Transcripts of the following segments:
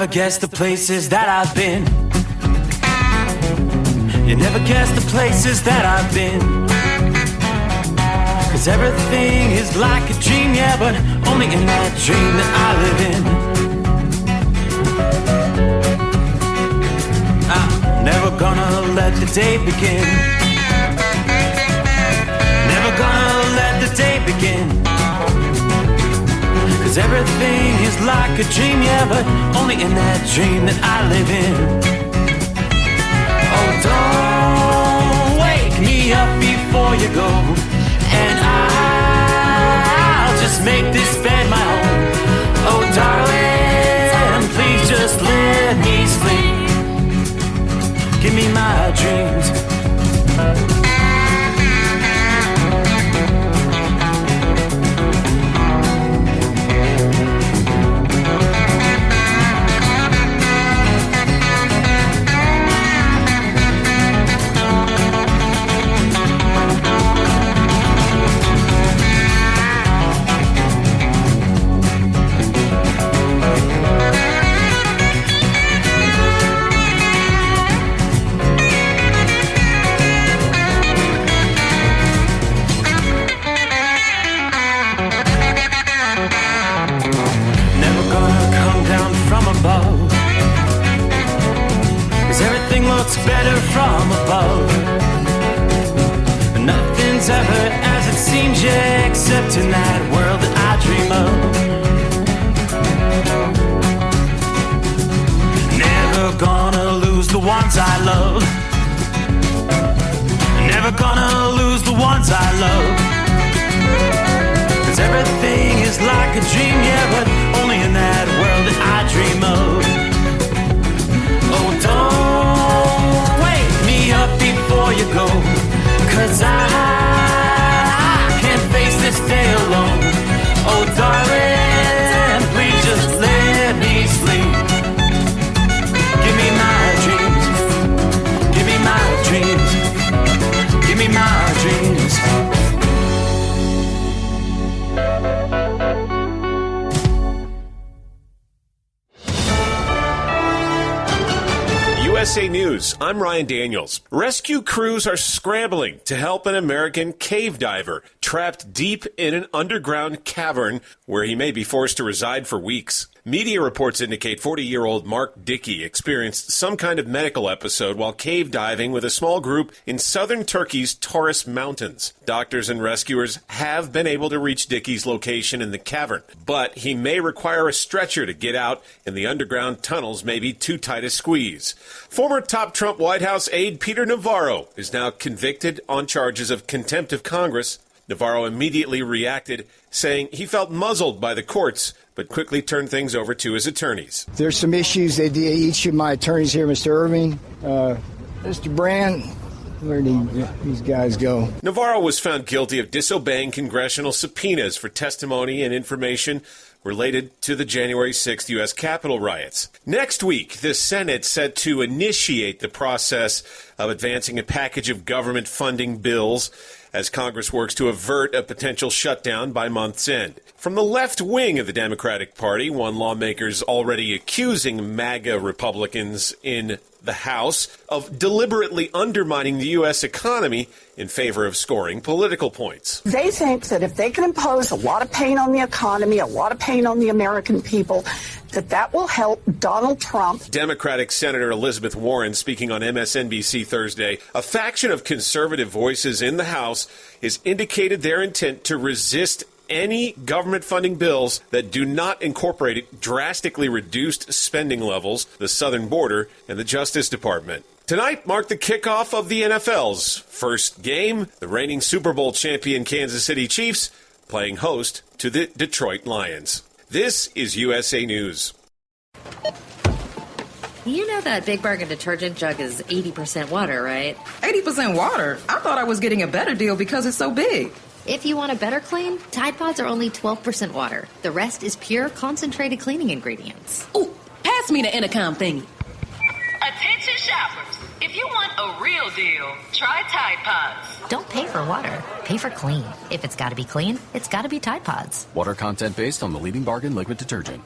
never guess the places that I've been. You never guess the places that I've been. 'Cause everything is like a dream, yeah, but only in that dream that I live in. I'm never gonna let the day begin. Never gonna let the day begin. 'Cause everything is like a dream, yeah, but only in that dream that I live in. Oh, don't wake me up before you go, and I'll just make this bed my home. Oh, darling, please just let me sleep. Give me my dreams. Better from above. Nothing's ever as it seems, yeah, except in that world that I dream of. Never gonna lose the ones I love. Never gonna lose the ones I love. 'Cause everything is like a dream, yeah, but only in that world that I dream of. Oh, don't wake me up before you go, 'cause I can't face this day alone. Oh, darling, please just let me sleep. Give me my dreams. Give me my dreams. Give me my dreams. USA News, I'm Ryan Daniels. Rescue crews are scrambling to help an American cave diver trapped deep in an underground cavern where he may be forced to reside for weeks. Media reports indicate 40-year-old Mark Dickey experienced some kind of medical episode while cave diving with a small group in southern Turkey's Taurus Mountains. Doctors and rescuers have been able to reach Dickey's location in the cavern, but he may require a stretcher to get out, and the underground tunnels may be too tight a squeeze. Former top Trump White House aide Peter Navarro is now convicted on charges of contempt of Congress. Navarro immediately reacted, saying he felt muzzled by the courts, but quickly turned things over to his attorneys. There's some issues that each of my attorneys here, Mr. Irving, Mr. Brand, where did these guys go? Navarro was found guilty of disobeying congressional subpoenas for testimony and information related to the January 6th U.S. Capitol riots. Next week, the Senate set to initiate the process of advancing a package of government funding bills as Congress works to avert a potential shutdown by month's end. From the left wing of the Democratic Party, one lawmaker's already accusing MAGA Republicans in the House of deliberately undermining the U.S. economy in favor of scoring political points. They think that if they can impose a lot of pain on the economy, a lot of pain on the American people, that will help Donald Trump. Democratic Senator Elizabeth Warren speaking on MSNBC Thursday, a faction of conservative voices in the House has indicated their intent to resist any government funding bills that do not incorporate drastically reduced spending levels, the southern border, and the Justice Department. Tonight marked the kickoff of the NFL's first game, the reigning Super Bowl champion Kansas City Chiefs playing host to the Detroit Lions. This is USA News. You know that Big Bargain detergent jug is 80% water, right? 80% water? I thought I was getting a better deal because it's so big. If you want a better clean, Tide Pods are only 12% water. The rest is pure, concentrated cleaning ingredients. Ooh, pass me the intercom thingy. Attention shoppers. If you want a real deal, try Tide Pods. Don't pay for water. Pay for clean. If it's got to be clean, it's got to be Tide Pods. Water content based on the leading bargain liquid detergent.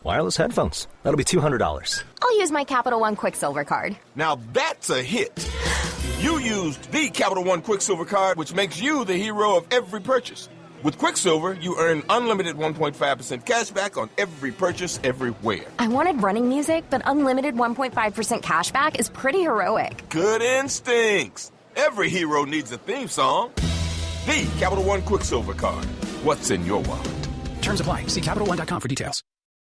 Wireless headphones. That'll be $200. I'll use my Capital One Quicksilver card. Now that's a hit. You used the Capital One Quicksilver card, which makes you the hero of every purchase. With Quicksilver, you earn unlimited 1.5% cash back on every purchase everywhere. I wanted running music, but unlimited 1.5% cash back is pretty heroic. Good instincts. Every hero needs a theme song. The Capital One Quicksilver card. What's in your wallet? Terms apply. See CapitalOne.com for details.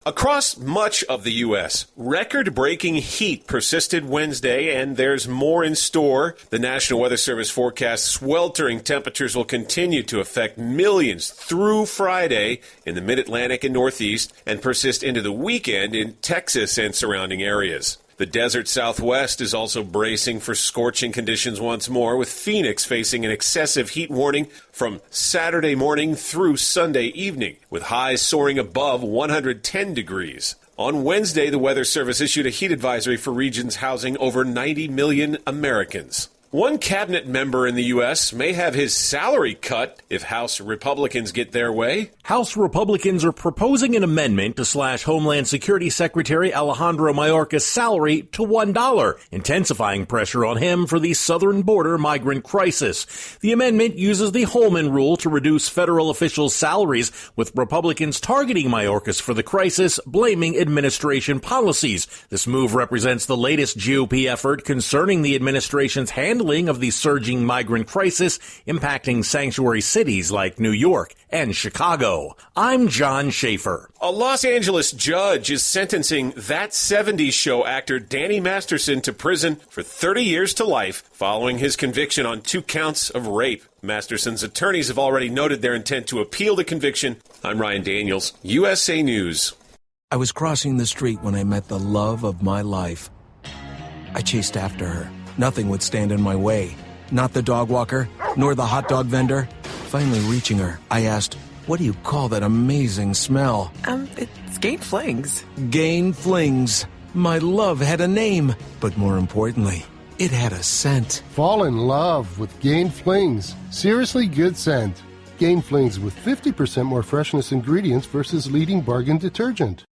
Across much of the U.S., record-breaking heat persisted Wednesday, and there's more in store. The National Weather Service forecasts sweltering temperatures will continue to affect millions through Friday in the Mid-Atlantic and Northeast and persist into the weekend in Texas and surrounding areas. The desert Southwest is also bracing for scorching conditions once more, with Phoenix facing an excessive heat warning from Saturday morning through Sunday evening, with highs soaring above 110 degrees. On Wednesday, the Weather Service issued a heat advisory for regions housing over 90 million Americans. One cabinet member in the U.S. may have his salary cut if House Republicans get their way. House Republicans are proposing an amendment to slash Homeland Security Secretary Alejandro Mayorkas' salary to $1, intensifying pressure on him for the southern border migrant crisis. The amendment uses the Holman Rule to reduce federal officials' salaries, with Republicans targeting Mayorkas for the crisis, blaming administration policies. This move represents the latest GOP effort concerning the administration's handling of the surging migrant crisis impacting sanctuary cities like New York and Chicago. I'm John Schaefer. A Los Angeles judge is sentencing That 70s Show actor Danny Masterson to prison for 30 years to life following his conviction on 2 counts of rape. Masterson's attorneys have already noted their intent to appeal the conviction. I'm Ryan Daniels, USA News. I was crossing the street when I met the love of my life. I chased after her. Nothing would stand in my way. Not the dog walker, nor the hot dog vendor. Finally reaching her, I asked, "What do you call that amazing smell?" It's Gain Flings. Gain Flings. My love had a name, but more importantly, it had a scent. Fall in love with Gain Flings. Seriously good scent. Gain Flings with 50% more freshness ingredients versus leading bargain detergent.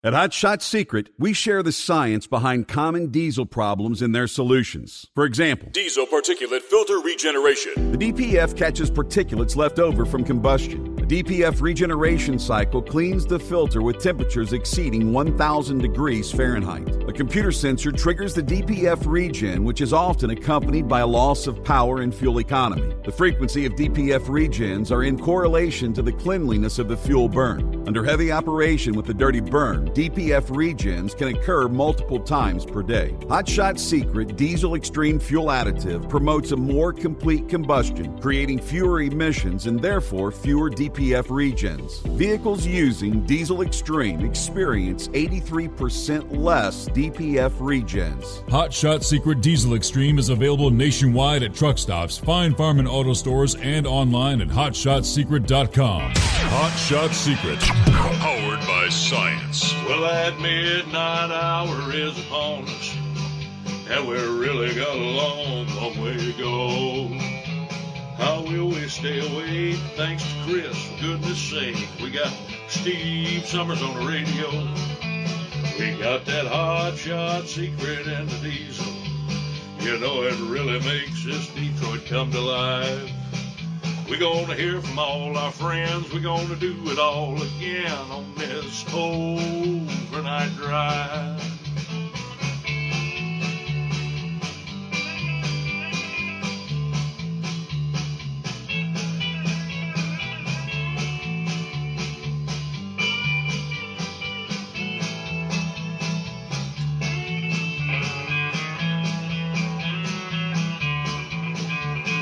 At Hot Shot Secret, we share the science behind common diesel problems and their solutions. For example, diesel particulate filter regeneration. The DPF catches particulates left over from combustion. The DPF regeneration cycle cleans the filter with temperatures exceeding 1,000 degrees Fahrenheit. A computer sensor triggers the DPF regen, which is often accompanied by a loss of power and fuel economy. The frequency of DPF regens are in correlation to the cleanliness of the fuel burn. Under heavy operation with the dirty burn, DPF regens can occur multiple times per day. Hot Shot Secret Diesel Extreme Fuel Additive promotes a more complete combustion, creating fewer emissions and therefore fewer DPF regens. Vehicles using Diesel Extreme experience 83% less DPF regens. Hot Shot Secret Diesel Extreme is available nationwide at truck stops, Fine Farm and auto stores, and online at hotshotsecret.com. Hot Shot Secret, powered by science. Well, that midnight hour is upon us, and we're really got a long way to go. How will we stay awake? Thanks to Chris, for goodness sake. We got Steve Summers on the radio. We got that Hot Shot Secret and the diesel. You know it really makes this Detroit come to life. We're gonna hear from all our friends. We're gonna do it all again on this overnight drive.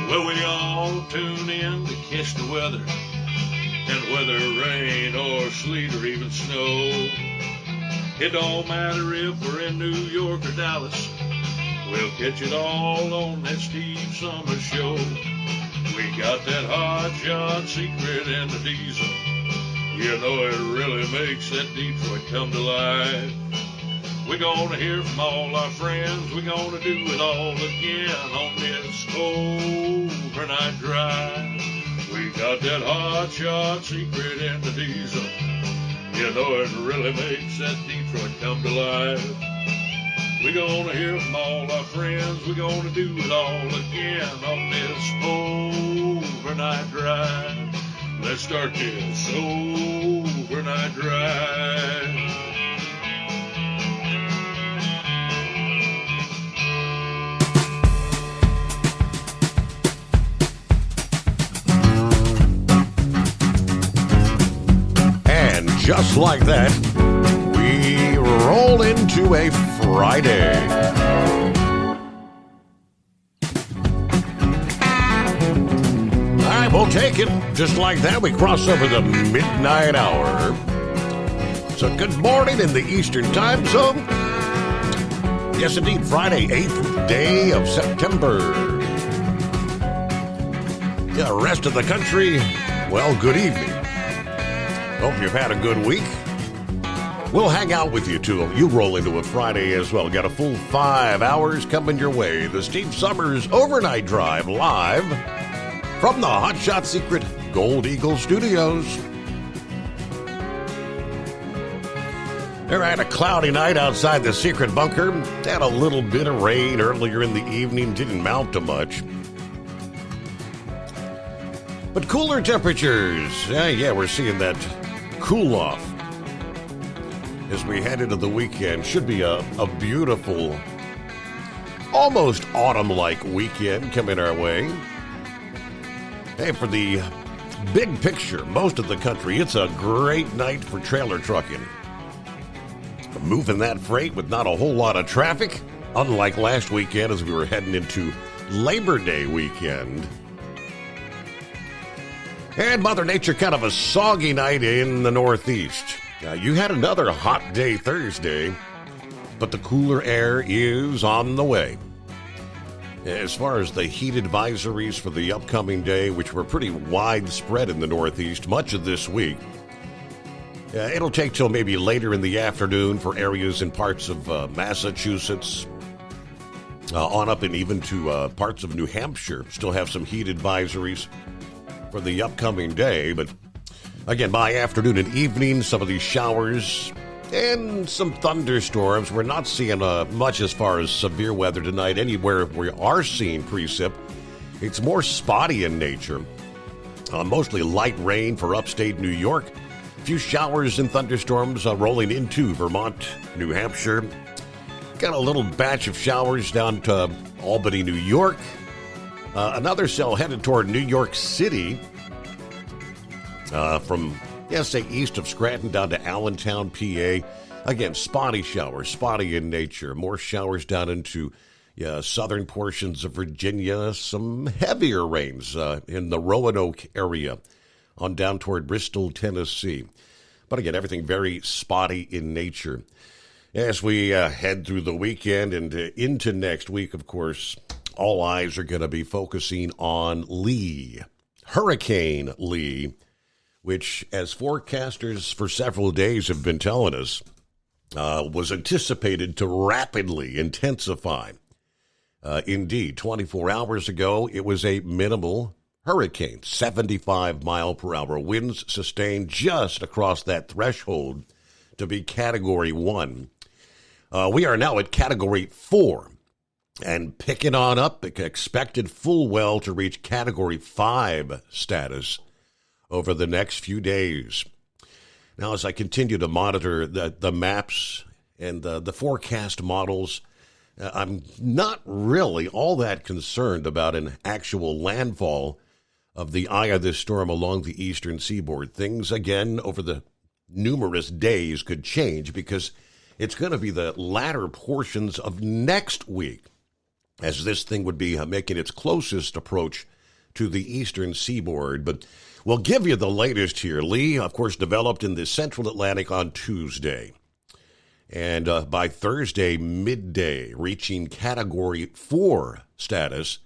Well, we all tune in to catch the weather, and whether rain or sleet or even snow, it don't matter if we're in New York or Dallas, we'll catch it all on that Steve Summers Show. We got that Hot Shot Secret and the diesel. You know it really makes that Detroit come to life. We're gonna hear from all our friends. We're gonna do it all again on this overnight drive. We got that Hot Shot Secret and the diesel. You You know it really makes that Detroit come to life. We're gonna hear from all our friends. We're gonna do it all again on this overnight drive. Let's start this overnight drive. And just like that, we roll into a Friday. All right, we'll take it. Just like that, we cross over the midnight hour. So good morning in the Eastern Time Zone. Yes, indeed, Friday, 8th day of September. Yeah, rest of the country, well, good evening. Hope you've had a good week. We'll hang out with you till you roll into a Friday as well. Got a full 5 hours coming your way. The Steve Summers Overnight Drive live from the Hot Shot Secret Gold Eagle Studios. All right, a cloudy night outside the secret bunker. Had a little bit of rain earlier in the evening. Didn't mount to much. But cooler temperatures. Yeah, we're seeing that cool off as we head into the weekend. Should be a beautiful, almost autumn-like weekend coming our way. Hey, for the big picture, most of the country, it's a great night for trailer trucking. Moving that freight with not a whole lot of traffic, unlike last weekend as we were heading into Labor Day weekend. And Mother Nature, kind of a soggy night in the Northeast. You had another hot day Thursday, but the cooler air is on the way. As far as the heat advisories for the upcoming day, which were pretty widespread in the Northeast much of this week, it'll take till maybe later in the afternoon for areas in parts of Massachusetts, on up and even to parts of New Hampshire. Still have some heat advisories for the upcoming day, but again, by afternoon and evening, some of these showers and some thunderstorms. We're not seeing much as far as severe weather tonight. Anywhere we are seeing precip, it's more spotty in nature. Mostly light rain for upstate New York. A few showers and thunderstorms rolling into Vermont, New Hampshire. Got a little batch of showers down to Albany, New York. Another cell headed toward New York City from, say, east of Scranton down to Allentown, PA. Again, spotty showers, spotty in nature. More showers down into southern portions of Virginia. Some heavier rains in the Roanoke area on down toward Bristol, Tennessee. But again, everything very spotty in nature. As we head through the weekend and into next week, of course, all eyes are going to be focusing on Lee, Hurricane Lee, which, as forecasters for several days have been telling us, was anticipated to rapidly intensify. Indeed, 24 hours ago, it was a minimal hurricane, 75-mile-per-hour winds sustained just across that threshold to be Category 1. We are now at Category 4. And picking on up, expected full well to reach Category 5 status over the next few days. Now, as I continue to monitor the maps and the forecast models, I'm not really all that concerned about an actual landfall of the eye of this storm along the eastern seaboard. Things, again, over the numerous days could change because it's going to be the latter portions of next week as this thing would be making its closest approach to the eastern seaboard. But we'll give you the latest here. Lee, of course, developed in the central Atlantic on Tuesday. And by Thursday midday, reaching Category 4 status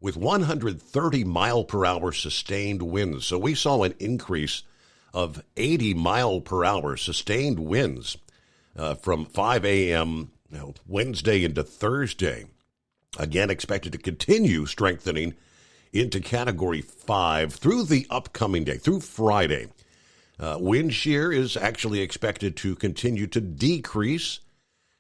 with 130-mile-per-hour sustained winds. So we saw an increase of 80-mile-per-hour sustained winds from 5 a.m. Wednesday into Thursday. Again, expected to continue strengthening into Category 5 through the upcoming day, through Friday. Wind shear is actually expected to continue to decrease.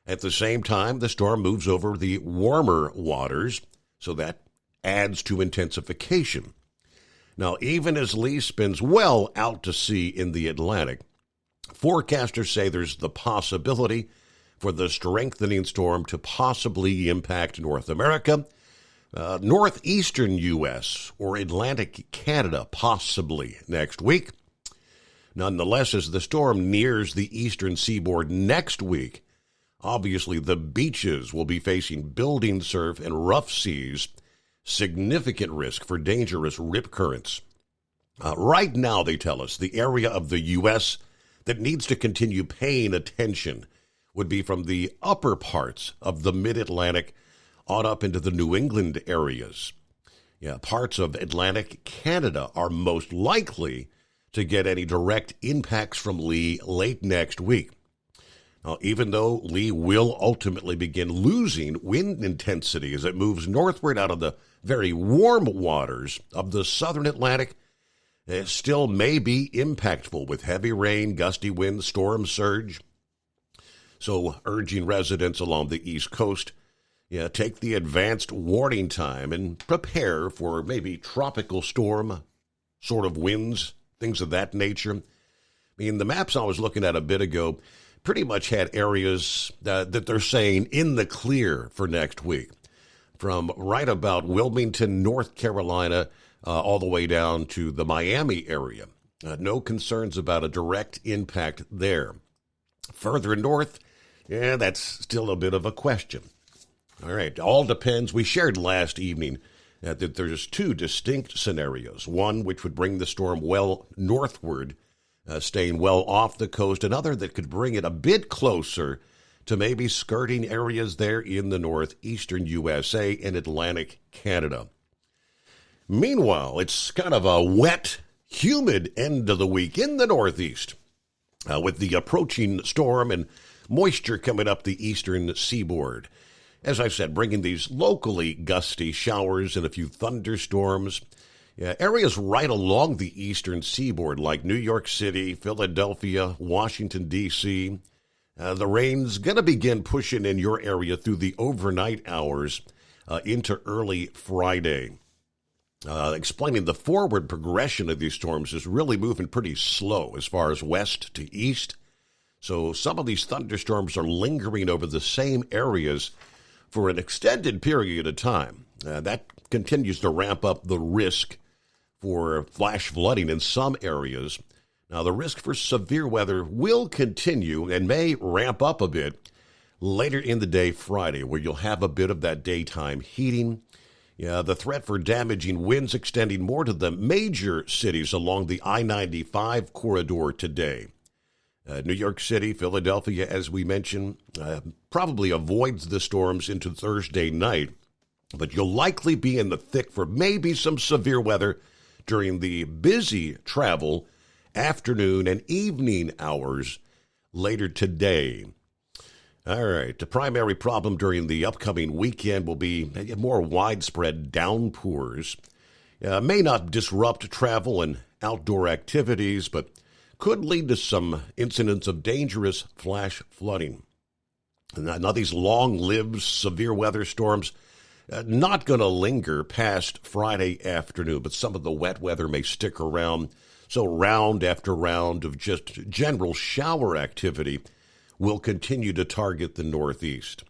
At the same time, the storm moves over the warmer waters, so that adds to intensification. Now, even as Lee spins well out to sea in the Atlantic, forecasters say there's the possibility for the strengthening storm to possibly impact North America, northeastern U.S., or Atlantic Canada, possibly next week. Nonetheless, as the storm nears the eastern seaboard next week, obviously the beaches will be facing building surf and rough seas, significant risk for dangerous rip currents. Right now, they tell us, the area of the U.S. that needs to continue paying attention would be from the upper parts of the mid-Atlantic on up into the New England areas. Parts of Atlantic Canada are most likely to get any direct impacts from Lee late next week. Now, even though Lee will ultimately begin losing wind intensity as it moves northward out of the very warm waters of the southern Atlantic, it still may be impactful with heavy rain, gusty winds, storm surge. So, urging residents along the East Coast, take the advanced warning time and prepare for maybe tropical storm sort of winds, things of that nature. I mean, the maps I was looking at a bit ago pretty much had areas that they're saying in the clear for next week, from right about Wilmington, North Carolina, all the way down to the Miami area. No concerns about a direct impact there. Further north, that's still a bit of a question. All right, all depends. We shared last evening that there's two distinct scenarios. One which would bring the storm well northward, staying well off the coast. Another that could bring it a bit closer to maybe skirting areas there in the northeastern USA and Atlantic Canada. Meanwhile, it's kind of a wet, humid end of the week in the northeast, with the approaching storm and moisture coming up the eastern seaboard. As I said, bringing these locally gusty showers and a few thunderstorms. Areas right along the eastern seaboard like New York City, Philadelphia, Washington, D.C. The rain's going to begin pushing in your area through the overnight hours into early Friday. Explaining the forward progression of these storms is really moving pretty slow as far as west to east. So some of these thunderstorms are lingering over the same areas for an extended period of time. That continues to ramp up the risk for flash flooding in some areas. Now, the risk for severe weather will continue and may ramp up a bit later in the day Friday, where you'll have a bit of that daytime heating. The threat for damaging winds extending more to the major cities along the I-95 corridor today. New York City, Philadelphia, as we mentioned, probably avoids the storms into Thursday night, but you'll likely be in the thick for maybe some severe weather during the busy travel, afternoon, and evening hours later today. All right, the primary problem during the upcoming weekend will be more widespread downpours. May not disrupt travel and outdoor activities, but could lead to some incidents of dangerous flash flooding. Now these long-lived severe weather storms not going to linger past Friday afternoon, but some of the wet weather may stick around. So round after round of just general shower activity will continue to target the Northeast.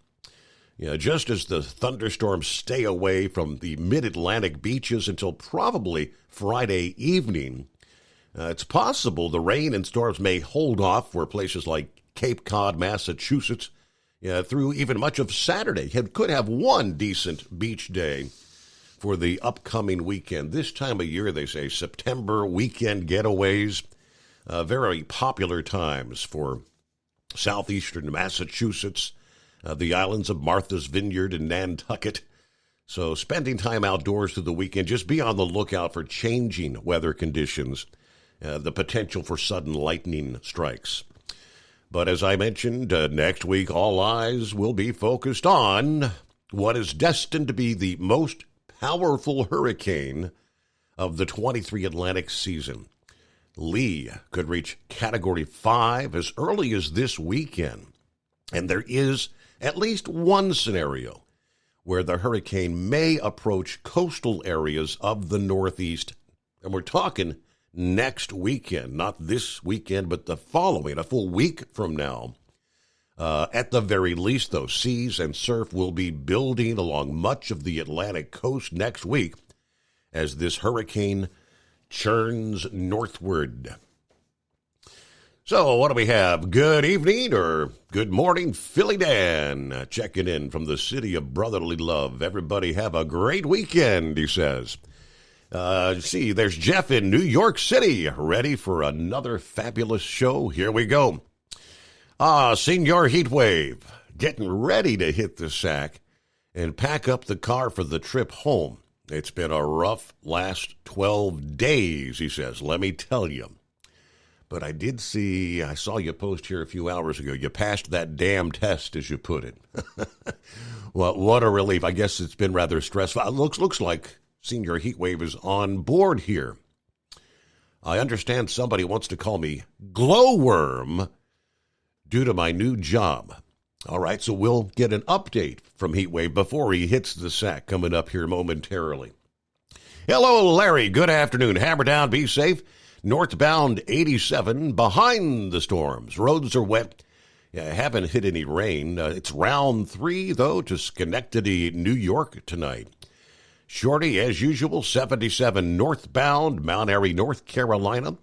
Just as the thunderstorms stay away from the mid-Atlantic beaches until probably Friday evening, it's possible the rain and storms may hold off for places like Cape Cod, Massachusetts, through even much of Saturday. Could have one decent beach day for the upcoming weekend. This time of year, they say, September weekend getaways, very popular times for southeastern Massachusetts, the islands of Martha's Vineyard and Nantucket. So spending time outdoors through the weekend, just be on the lookout for changing weather conditions, the potential for sudden lightning strikes. But as I mentioned, next week all eyes will be focused on what is destined to be the most powerful hurricane of the 23 Atlantic season. Lee could reach Category 5 as early as this weekend. And there is at least one scenario where the hurricane may approach coastal areas of the Northeast. And we're talking next weekend, not this weekend, but the following, a full week from now. At the very least, though, seas and surf will be building along much of the Atlantic coast next week as this hurricane churns northward. So what do we have? Good evening or good morning, Philly Dan, checking in from the city of brotherly love. Everybody have a great weekend, he says. See, there's Jeff in New York City, ready for another fabulous show. Here we go. Senior Heatwave, getting ready to hit the sack and pack up the car for the trip home. It's been a rough last 12 days, he says, let me tell you. But I saw you post here a few hours ago. You passed that damn test, as you put it. Well, what a relief. I guess it's been rather stressful. It looks like Senior Heatwave is on board here. I understand somebody wants to call me Glowworm due to my new job. All right, so we'll get an update from Heatwave before he hits the sack coming up here momentarily. Hello, Larry. Good afternoon. Hammer down. Be safe. Northbound 87 behind the storms. Roads are wet. Haven't hit any rain. It's round 3, though, to Schenectady, New York tonight. Shorty, as usual, 77 northbound, Mount Airy, North Carolina.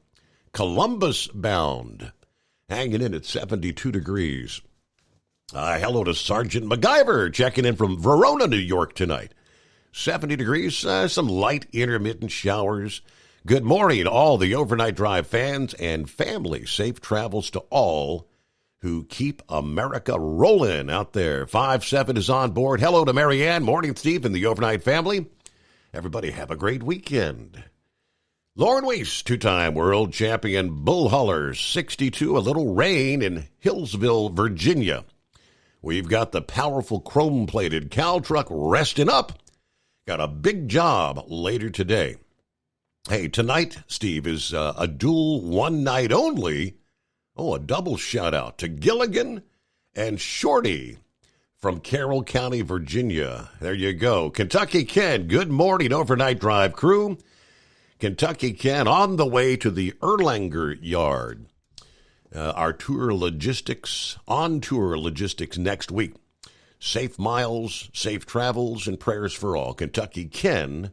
Columbus bound, hanging in at 72 degrees. Hello to Sergeant MacGyver, checking in from Verona, New York tonight. 70 degrees, some light intermittent showers. Good morning, all the Overnight Drive fans and family. Safe travels to all who keep America rolling out there. 5-7 is on board. Hello to Marianne. Morning, Steve, and the Overnight family. Everybody have a great weekend. Lauren Weiss, two-time world champion bull hauler, 62, a little rain in Hillsville, Virginia. We've got the powerful chrome-plated cow truck resting up. Got a big job later today. Hey, tonight, Steve, is a dual one night only. A double shout-out to Gilligan and Shorty from Carroll County, Virginia. There you go. Kentucky Ken, good morning, Overnight Drive crew. Kentucky Ken on the way to the Erlanger Yard. Our tour logistics, on-tour logistics next week. Safe miles, safe travels, and prayers for all. Kentucky Ken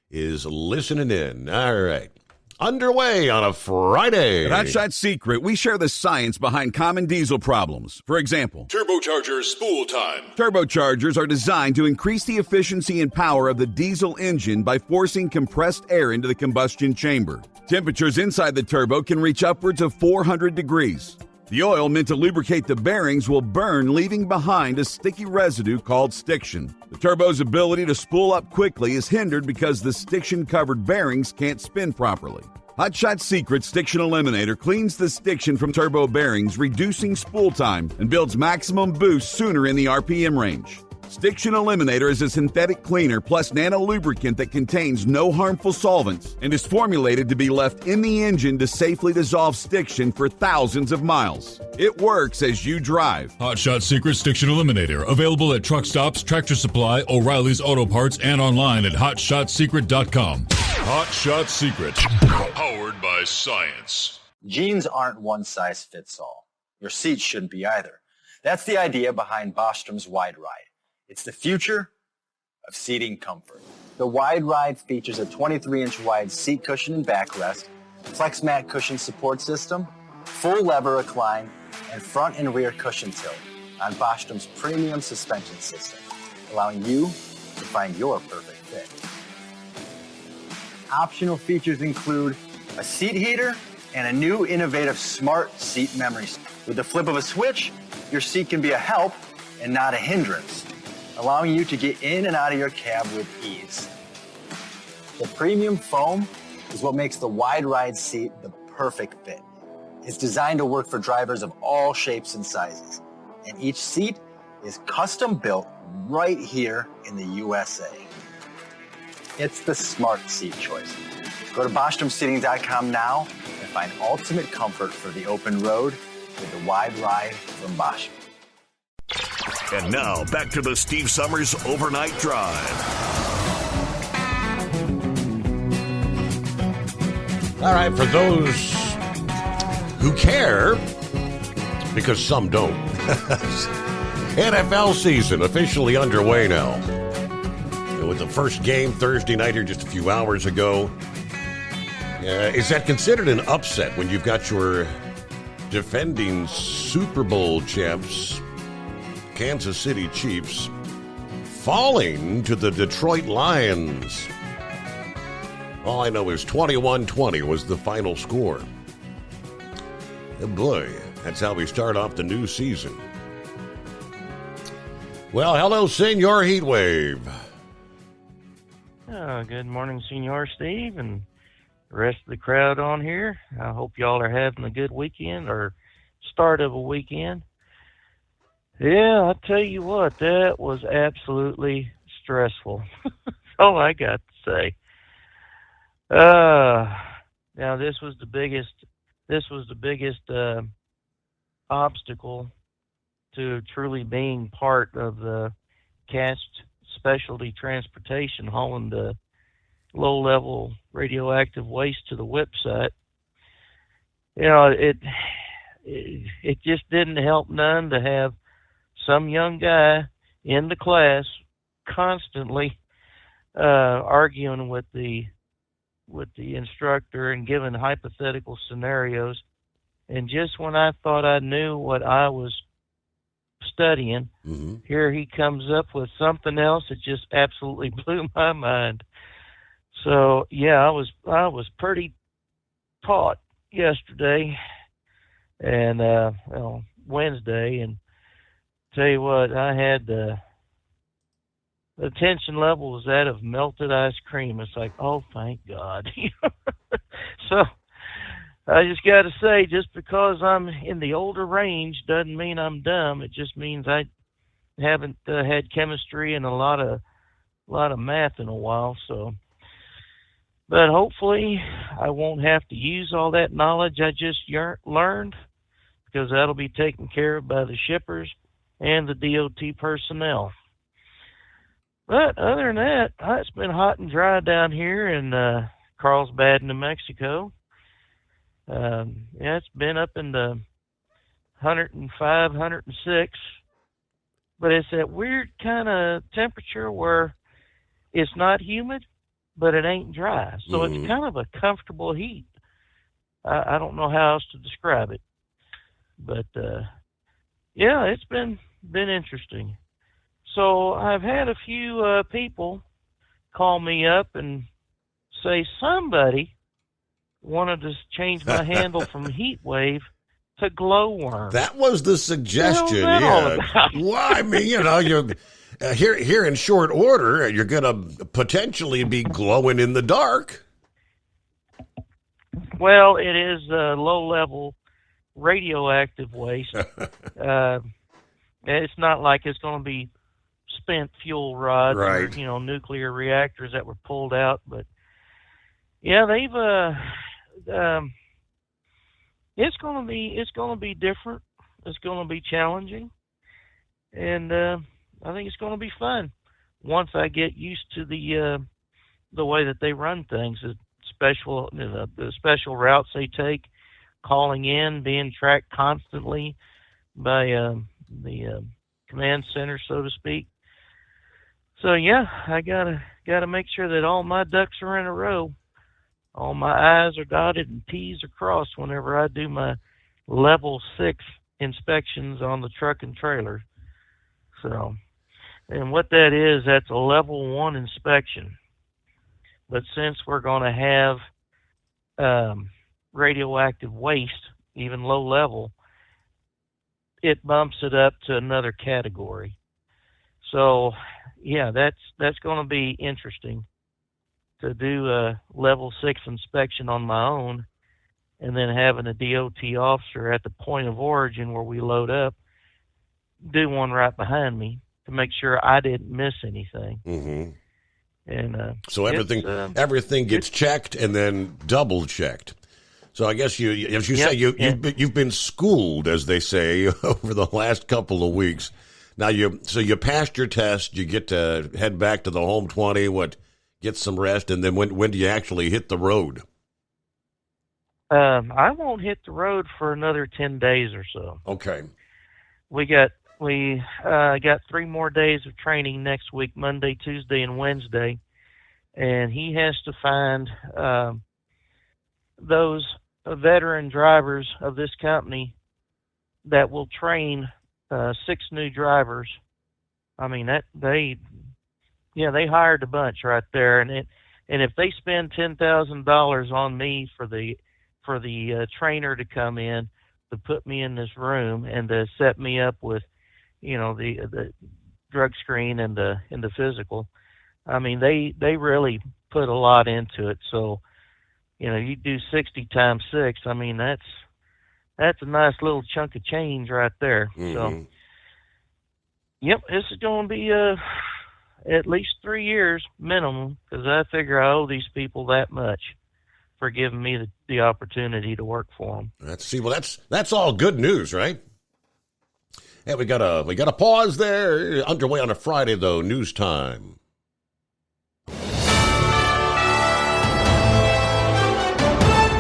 is listening in. All right. Underway on a Friday. At Hot Shot Secret, we share the science behind common diesel problems. For example, Turbocharger spool time. Turbochargers are designed to increase the efficiency and power of the diesel engine by forcing compressed air into the combustion chamber. Temperatures inside the turbo can reach upwards of 400 degrees. The oil meant to lubricate the bearings will burn, leaving behind a sticky residue called stiction. The turbo's ability to spool up quickly is hindered because the stiction-covered bearings can't spin properly. Hot Shot Secret Stiction Eliminator cleans the stiction from turbo bearings, reducing spool time, and builds maximum boost sooner in the RPM range. Stiction Eliminator is a synthetic cleaner plus nano lubricant that contains no harmful solvents and is formulated to be left in the engine to safely dissolve stiction for thousands of miles. It works as you drive. Hot Shot Secret Stiction Eliminator. Available at truck stops, Tractor Supply, O'Reilly's Auto Parts, and online at HotShotSecret.com. Hot Shot Secret. Powered by science. Jeans aren't one size fits all. Your seats shouldn't be either. That's the idea behind Bostrom's Wide Ride. It's the future of seating comfort. The Wide Ride features a 23-inch wide seat cushion and backrest, flex mat cushion support system, full lever recline, and front and rear cushion tilt on Bostrom's premium suspension system, allowing you to find your perfect fit. Optional features include a seat heater and a new innovative smart seat memory. With the flip of a switch, your seat can be a help and not a hindrance, allowing you to get in and out of your cab with ease. The premium foam is what makes the Wide Ride seat the perfect fit. It's designed to work for drivers of all shapes and sizes, and each seat is custom built right here in the USA. It's the smart seat choice. Go to BostромSeating.com now and find ultimate comfort for the open road with the wide ride from Bosch. And now, back to the Steve Summers Overnight Drive. All right, for those who care, because some don't, NFL season officially underway now. And with the first game Thursday night here just a few hours ago, is that considered an upset when you've got your defending Super Bowl champs, Kansas City Chiefs, falling to the Detroit Lions? All I know is 21-20 was the final score. Oh boy, that's how we start off the new season. Well, hello, Senor Heatwave. Good morning, Senor Steve, and the rest of the crowd on here. I hope y'all are having a good weekend or start of a weekend. Yeah, I tell you what, that was absolutely stressful. That's all I got to say. Now this was the biggest obstacle to truly being part of the CAST specialty transportation, hauling the low-level radioactive waste to the WIP site. You know, it just didn't help none to have some young guy in the class constantly arguing with the instructor and giving hypothetical scenarios. And just when I thought I knew what I was studying, here he comes up with something else that just absolutely blew my mind. So yeah, I was pretty taught yesterday and Wednesday, and tell you what, I had the tension level was that of melted ice cream. It's like, oh, thank God. So I just got to say, just because I'm in the older range doesn't mean I'm dumb. It just means I haven't had chemistry and a lot of math in a while. So, but hopefully I won't have to use all that knowledge I just learned, because that'll be taken care of by the shippers and the DOT personnel. But other than that, it's been hot and dry down here in Carlsbad, New Mexico. It's been up in the 105, 106. But it's that weird kind of temperature where it's not humid, but it ain't dry. So it's kind of a comfortable heat. I don't know how else to describe it. But, yeah, it's been interesting. So I've had a few people call me up and say somebody wanted to change my handle from Heatwave to Glowworm. That was the suggestion, yeah. Well, I mean, you're here in short order, you're going to potentially be glowing in the dark. Well, it is low-level radioactive waste. It's not like it's going to be spent fuel rods right. or nuclear reactors that were pulled out, but yeah, they've it's going to be different. It's going to be challenging, and I think it's going to be fun once I get used to the way that they run things. The special routes they take, calling in, being tracked constantly by the command center, so to speak. So yeah, I gotta make sure that all my ducks are in a row, all my I's are dotted and T's are crossed whenever I do my level 6 inspections on the truck and trailer. So, and what that is, that's a level 1 inspection. But since we're going to have radioactive waste, even low level, it bumps it up to another category. So, yeah, that's going to be interesting to do a level 6 inspection on my own, and then having a DOT officer at the point of origin where we load up do one right behind me to make sure I didn't miss anything. And so everything gets checked and then double checked. So I guess you've been schooled, as they say, over the last couple of weeks. Now you passed your test. You get to head back to the home 20. Get some rest, and then when do you actually hit the road? I won't hit the road for another 10 days or so. Okay. We got 3 more days of training next week, Monday, Tuesday, and Wednesday, and he has to find those veteran drivers of this company that will train 6 new drivers. I mean, they hired a bunch right there, and if they spend $10,000 on me for the trainer to come in to put me in this room and to set me up with, the drug screen and the physical, I mean, they really put a lot into it. So, you do 60 times 6. I mean, that's a nice little chunk of change right there. Mm-hmm. So, yep, this is going to be at least 3 years minimum, because I figure I owe these people that much for giving me the opportunity to work for them. That's all good news, right? Yeah, we got a pause there. Underway on a Friday though. News time.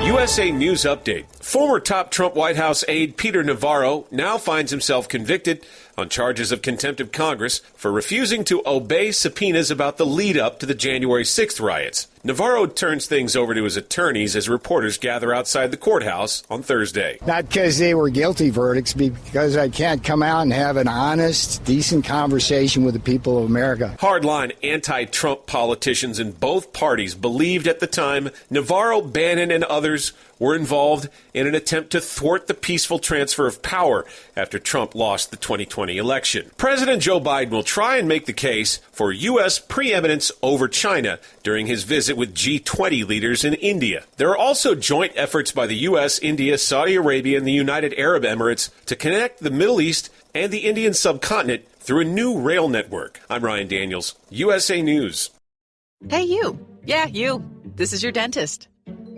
USA News Update. Former top Trump White House aide Peter Navarro now finds himself convicted on charges of contempt of Congress for refusing to obey subpoenas about the lead-up to the January 6th riots. Navarro turns things over to his attorneys as reporters gather outside the courthouse on Thursday. Not because they were guilty verdicts, because I can't come out and have an honest, decent conversation with the people of America. Hardline anti-Trump politicians in both parties believed at the time Navarro, Bannon, and others were involved in an attempt to thwart the peaceful transfer of power after Trump lost the 2020 election. President Joe Biden will try and make the case for U.S. preeminence over China during his visit with G20 leaders in India. There are also joint efforts by the U.S., India, Saudi Arabia, and the United Arab Emirates to connect the Middle East and the Indian subcontinent through a new rail network. I'm Ryan Daniels, USA News. Hey, you. Yeah, you. This is your dentist.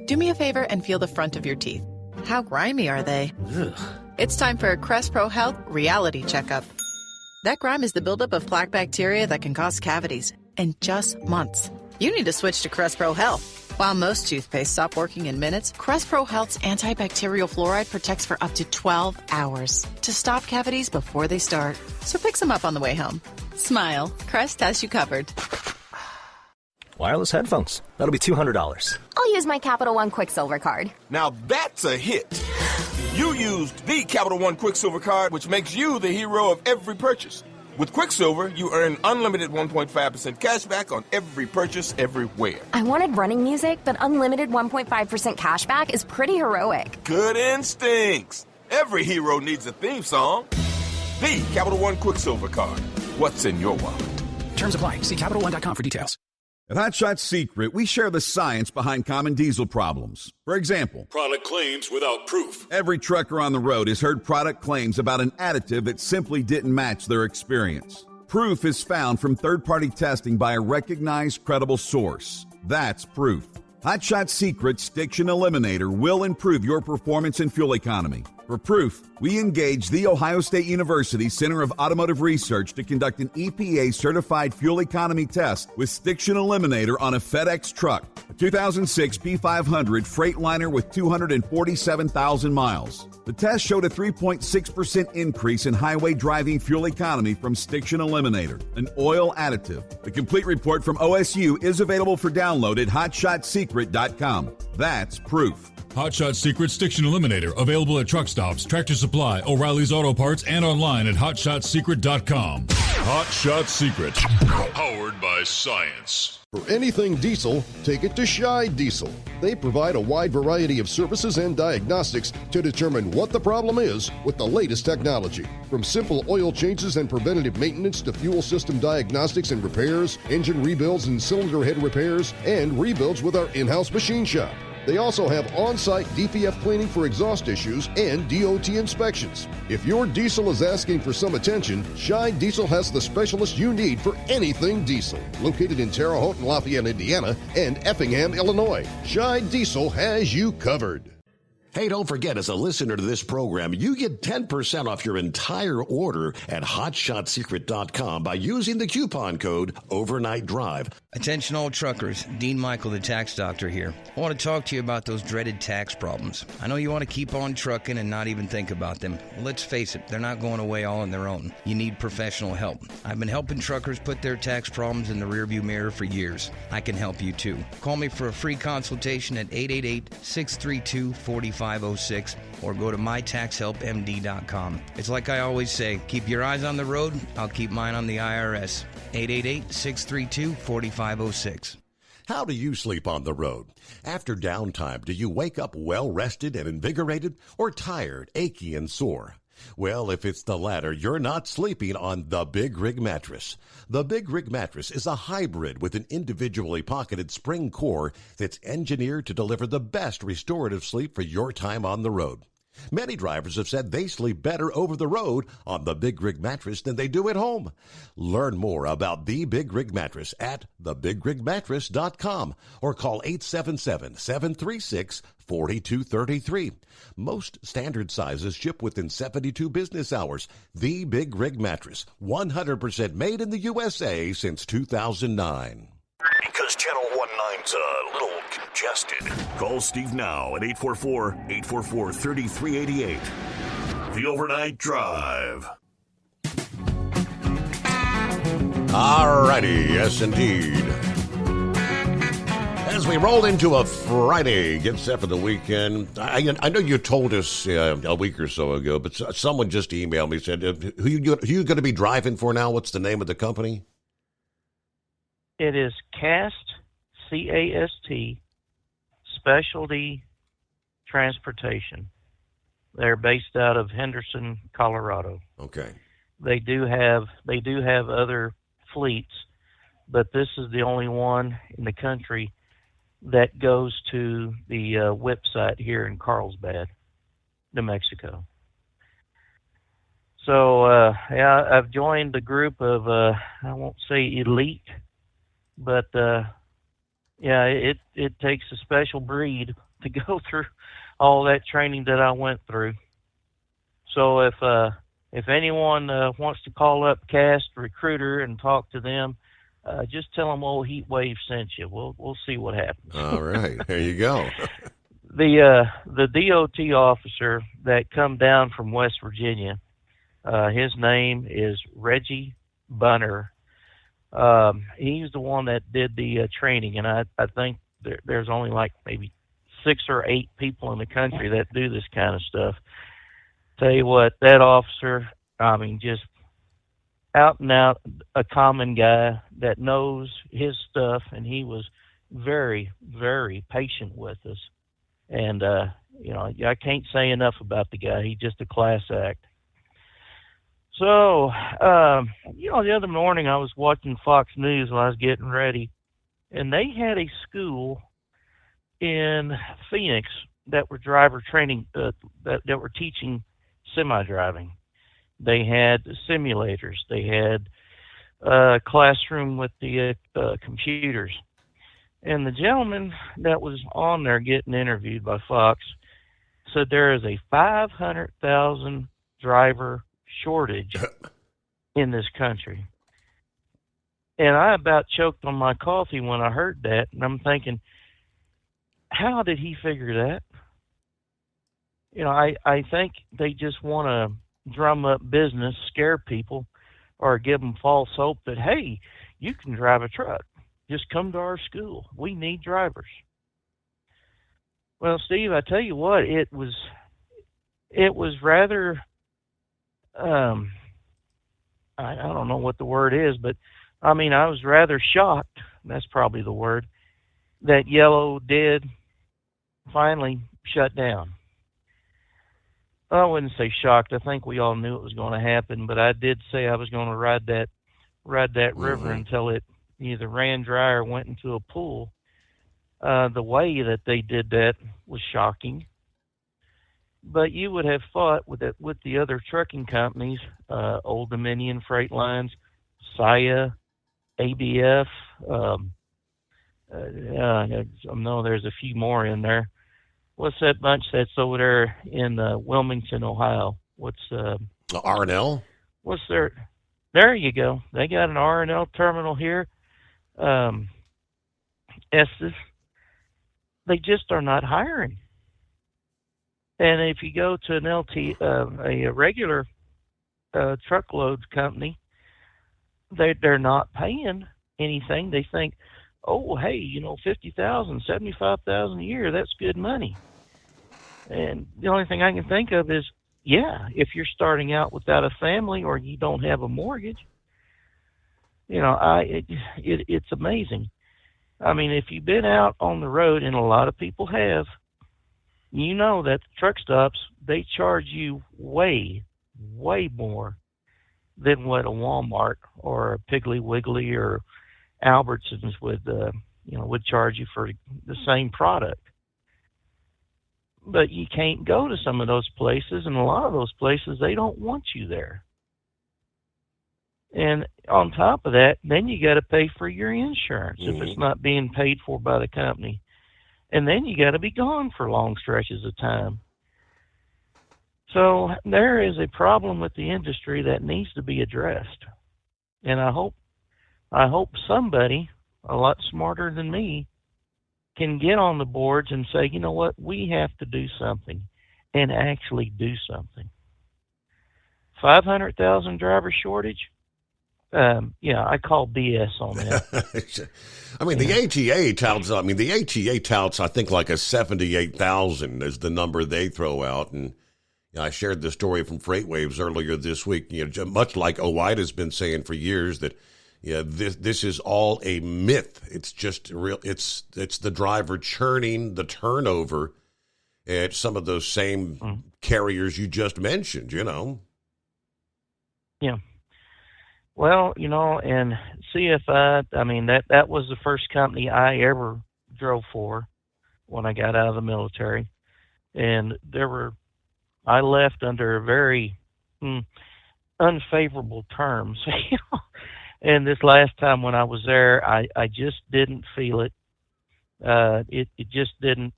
Do me a favor and feel the front of your teeth. How grimy are they? Ugh. It's time for a Crest Pro Health reality checkup. That grime is the buildup of plaque bacteria that can cause cavities in just months. You need to switch to Crest Pro Health. While most toothpaste stop working in minutes, Crest Pro Health's antibacterial fluoride protects for up to 12 hours to stop cavities before they start. So pick some up on the way home. Smile. Crest has you covered. Wireless headphones. That'll be $200. I'll use my Capital One Quicksilver card. Now that's a hit. You used the Capital One Quicksilver card, which makes you the hero of every purchase. With Quicksilver, you earn unlimited 1.5% cash back on every purchase everywhere. I wanted running music, but unlimited 1.5% cash back is pretty heroic. Good instincts. Every hero needs a theme song. The Capital One Quicksilver card. What's in your wallet? Terms apply. See CapitalOne.com for details. At Hot Shot Secret, we share the science behind common diesel problems. For example, product claims without proof. Every trucker on the road has heard product claims about an additive that simply didn't match their experience. Proof is found from third-party testing by a recognized, credible source. That's proof. Hot Shot Secret's Stiction Eliminator will improve your performance and fuel economy. For proof, we engaged the Ohio State University Center of Automotive Research to conduct an EPA-certified fuel economy test with Stiction Eliminator on a FedEx truck, a 2006 P500 Freightliner with 247,000 miles. The test showed a 3.6% increase in highway driving fuel economy from Stiction Eliminator, an oil additive. The complete report from OSU is available for download at hotshotsecret.com. That's proof. Hot Shot Secret Stiction Eliminator, available at truck stops, Tractor Supply, O'Reilly's Auto Parts, and online at hotshotsecret.com. Hot Shot Secret, powered by science. For anything diesel, take it to Shy Diesel. They provide a wide variety of services and diagnostics to determine what the problem is with the latest technology. From simple oil changes and preventative maintenance to fuel system diagnostics and repairs, engine rebuilds and cylinder head repairs, and rebuilds with our in-house machine shop. They also have on-site DPF cleaning for exhaust issues and DOT inspections. If your diesel is asking for some attention, Shine Diesel has the specialist you need for anything diesel. Located in Terre Haute and Lafayette, Indiana, and Effingham, Illinois, Shine Diesel has you covered. Hey, don't forget, as a listener to this program, you get 10% off your entire order at HotShotSecret.com by using the coupon code Overnight Drive. Attention all truckers, Dean Michael, the tax doctor here. I want to talk to you about those dreaded tax problems. I know you want to keep on trucking and not even think about them. Well, let's face it, they're not going away all on their own. You need professional help. I've been helping truckers put their tax problems in the rearview mirror for years. I can help you too. Call me for a free consultation at 888-632-4506 or go to mytaxhelpmd.com. It's like I always say, keep your eyes on the road, I'll keep mine on the IRS. 888-632-4506. How do you sleep on the road? After downtime, do you wake up well-rested and invigorated or tired, achy, and sore? Well, if it's the latter, you're not sleeping on the Big Rig Mattress. The Big Rig Mattress is a hybrid with an individually pocketed spring core that's engineered to deliver the best restorative sleep for your time on the road. Many drivers have said they sleep better over the road on the Big Rig Mattress than they do at home. Learn more about the Big Rig Mattress at thebigrigmattress.com or call 877-736-4233. Most standard sizes ship within 72 business hours. The Big Rig Mattress, 100% made in the USA since 2009. Because Channel 19's a little congested. Call Steve now at 844-844-3388. The Overnight Drive. All righty, yes indeed. As we roll into a Friday, get set for the weekend. I know you told us a week or so ago, but someone just emailed me, said, who you going to be driving for now? What's the name of the company? It is CAST, C-A-S-T, Specialty Transportation. They're based out of Henderson, Colorado. Okay. They do have other fleets, but this is the only one in the country that goes to the WIP site here in Carlsbad, New Mexico. So, I've joined a group of, I won't say elite, but, it takes a special breed to go through all that training that I went through. So if anyone wants to call up Cast Recruiter and talk to them, just tell them old Heat Wave sent you. We'll see what happens. All right, there you go. The DOT officer that come down from West Virginia, his name is Reggie Bunner. He's the one that did the training, and I think there's only like maybe 6 or 8 people in the country that do this kind of stuff. Tell you what, that officer, I mean, just out and out, a common guy that knows his stuff, and he was very, very patient with us. And, I can't say enough about the guy. He's just a class act. So, the other morning I was watching Fox News while I was getting ready, and they had a school in Phoenix that were driver training, that were teaching semi-driving. They had simulators. They had a classroom with the computers. And the gentleman that was on there getting interviewed by Fox said there is a 500,000 driver shortage in this country. And I about choked on my coffee when I heard that, and I'm thinking, how did he figure that? I think they just want to drum up business, scare people, or give them false hope that, hey, you can drive a truck. Just come to our school. We need drivers. Well, Steve, I tell you what, it was rather, I don't know what the word is, but I mean, I was rather shocked, that's probably the word, that Yellow did finally shut down. I wouldn't say shocked. I think we all knew it was going to happen, but I did say I was going to ride that river until it either ran dry or went into a pool. The way that they did that was shocking. But you would have thought with the other trucking companies, Old Dominion Freight Lines, Saia, ABF, I know there's a few more in there. What's that bunch that's over there in Wilmington, Ohio? What's R&L? What's their? There you go. They got an R&L terminal here. Estes. They just are not hiring. And if you go to an a regular truckload company, they're not paying anything. They think, oh, hey, $50,000, $75,000 a year, that's good money. And the only thing I can think of is, yeah, if you're starting out without a family or you don't have a mortgage, it's amazing. I mean, if you've been out on the road, and a lot of people have, you know that the truck stops, they charge you way, way more than what a Walmart or a Piggly Wiggly or Albertsons would charge you for the same product. But you can't go to some of those places, and a lot of those places, they don't want you there. And on top of that, then you got to pay for your insurance if it's not being paid for by the company. And then you got to be gone for long stretches of time. So there is a problem with the industry that needs to be addressed. And I hope somebody a lot smarter than me can get on the boards and say, you know what, we have to do something, and actually do something. 500,000 driver shortage? I call BS on that. I mean, the ATA touts, I think, like a 78,000 is the number they throw out. And I shared the story from FreightWaves earlier this week, much like OOIDA's been saying for years that, this is all a myth. It's just real. It's the driver churning the turnover at some of those same carriers you just mentioned, Yeah. Well, and CFI, I mean, that was the first company I ever drove for when I got out of the military. And I left under very unfavorable terms. And this last time when I was there, I just didn't feel it. It just didn't.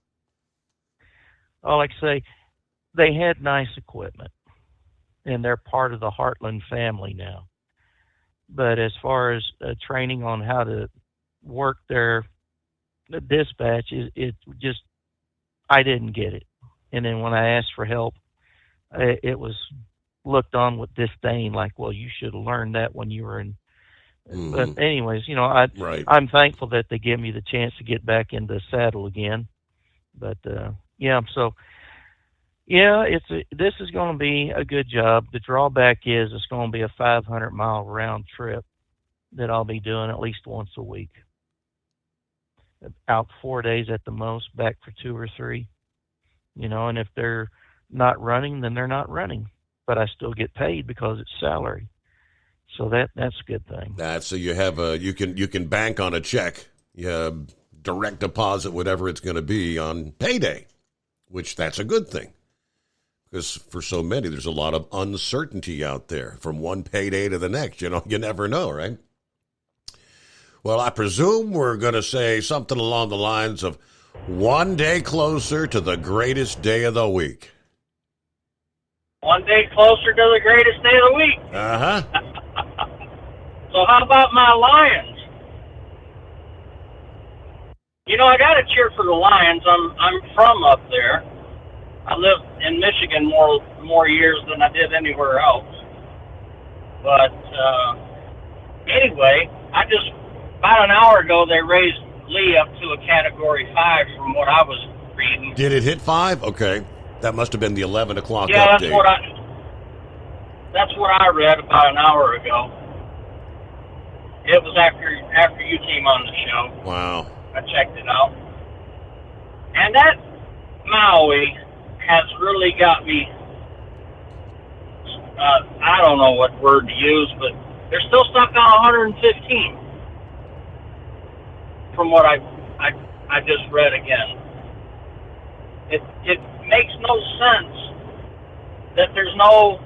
All I can say, they had nice equipment, and they're part of the Heartland family now. But as far as training on how to work their dispatch, it just, I didn't get it. And then when I asked for help, it was looked on with disdain, like, well, you should have learned that when you were in. But anyways, I'm thankful that they give me the chance to get back in the saddle again. But this is going to be a good job. The drawback is it's going to be a 500-mile round trip that I'll be doing at least once a week. Out 4 days at the most, back for 2 or 3. And if they're not running, then they're not running. But I still get paid because it's salary. So that's a good thing. So you have you can bank on a check, direct deposit, whatever it's going to be on payday, which that's a good thing. Because for so many, there's a lot of uncertainty out there from one payday to the next. You never know, right? Well, I presume we're going to say something along the lines of one day closer to the greatest day of the week. One day closer to the greatest day of the week. Uh-huh. So how about my Lions? I got to cheer for the Lions. I'm from up there. I lived in Michigan more years than I did anywhere else. But anyway, about an hour ago, they raised Lee up to a Category 5 from what I was reading. Did it hit 5? Okay. That must have been the 11 o'clock update. Yeah, that's what I read about an hour ago. It was after you came on the show. Wow. I checked it out. And that Maui has really got me, I don't know what word to use, but they're still stuck on 115 from what I I just read again. It makes no sense that there's no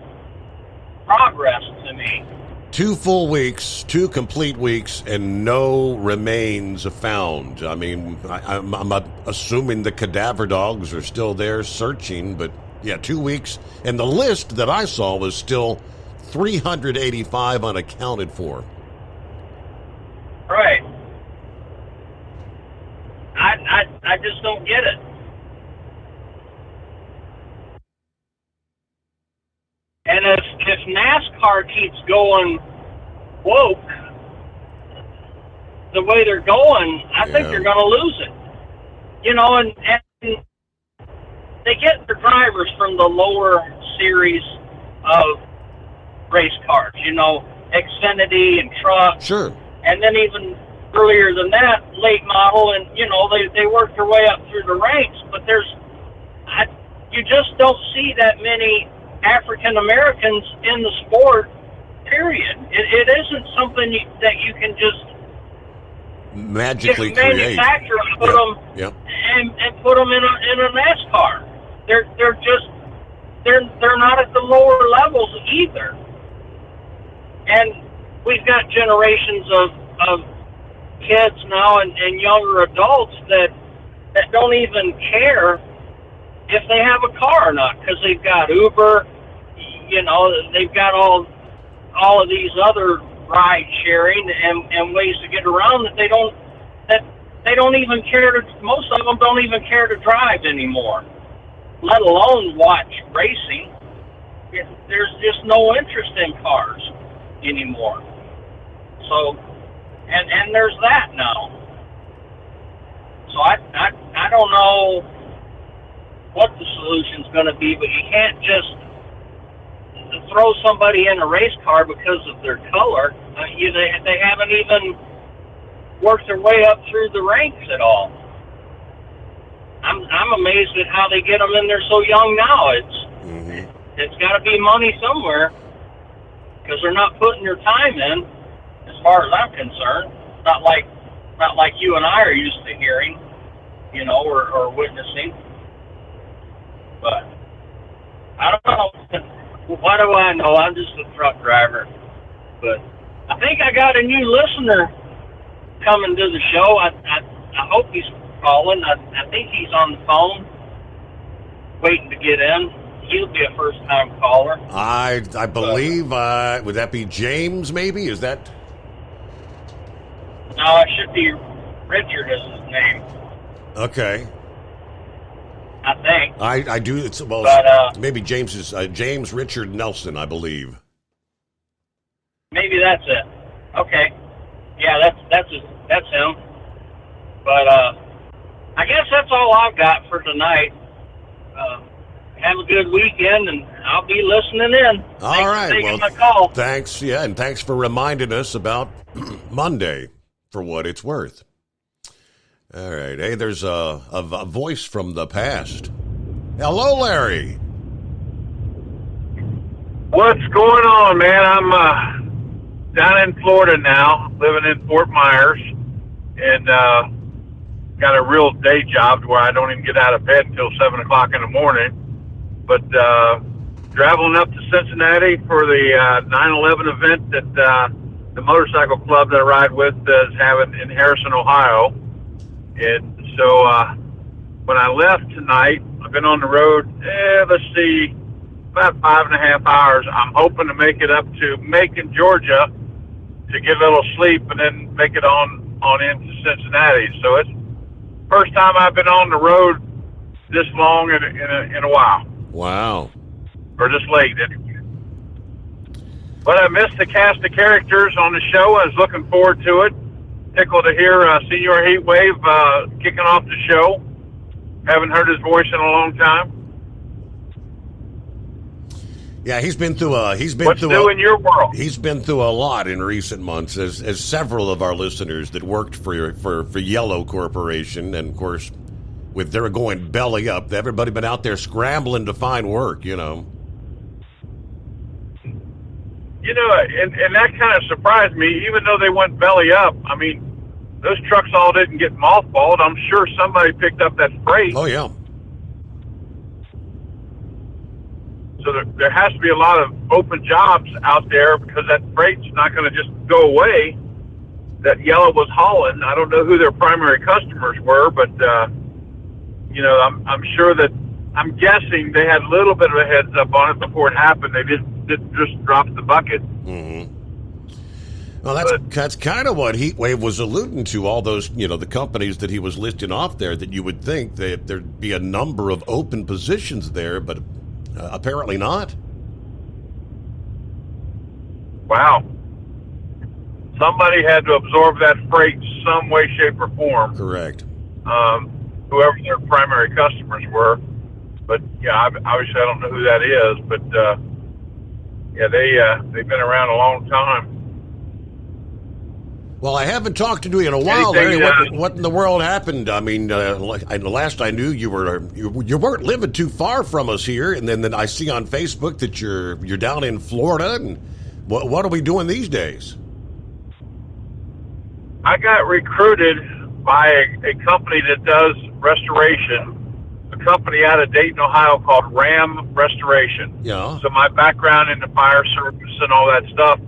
progress to me. 2 full weeks, 2 complete weeks, and no remains found. I mean, I'm assuming the cadaver dogs are still there searching, but yeah, 2 weeks. And the list that I saw was still 385 unaccounted for. Right. I just don't get it. And if NASCAR keeps going woke the way they're going, I think they're going to lose it. You know, and they get their drivers from the lower series of race cars, you know, Xfinity and Truck. Sure. And then even earlier than that, late model, and, you know, they work their way up through the ranks. But you just don't see that many African Americans in the sport, period. It isn't something that you can just magically manufacture and put them and put them in a NASCAR. They're not at the lower levels either. And we've got generations of kids now and younger adults that don't even care if they have a car or not, because they've got Uber, you know, they've got all of these other ride sharing and ways to get around that they don't even care to. Most of them don't even care to drive anymore, let alone watch racing. There's just no interest in cars anymore. So, and there's that now. So I don't know what the solution's going to be, but you can't just throw somebody in a race car because of their color. They haven't even worked their way up through the ranks at all. I'm amazed at how they get them in there so young now. It's got to be money somewhere, because they're not putting their time in, as far as I'm concerned. Not like you and I are used to hearing, you know, or witnessing. But I don't know. What do I know? I'm just a truck driver. But I think I got a new listener coming to the show. I hope he's calling. I think he's on the phone, waiting to get in. He'll be a first-time caller. I believe, would that be James, maybe? Is that? No, it should be Richard is his name. Okay. I think. I do. It's maybe James is James Richard Nelson, I believe. Maybe that's it. Okay. Yeah, that's him. But I guess that's all I've got for tonight. Have a good weekend, and I'll be listening in. All right. Thanks for taking well, my call. Thanks. Yeah, and thanks for reminding us about Monday, for what it's worth. All right. Hey, there's a voice from the past. Hello, Larry. What's going on, man? I'm down in Florida now, living in Fort Myers, and got a real day job where I don't even get out of bed until 7 o'clock in the morning. But traveling up to Cincinnati for the 9/11 event that the motorcycle club that I ride with is having in Harrison, Ohio. And so when I left tonight, I've been on the road, about 5.5 hours. I'm hoping to make it up to Macon, Georgia, to get a little sleep and then make it on into Cincinnati. So it's the first time I've been on the road this long in a while. Wow. Or this late, anyway. But I missed the cast of characters on the show. I was looking forward to it. Tickled to hear Senior Heatwave kicking off the show. Haven't heard his voice in a long time. Yeah, he's been through in your world? He's been through a lot in recent months, as several of our listeners that worked for Yellow Corporation, and of course, with their going belly up, everybody been out there scrambling to find work, you know. You know, and that kind of surprised me, even though they went belly up. I mean, those trucks all didn't get mothballed. I'm sure somebody picked up that freight. Oh, yeah. So there has to be a lot of open jobs out there because that freight's not going to just go away. That Yellow was hauling. I don't know who their primary customers were, but I'm sure that I'm guessing they had a little bit of a heads up on it before it happened. They didn't just drop the bucket. Mm-hmm. Well, that's kind of what Heatwave was alluding to. All those, the companies that he was listing off there. That you would think that there'd be a number of open positions there, but apparently not. Wow. Somebody had to absorb that freight some way, shape, or form. Correct. Whoever their primary customers were. But, yeah, obviously I don't know who that is. But, they've been around a long time. Well, I haven't talked to you in a while, Larry. What in the world happened? I mean, last I knew, you weren't living too far from us here, and then I see on Facebook that you're down in Florida. And what are we doing these days? I got recruited by a company that does restoration, a company out of Dayton, Ohio called Ram Restoration. Yeah. So my background in the fire service and all that stuff,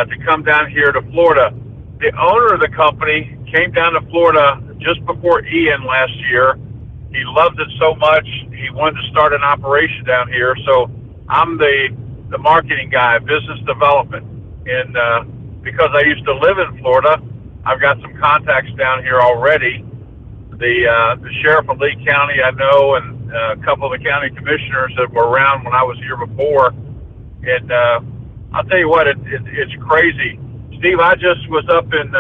to come down here to Florida. The owner of the company came down to Florida just before Ian last year. He loved it so much, he wanted to start an operation down here. So I'm the marketing guy, business development. And because I used to live in Florida, I've got some contacts down here already. The sheriff of Lee County I know, and a couple of the county commissioners that were around when I was here before. And I'll tell you what, it's crazy. Steve, I just was up in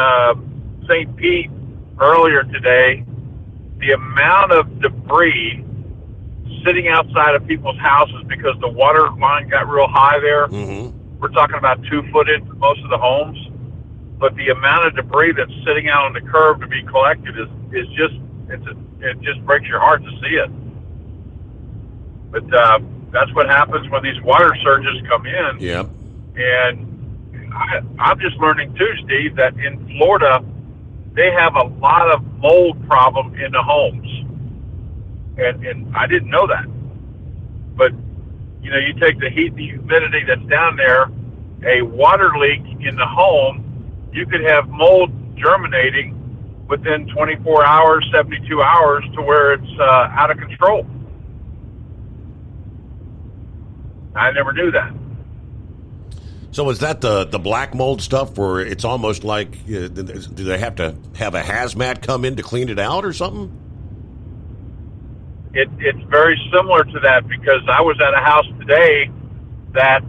St. Pete earlier today. The amount of debris sitting outside of people's houses because the water line got real high there. Mm-hmm. We're talking about 2 foot into most of the homes. But the amount of debris that's sitting out on the curb to be collected is just, it just breaks your heart to see it. But that's what happens when these water surges come in. Yep. And I'm just learning too, Steve, that in Florida, they have a lot of mold problem in the homes. And I didn't know that. But, you take the heat and the humidity that's down there, a water leak in the home, you could have mold germinating within 24 hours, 72 hours to where it's out of control. I never knew that. So is that the black mold stuff where it's almost like, do they have to have a hazmat come in to clean it out or something? It's very similar to that because I was at a house today that,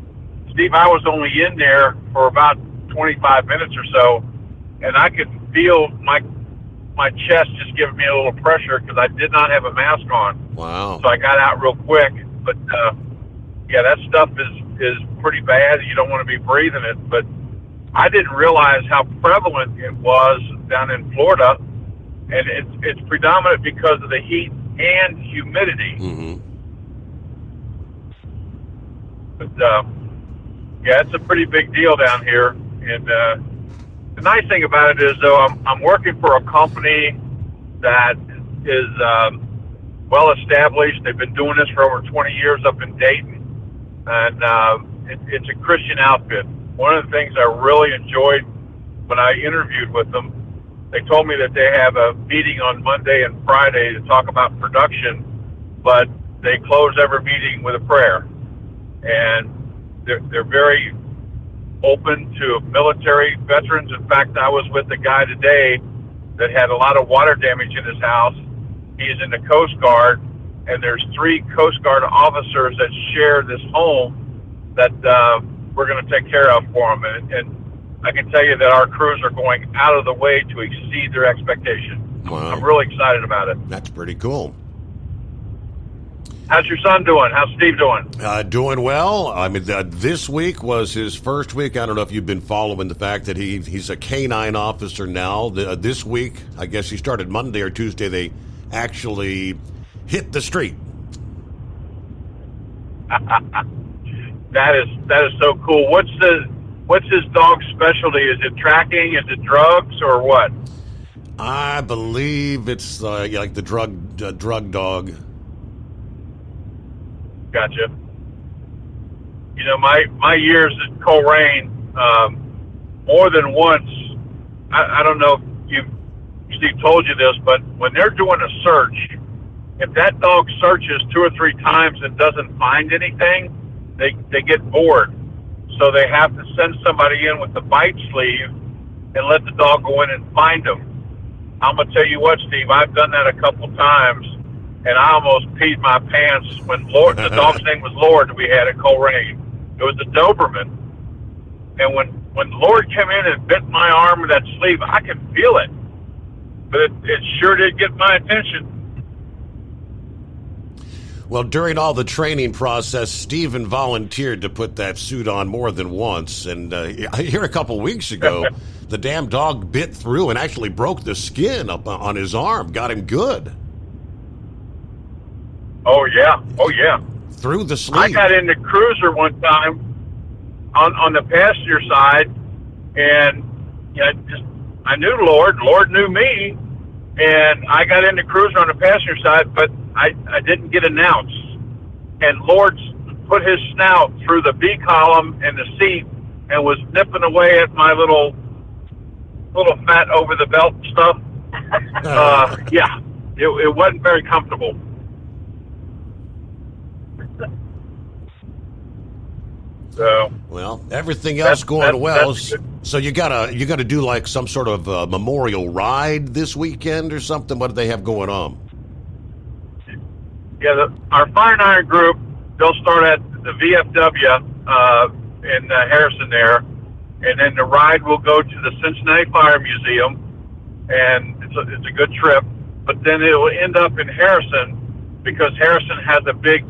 Steve, I was only in there for about 25 minutes or so, and I could feel my chest just giving me a little pressure because I did not have a mask on. Wow. So I got out real quick. But, that stuff is pretty bad. You don't want to be breathing it. But I didn't realize how prevalent it was down in Florida, and it's predominant because of the heat and humidity. Mm-hmm. But, it's a pretty big deal down here. And the nice thing about it is, though, I'm working for a company that is well established. They've been doing this for over 20 years up in Dayton, and it's a Christian outfit. One of the things I really enjoyed when I interviewed with them, they told me that they have a meeting on Monday and Friday to talk about production, but they close every meeting with a prayer, and they're very open to military veterans. In fact, I was with a guy today that had a lot of water damage in his house. He's in the Coast Guard, and there's 3 Coast Guard officers that share this home that we're going to take care of for him. And I can tell you that our crews are going out of the way to exceed their expectation. Wow. I'm really excited about it. That's pretty cool. How's your son doing? How's Steve doing? Doing well. I mean, this week was his first week. I don't know if you've been following the fact that he's a K-9 officer now. This week, I guess he started Monday or Tuesday, they actually hit the street. That is so cool. What's his dog's specialty? Is it tracking? Is it drugs or what? I believe it's like the drug dog. Gotcha. You know, my years at Coleraine, more than once, I don't know if Steve told you this, but when they're doing a search, if that dog searches 2 or 3 times and doesn't find anything, they get bored. So they have to send somebody in with the bite sleeve and let the dog go in and find them. I'm going to tell you what, Steve, I've done that a couple times, and I almost peed my pants when the dog's name was Lord that we had at Coleraine. It was a Doberman. And when Lord came in and bit my arm with that sleeve, I could feel it. But it sure did get my attention. Well, during all the training process, Steven volunteered to put that suit on more than once. And here a couple weeks ago, the damn dog bit through and actually broke the skin up on his arm. Got him good. Oh, yeah. Oh, yeah. Through the sleeve. I got in the cruiser one time on the passenger side, and I knew Lord. Lord knew me. And I got in the cruiser on the passenger side, but I didn't get announced. And Lord put his snout through the B column and the seat and was nipping away at my little fat over the belt stuff. Yeah, it wasn't very comfortable. So, well, everything else going well. So you gotta do like some sort of memorial ride this weekend or something. What do they have going on? Yeah, our Fire and Iron group, they'll start at the VFW in Harrison there, and then the ride will go to the Cincinnati Fire Museum, and it's a good trip. But then it will end up in Harrison because Harrison has a big,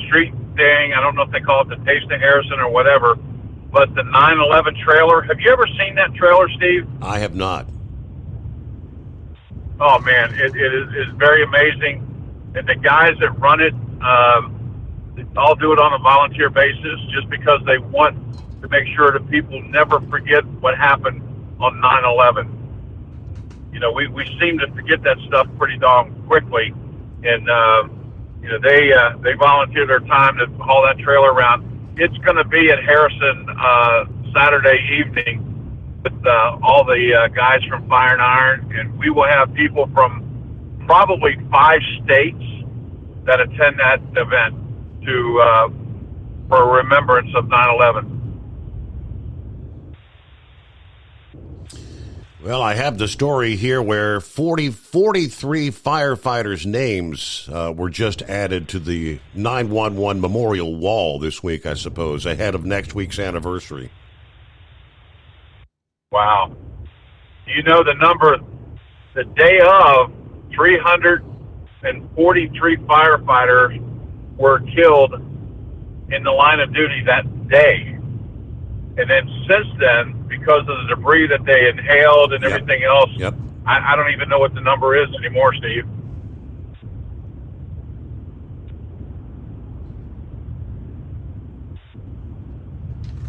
street thing. I don't know if they call it the Taste of Harrison or whatever, but the 9/11 trailer. Have you ever seen that trailer, Steve? I have not. Oh man, it is very amazing. And the guys that run it, they all do it on a volunteer basis just because they want to make sure that people never forget what happened on 9/11. We seem to forget that stuff pretty darn quickly, and they volunteer their time to haul that trailer around. It's going to be at Harrison Saturday evening with all the guys from Fire and Iron, and we will have people from probably 5 states that attend that event for remembrance of 9/11. Well, I have the story here where 43 firefighters' names were just added to the 911 memorial wall this week, I suppose, ahead of next week's anniversary. Wow. You know the number, the day of, 343 firefighters were killed in the line of duty that day. And then since then, because of the debris that they inhaled and everything else, I don't even know what the number is anymore, Steve.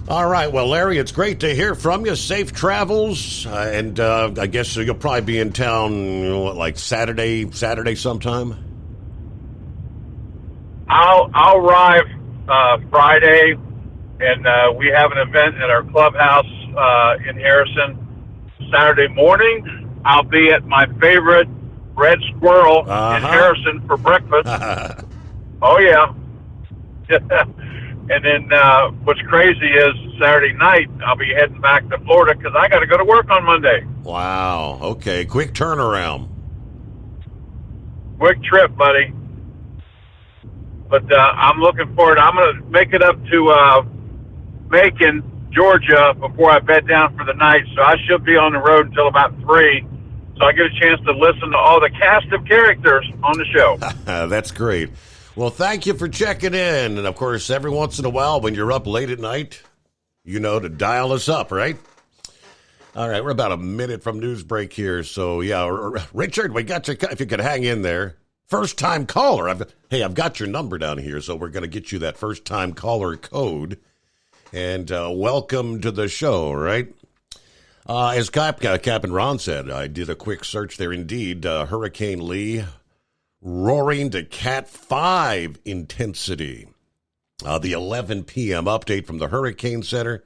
All right. Well, Larry, it's great to hear from you. Safe travels. And I guess you'll probably be in town, like Saturday sometime? I'll arrive Friday. And we have an event at our clubhouse in Harrison. Saturday morning, I'll be at my favorite Red Squirrel in Harrison for breakfast. Oh, yeah. And then what's crazy is Saturday night, I'll be heading back to Florida because I got to go to work on Monday. Wow. Okay. Quick turnaround. Quick trip, buddy. But I'm looking forward. I'm going to make it up to Macon, Georgia, before I bed down for the night. So I should be on the road until about 3. So I get a chance to listen to all the cast of characters on the show. That's great. Well, thank you for checking in. And, of course, every once in a while when you're up late at night, to dial us up, right? All right, we're about a minute from news break here. So, yeah, Richard, we got you. If you could hang in there. First-time caller. I've got your number down here, so we're going to get you that first-time caller code. And welcome to the show, right? As Captain Ron said, I did a quick search there. Indeed, Hurricane Lee roaring to Cat 5 intensity. The 11 p.m. update from the Hurricane Center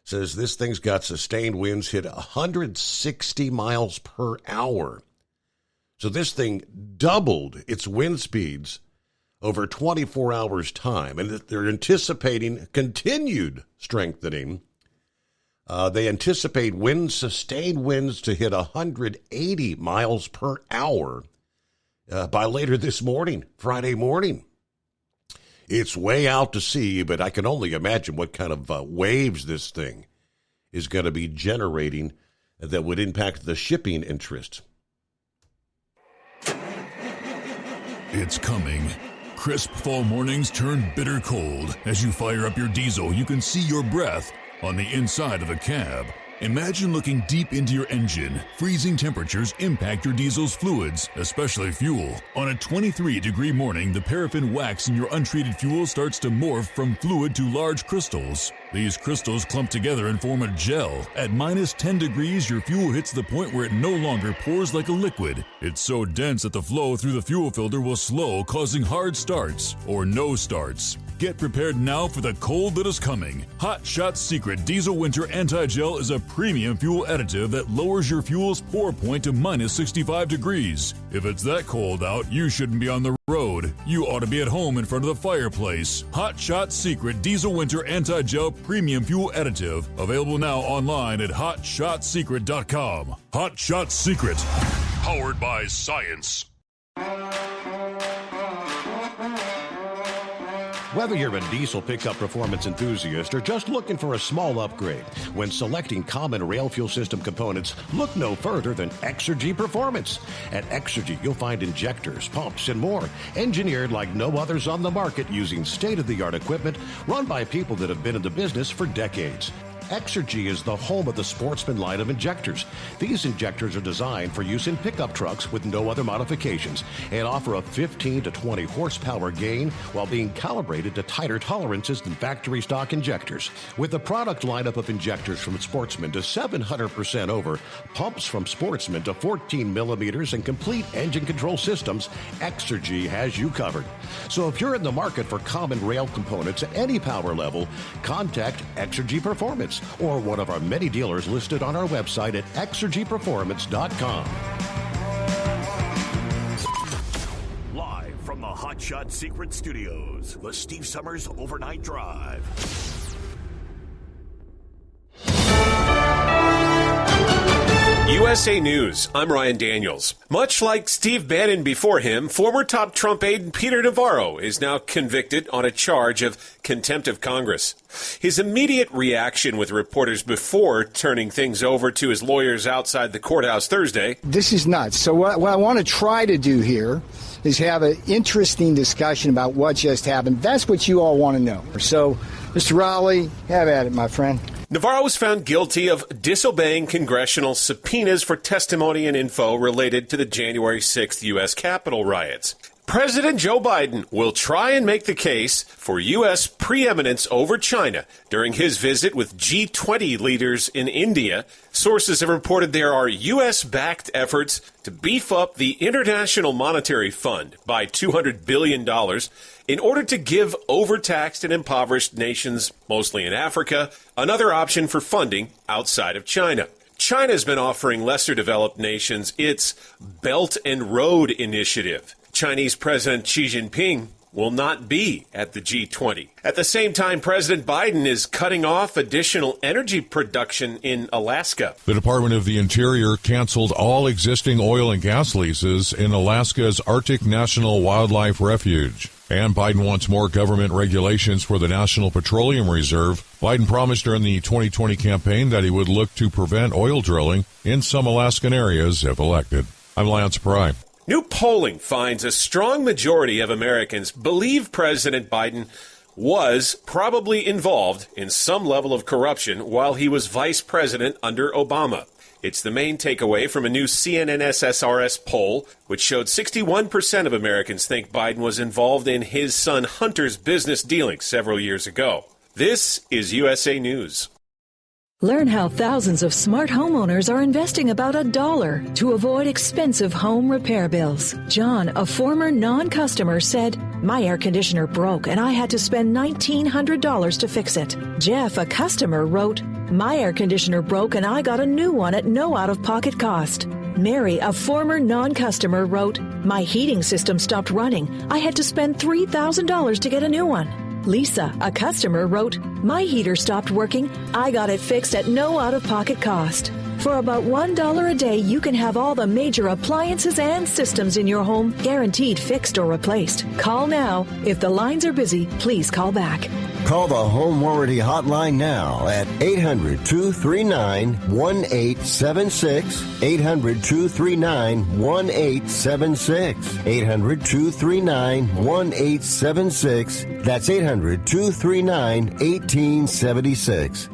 says this thing's got sustained winds hit 160 miles per hour. So this thing doubled its wind speeds over 24 hours' time, and they're anticipating continued strengthening. They anticipate sustained winds to hit 180 miles per hour by later this morning, Friday morning. It's way out to sea, but I can only imagine what kind of waves this thing is going to be generating that would impact the shipping interest. It's coming. Crisp fall mornings turn bitter cold. As you fire up your diesel, you can see your breath on the inside of the cab. Imagine looking deep into your engine. Freezing temperatures impact your diesel's fluids, especially fuel. On a 23-degree morning, the paraffin wax in your untreated fuel starts to morph from fluid to large crystals. These crystals clump together and form a gel. At minus 10 degrees, your fuel hits the point where it no longer pours like a liquid. It's so dense that the flow through the fuel filter will slow, causing hard starts or no starts. Get prepared now for the cold that is coming. Hot Shot Secret Diesel Winter Anti-Gel is a premium fuel additive that lowers your fuel's pour point to minus 65 degrees. If it's that cold out, you shouldn't be on the road. You ought to be at home in front of the fireplace. Hot Shot Secret Diesel Winter Anti-Gel Premium Fuel Additive. Available now online at hotshotsecret.com. Hot Shot Secret. Powered by science. Whether you're a diesel pickup performance enthusiast or just looking for a small upgrade, when selecting common rail fuel system components, look no further than Exergy Performance. At Exergy, you'll find injectors, pumps, and more, engineered like no others on the market using state-of-the-art equipment run by people that have been in the business for decades. Exergy is the home of the Sportsman line of injectors. These injectors are designed for use in pickup trucks with no other modifications and offer a 15 to 20 horsepower gain while being calibrated to tighter tolerances than factory stock injectors. With the product lineup of injectors from Sportsman to 700% over, pumps from Sportsman to 14 millimeters, and complete engine control systems, Exergy has you covered. So if you're in the market for common rail components at any power level, contact Exergy Performance or one of our many dealers listed on our website at exergyperformance.com. Live from the Hot Shot Secret Studios, the Steve Summers Overnight Drive. USA News, I'm Ryan Daniels. Much like Steve Bannon before him, former top Trump aide Peter Navarro is now convicted on a charge of contempt of Congress. His immediate reaction with reporters before turning things over to his lawyers outside the courthouse Thursday. This is nuts. So what I want to try to do here is have an interesting discussion about what just happened. That's what you all want to know. So, Mr. Rowley, have at it, my friend. Navarro was found guilty of disobeying congressional subpoenas for testimony and info related to the January 6th U.S. Capitol riots. President Joe Biden will try and make the case for U.S. preeminence over China during his visit with G20 leaders in India. Sources have reported there are U.S.-backed efforts to beef up the International Monetary Fund by $200 billion in order to give overtaxed and impoverished nations, mostly in Africa, another option for funding outside of China. China's been offering lesser developed nations its Belt and Road Initiative. Chinese President Xi Jinping will not be at the G20. At the same time, President Biden is cutting off additional energy production in Alaska. The Department of the Interior canceled all existing oil and gas leases in Alaska's Arctic National Wildlife Refuge. And Biden wants more government regulations for the National Petroleum Reserve. Biden promised during the 2020 campaign that he would look to prevent oil drilling in some Alaskan areas if elected. I'm Lance Pry. New polling finds a strong majority of Americans believe President Biden was probably involved in some level of corruption while he was vice president under Obama. It's the main takeaway from a new CNN SSRS poll, which showed 61% of Americans think Biden was involved in his son Hunter's business dealings several years ago. This is USA News. Learn how thousands of smart homeowners are investing about $1 to avoid expensive home repair bills. John, a former non-customer, said, "My air conditioner broke and I had to spend $1,900 to fix it." Jeff, a customer, wrote, "My air conditioner broke and I got a new one at no out-of-pocket cost." Mary, a former non-customer, wrote, "My heating system stopped running. I had to spend $3,000 to get a new one." Lisa, a customer, wrote, "My heater stopped working. I got it fixed at no out-of-pocket cost." For about $1 a day, you can have all the major appliances and systems in your home guaranteed fixed or replaced. Call now. If the lines are busy, please call back. Call the Home Warranty Hotline now at 800-239-1876, 800-239-1876, 800-239-1876. That's 800-239-1876.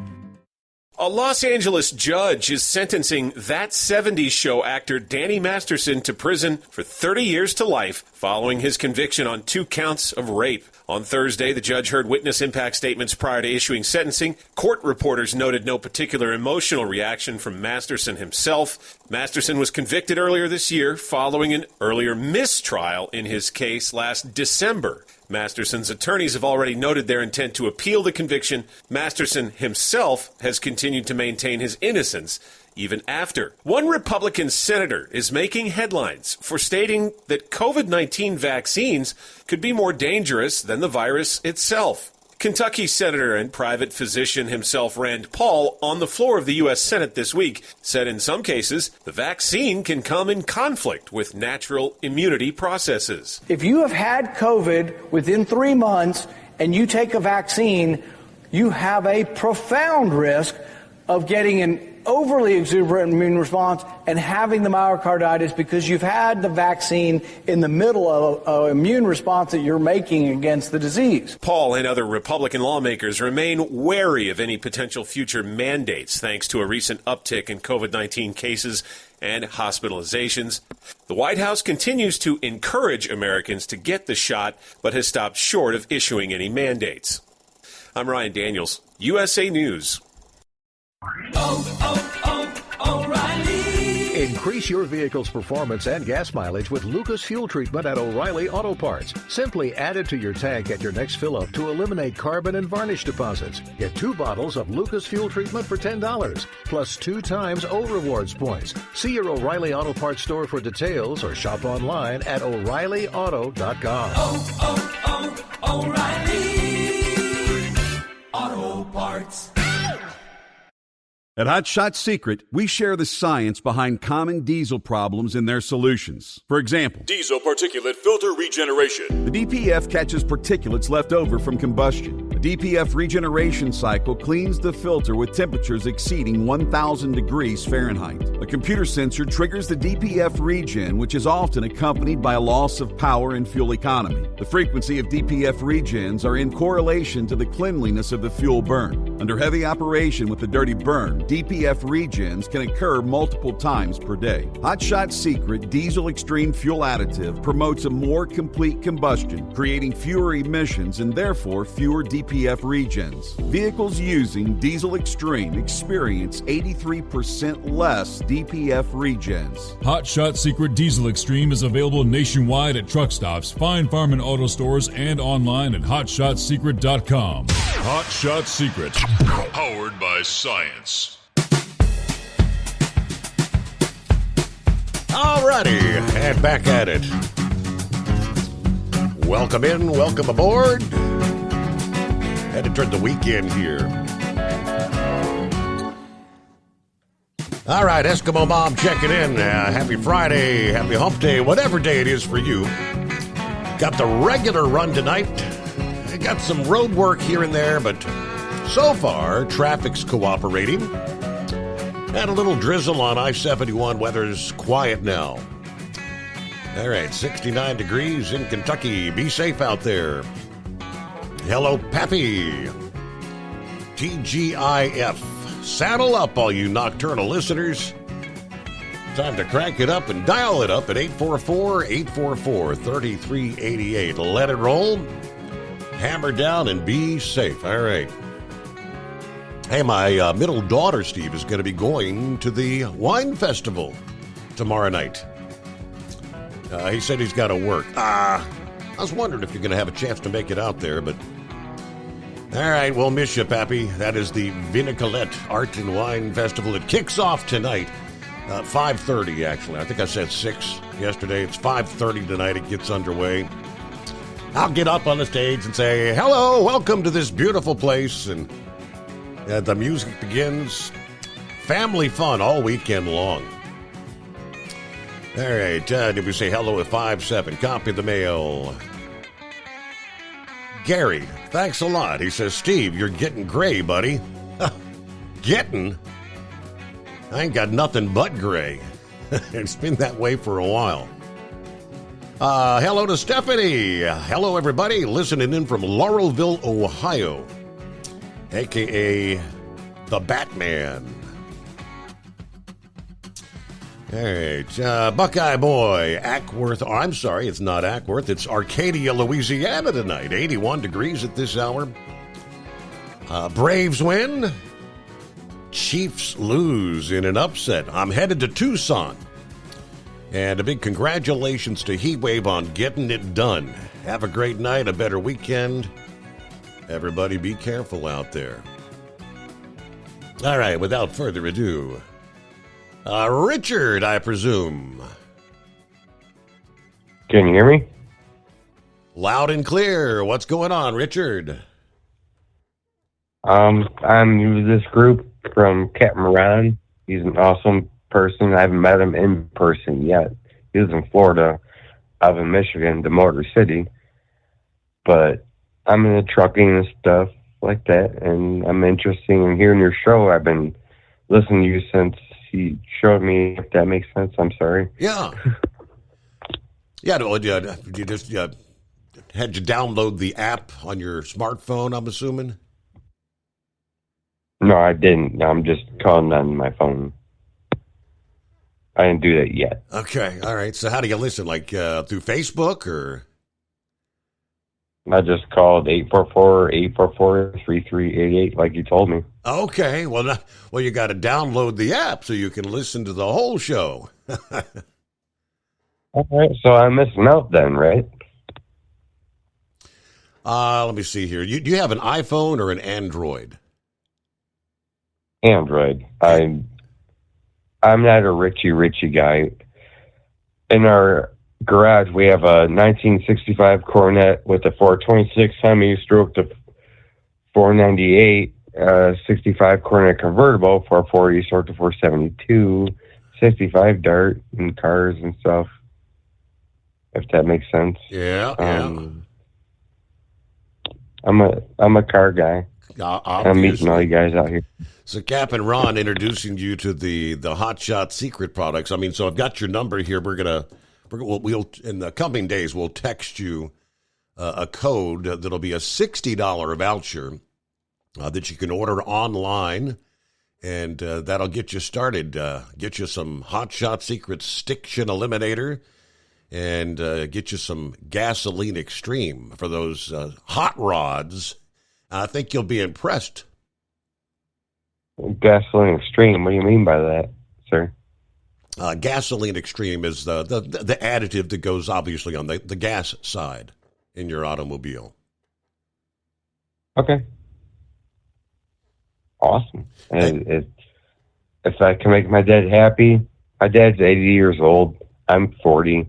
A Los Angeles judge is sentencing That 70s Show actor Danny Masterson to prison for 30 years to life following his conviction on 2 counts of rape. On Thursday, the judge heard witness impact statements prior to issuing sentencing. Court reporters noted no particular emotional reaction from Masterson himself. Masterson was convicted earlier this year following an earlier mistrial in his case last December. Masterson's attorneys have already noted their intent to appeal the conviction. Masterson himself has continued to maintain his innocence even after. One Republican senator is making headlines for stating that COVID-19 vaccines could be more dangerous than the virus itself. Kentucky Senator and private physician himself, Rand Paul, on the floor of the U.S. Senate this week, said in some cases the vaccine can come in conflict with natural immunity processes. If you have had COVID within 3 months and you take a vaccine, you have a profound risk of getting an overly exuberant immune response and having the myocarditis because you've had the vaccine in the middle of an immune response that you're making against the disease. Paul and other Republican lawmakers remain wary of any potential future mandates thanks to a recent uptick in COVID-19 cases and hospitalizations. The White House continues to encourage Americans to get the shot, but has stopped short of issuing any mandates. I'm Ryan Daniels, USA News. O'Reilly. Increase your vehicle's performance and gas mileage with Lucas Fuel Treatment at O'Reilly Auto Parts. Simply add it to your tank at your next fill-up to eliminate carbon and varnish deposits. Get 2 bottles of Lucas Fuel Treatment for $10, plus 2 times O Rewards points. See your O'Reilly Auto Parts store for details or shop online at O'ReillyAuto.com. O'Reilly Auto Parts. At Hot Shot Secret, we share the science behind common diesel problems and their solutions. For example, diesel particulate filter regeneration. The DPF catches particulates left over from combustion. The DPF regeneration cycle cleans the filter with temperatures exceeding 1,000 degrees Fahrenheit. A computer sensor triggers the DPF regen, which is often accompanied by a loss of power and fuel economy. The frequency of DPF regens are in correlation to the cleanliness of the fuel burn. Under heavy operation with the dirty burn, DPF regens can occur multiple times per day. Hot Shot Secret Diesel Extreme Fuel Additive promotes a more complete combustion, creating fewer emissions and therefore fewer DPF regens. Vehicles using Diesel Extreme experience 83% less DPF regens. Hot Shot Secret Diesel Extreme is available nationwide at truck stops, Fine Farm and auto stores, and online at hotshotsecret.com. Hot Shot Secret, powered by science. Alrighty, and back at it. Welcome in, welcome aboard. Headed toward the weekend here. All right, Eskimo Mom checking in. Happy Friday, happy hump day, whatever day it is for you. Got the regular run tonight. Got some road work here and there, but so far, traffic's cooperating. Had a little drizzle on I-71. Weather's quiet now. All right, 69 degrees in Kentucky. Be safe out there. Hello, Pappy. TGIF. Saddle up, all you nocturnal listeners. Time to crank it up and dial it up at 844-844-3388. Let it roll. Hammer down and be safe. All right. Hey, my middle daughter, Steve, is going to be going to the wine festival tomorrow night. He said he's got to work. I was wondering if you're going to have a chance to make it out there, but... All right, we'll miss you, Pappy. That is the Vinicolette Art and Wine Festival. It kicks off tonight, 5:30, actually. I think I said 6 yesterday. It's 5:30 tonight. It gets underway. I'll get up on the stage and say, hello, welcome to this beautiful place. And the music begins. Family fun all weekend long. All right, did we say hello at 5-7? Copy the mail. Gary, thanks a lot. He says, Steve, you're getting gray, buddy. Getting? I ain't got nothing but gray. It's been that way for a while. Hello to Stephanie. Hello, everybody. Listening in from Laurelville, Ohio, a.k.a. the Batman. All right, Buckeye Boy, Ackworth. Oh, I'm sorry, it's not Ackworth. It's Arcadia, Louisiana tonight. 81 degrees at this hour. Braves win. Chiefs lose in an upset. I'm headed to Tucson. And a big congratulations to Heatwave on getting it done. Have a great night, a better weekend. Everybody be careful out there. All right, without further ado... Richard, I presume. Can you hear me? Loud and clear. What's going on, Richard? I'm with this group from Catamaran. He's an awesome person. I haven't met him in person yet. He was in Florida. I was in Michigan, the Motor City. But I'm in the trucking and stuff like that, and I'm interested in hearing your show. I've been listening to you since he showed me, if that makes sense. I'm sorry. Yeah. Yeah, you just had you download the app on your smartphone, I'm assuming? No, I didn't. I'm just calling on my phone. I didn't do that yet. Okay, all right. So how do you listen? Like through Facebook or? I just called 844-844-3388 like you told me. Okay. Well, you got to download the app so you can listen to the whole show. All right. So I'm missing out then, right? Let me see here. Do you have an iPhone or an Android? Android. I'm not a Richie guy. In our garage, we have a 1965 Coronet with a 426 semi-stroke to 498, 65 Coronet convertible, 440 stroke to 472, 65 Dart and cars and stuff, if that makes sense. Yeah. I'm a car guy. I'm meeting all you guys out here. So Cap and Ron introducing you to the Hot Shot Secret products. I mean, so I've got your number here. We'll in the coming days, we'll text you a code that'll be a $60 voucher that you can order online, and that'll get you started. Get you some Hot Shot Secret Stiction Eliminator, and get you some Gasoline Extreme for those hot rods. I think you'll be impressed. Gasoline Extreme, what do you mean by that, sir? Gasoline Extreme is the additive that goes obviously on the gas side in your automobile. Okay. Awesome. And if I can make my dad happy, my dad's 80 years old. I'm 40.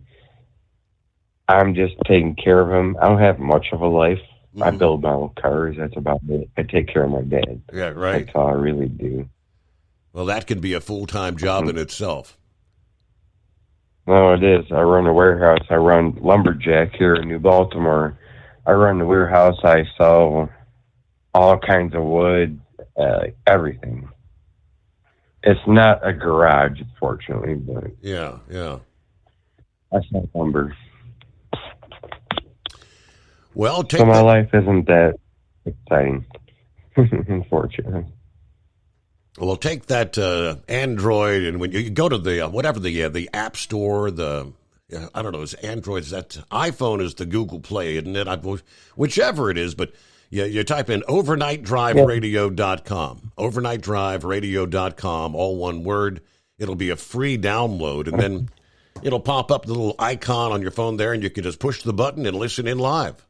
I'm just taking care of him. I don't have much of a life. Mm-hmm. I build my own cars. That's about it. I take care of my dad. Yeah, right. That's all I really do. Well, that can be a full-time job in itself. No, it is. I run a warehouse. I run Lumberjack here in New Baltimore. I run the warehouse. I sell all kinds of wood, everything. It's not a garage, fortunately, but yeah. I sell lumber. Well, so my life isn't that exciting, unfortunately. Well, take that Android, and when you go to the whatever the App Store, I don't know, it's Android, is that iPhone is the Google Play, isn't it? Whichever it is, but You type in overnightdriveradio.com. Overnightdriveradio.com, all one word. It'll be a free download, and then it'll pop up the little icon on your phone there, and you can just push the button and listen in live.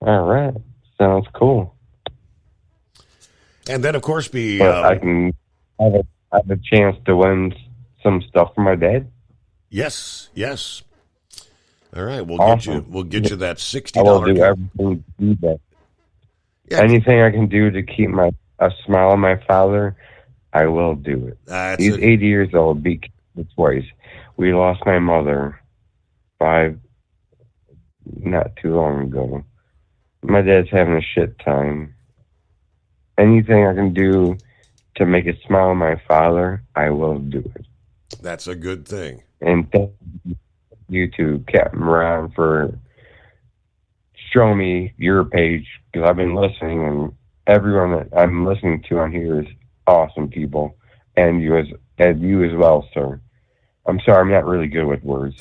All right. Sounds cool. And then, of course, I can have a chance to win some stuff for my dad. Yes. All right, we'll get you that $60. I will do everything to do that. Yeah. Anything I can do to keep a smile on my father, I will do it. He's 80 years old, beat twice. We lost my mother not too long ago. My dad's having a shit time. Anything I can do to make a smile on my father, I will do it. That's a good thing. And thank you to Captain Ron for showing me your page, because I've been listening, and everyone that I'm listening to on here is awesome people, and you as well, sir. I'm sorry, I'm not really good with words.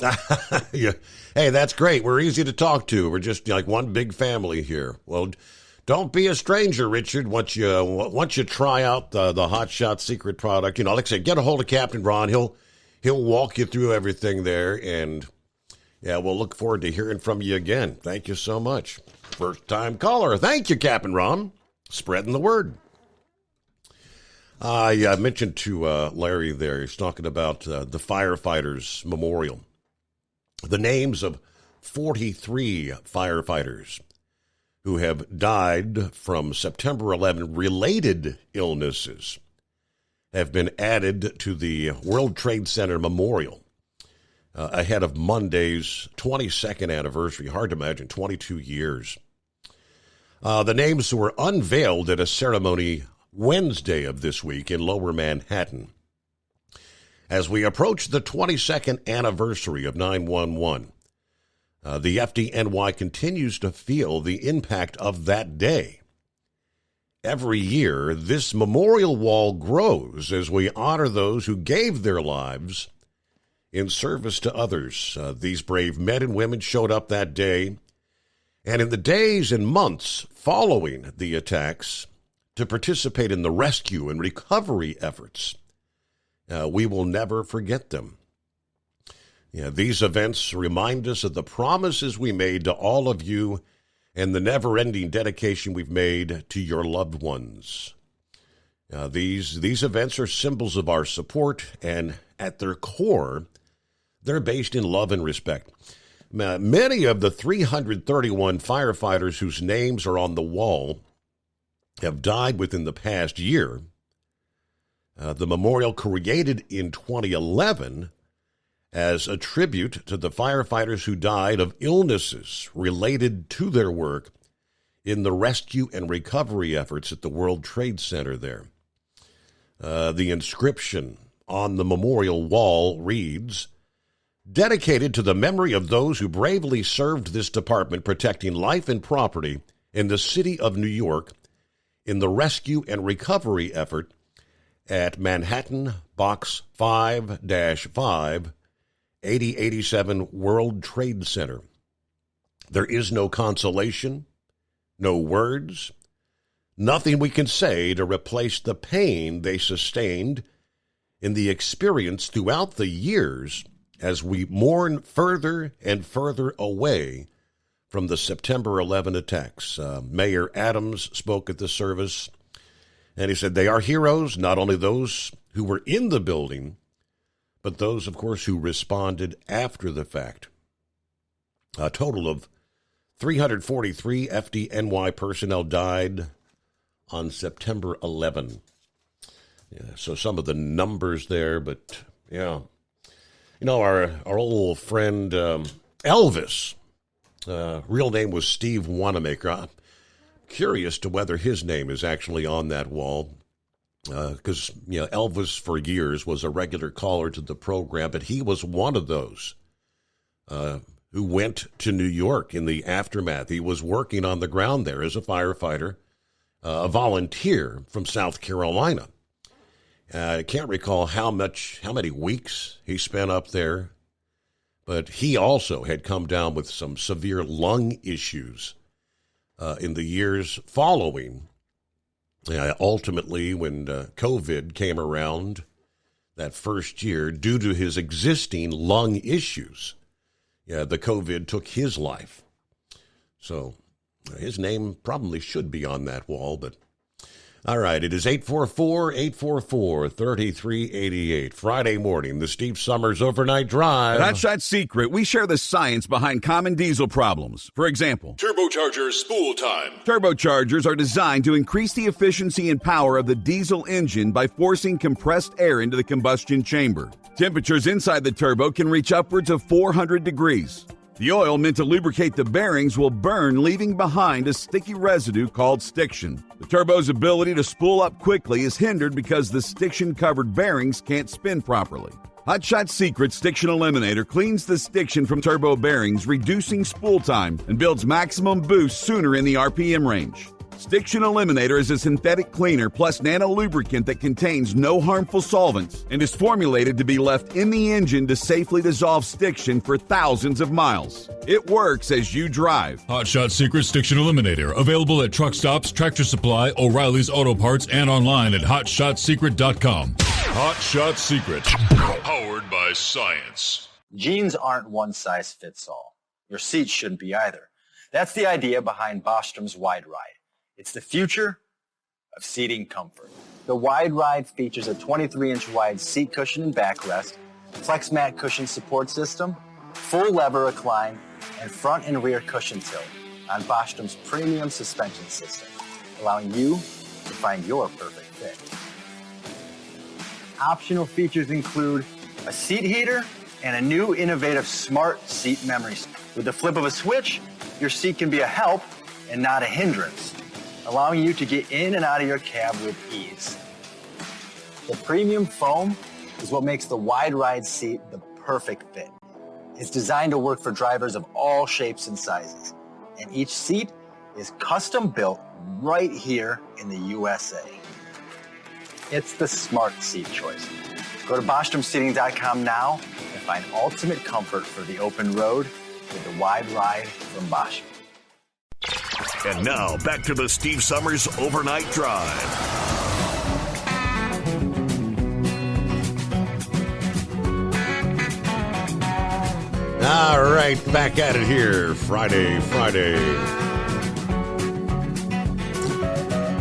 Yeah. Hey, that's great. We're easy to talk to. We're just like one big family here. Well, don't be a stranger, Richard. Once you try out the Hot Shot Secret product, like I said, get a hold of Captain Ron. He'll walk you through everything there, and yeah, we'll look forward to hearing from you again. Thank you so much. First time caller. Thank you, Captain Ron. Spreading the word. I mentioned to Larry there, he's talking about the firefighters memorial. The names of 43 firefighters who have died from September 11 related illnesses have been added to the World Trade Center memorial ahead of Monday's 22nd anniversary. Hard to imagine, 22 years. The names were unveiled at a ceremony Wednesday of this week in Lower Manhattan. As we approach the 22nd anniversary of 9/11, the FDNY continues to feel the impact of that day. Every year, this memorial wall grows as we honor those who gave their lives in service to others. These brave men and women showed up that day, and in the days and months following the attacks, to participate in the rescue and recovery efforts. We will never forget them. These events remind us of the promises we made to all of you and the never-ending dedication we've made to your loved ones. These events are symbols of our support, and at their core, they're based in love and respect. Many of the 331 firefighters whose names are on the wall have died within the past year. The memorial, created in 2011 as a tribute to the firefighters who died of illnesses related to their work in the rescue and recovery efforts at the World Trade Center there. The inscription on the memorial wall reads, "Dedicated to the memory of those who bravely served this department protecting life and property in the city of New York in the rescue and recovery effort at Manhattan Box 5-5, 8087 World Trade Center. There is no consolation, no words, nothing we can say to replace the pain they sustained in the experience throughout the years as we mourn further and further away from the September 11 attacks." Mayor Adams spoke at the service, and he said they are heroes, not only those who were in the building, but those, of course, who responded after the fact. A total of 343 FDNY personnel died on September 11. Yeah, so some of the numbers there, but yeah. Our old friend Elvis, real name was Steve Wanamaker. I'm curious to whether his name is actually on that wall, because Elvis for years was a regular caller to the program, but he was one of those who went to New York in the aftermath. He was working on the ground there as a firefighter, a volunteer from South Carolina. I can't recall how many weeks he spent up there, but he also had come down with some severe lung issues in the years following. Ultimately, when COVID came around that first year, due to his existing lung issues, the COVID took his life. So his name probably should be on that wall, but all right, it is 844-844-3388. Friday morning, the Steve Summers Overnight Drive. At Hot Shot Secret, we share the science behind common diesel problems. For example, Turbocharger spool time. Turbochargers are designed to increase the efficiency and power of the diesel engine by forcing compressed air into the combustion chamber. Temperatures inside the turbo can reach upwards of 400 degrees. The oil meant to lubricate the bearings will burn, leaving behind a sticky residue called stiction. The turbo's ability to spool up quickly is hindered because the stiction-covered bearings can't spin properly. Hot Shot Secret Stiction Eliminator cleans the stiction from turbo bearings, reducing spool time, and builds maximum boost sooner in the RPM range. Stiction Eliminator is a synthetic cleaner plus nano-lubricant that contains no harmful solvents and is formulated to be left in the engine to safely dissolve stiction for thousands of miles. It works as you drive. Hot Shot Secret Stiction Eliminator. Available at truck stops, Tractor Supply, O'Reilly's Auto Parts, and online at HotShotSecret.com. Hot Shot Secret. Powered by science. Jeans aren't one size fits all. Your seats shouldn't be either. That's the idea behind Bostrom's Wide Ride. It's the future of seating comfort. The Wide Ride features a 23-inch wide seat cushion and backrest, flex mat cushion support system, full lever recline, and front and rear cushion tilt on Bostrom's premium suspension system, allowing you to find your perfect fit. Optional features include a seat heater and a new innovative smart seat memory. With the flip of a switch, your seat can be a help and not a hindrance, allowing you to get in and out of your cab with ease. The premium foam is what makes the Wide Ride seat the perfect fit. It's designed to work for drivers of all shapes and sizes, and each seat is custom built right here in the USA. It's the smart seat choice. Go to BostromSeating.com now and find ultimate comfort for the open road with the Wide Ride from Bostrom. And now, back to the Steve Summers Overnight Drive. All right, back at it here. Friday.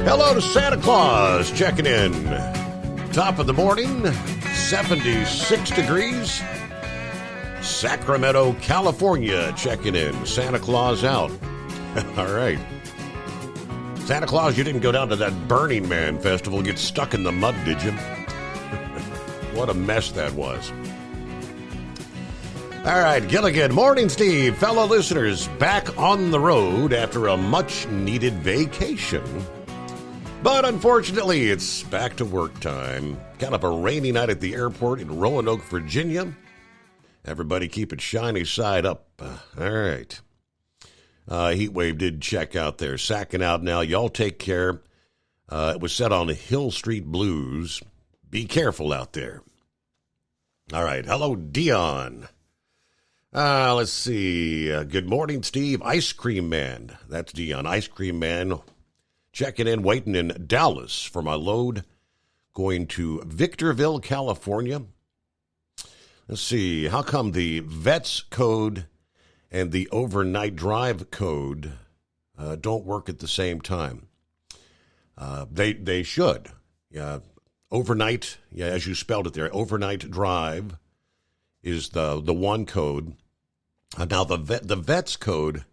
Hello to Santa Claus checking in. Top of the morning, 76 degrees. Sacramento, California checking in. Santa Claus out. All right. Santa Claus, you didn't go down to that Burning Man festival and get stuck in the mud, did you? What a mess that was. All right, Gilligan. Morning, Steve. Fellow listeners, back on the road after a much-needed vacation. But unfortunately, it's back to work time. Kind of a rainy night at the airport in Roanoke, Virginia. Everybody keep it shiny side up. All right. Heat wave did check out there. Sacking out now. Y'all take care. It was set on Hill Street Blues. Be careful out there. All right. Hello, Dion. Let's see. Good morning, Steve. Ice Cream Man. That's Dion. Ice Cream Man. Checking in, waiting in Dallas for my load. Going to Victorville, California. Let's see. How come the VETS code and the overnight drive code don't work at the same time? They should. Yeah, overnight. Yeah, as you spelled it there, overnight drive is the one code. Now the VETS code,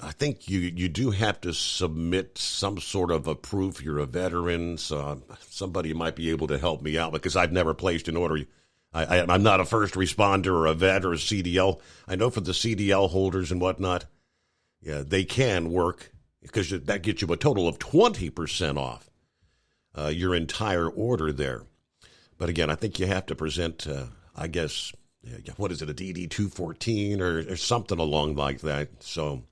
I think you do have to submit some sort of a proof you're a veteran. So somebody might be able to help me out because I've never placed an order. I'm not a first responder or a vet or a CDL. I know for the CDL holders and whatnot, yeah, they can work because that gets you a total of 20% off your entire order there. But again, I think you have to present, I guess, what is it, a DD-214 or something along like that. So,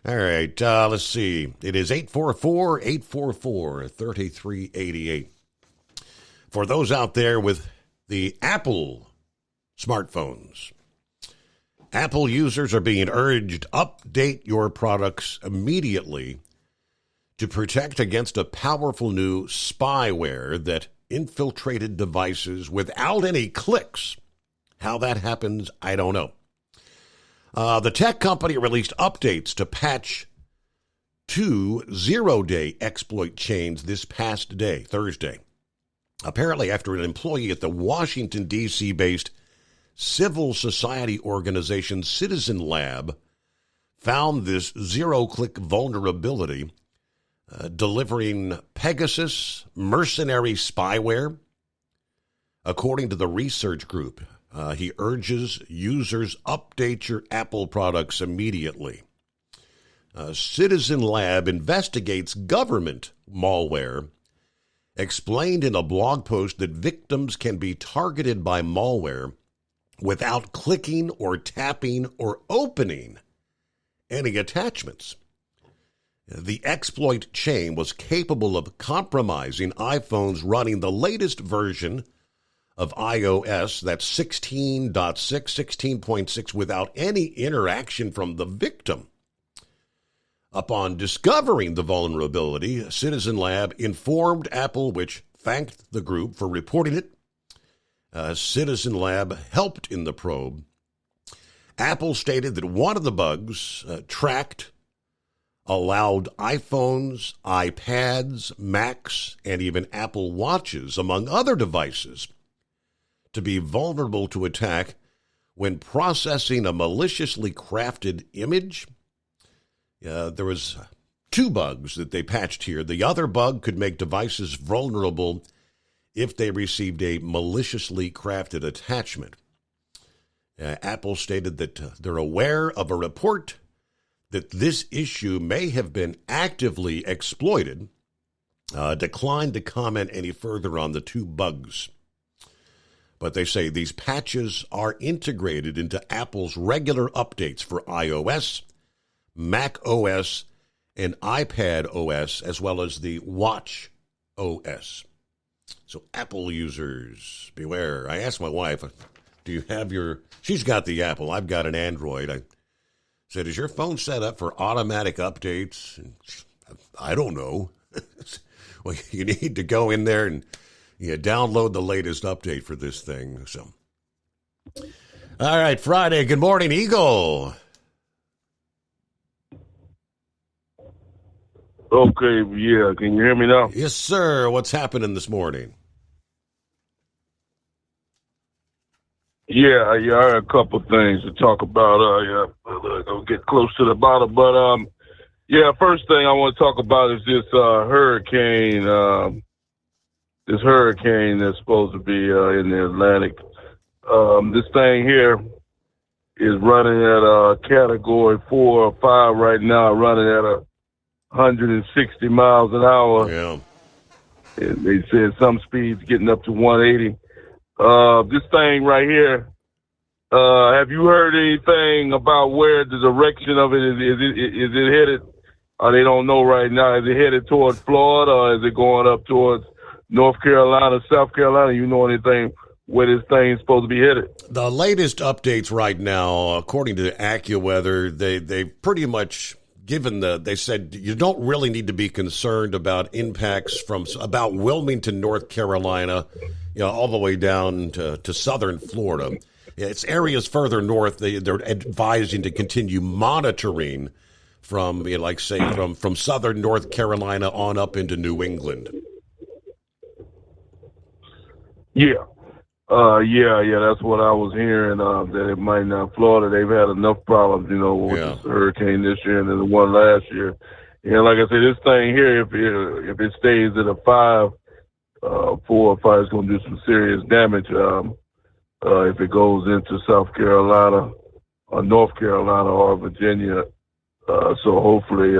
all right, let's see. It is 844-844-3388. For those out there with the Apple smartphones, Apple users are being urged update your products immediately to protect against a powerful new spyware that infiltrated devices without any clicks. How that happens, I don't know. The tech company released updates to patch 2 zero-day exploit chains this past day, Thursday. Apparently, after an employee at the Washington, D.C.-based civil society organization Citizen Lab found this zero-click vulnerability, delivering Pegasus mercenary spyware. According to the research group, he urges users update your Apple products immediately. Citizen Lab investigates government malware, explained in a blog post that victims can be targeted by malware without clicking or tapping or opening any attachments. The exploit chain was capable of compromising iPhones running the latest version of iOS, that's 16.6, 16.6, without any interaction from the victim. Upon discovering the vulnerability, Citizen Lab informed Apple, which thanked the group for reporting it. Citizen Lab helped in the probe. Apple stated that one of the bugs tracked allowed iPhones, iPads, Macs, and even Apple Watches, among other devices, to be vulnerable to attack when processing a maliciously crafted image. There was 2 bugs that they patched here. The other bug could make devices vulnerable if they received a maliciously crafted attachment. Apple stated that they're aware of a report that this issue may have been actively exploited, declined to comment any further on the 2 bugs. But they say these patches are integrated into Apple's regular updates for iOS, Mac OS, and iPad OS, as well as the Watch OS. So Apple users, beware. I asked my wife, do you have she's got the Apple, I've got an Android. I said, is your phone set up for automatic updates? And I don't know. Well, you need to go in there and download the latest update for this thing. So, all right, Friday. Good morning, Eagle. Okay, yeah. Can you hear me now? Yes, sir. What's happening this morning? Yeah, I had a couple of things to talk about. I'll get close to the bottom. But, first thing I want to talk about is this hurricane. This hurricane that's supposed to be in the Atlantic. This thing here is running at a category 4 or 5 right now, running at 160 miles an hour. Yeah. And they said some speeds getting up to 180. This thing right here, have you heard anything about where the direction of it is? Is it headed? They don't know right now. Is it headed towards Florida or is it going up towards North Carolina, South Carolina? You know anything where this thing is supposed to be headed? The latest updates right now, according to AccuWeather, they pretty much given they said you don't really need to be concerned about impacts from about Wilmington, North Carolina, all the way down to southern Florida. It's areas further north they're advising to continue monitoring from, from southern North Carolina on up into New England. Yeah. That's what I was hearing, that it might not. Florida, they've had enough problems, with this hurricane this year and then the one last year. And like I said, this thing here, if it stays at a 4 or 5, it's going to do some serious damage. If it goes into South Carolina or North Carolina or Virginia. So hopefully,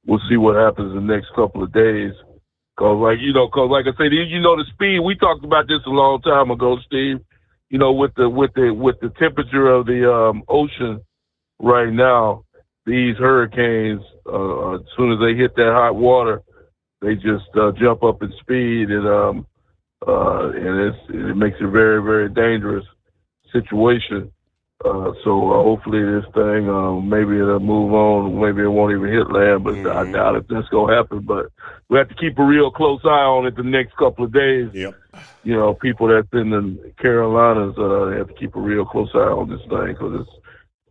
we'll see what happens in the next couple of days. Cause like I said, the speed, we talked about this a long time ago, Steve, with the temperature of the, ocean right now, these hurricanes, as soon as they hit that hot water, they just, jump up in speed and it makes it a very, very dangerous situation. So hopefully this thing, maybe it'll move on. Maybe it won't even hit land, but I doubt if that's going to happen. But we have to keep a real close eye on it the next couple of days. Yep. You know, people that's in the Carolinas, they have to keep a real close eye on this thing because it's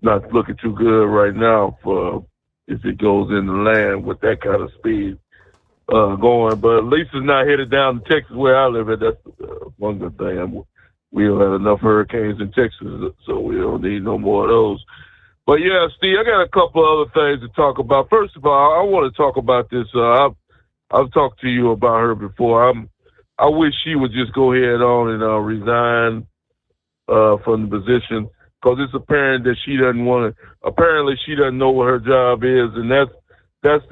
not looking too good right now for if it goes in the land with that kind of speed going. But at least it's not headed down to Texas where I live at. That's one good thing. We don't have enough hurricanes in Texas, so we don't need no more of those. But, yeah, Steve, I got a couple other things to talk about. First of all, I want to talk about this. I've talked to you about her before. I wish she would just go ahead on and resign from the position because it's apparent that she doesn't want to – apparently she doesn't know what her job is, and that's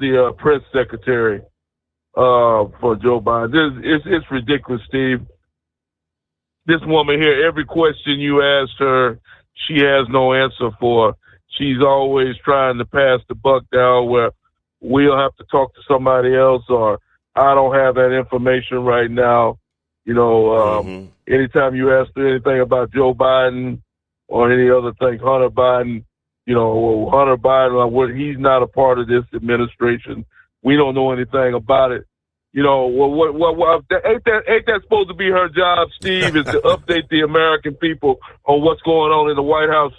the press secretary for Joe Biden. It's ridiculous, Steve. This woman here, every question you asked her, she has no answer for. She's always trying to pass the buck down where we'll have to talk to somebody else or I don't have that information right now. You know, anytime you ask her anything about Joe Biden or any other thing, Hunter Biden, you know, Hunter Biden, he's not a part of this administration. We don't know anything about it. You know, what ain't that supposed to be her job, Steve, is to update the American people on what's going on in the White House?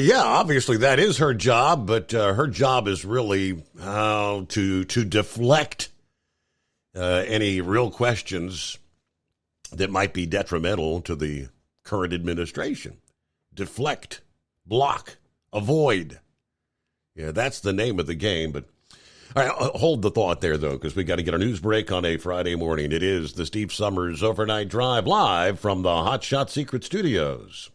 Yeah, obviously that is her job, but her job is really to deflect any real questions that might be detrimental to the current administration. Deflect, block, avoid. Yeah, that's the name of the game, but all right, hold the thought there, though, because we got to get our news break on a Friday morning. It is the Steve Summers Overnight Drive live from the Hot Shot Secret Studios.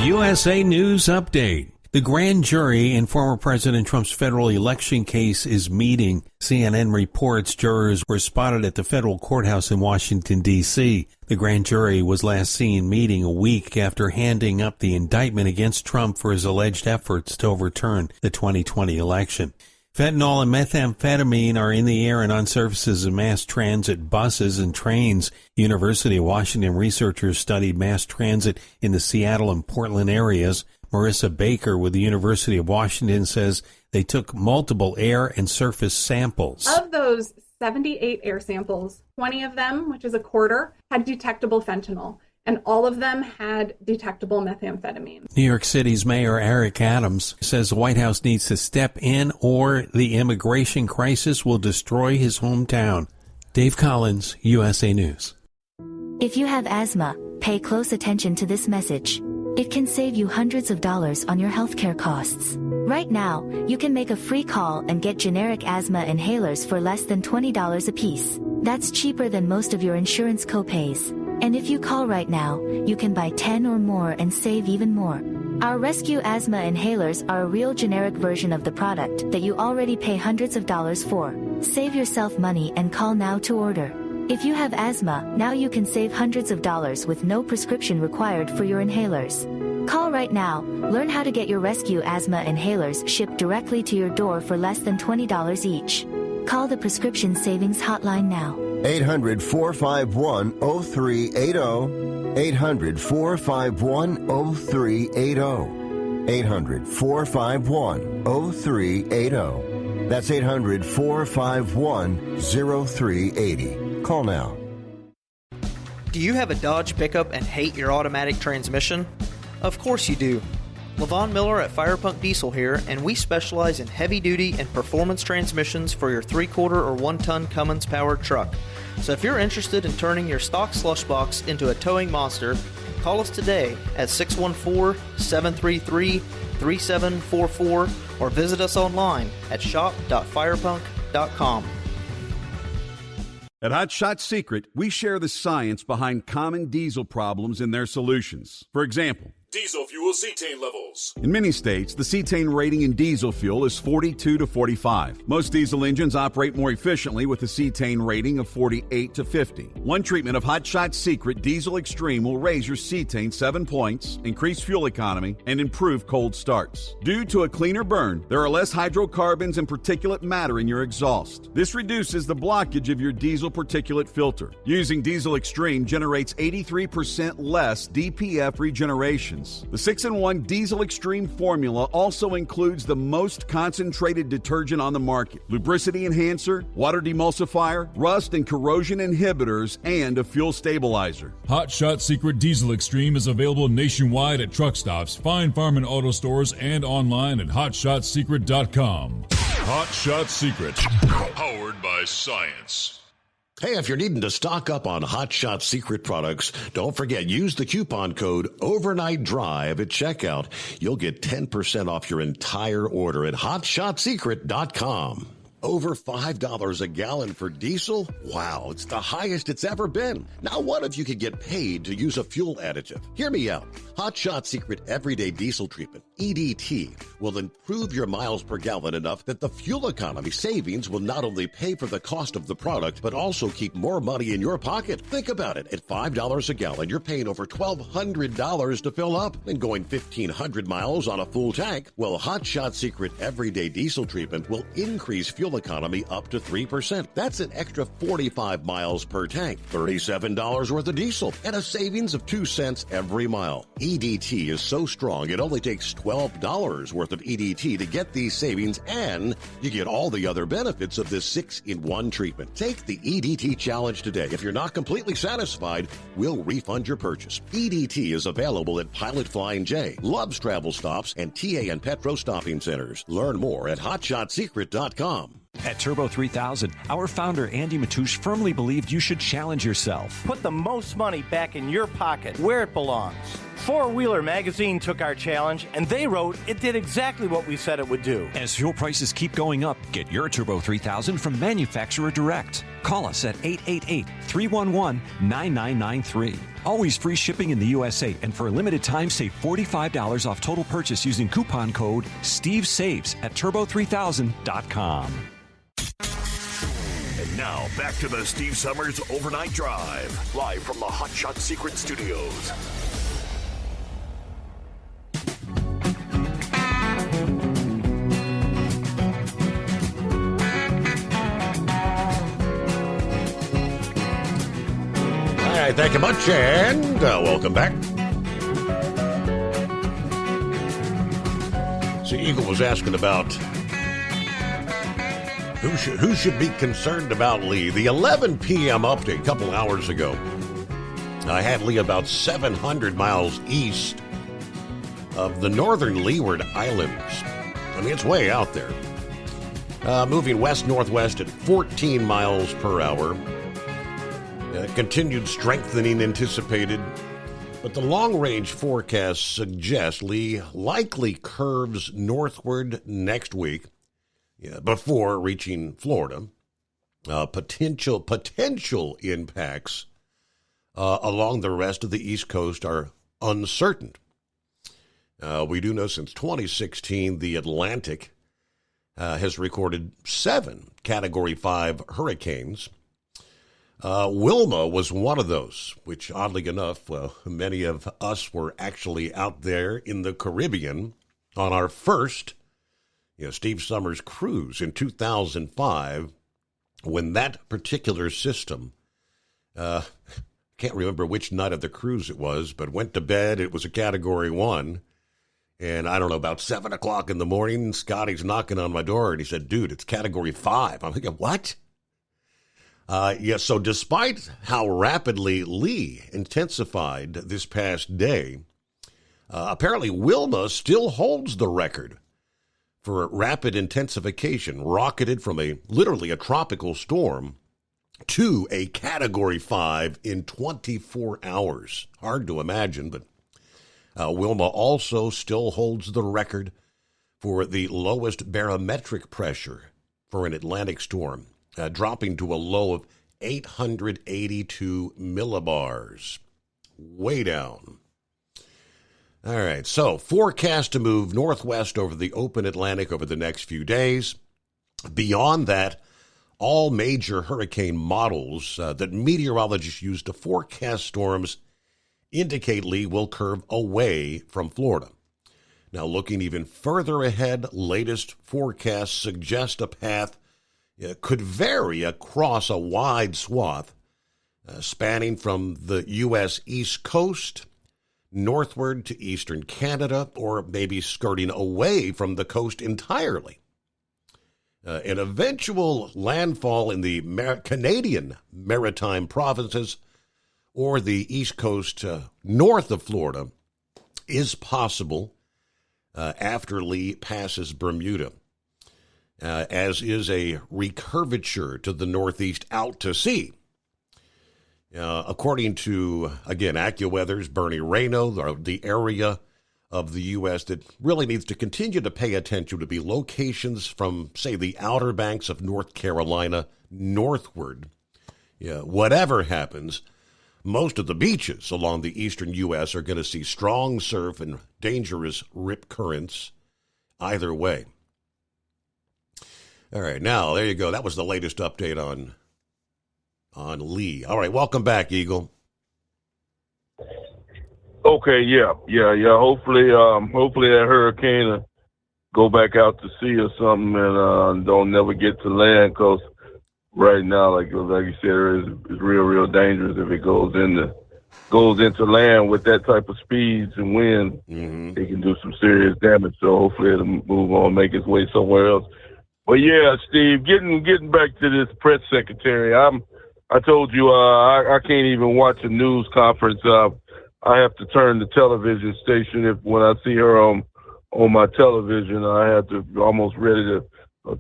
USA News Update. The grand jury in former President Trump's federal election case is meeting. CNN reports jurors were spotted at the federal courthouse in Washington, D.C. The grand jury was last seen meeting a week after handing up the indictment against Trump for his alleged efforts to overturn the 2020 election. Fentanyl and methamphetamine are in the air and on surfaces of mass transit buses and trains. University of Washington researchers studied mass transit in the Seattle and Portland areas. Marissa Baker with the University of Washington says they took multiple air and surface samples. Of those 78 air samples, 20 of them, which is a quarter, had detectable fentanyl, and all of them had detectable methamphetamine. New York City's Mayor Eric Adams says the White House needs to step in or the immigration crisis will destroy his hometown. Dave Collins, USA News. If you have asthma, pay close attention to this message. It can save you hundreds of dollars on your healthcare costs. Right now, you can make a free call and get generic asthma inhalers for less than $20 a piece. That's cheaper than most of your insurance copays. And if you call right now, you can buy 10 or more and save even more. Our Rescue Asthma Inhalers are a real generic version of the product that you already pay hundreds of dollars for. Save yourself money and call now to order. If you have asthma, now you can save hundreds of dollars with no prescription required for your inhalers. Call right now. Learn how to get your Rescue Asthma Inhalers shipped directly to your door for less than $20 each. Call the Prescription Savings Hotline now. 800-451-0380. 800-451-0380. 800-451-0380. That's 800-451-0380. Call now. Do you have a Dodge pickup and hate your automatic transmission? Of course you do. LaVon Miller at Firepunk Diesel here, and we specialize in heavy-duty and performance transmissions for your 3-quarter or 1-ton Cummins-powered truck. So if you're interested in turning your stock slush box into a towing monster, call us today at 614-733-3744 or visit us online at shop.firepunk.com. At Hot Shot Secret, we share the science behind common diesel problems and their solutions. For example, Diesel fuel cetane levels. In many states, the cetane rating in diesel fuel is 42 to 45. Most diesel engines operate more efficiently with a cetane rating of 48 to 50. One treatment of Hot Shot Secret Diesel Extreme will raise your cetane 7 points, increase fuel economy, and improve cold starts. Due to a cleaner burn, there are less hydrocarbons and particulate matter in your exhaust. This reduces the blockage of your diesel particulate filter. Using Diesel Extreme generates 83% less DPF regenerations. The 6-in-1 Diesel Extreme formula also includes the most concentrated detergent on the market, lubricity enhancer, water demulsifier, rust and corrosion inhibitors, and a fuel stabilizer. Hot Shot Secret Diesel Extreme is available nationwide at truck stops, Fine Farm and auto stores, and online at hotshotsecret.com. Hot Shot Secret, powered by science. Hey, if you're needing to stock up on Hot Shot Secret products, don't forget, use the coupon code Overnight Drive at checkout. You'll get 10% off your entire order at hotshotsecret.com. Over $5 a gallon for diesel? Wow, it's the highest it's ever been. Now what if you could get paid to use a fuel additive? Hear me out. Hot Shot Secret Everyday Diesel Treatment, EDT, will improve your miles per gallon enough that the fuel economy savings will not only pay for the cost of the product, but also keep more money in your pocket. Think about it. At $5 a gallon, you're paying over $1,200 to fill up and going 1,500 miles on a full tank. Well, Hot Shot Secret Everyday Diesel Treatment will increase fuel economy up to 3%. That's an extra 45 miles per tank, $37 worth of diesel, and a savings of 2 cents every mile. EDT is so strong, it only takes $12 worth of EDT to get these savings, and you get all the other benefits of this 6-in-1 treatment. Take the EDT challenge today. If you're not completely satisfied, we'll refund your purchase. EDT is available at Pilot Flying J, Love's Travel Stops, and TA and Petro Stopping Centers. Learn more at hotshotsecret.com. At Turbo 3000, our founder Andy Matoush firmly believed you should challenge yourself. Put the most money back in your pocket, where it belongs. Four Wheeler Magazine took our challenge, and they wrote it did exactly what we said it would do. As fuel prices keep going up, get your Turbo 3000 from manufacturer direct. Call us at 888-311-9993. Always free shipping in the USA, and for a limited time, save $45 off total purchase using coupon code STEVESAVES at turbo3000.com. And now, back to the Steve Summers Overnight Drive, live from the Hot Shot Secret Studios. All right, thank you much, and welcome back. So Eagle was asking about who should be concerned about Lee. The 11 p.m. update a couple hours ago, I had Lee about 700 miles east of the northern Leeward Islands. I mean, it's way out there. Moving west-northwest at 14 miles per hour. Continued strengthening anticipated, but the long-range forecast suggests Lee likely curves northward next week before reaching Florida. Potential impacts along the rest of the East Coast are uncertain. We do know since 2016 the Atlantic has recorded 7 Category 5 hurricanes. Wilma was one of those, which oddly enough, many of us were actually out there in the Caribbean on our first Steve Summers cruise in 2005 when that particular system, can't remember which night of the cruise it was, but went to bed. It was a Category 1. And I don't know, about 7 o'clock in the morning, Scotty's knocking on my door and he said, dude, it's Category 5. I'm thinking, what? So despite how rapidly Lee intensified this past day, apparently Wilma still holds the record for rapid intensification, rocketed from literally a tropical storm to a Category 5 in 24 hours. Hard to imagine, but Wilma also still holds the record for the lowest barometric pressure for an Atlantic storm. Dropping to a low of 882 millibars. Way down. All right, so forecast to move northwest over the open Atlantic over the next few days. Beyond that, all major hurricane models that meteorologists use to forecast storms indicate Lee will curve away from Florida. Now, looking even further ahead, latest forecasts suggest a path could vary across a wide swath, spanning from the U.S. East Coast northward to eastern Canada, or maybe skirting away from the coast entirely. An eventual landfall in the Canadian maritime provinces or the East Coast north of Florida is possible after Lee passes Bermuda, as is a recurvature to the northeast out to sea. According to, again, AccuWeather's Bernie Rayno, the area of the U.S. that really needs to continue to pay attention to be locations from, say, the Outer Banks of North Carolina northward. Whatever happens, most of the beaches along the eastern U.S. are going to see strong surf and dangerous rip currents either way. All right, now, there you go. That was the latest update on Lee. All right, welcome back, Eagle. Okay, yeah. Hopefully that hurricane will go back out to sea or something and don't never get to land, because right now, like you said, it's real dangerous if it goes into land with that type of speeds and wind. Mm-hmm. It can do some serious damage. So hopefully it'll move on, make its way somewhere else. But yeah, Steve, getting back to this press secretary, I told you I can't even watch a news conference. I have to turn the television station when I see her on my television. I have to almost ready to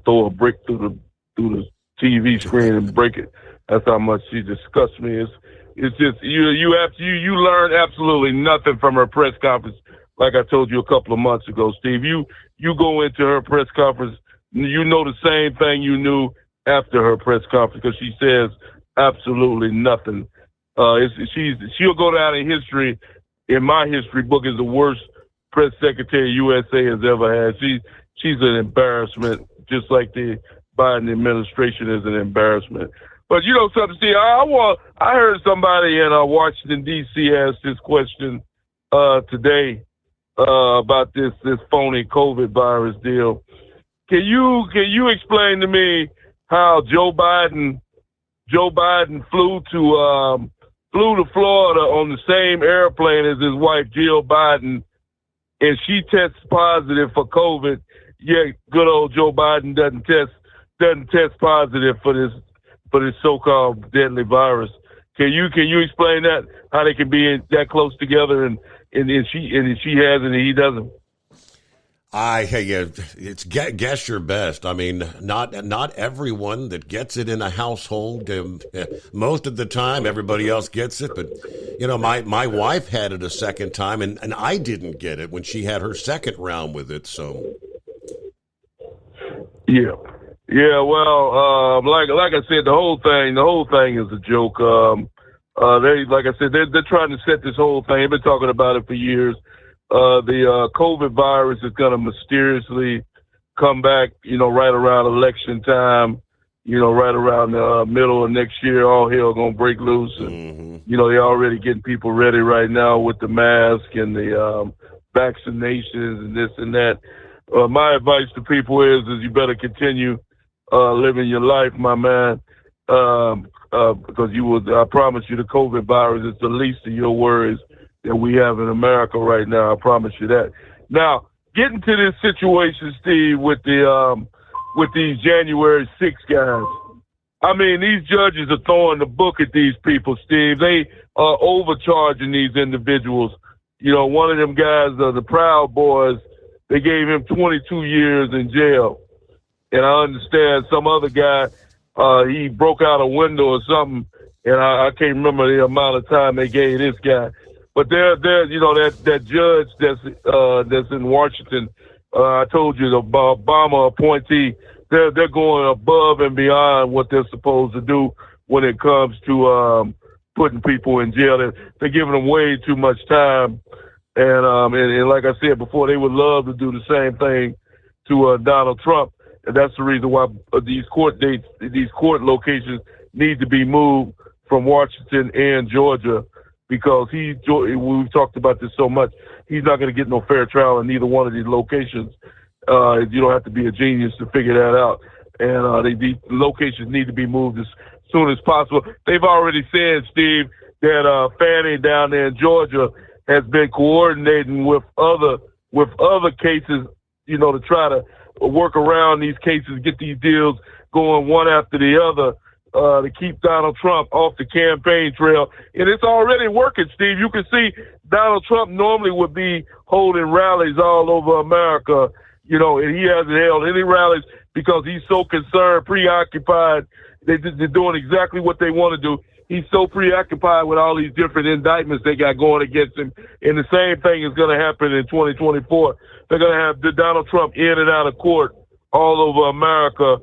throw a brick through the TV screen and break it. That's how much she disgusts me. It's just you learn absolutely nothing from her press conference. Like I told you a couple of months ago, Steve, you go into her press conference, you know the same thing you knew after her press conference, because she says absolutely nothing. She'll go down in history, in my history book, as the worst press secretary USA has ever had. She's an embarrassment, just like the Biden administration is an embarrassment. But you know something, Steve, I heard somebody in Washington D.C. ask this question today about this phony COVID virus deal. Can you explain to me how Joe Biden flew to Florida on the same airplane as his wife Jill Biden, and she tests positive for COVID, yet good old Joe Biden doesn't test positive for this so-called deadly virus? Can you explain that, how they can be that close together and she has it and he doesn't? It's guess your best. I mean, not everyone that gets it in a household. Most of the time, everybody else gets it. But you know, my wife had it a second time, and I didn't get it when she had her second round with it. So, yeah. Well, like I said, the whole thing is a joke. They're trying to set this whole thing. They've been talking about it for years. The COVID virus is going to mysteriously come back, right around election time, right around the middle of next year. All hell going to break loose. And, they're already getting people ready right now with the mask and the vaccinations and this and that. My advice to people is you better continue living your life, my man, because I promise you the COVID virus is the least of your worries that we have in America right now. I promise you that. Now, getting to this situation, Steve, with these January 6 guys. I mean, these judges are throwing the book at these people, Steve. They are overcharging these individuals. One of them guys, the Proud Boys, they gave him 22 years in jail. And I understand some other guy, he broke out a window or something, and I can't remember the amount of time they gave this guy. But they're that judge that's in Washington. I told you the Obama appointee. They're going above and beyond what they're supposed to do when it comes to putting people in jail. They're giving them way too much time And like I said before, they would love to do the same thing to Donald Trump. And that's the reason why these court dates, these court locations need to be moved from Washington and Georgia, because we've talked about this so much. He's not going to get no fair trial in neither one of these locations. You don't have to be a genius to figure that out. And these locations need to be moved as soon as possible. They've already said, Steve, that Fannie down there in Georgia has been coordinating with other cases, to try to work around these cases, get these deals going one after the other, to keep Donald Trump off the campaign trail. And it's already working, Steve. You can see Donald Trump normally would be holding rallies all over America, and he hasn't held any rallies because he's so concerned, preoccupied. They're doing exactly what they want to do. He's so preoccupied with all these different indictments they got going against him. And the same thing is going to happen in 2024. They're going to have Donald Trump in and out of court all over America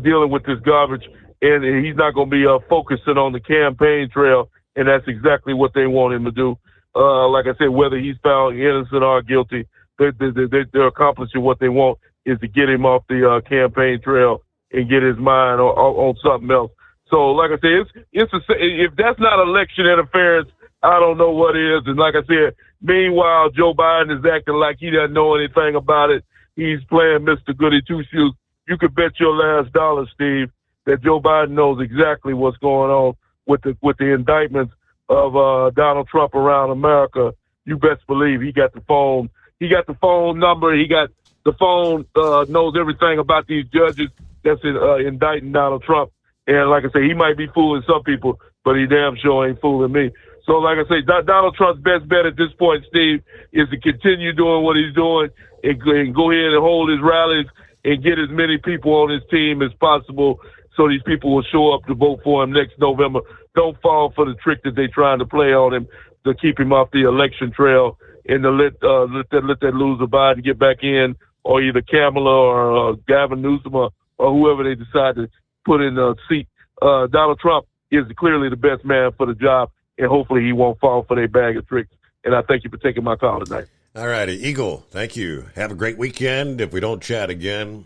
dealing with this garbage. And he's not going to be focusing on the campaign trail. And that's exactly what they want him to do. Like I said, whether he's found innocent or guilty, they're accomplishing what they want, is to get him off the campaign trail and get his mind on something else. So, like I said, if that's not election interference, I don't know what is. And like I said, meanwhile, Joe Biden is acting like he doesn't know anything about it. He's playing Mr. Goody Two-Shoes. You could bet your last dollar, Steve, that Joe Biden knows exactly what's going on with the indictments of Donald Trump around America. You best believe he got the phone. He got the phone number. He got the phone, knows everything about these judges that's indicting Donald Trump. And like I say, he might be fooling some people, but he damn sure ain't fooling me. So like I say, Donald Trump's best bet at this point, Steve, is to continue doing what he's doing and go ahead and hold his rallies and get as many people on his team as possible so these people will show up to vote for him next November. Don't fall for the trick that they're trying to play on him to keep him off the election trail and to let that loser Biden get back in, or either Kamala or Gavin Newsom or whoever they decide to put in the seat. Donald Trump is clearly the best man for the job, and hopefully he won't fall for their bag of tricks. And I thank you for taking my call tonight. All righty, Eagle, thank you. Have a great weekend if we don't chat again.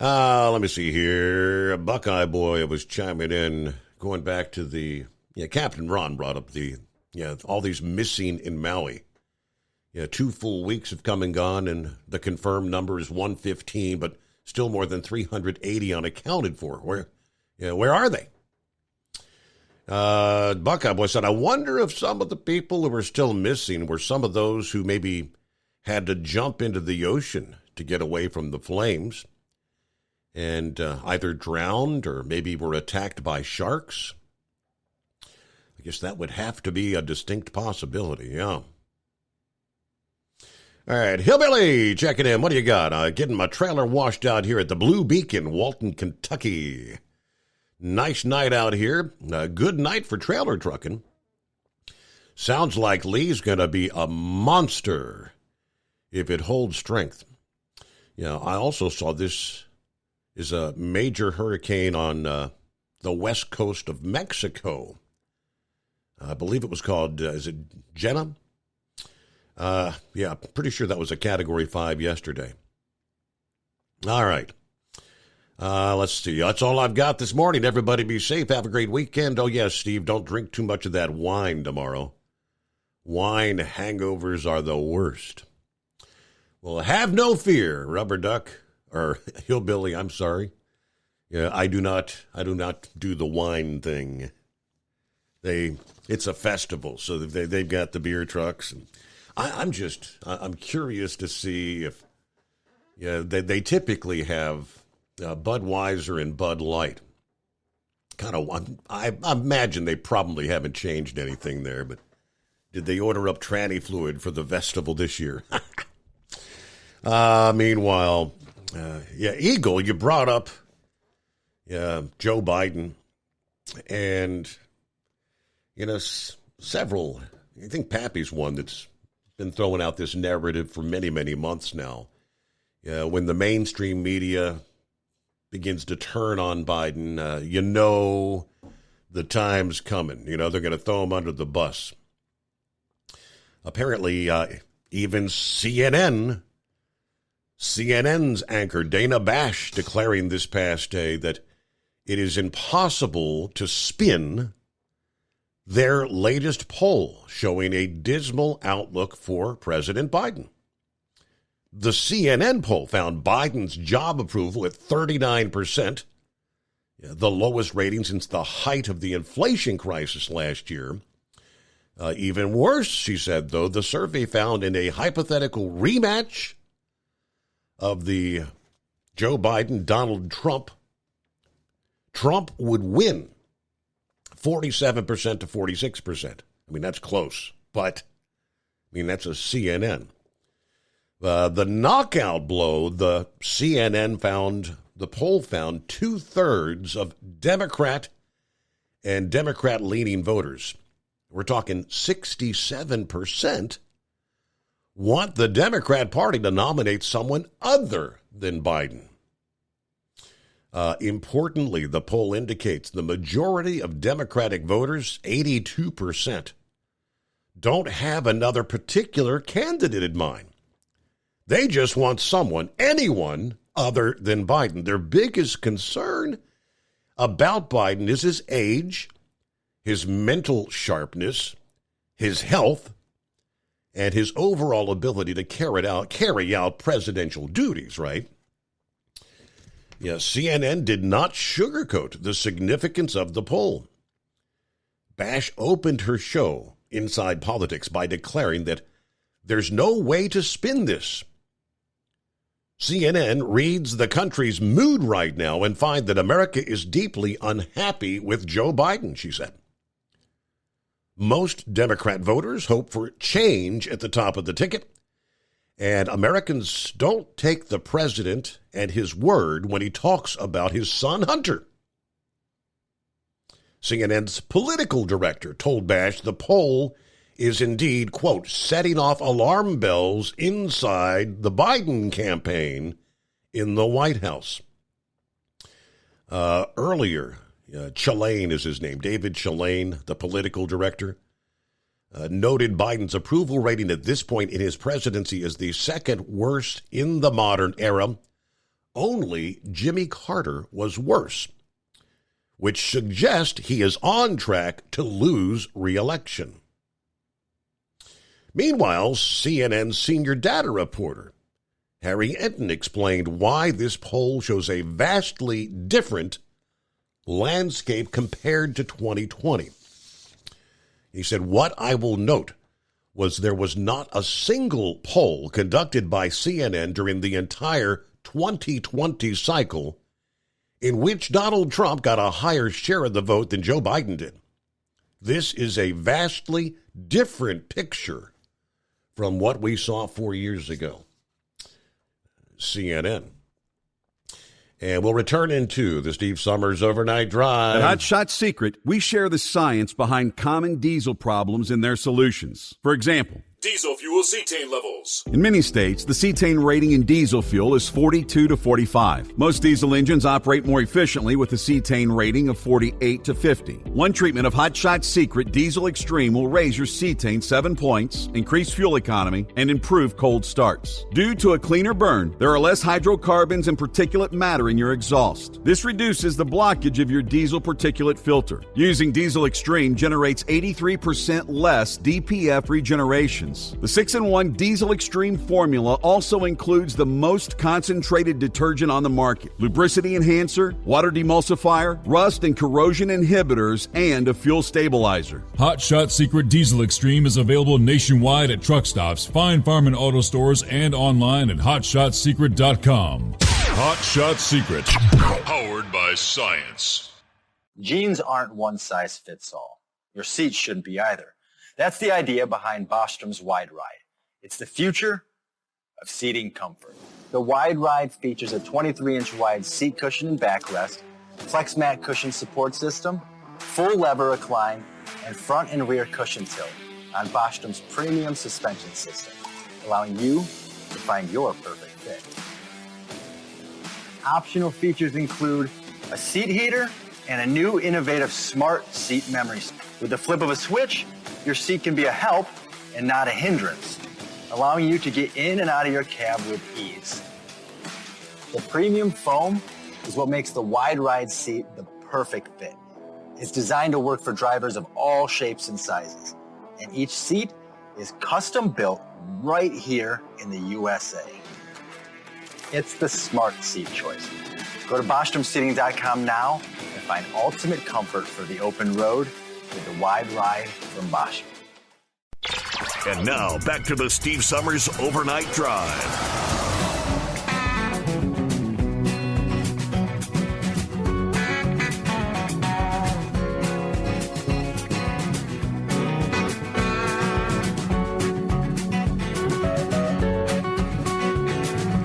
Let me see here. A Buckeye boy was chiming in, going back to Captain Ron brought up all these missing in Maui. 2 full weeks have come and gone, and the confirmed number is 115, but still more than 380 unaccounted for. Where are they? Buckeye boy said, I wonder if some of the people who are still missing were some of those who maybe had to jump into the ocean to get away from the flames and either drowned or maybe were attacked by sharks. I guess that would have to be a distinct possibility, yeah. All right, Hillbilly checking in. What do you got? Getting my trailer washed out here at the Blue Beacon, Walton, Kentucky. Nice night out here. Good night for trailer trucking. Sounds like Lee's going to be a monster if it holds strength. I also saw this is a major hurricane on the west coast of Mexico. I believe it was called, is it Jenna? Pretty sure that was a Category 5 yesterday. All right. Let's see. That's all I've got this morning. Everybody be safe. Have a great weekend. Oh, yes, Steve, don't drink too much of that wine tomorrow. Wine hangovers are the worst. Well, have no fear, Rubber Duck, or Hillbilly, I'm sorry. Yeah, I do not do the wine thing. It's a festival, so they've got the beer trucks. And I'm curious to see if, they typically have Budweiser and Bud Light. I imagine they probably haven't changed anything there, but did they order up tranny fluid for the festival this year? Meanwhile, Eagle, you brought up Joe Biden and, several, I think Pappy's one that's been throwing out this narrative for many, many months now. When the mainstream media begins to turn on Biden, the time's coming. They're going to throw him under the bus. Apparently, even CNN's anchor Dana Bash declaring this past day that it is impossible to spin their latest poll showing a dismal outlook for President Biden. The CNN poll found Biden's job approval at 39%, the lowest rating since the height of the inflation crisis last year. Even worse, she said, though, the survey found in a hypothetical rematch of the Joe Biden-Donald Trump would win 47% to 46%. I mean, that's close, but, that's a CNN. The knockout blow, the poll found 2/3 of Democrat and Democrat-leaning voters, we're talking 67%, want the Democrat Party to nominate someone other than Biden. Importantly, the poll indicates the majority of Democratic voters, 82%, don't have another particular candidate in mind. They just want anyone other than Biden. Their biggest concern about Biden is his age, his mental sharpness, his health, and his overall ability to carry out presidential duties, right? Yes, CNN did not sugarcoat the significance of the poll. Bash opened her show, Inside Politics, by declaring that there's no way to spin this. CNN reads the country's mood right now and find that America is deeply unhappy with Joe Biden, she said. Most Democrat voters hope for change at the top of the ticket, and Americans don't take the president and his word when he talks about his son Hunter. CNN's political director told Bash the poll is indeed, quote, setting off alarm bells inside the Biden campaign in the White House. Earlier, Chillane is his name, David Chillane, the political director, noted Biden's approval rating at this point in his presidency is the second worst in the modern era. Only Jimmy Carter was worse, which suggests he is on track to lose re-election. Meanwhile, CNN's senior data reporter, Harry Enton, explained why this poll shows a vastly different landscape compared to 2020. He said, what I will note was there was not a single poll conducted by CNN during the entire 2020 cycle in which Donald Trump got a higher share of the vote than Joe Biden did. This is a vastly different picture from what we saw 4 years ago. CNN. And we'll return into the Steve Summers Overnight Drive. At Hot Shot Secret, we share the science behind common diesel problems and their solutions. For example, Diesel fuel cetane levels. in many states, the cetane rating in diesel fuel is 42 to 45. Most diesel engines operate more efficiently with a cetane rating of 48 to 50. One treatment of Hot Shot Secret Diesel Extreme will raise your cetane 7 points, increase fuel economy, and improve cold starts. Due to a cleaner burn, there are less hydrocarbons and particulate matter in your exhaust. This reduces the blockage of your diesel particulate filter. Using Diesel Extreme generates 83% less DPF regeneration. The 6-in-1 Diesel Extreme formula also includes the most concentrated detergent on the market, lubricity enhancer, water demulsifier, rust and corrosion inhibitors, and a fuel stabilizer. Hot Shot Secret Diesel Extreme is available nationwide at truck stops, Fine Farm and auto stores, and online at hotshotsecret.com. Hot Shot Secret, powered by science. Jeans aren't one size fits all. Your seats shouldn't be either. That's the idea behind Bostrom's Wide Ride. It's the future of seating comfort. The Wide Ride features a 23-inch wide seat cushion and backrest, flex mat cushion support system, full lever recline, and front and rear cushion tilt on Bostrom's premium suspension system, allowing you to find your perfect fit. Optional features include a seat heater and a new innovative smart seat memory. With the flip of a switch, your seat can be a help and not a hindrance, allowing you to get in and out of your cab with ease. The premium foam is what makes the wide ride seat the perfect fit. It's designed to work for drivers of all shapes and sizes, and each seat is custom built right here in the USA. It's the smart seat choice. Go to BostromSeating.com now and find ultimate comfort for the open road with the wide ride from Bostrom. And now, back to the Steve Summers Overnight Drive.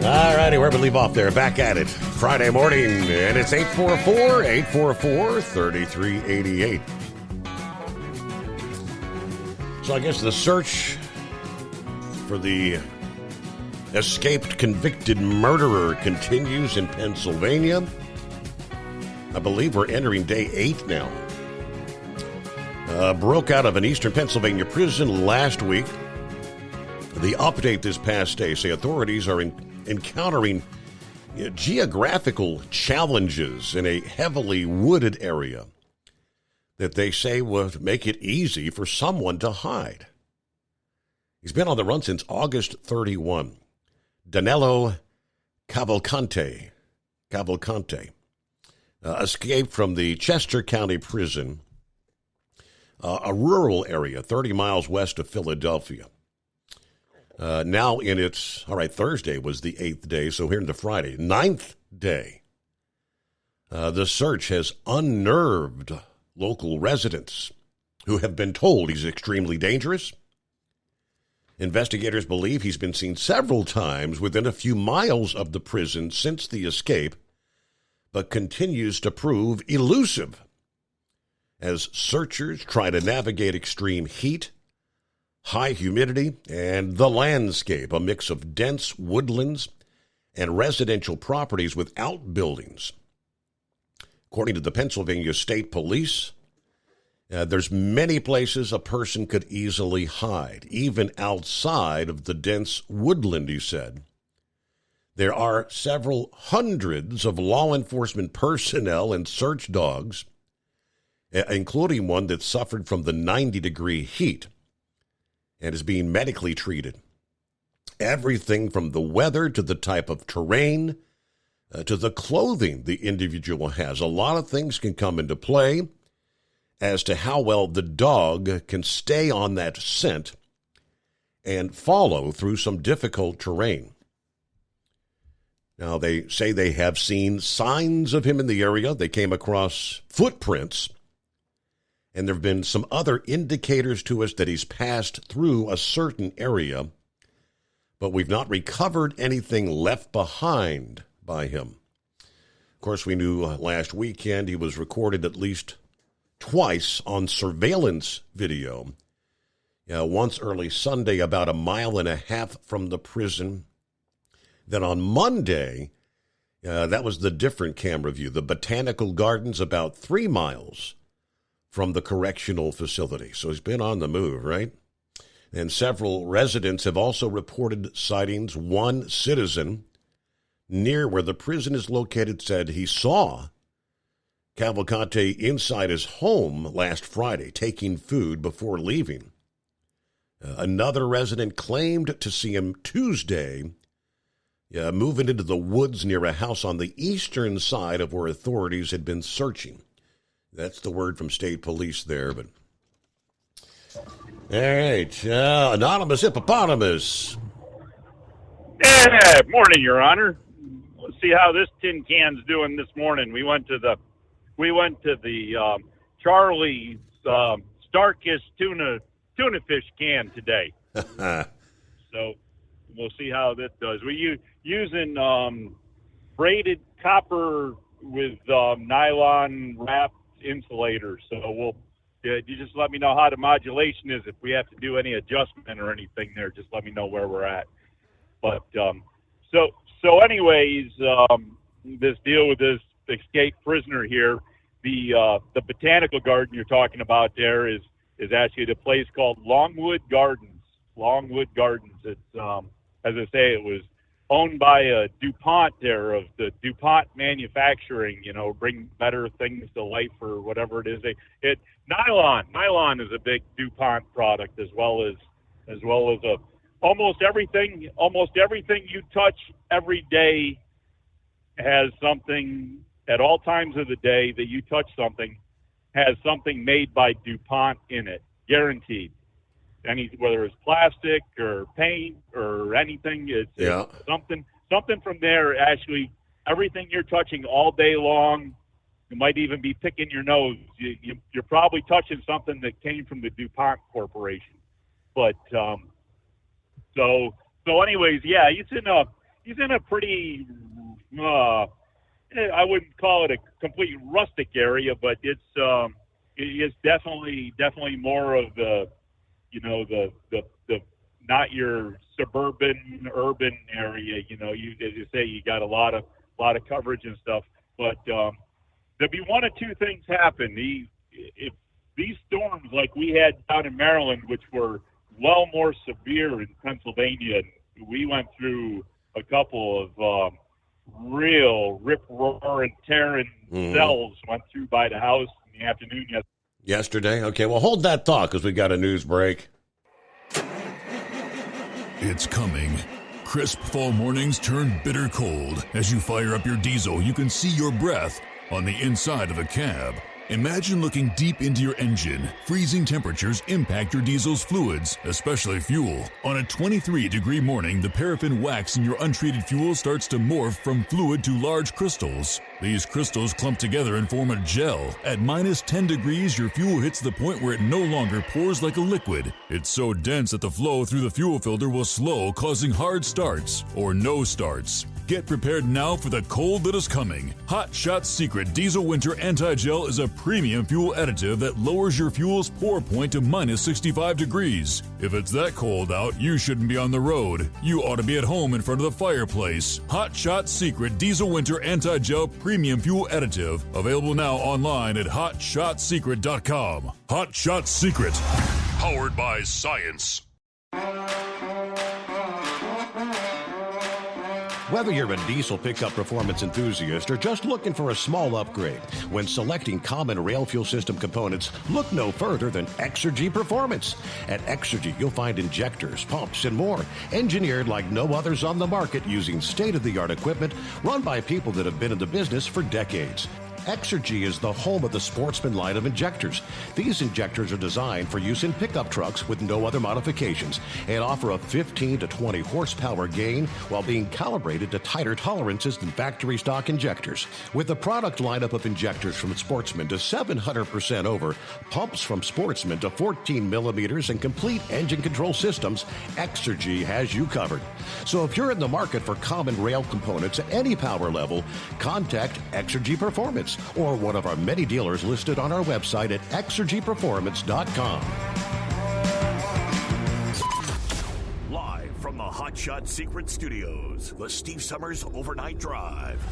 All righty, where we leave off there, back at it. Friday morning, and it's 844-844-3388. So I guess the search for the escaped convicted murderer continues in Pennsylvania. I believe we're entering day 8 now. Broke out of an eastern Pennsylvania prison last week. The update this past day say authorities are encountering geographical challenges in a heavily wooded area that they say would make it easy for someone to hide. He's been on the run since August 31. Danilo Cavalcante escaped from the Chester County Prison, a rural area 30 miles west of Philadelphia. Now in its, Thursday was the 8th day, so here in the Friday, 9th day. The search has unnerved local residents who have been told he's extremely dangerous. Investigators believe he's been seen several times within a few miles of the prison since the escape, but continues to prove elusive as searchers try to navigate extreme heat, high humidity, and the landscape, a mix of dense woodlands and residential properties with outbuildings. According to the Pennsylvania State Police, there's many places a person could easily hide, even outside of the dense woodland, he said. There are several hundreds of law enforcement personnel and search dogs, including one that suffered from the 90-degree heat and is being medically treated. Everything from the weather to the type of terrain to the clothing the individual has. A lot of things can come into play as to how well the dog can stay on that scent and follow through some difficult terrain. Now, they say they have seen signs of him in the area. They came across footprints, and there have been some other indicators to us that he's passed through a certain area, but we've not recovered anything left behind by him. Of course, we knew last weekend he was recorded at least twice on surveillance video. Once early Sunday, about 1.5 miles from the prison. Then on Monday, that was the different camera view. The Botanical Gardens, about 3 miles from the correctional facility. So he's been on the move, right? And several residents have also reported sightings. One citizen near where the prison is located said he saw Cavalcante inside his home last Friday, taking food before leaving. Another resident claimed to see him Tuesday moving into the woods near a house on the eastern side of where authorities had been searching. That's the word from state police there. But all right, Anonymous Hippopotamus. Yeah, morning, Your Honor. Let's see how this tin can's doing this morning. We went to the Charlie's Starkist tuna fish can today. So we'll see how that does. We using braided copper with nylon wrapped insulators. So you just let me know how the modulation is. If we have to do any adjustment or anything there, just let me know where we're at. But so anyways, this deal with this escaped prisoner here, the Botanical Garden you're talking about there is actually the place called Longwood Gardens. Longwood Gardens. It's, as I say, it was owned by DuPont there, of the DuPont manufacturing, bring better things to life or whatever it is. Nylon is a big DuPont product, as well as almost everything you touch every day has something, at all times of the day that you touch something, has something made by DuPont in it, guaranteed. Whether it's plastic or paint or anything, it's something from there. Actually, everything you're touching all day long, you might even be picking your nose. You're probably touching something that came from the DuPont Corporation. But so anyways, yeah, he's in a pretty I wouldn't call it a complete rustic area, but it's definitely more of the the not your suburban urban area. As you say, you got a lot of coverage and stuff. But there'll be one of two things happen. If these storms like we had down in Maryland, which were well more severe in Pennsylvania, we went through a couple of real rip-roaring, tearing cells went through by the house in the afternoon yesterday. Okay, well, hold that thought because we got a news break. It's coming. Crisp fall mornings turn bitter cold. As you fire up your diesel, you can see your breath on the inside of the cab. Imagine looking deep into your engine. Freezing temperatures impact your diesel's fluids, especially fuel. On a 23-degree morning, the paraffin wax in your untreated fuel starts to morph from fluid to large crystals. These crystals clump together and form a gel. At minus 10 degrees, your fuel hits the point where it no longer pours like a liquid. It's so dense that the flow through the fuel filter will slow, causing hard starts or no starts. Get prepared now for the cold that is coming. Hot Shot Secret Diesel Winter Anti-Gel is a premium fuel additive that lowers your fuel's pour point to minus 65 degrees. If it's that cold out, you shouldn't be on the road. You ought to be at home in front of the fireplace. Hot Shot Secret Diesel Winter Anti-Gel Premium Fuel Additive. Available now online at HotShotSecret.com. Hot Shot Secret. Powered by science. Whether you're a diesel pickup performance enthusiast or just looking for a small upgrade, when selecting common rail fuel system components, look no further than Exergy Performance. At Exergy, you'll find injectors, pumps, and more, engineered like no others on the market using state-of-the-art equipment run by people that have been in the business for decades. Exergy is the home of the Sportsman line of injectors. These injectors are designed for use in pickup trucks with no other modifications and offer a 15 to 20 horsepower gain while being calibrated to tighter tolerances than factory stock injectors. With a product lineup of injectors from Sportsman to 700% over, pumps from Sportsman to 14 millimeters, and complete engine control systems, Exergy has you covered. So if you're in the market for common rail components at any power level, contact Exergy Performance or one of our many dealers listed on our website at exergyperformance.com. Live from the Hot Shot Secret Studios, the Steve Summers Overnight Drive.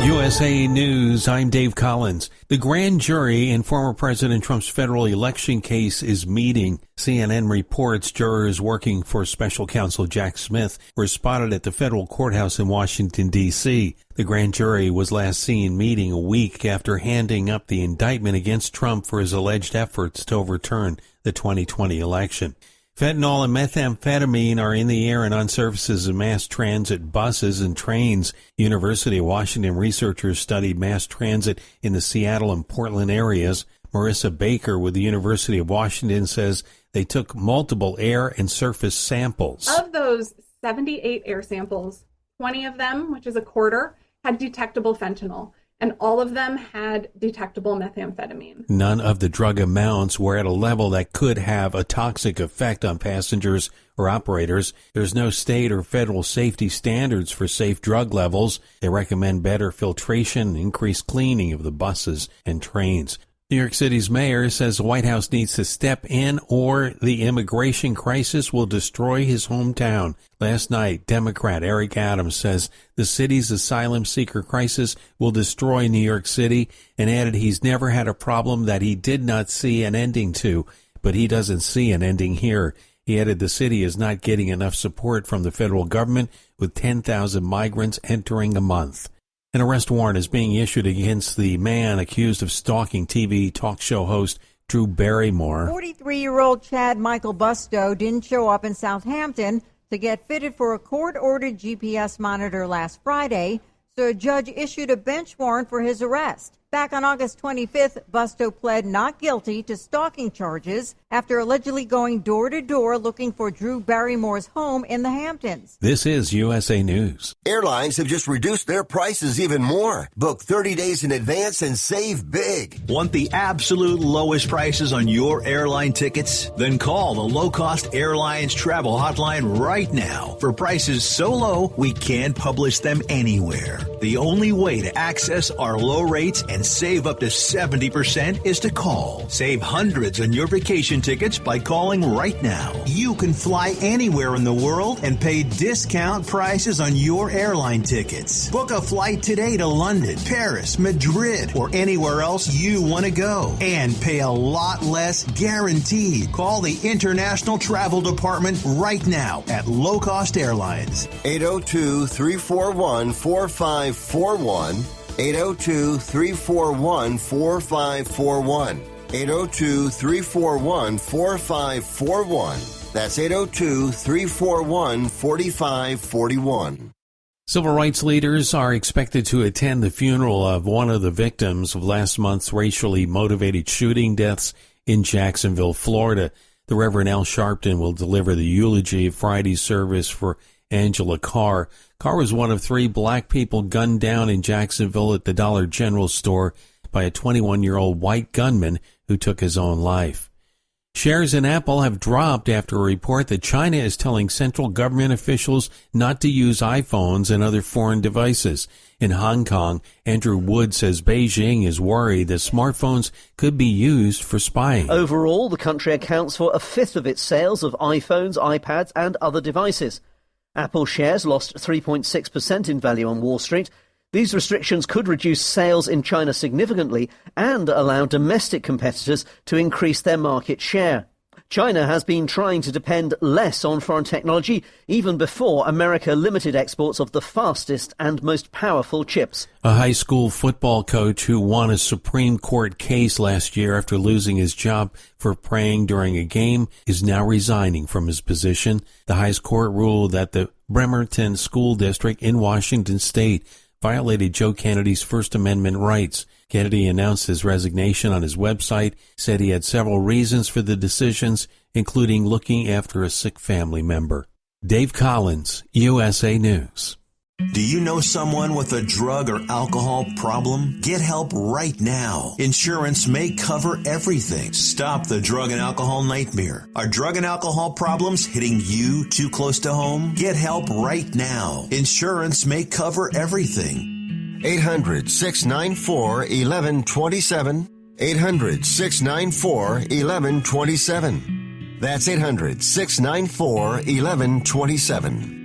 USA News, I'm Dave Collins. The grand jury in former President Trump's federal election case is meeting. CNN reports jurors working for special counsel Jack Smith were spotted at the federal courthouse in Washington, D.C. The grand jury was last seen meeting a week after handing up the indictment against Trump for his alleged efforts to overturn the 2020 election. Fentanyl and methamphetamine are in the air and on surfaces of mass transit buses and trains. University of Washington researchers studied mass transit in the Seattle and Portland areas. Marissa Baker with the University of Washington says they took multiple air and surface samples. Of those 78 air samples, 20 of them, which is a quarter, had detectable fentanyl. And all of them had detectable methamphetamine. None of the drug amounts were at a level that could have a toxic effect on passengers or operators. There's no state or federal safety standards for safe drug levels. They recommend better filtration and increased cleaning of the buses and trains. New York City's mayor says the White House needs to step in or the immigration crisis will destroy his hometown. Last night, Democrat Eric Adams says the city's asylum seeker crisis will destroy New York City and added he's never had a problem that he did not see an ending to, but he doesn't see an ending here. He added the city is not getting enough support from the federal government with 10,000 migrants entering a month. An arrest warrant is being issued against the man accused of stalking TV talk show host Drew Barrymore. 43-year-old Chad Michael Busto didn't show up in Southampton to get fitted for a court-ordered GPS monitor last Friday, so a judge issued a bench warrant for his arrest. Back on August 25th, Busto pled not guilty to stalking charges after allegedly going door-to-door looking for Drew Barrymore's home in the Hamptons. This is USA News. Airlines have just reduced their prices even more. Book 30 days in advance and save big. Want the absolute lowest prices on your airline tickets? Then call the Low Cost Airlines Travel Hotline right now for prices so low we can't publish them anywhere. The only way to access our low rates and save up to 70% is to call. Save hundreds on your vacation tickets by calling right now. You can fly anywhere in the world and pay discount prices on your airline tickets. Book a flight today to London, Paris, Madrid, or anywhere else you want to go and pay a lot less guaranteed. Call the International Travel Department right now at Low Cost Airlines. 802-341-4541. 802-341-4541. 802-341-4541. That's 802-341-4541. Civil rights leaders are expected to attend the funeral of one of the victims of last month's racially motivated shooting deaths in Jacksonville, Florida. The Reverend Al Sharpton will deliver the eulogy at Friday's service for Angela Carr. Carr was one of 3 black people gunned down in Jacksonville at the Dollar General store by a 21-year-old white gunman who took his own life. Shares in Apple have dropped after a report that China is telling central government officials not to use iPhones and other foreign devices. In Hong Kong, Andrew Wood says Beijing is worried that smartphones could be used for spying. Overall, the country accounts for a fifth of its sales of iPhones, iPads and other devices. Apple shares lost 3.6% in value on Wall Street. These restrictions could reduce sales in China significantly and allow domestic competitors to increase their market share. China has been trying to depend less on foreign technology even before America limited exports of the fastest and most powerful chips. A high school football coach who won a Supreme Court case last year after losing his job for praying during a game is now resigning from his position. The highest court ruled that the Bremerton School District in Washington State violated Joe Kennedy's First Amendment rights. Kennedy announced his resignation on his website, said he had several reasons for the decisions, including looking after a sick family member. Dave Collins, USA News. Do you know someone with a drug or alcohol problem? Get help right now. Insurance may cover everything. Stop the drug and alcohol nightmare. Are drug and alcohol problems hitting you too close to home? Get help right now. Insurance may cover everything. 800-694-1127. 800-694-1127. That's 800-694-1127.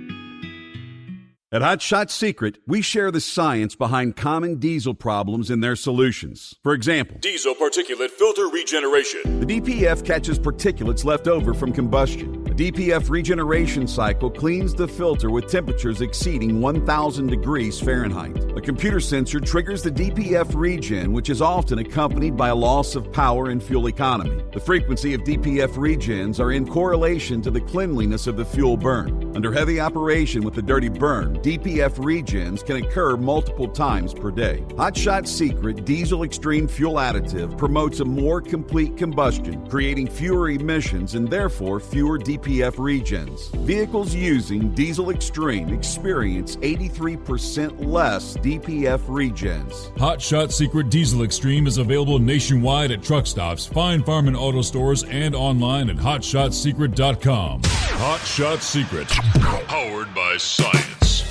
At Hot Shot Secret, we share the science behind common diesel problems and their solutions. For example, diesel particulate filter regeneration. The DPF catches particulates left over from combustion. The DPF regeneration cycle cleans the filter with temperatures exceeding 1,000 degrees Fahrenheit. A computer sensor triggers the DPF regen, which is often accompanied by a loss of power and fuel economy. The frequency of DPF regens are in correlation to the cleanliness of the fuel burn. Under heavy operation with the dirty burn, DPF regens can occur multiple times per day. Hot Shot Secret Diesel Extreme Fuel Additive promotes a more complete combustion, creating fewer emissions and therefore fewer DPF regens. Vehicles using Diesel Extreme experience 83% less DPF regens. Hot Shot Secret Diesel Extreme is available nationwide at truck stops, Fine Farm and auto stores, and online at hotshotsecret.com. Hot Shot Secret, powered by science.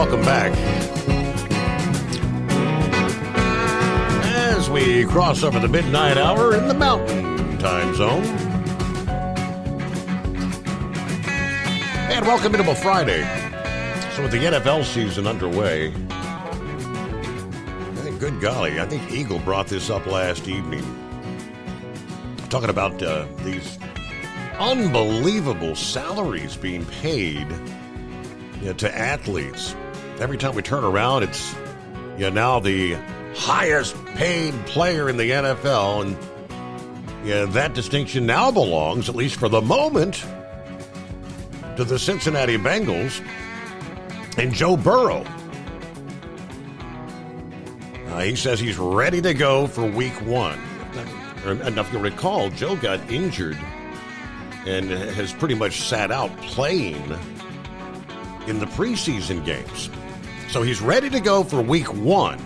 welcome back. As we cross over the midnight hour in the Mountain Time Zone. And welcome into a Friday. So with the NFL season underway, I think, good golly, I think Eagle brought this up last evening. Talking about these unbelievable salaries being paid to athletes. Every time we turn around, it's now the highest paid player in the NFL, and that distinction now belongs, at least for the moment, to the Cincinnati Bengals and Joe Burrow. He says he's ready to go for week 1. And if you recall, Joe got injured and has pretty much sat out playing in the preseason games. So he's ready to go for week 1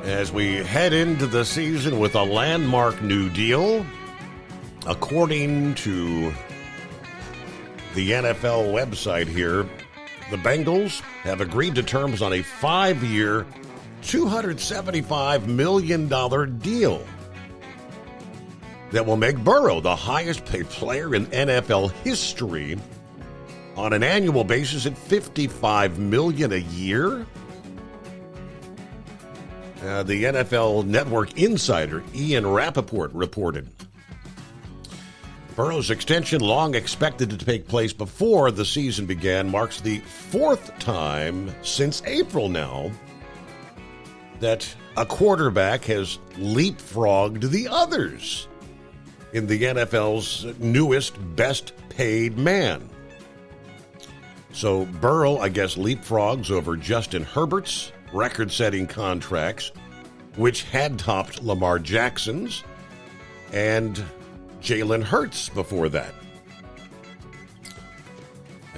as we head into the season with a landmark new deal. According to the NFL website here, the Bengals have agreed to terms on a 5-year, $275 million deal that will make Burrow the highest paid player in NFL history on an annual basis at $55 million a year. The NFL Network insider Ian Rappaport reported Burrow's extension, long expected to take place before the season began, marks the 4th time since April now that a quarterback has leapfrogged the others in the NFL's newest, best-paid man. So Burrow, I guess, leapfrogs over Justin Herbert's record-setting contracts, which had topped Lamar Jackson's and Jalen Hurts before that.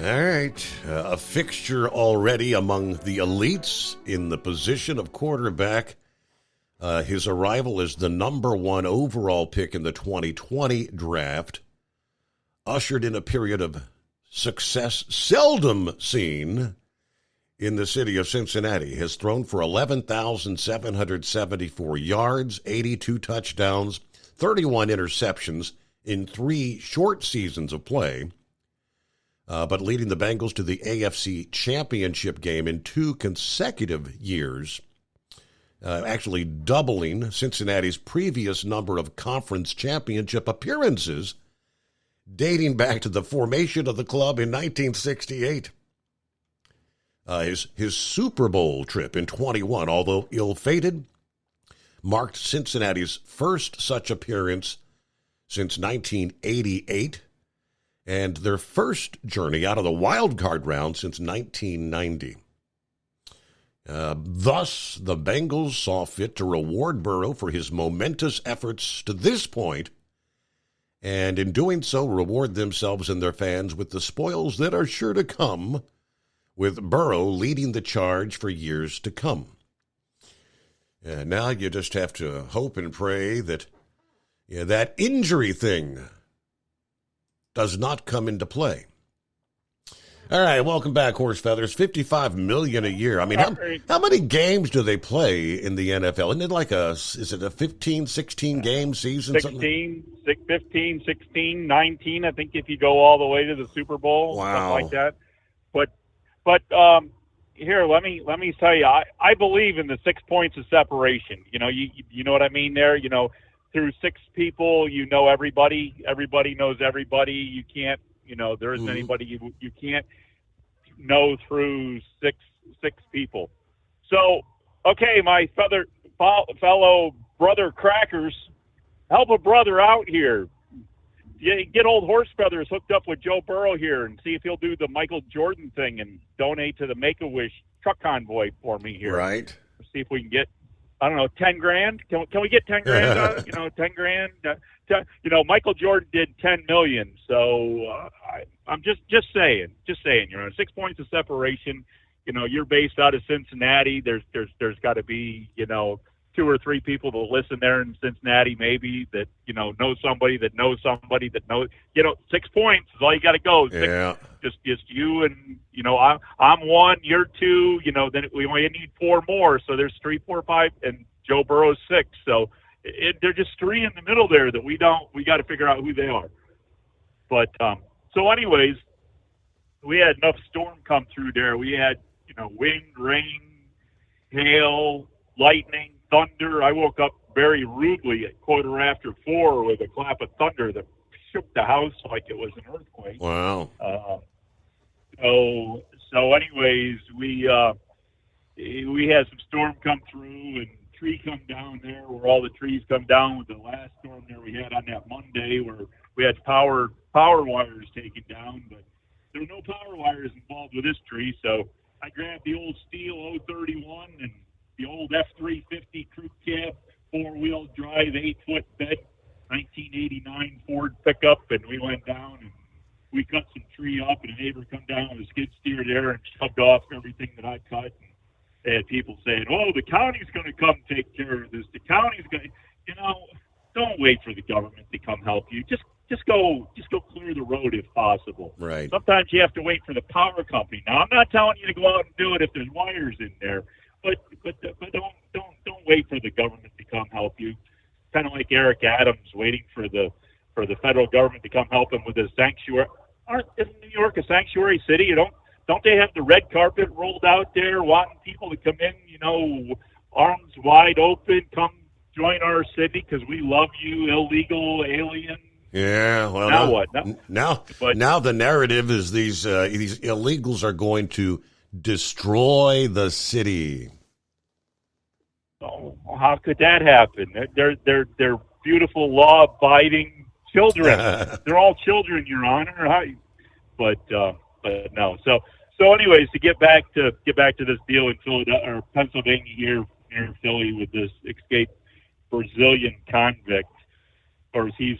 All right, a fixture already among the elites in the position of quarterback. His arrival as the number 1 overall pick in the 2020 draft ushered in a period of success seldom seen in the city of Cincinnati. Has thrown for 11,774 yards, 82 touchdowns, 31 interceptions in 3 short seasons of play, but leading the Bengals to the AFC Championship game in 2 consecutive years, actually doubling Cincinnati's previous number of conference championship appearances, dating back to the formation of the club in 1968. His Super Bowl trip in 21, although ill-fated, marked Cincinnati's first such appearance since 1988, and their first journey out of the wild card round since 1990. Thus, the Bengals saw fit to reward Burrow for his momentous efforts to this point, and in doing so, reward themselves and their fans with the spoils that are sure to come, with Burrow leading the charge for years to come. And now you just have to hope and pray that that injury thing does not come into play. All right, welcome back, Horse Feathers. $55 million a year. I mean, how many games do they play in the NFL? Isn't it like is it a 15, 16 game season? 15, 16, 19, I think, if you go all the way to the Super Bowl, something like that. But here, let me tell you, I believe in the 6 points of separation. You know what I mean there? Through 6 people, everybody. Everybody knows everybody. You can't, there isn't anybody you can't know through six people. So, okay, my fellow brother crackers, help a brother out here. Get old Horse Feathers hooked up with Joe Burrow here and see if he'll do the Michael Jordan thing and donate to the Make-A-Wish truck convoy for me here. Right. See if we can get, I don't know, 10 grand. Can we get 10 grand on it? 10 grand. Michael Jordan did 10 million. So I'm just saying, 6 points of separation. You're based out of Cincinnati. There's got to be, 2 2 or 3 people that listen there in Cincinnati, maybe that know somebody that knows somebody that knows. 6 points is all you got to go. Yeah. Just you and I'm 1, you're 2. Then we only need 4 more, so there's 3, 4, 5, and Joe Burrow's 6. So they're just 3 in the middle there that we got to figure out who they are. But so anyways, we had enough storm come through there. We had wind, rain, hail, lightning, thunder. I woke up very rudely at 4:15 with a clap of thunder that shook the house like it was an earthquake. Wow. So anyways, we had some storm come through and tree come down there where all the trees come down with the last storm there we had on that Monday where we had power wires taken down, but there were no power wires involved with this tree. So I grabbed the old Steel 031 and the old F350 crew cab, 4-wheel drive, 8-foot bed, 1989 Ford pickup, and we went down and we cut some tree up, and a neighbor come down with a skid steer there and shoved off everything that I cut. And they had people saying, "Oh, the county's going to come take care of this. The county's going to," don't wait for the government to come help you. Just go clear the road if possible. Right. Sometimes you have to wait for the power company. Now, I'm not telling you to go out and do it if there's wires in there, but don't wait for the government to come help you. Kind of like Eric Adams waiting for the federal government to come help him with his sanctuary. Isn't New York a sanctuary city? Don't they have the red carpet rolled out there, wanting people to come in, arms wide open, come join our city because we love you, illegal alien. Yeah. Well, now what? Now the narrative is these illegals are going to destroy the city. Oh, how could that happen? They're beautiful, law-abiding children. They're all children, Your Honor. But no. So anyways, to get back to this deal in Philadelphia or Pennsylvania here near Philly with this escaped Brazilian convict. Of course, he's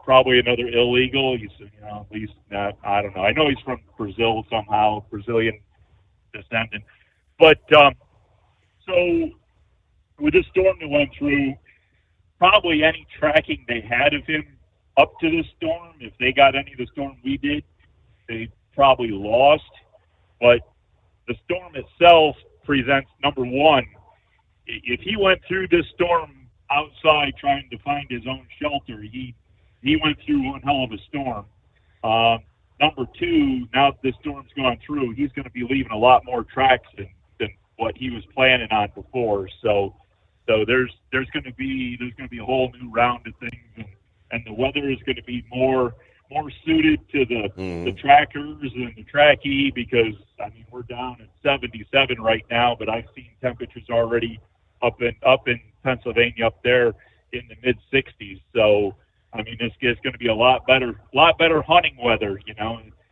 probably another illegal. He's at least not. I don't know. I know he's from Brazil somehow, Brazilian descendant. But so with this storm that went through, probably any tracking they had of him up to the storm, if they got any of the storm we did, they probably lost. But the storm itself presents, number one, if he went through this storm outside trying to find his own shelter, he went through one hell of a storm. Number two, now that the storm's gone through, he's going to be leaving a lot more tracks than what he was planning on before. So there's going to be a whole new round of things, and the weather is going to be more suited to the trackers and the trackee, because we're down at 77 right now, but I've seen temperatures already up in Pennsylvania up there in the mid 60s. So it's going to be a lot better hunting weather. You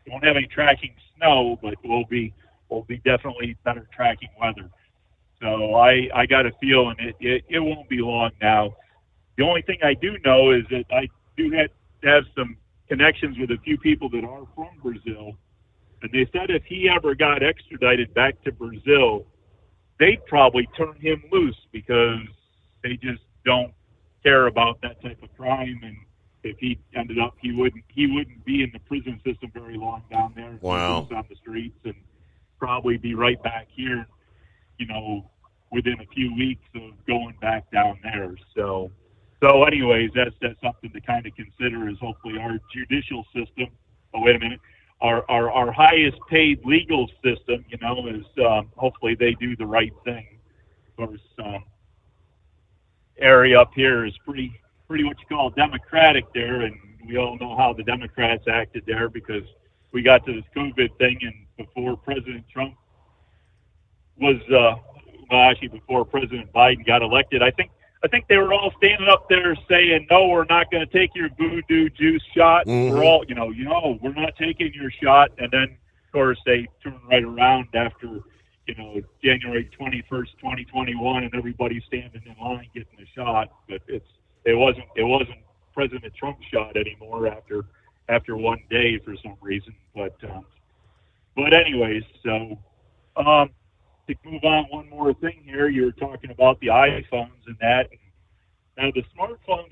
won't have any tracking snow, but we'll be definitely better tracking weather. So I got a feeling it won't be long now. The only thing I do know is that I do have some connections with a few people that are from Brazil, and they said if he ever got extradited back to Brazil, they'd probably turn him loose because they just don't care about that type of crime. And if he ended up, he wouldn't be in the prison system very long down there. Wow. On the streets, and probably be right back here, within a few weeks of going back down there. So anyways, that's something to kind of consider, is hopefully our judicial system. Oh, wait a minute. Our highest paid legal system, is hopefully they do the right thing. Of course, area up here is pretty what you call democratic there, and we all know how the Democrats acted there, because we got to this COVID thing, and before President Trump was, before President Biden got elected, I think they were all standing up there saying, "No, we're not going to take your voodoo juice shot. Mm-hmm. We're all, we're not taking your shot." And then, of course, they turned right around after, January 21st, 2021, and everybody's standing in line getting the shot. But it wasn't President Trump's shot anymore after one day for some reason. But anyways, so to move on one more thing here, you were talking about the iPhones and that. Now, the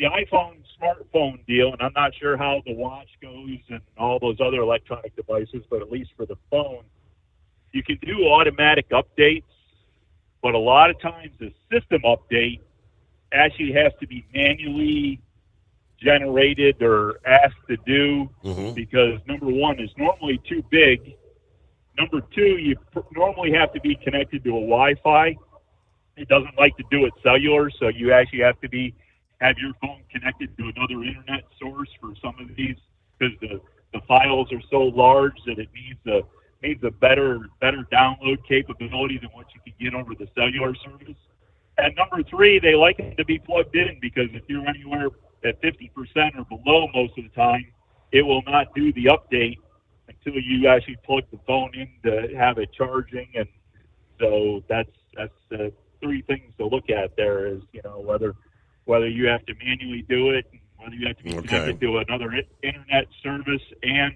iPhone smartphone deal, and I'm not sure how the watch goes and all those other electronic devices, but at least for the phone, you can do automatic updates, but a lot of times the system update actually has to be manually generated or asked to do because, number one, it's normally too big. Number two, you normally have to be connected to a Wi-Fi. It doesn't like to do it cellular, so you actually have to have your phone connected to another internet source for some of these because the files are so large that it needs a better download capability than what you can get over the cellular service. And number three, they like it to be plugged in because if you're anywhere at 50% or below most of the time, it will not do the update until you actually plug the phone in to have it charging. And so that's the three things to look at there is, whether you have to manually do it, and whether you have to be connected to another internet service and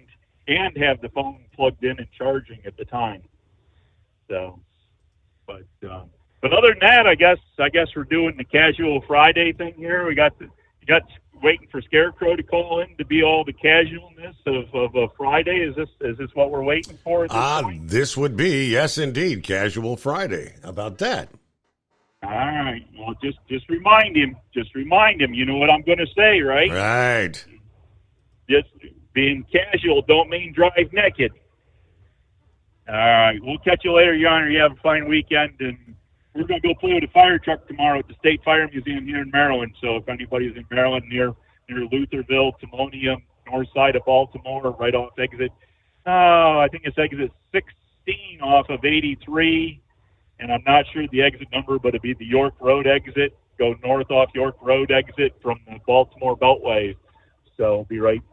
have the phone plugged in and charging at the time. So, but other than that, I guess we're doing the casual Friday thing here. We got waiting for Scarecrow to call in to be all the casualness of a Friday. Is this what we're waiting for at this point? This would be, yes, indeed, Casual Friday. How about that? All right. Well, just remind him. You know what I'm going to say, right? Right. Just being casual don't mean drive naked. All right. We'll catch you later, Your Honor. You have a fine weekend, and we're going to go play with a fire truck tomorrow at the State Fire Museum here in Maryland. So if anybody's in Maryland near Lutherville, Timonium, north side of Baltimore, right off exit, I think it's exit 16 off of 83. And I'm not sure the exit number, but it'd be the York Road exit. Go north off York Road exit from the Baltimore Beltway. So be right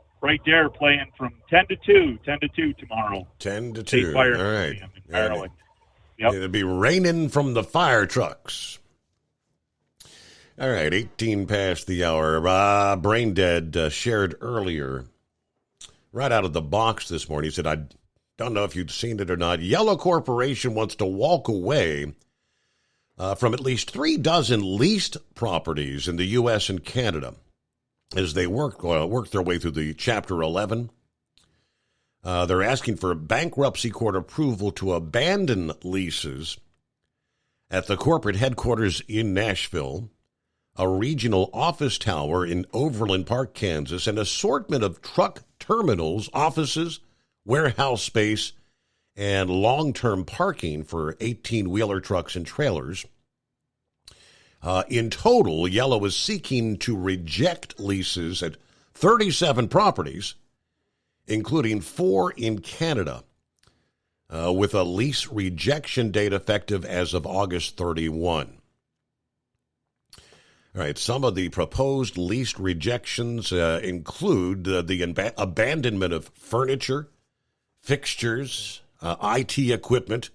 there playing from 10 to 2 tomorrow. 10 to 2. State Fire All right. Museum in Maryland. Yep. It'll be raining from the fire trucks. All right, 18 past the hour. Brain Dead shared earlier, right out of the box this morning. He said, I don't know if you'd seen it or not. Yellow Corporation wants to walk away from at least 3 dozen leased properties in the U.S. and Canada as they work their way through the Chapter 11. They're asking for bankruptcy court approval to abandon leases at the corporate headquarters in Nashville, a regional office tower in Overland Park, Kansas, an assortment of truck terminals, offices, warehouse space, and long-term parking for 18-wheeler trucks and trailers. In total, Yellow is seeking to reject leases at 37 properties, including 4 in Canada, with a lease rejection date effective as of August 31. All right, some of the proposed lease rejections include the abandonment of furniture, fixtures, IT equipment,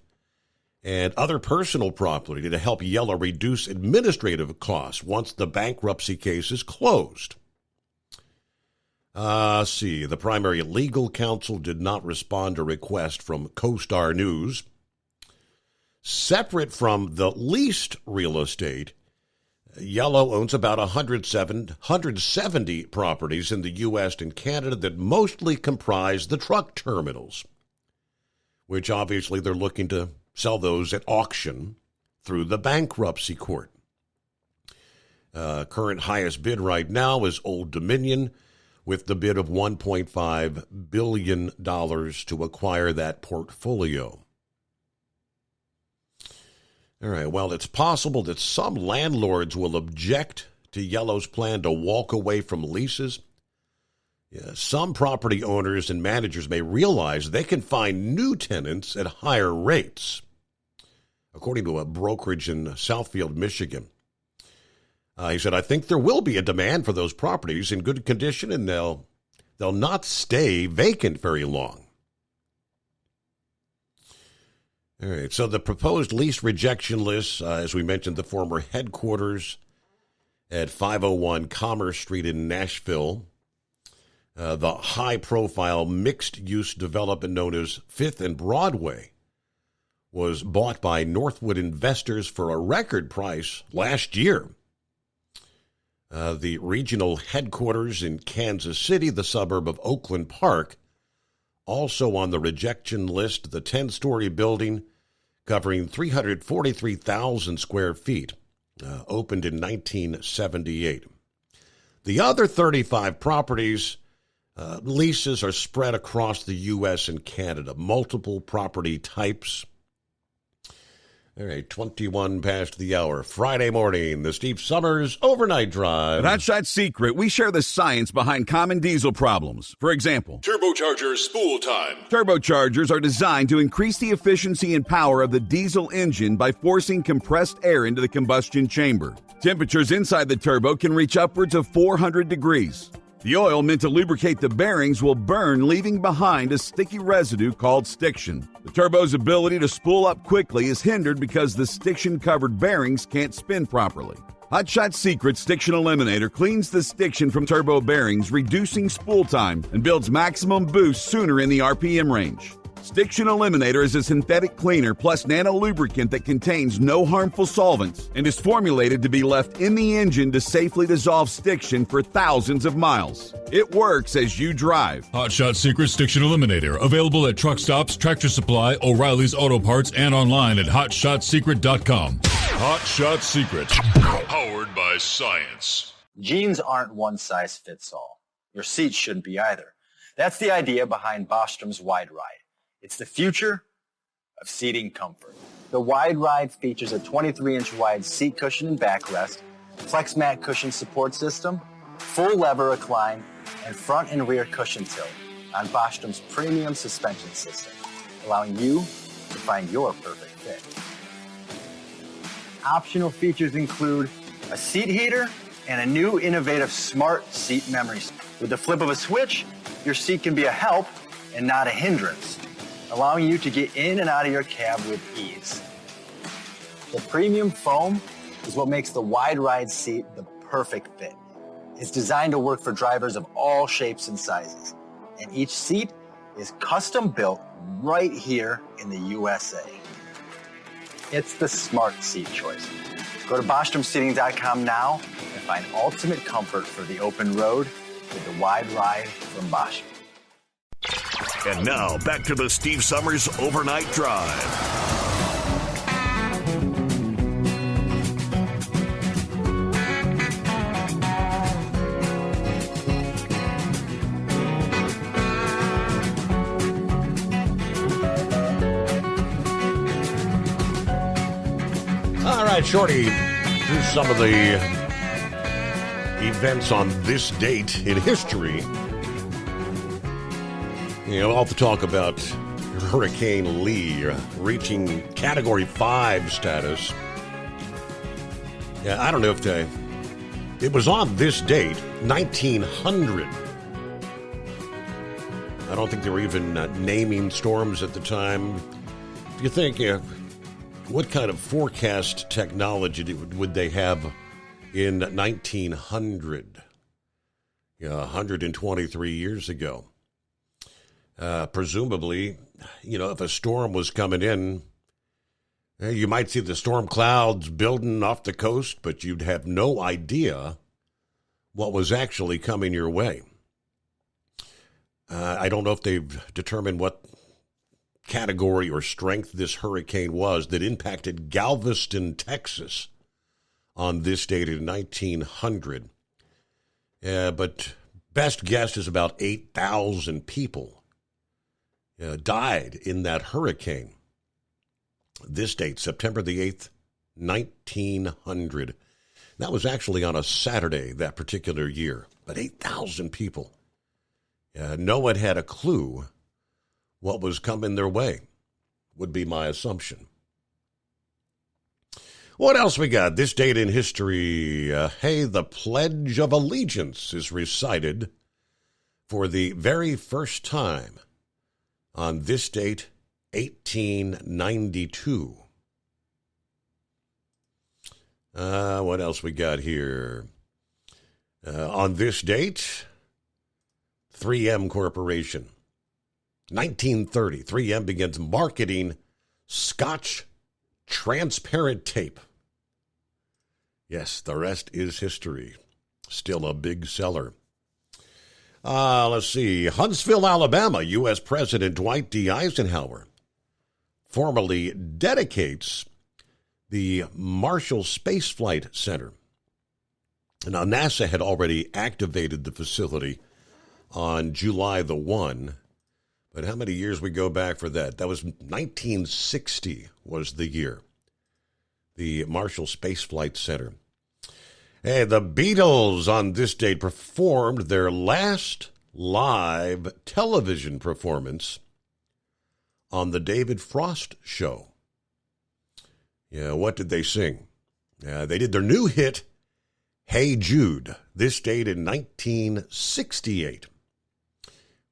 and other personal property to help Yellow reduce administrative costs once the bankruptcy case is closed. The primary legal counsel did not respond to a request from CoStar News. Separate from the leased real estate, Yellow owns about 170 properties in the U.S. and Canada that mostly comprise the truck terminals, which obviously they're looking to sell those at auction through the bankruptcy court. Current highest bid right now is Old Dominion, with the bid of $1.5 billion to acquire that portfolio. All right, well, it's possible that some landlords will object to Yellow's plan to walk away from leases. Some property owners and managers may realize they can find new tenants at higher rates, according to a brokerage in Southfield, Michigan. He said, I think there will be a demand for those properties in good condition, and they'll not stay vacant very long. All right, so the proposed lease rejection list, as we mentioned, the former headquarters at 501 Commerce Street in Nashville, the high-profile mixed-use development known as 5th and Broadway, was bought by Northwood investors for a record price last year. The regional headquarters in Kansas City, the suburb of Oakland Park, also on the rejection list, the 10-story building covering 343,000 square feet, opened in 1978. The other 35 properties, leases are spread across the U.S. and Canada, multiple property types. All right, 21 past the hour, Friday morning, the Steve Summers Overnight Drive. At Hot Shot Secret, we share the science behind common diesel problems. For example, Turbocharger spool time. Turbochargers are designed to increase the efficiency and power of the diesel engine by forcing compressed air into the combustion chamber. Temperatures inside the turbo can reach upwards of 400 degrees. The oil meant to lubricate the bearings will burn, leaving behind a sticky residue called stiction. The turbo's ability to spool up quickly is hindered because the stiction-covered bearings can't spin properly. Hot Shot Secret Stiction Eliminator cleans the stiction from turbo bearings, reducing spool time, and builds maximum boost sooner in the RPM range. Stiction Eliminator is a synthetic cleaner plus nano-lubricant that contains no harmful solvents and is formulated to be left in the engine to safely dissolve stiction for thousands of miles. It works as you drive. Hot Shot Secret Stiction Eliminator. Available at truck stops, Tractor Supply, O'Reilly's Auto Parts, and online at HotShotSecret.com. Hot Shot Secret. Powered by science. Jeans aren't one size fits all. Your seats shouldn't be either. That's the idea behind Bostrom's Wide Ride. It's the future of seating comfort. The Wide Ride features a 23-inch wide seat cushion and backrest, flex mat cushion support system, full lever recline, and front and rear cushion tilt on Bostrom's premium suspension system, allowing you to find your perfect fit. Optional features include a seat heater and a new innovative smart seat memory. With the flip of a switch, your seat can be a help and not a hindrance, allowing you to get in and out of your cab with ease. The premium foam is what makes the Wide Ride seat the perfect fit. It's designed to work for drivers of all shapes and sizes, and each seat is custom built right here in the USA. It's the smart seat choice. Go to BostromSeating.com now and find ultimate comfort for the open road with the Wide Ride from Bostrom. And now, back to the Steve Summers Overnight Drive. All right, Shorty, here's some of the events on this date in history. You know, all the talk about Hurricane Lee reaching Category 5 status. Yeah, I don't know if it was on this date, 1900. I don't think they were even naming storms at the time. If you think, what kind of forecast technology would they have in 1900? 123 years ago. Presumably, if a storm was coming in, you might see the storm clouds building off the coast, but you'd have no idea what was actually coming your way. I don't know if they've determined what category or strength this hurricane was that impacted Galveston, Texas on this date in 1900. But best guess is about 8,000 people died in that hurricane. This date, September the 8th, 1900. That was actually on a Saturday that particular year. But 8,000 people. No one had a clue what was coming their way, would be my assumption. What else we got? This date in history. The Pledge of Allegiance is recited for the very first time on this date, 1892. What else we got here? On this date, 3M Corporation. 1930, 3M begins marketing Scotch transparent tape. Yes, the rest is history. Still a big seller. Let's see. Huntsville, Alabama, U.S. President Dwight D. Eisenhower formally dedicates the Marshall Space Flight Center. Now, NASA had already activated the facility on July the 1, but how many years we go back for that? That was 1960 was the year. The Marshall Space Flight Center. Hey, the Beatles on this date performed their last live television performance on the David Frost Show. Yeah, what did they sing? They did their new hit, Hey Jude, this date in 1968,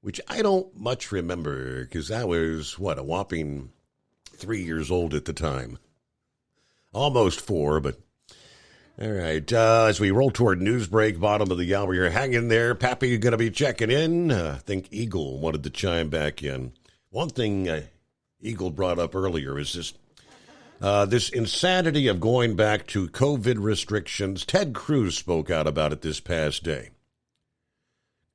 which I don't much remember because I was, a whopping 3 years old at the time. Almost 4, but all right. As we roll toward news break, bottom of the hour, you're hanging there. Pappy, you're going to be checking in. I think Eagle wanted to chime back in. One thing Eagle brought up earlier is this insanity of going back to COVID restrictions. Ted Cruz spoke out about it this past day.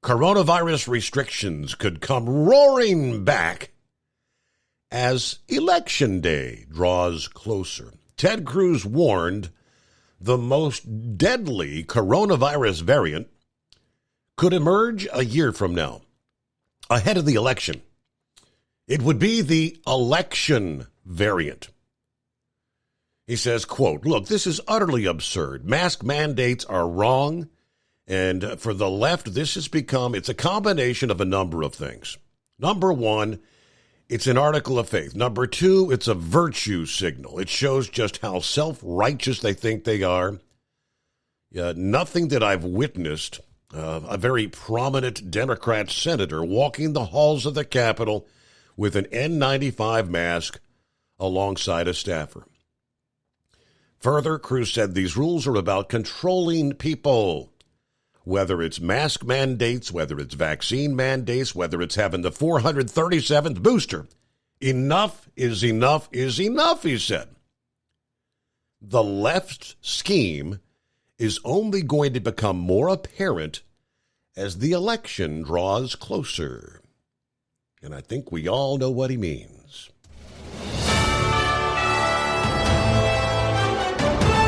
Coronavirus restrictions could come roaring back as Election Day draws closer. Ted Cruz warned the most deadly coronavirus variant could emerge a year from now, ahead of the election. It would be the election variant. He says, quote, look, this is utterly absurd. Mask mandates are wrong. And for the left, it's a combination of a number of things. Number one, it's an article of faith. Number two, it's a virtue signal. It shows just how self-righteous they think they are. Nothing that I've witnessed, a very prominent Democrat senator walking the halls of the Capitol with an N95 mask alongside a staffer. Further, Cruz said these rules are about controlling people. Whether it's mask mandates, whether it's vaccine mandates, whether it's having the 437th booster. Enough is enough is enough, he said. The left scheme is only going to become more apparent as the election draws closer. And I think we all know what he means.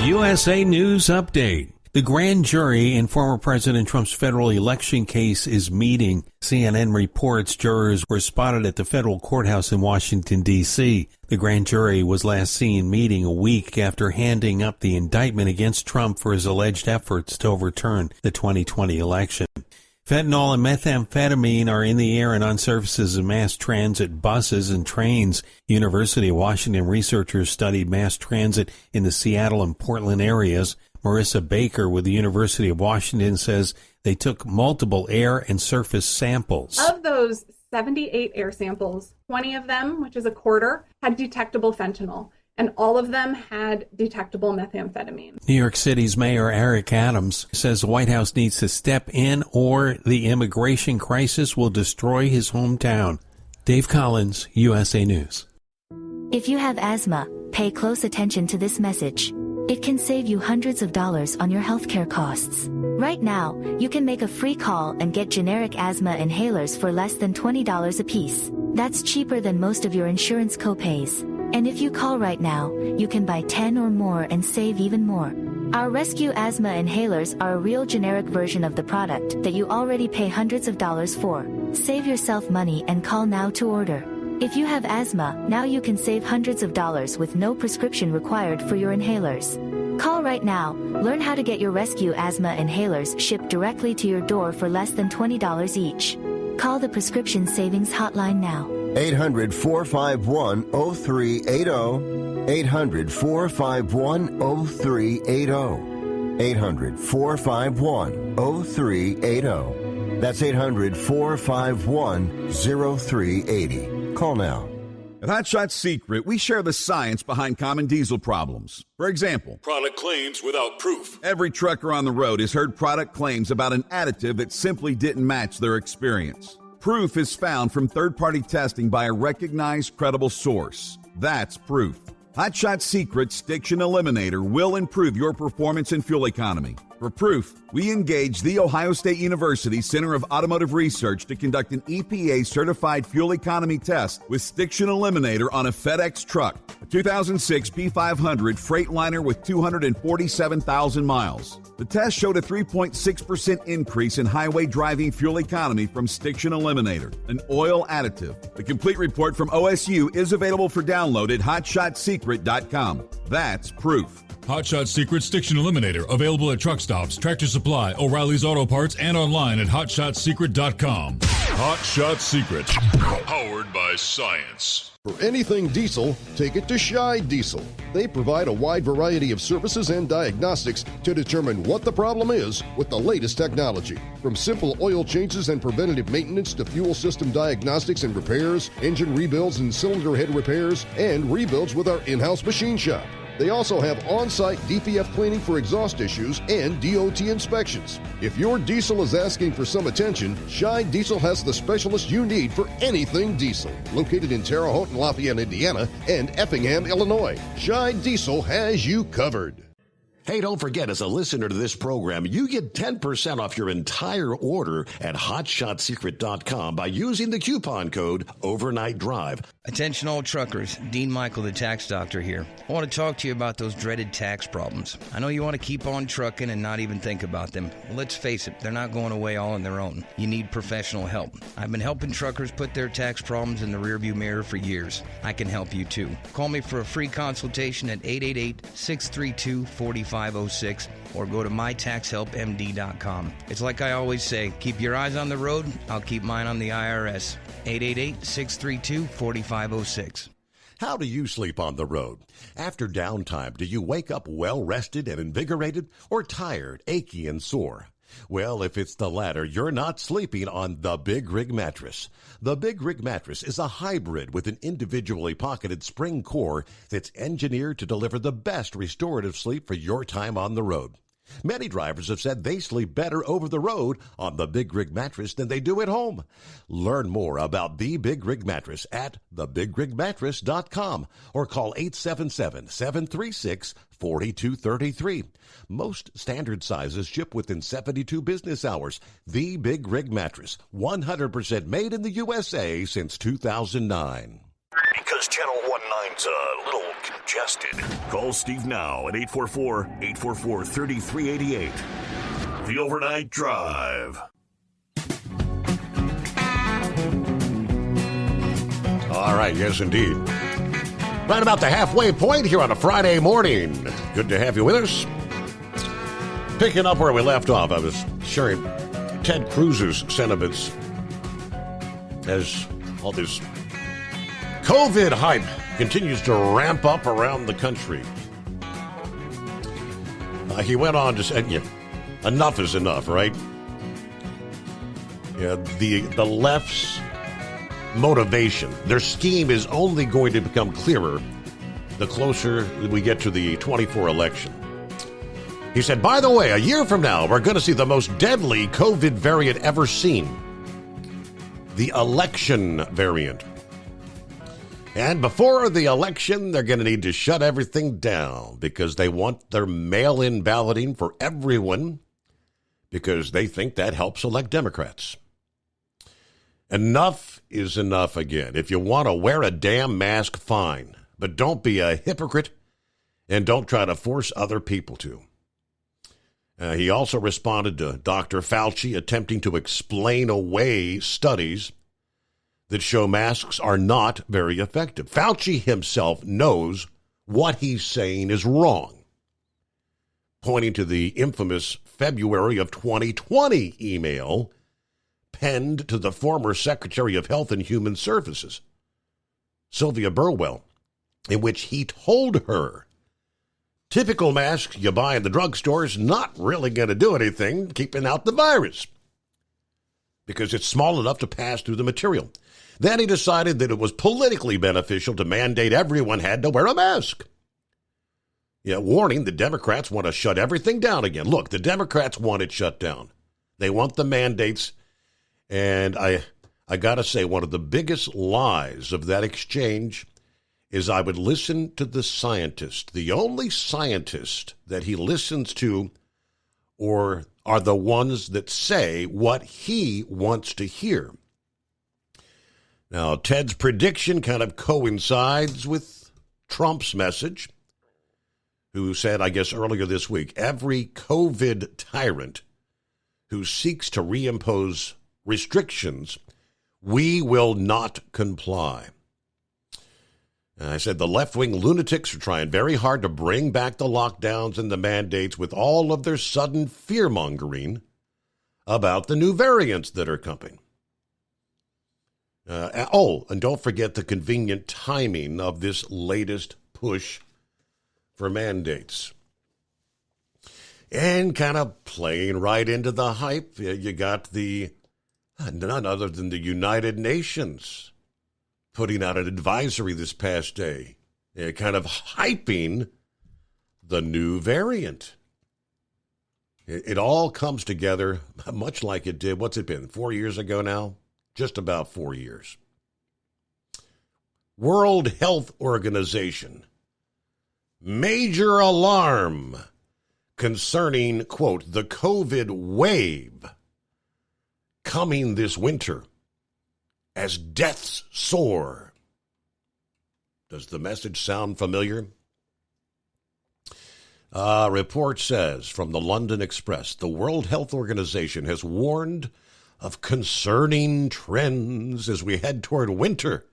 USA News Update. The grand jury in former President Trump's federal election case is meeting. CNN reports jurors were spotted at the federal courthouse in Washington, D.C. The grand jury was last seen meeting a week after handing up the indictment against Trump for his alleged efforts to overturn the 2020 election. Fentanyl and methamphetamine are in the air and on surfaces of mass transit buses and trains. University of Washington researchers studied mass transit in the Seattle and Portland areas. Marissa Baker with the University of Washington says they took multiple air and surface samples. Of those 78 air samples, 20 of them, which is a quarter, had detectable fentanyl, and all of them had detectable methamphetamine. New York City's Mayor Eric Adams says the White House needs to step in or the immigration crisis will destroy his hometown. Dave Collins, USA News. If you have asthma, pay close attention to this message. It can save you hundreds of dollars on your healthcare costs. Right now, you can make a free call and get generic asthma inhalers for less than $20 a piece. That's cheaper than most of your insurance copays. And if you call right now, you can buy 10 or more and save even more. Our Rescue Asthma Inhalers are a real generic version of the product that you already pay hundreds of dollars for. Save yourself money and call now to order. If you have asthma, now you can save hundreds of dollars with no prescription required for your inhalers. Call right now. Learn how to get your Rescue Asthma Inhalers shipped directly to your door for less than $20 each. Call the Prescription Savings Hotline now. 800-451-0380. 800-451-0380. 800-451-0380. That's 800-451-0380. Call now. At Hot Shot Secret, we share the science behind common diesel problems. For example, product claims without proof. Every trucker on the road has heard product claims about an additive that simply didn't match their experience. Proof is found from third-party testing by a recognized, credible source. That's proof. Hot Shot Secret Stiction Eliminator will improve your performance and fuel economy. For proof, we engaged The Ohio State University Center of Automotive Research to conduct an EPA-certified fuel economy test with Stiction Eliminator on a FedEx truck, a 2006 P500 Freightliner with 247,000 miles. The test showed a 3.6% increase in highway driving fuel economy from Stiction Eliminator, an oil additive. The complete report from OSU is available for download at hotshotsecret.com. That's proof. Hot Shot Secret Stiction Eliminator, available at truck stops, Tractor Supply, O'Reilly's Auto Parts, and online at hotshotsecret.com. Hot Shot Secret, powered by science. For anything diesel, take it to Scheid Diesel. They provide a wide variety of services and diagnostics to determine what the problem is with the latest technology. From simple oil changes and preventative maintenance to fuel system diagnostics and repairs, engine rebuilds and cylinder head repairs, and rebuilds with our in-house machine shop. They also have on-site DPF cleaning for exhaust issues and DOT inspections. If your diesel is asking for some attention, Scheid Diesel has the specialist you need for anything diesel. Located in Terre Haute and Lafayette, Indiana, and Effingham, Illinois, Scheid Diesel has you covered. Hey, don't forget, as a listener to this program, you get 10% off your entire order at hotshotsecret.com by using the coupon code Overnight Drive. Attention all truckers, Dean Michael, the tax doctor here. I want to talk to you about those dreaded tax problems. I know you want to keep on trucking and not even think about them. Well, let's face it, they're not going away all on their own. You need professional help. I've been helping truckers put their tax problems in the rearview mirror for years. I can help you too. Call me for a free consultation at 888-632-4506 or go to mytaxhelpmd.com. It's like I always say, keep your eyes on the road, I'll keep mine on the IRS. 888-632-4506. How do you sleep on the road? After downtime, do you wake up well-rested and invigorated or tired, achy, and sore? Well, if it's the latter, you're not sleeping on the Big Rig Mattress. The Big Rig Mattress is a hybrid with an individually pocketed spring core that's engineered to deliver the best restorative sleep for your time on the road. Many drivers have said they sleep better over the road on the Big Rig Mattress than they do at home. Learn more about the Big Rig Mattress at thebigrigmattress.com or call 877-736-4233. Most standard sizes ship within 72 business hours. The Big Rig Mattress, 100% made in the USA since 2009. Because Channel 19's a little congested. Call Steve now at 844-844-3388. The Overnight Drive. All right, yes, indeed. Right about the halfway point here on a Friday morning. Good to have you with us. Picking up where we left off, I was sharing Ted Cruz's sentiments as all this COVID hype continues to ramp up around the country. He went on to say, enough is enough, right? Yeah, the left's motivation, their scheme is only going to become clearer the closer we get to the 24 election. He said, by the way, a year from now, we're going to see the most deadly COVID variant ever seen. The election variant. And before the election, they're going to need to shut everything down because they want their mail-in balloting for everyone because they think that helps elect Democrats. Enough is enough again. If you want to wear a damn mask, fine. But don't be a hypocrite and don't try to force other people to. He also responded to Dr. Fauci attempting to explain away studies that show masks are not very effective. Fauci himself knows what he's saying is wrong, pointing to the infamous February of 2020 email penned to the former Secretary of Health and Human Services, Sylvia Burwell, in which he told her, typical mask you buy in the drugstore is not really going to do anything keeping out the virus because it's small enough to pass through the material. Then he decided that it was politically beneficial to mandate everyone had to wear a mask. Yeah, warning, the Democrats want to shut everything down again. Look, the Democrats want it shut down. They want the mandates. And I got to say, one of the biggest lies of that exchange is I would listen to the scientist. The only scientist that he listens to or are the ones that say what he wants to hear. Now, Ted's prediction kind of coincides with Trump's message, who said, I guess earlier this week, every COVID tyrant who seeks to reimpose restrictions, we will not comply. And I said the left-wing lunatics are trying very hard to bring back the lockdowns and the mandates with all of their sudden fear-mongering about the new variants that are coming. And don't forget the convenient timing of this latest push for mandates. And kind of playing right into the hype, you got none other than the United Nations putting out an advisory this past day, kind of hyping the new variant. It all comes together much like it did, what's it been, 4 years ago now? Just about 4 years. World Health Organization. Major alarm concerning, quote, the COVID wave coming this winter as deaths soar. Does the message sound familiar? A report says from the London Express, the World Health Organization has warned of concerning trends as we head toward winter,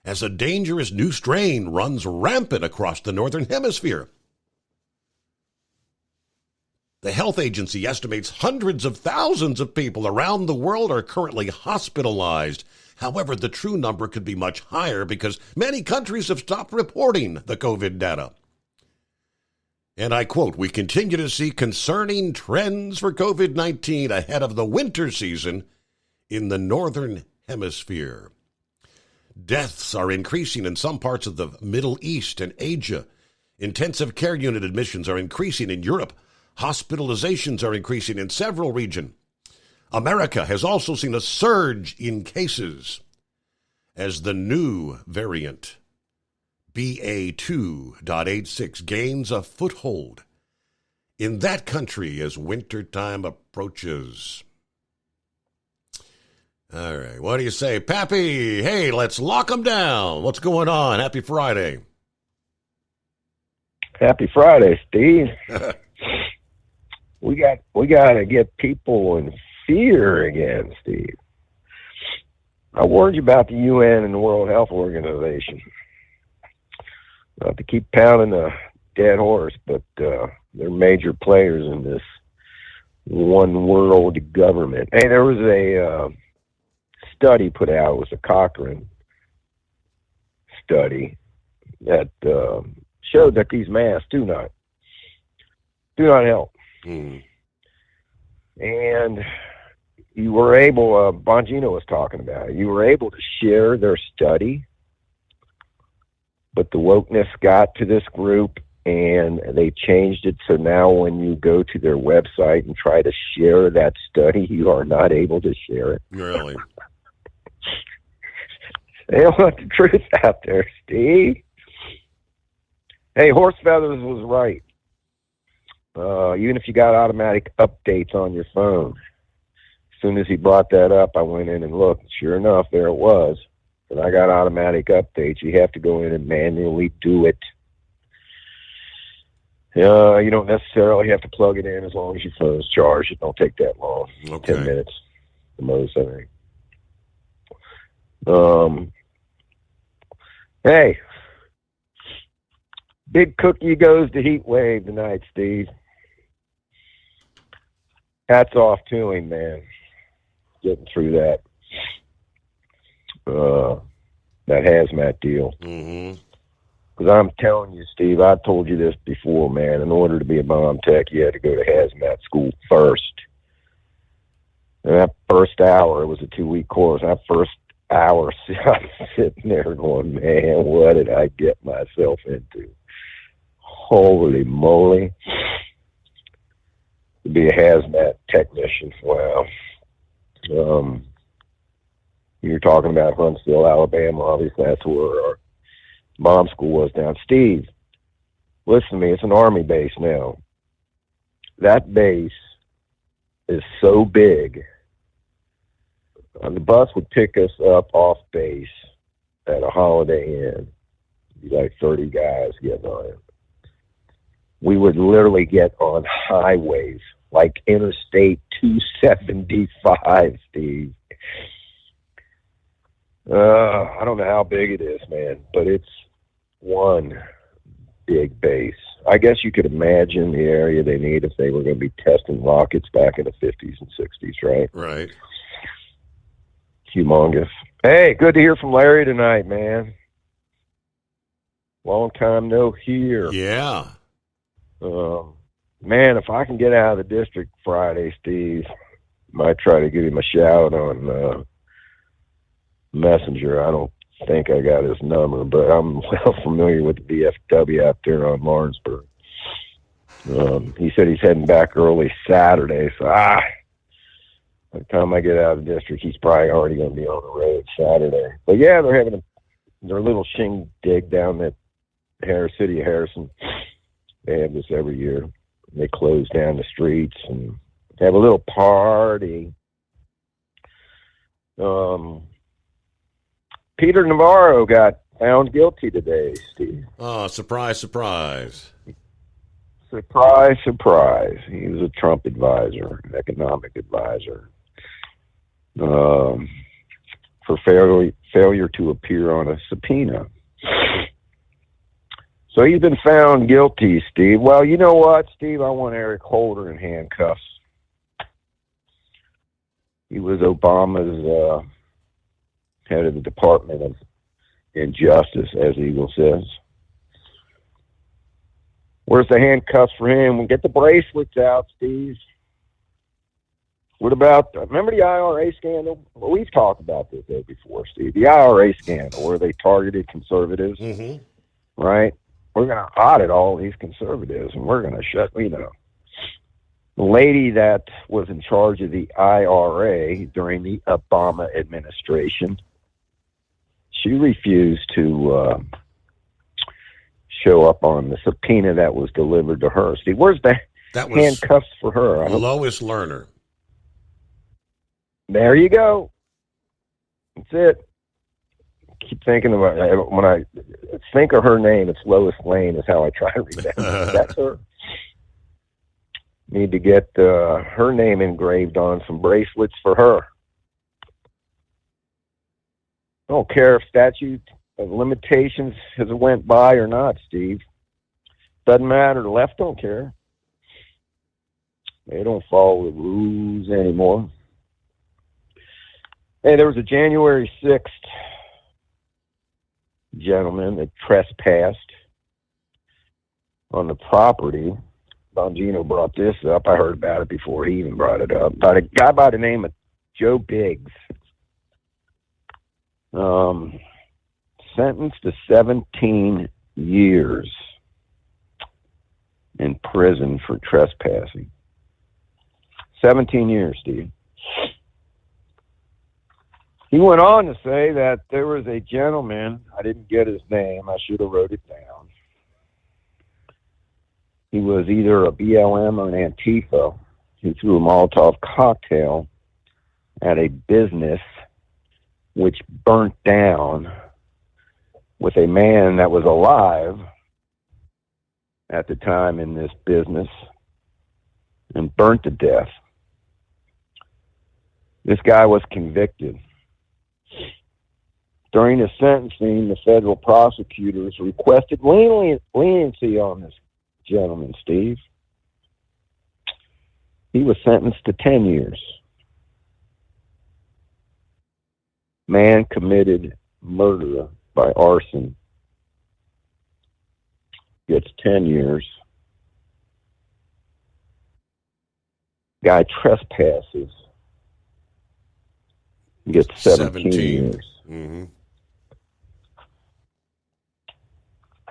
as a dangerous new strain runs rampant across the Northern Hemisphere. The health agency estimates hundreds of thousands of people around the world are currently hospitalized. However, the true number could be much higher because many countries have stopped reporting the COVID data. And I quote, we continue to see concerning trends for COVID-19 ahead of the winter season in the Northern Hemisphere. Deaths are increasing in some parts of the Middle East and Asia. Intensive care unit admissions are increasing in Europe. Hospitalizations are increasing in several regions. America has also seen a surge in cases as the new variant, BA2.86, gains a foothold in that country as wintertime approaches. All right, what do you say, Pappy? Hey, let's lock them down. What's going on? Happy Friday. Happy Friday, Steve. We got to get people in fear again, Steve. I warned you about the UN and the World Health Organization. Not to keep pounding the dead horse, but they're major players in this one world government. Hey, there was a study put out. It was a Cochrane study that showed that these masks do not help. And you were able, Bongino was talking about it, you were able to share their study, but the wokeness got to this group and they changed it so now when you go to their website and try to share that study, you are not able to share it. Really? They don't want the truth out there, Steve. Hey, Horse Feathers was right. Even if you got automatic updates on your phone. As soon as he brought that up, I went in and looked. Sure enough, there it was. But I got automatic updates. You have to go in and manually do it. You don't necessarily have to plug it in as long as your phone's charged. It don't take that long. Okay. 10 minutes the most, I think. Hey, big cookie goes to heat wave tonight, Steve. Hats off to him, man. Getting through that hazmat deal. Because I'm telling you, Steve, I told you this before, man. In order to be a bomb tech, you had to go to hazmat school first. And that first hour, it was a 2-week course. That first hour, I'm sitting there going, man, what did I get myself into? Holy moly. To be a hazmat technician, wow. You're talking about Huntsville, Alabama. Obviously, that's where our bomb school was down. Steve, listen to me. It's an Army base now. That base is so big. The bus would pick us up off base at a Holiday Inn. Be like 30 guys getting on it. We would literally get on highways like Interstate 275, Steve. I don't know how big it is, man, but it's one big base. I guess you could imagine the area they need if they were going to be testing rockets back in the 50s and 60s, right? Right. Humongous. Hey, good to hear from Larry tonight, man. Long time no hear. Yeah. Man, if I can get out of the district Friday, Steve, might try to give him a shout on Messenger. I don't think I got his number, but I'm well familiar with the VFW out there on Lawrenceburg. He said he's heading back early Saturday, so by the time I get out of the district, he's probably already going to be on the road Saturday. But yeah, they're having their little shindig down at City of Harrison. They have this every year. They close down the streets and have a little party. Peter Navarro got found guilty today, Steve. Oh, surprise, surprise. Surprise, surprise. He was a Trump advisor, an economic advisor, for failure to appear on a subpoena. So he's been found guilty, Steve. Well, you know what, Steve? I want Eric Holder in handcuffs. He was Obama's head of the Department of Injustice, as Eagle says. Where's the handcuffs for him? We'll get the bracelets out, Steve. What about, remember the IRA scandal? Well, we've talked about this before, Steve. The IRA scandal, where they targeted conservatives, right? We're going to audit all these conservatives, and we're going to shut, the lady that was in charge of the IRA during the Obama administration, she refused to show up on the subpoena that was delivered to her. Steve, where's the handcuffs for her? Lois Lerner. There you go. That's it. Keep thinking about it. When I think of her name, it's Lois Lane is how I try to remember. That's her. Need to get her name engraved on some bracelets for her. I don't care if statute of limitations has went by or not, Steve. Doesn't matter. The left don't care. They don't follow the rules anymore. Hey, there was a January 6th gentleman that trespassed on the property. Bongino brought this up. I heard about it before he even brought it up. About a guy by the name of Joe Biggs. Sentenced to 17 years in prison for trespassing. 17 years, Steve. He went on to say that there was a gentleman, I didn't get his name, I should have wrote it down. He was either a BLM or an Antifa who threw a Molotov cocktail at a business which burnt down with a man that was alive at the time in this business and burnt to death. This guy was convicted. During the sentencing, the federal prosecutors requested leniency on this gentleman, Steve. He was sentenced to 10 years. Man committed murder by arson. Gets 10 years. Guy trespasses. Gets 17 years. Mm-hmm.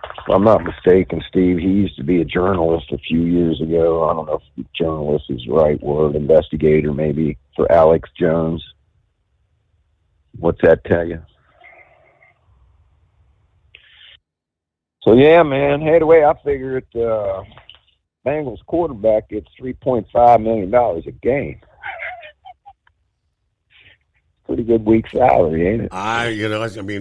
If I'm not mistaken, Steve, he used to be a journalist a few years ago. I don't know if journalist is the right word. Investigator, maybe, for Alex Jones. What's that tell you? So, yeah, man. Hey, the way I figure it, Bengals quarterback gets $3.5 million a game. Pretty good week salary, ain't it?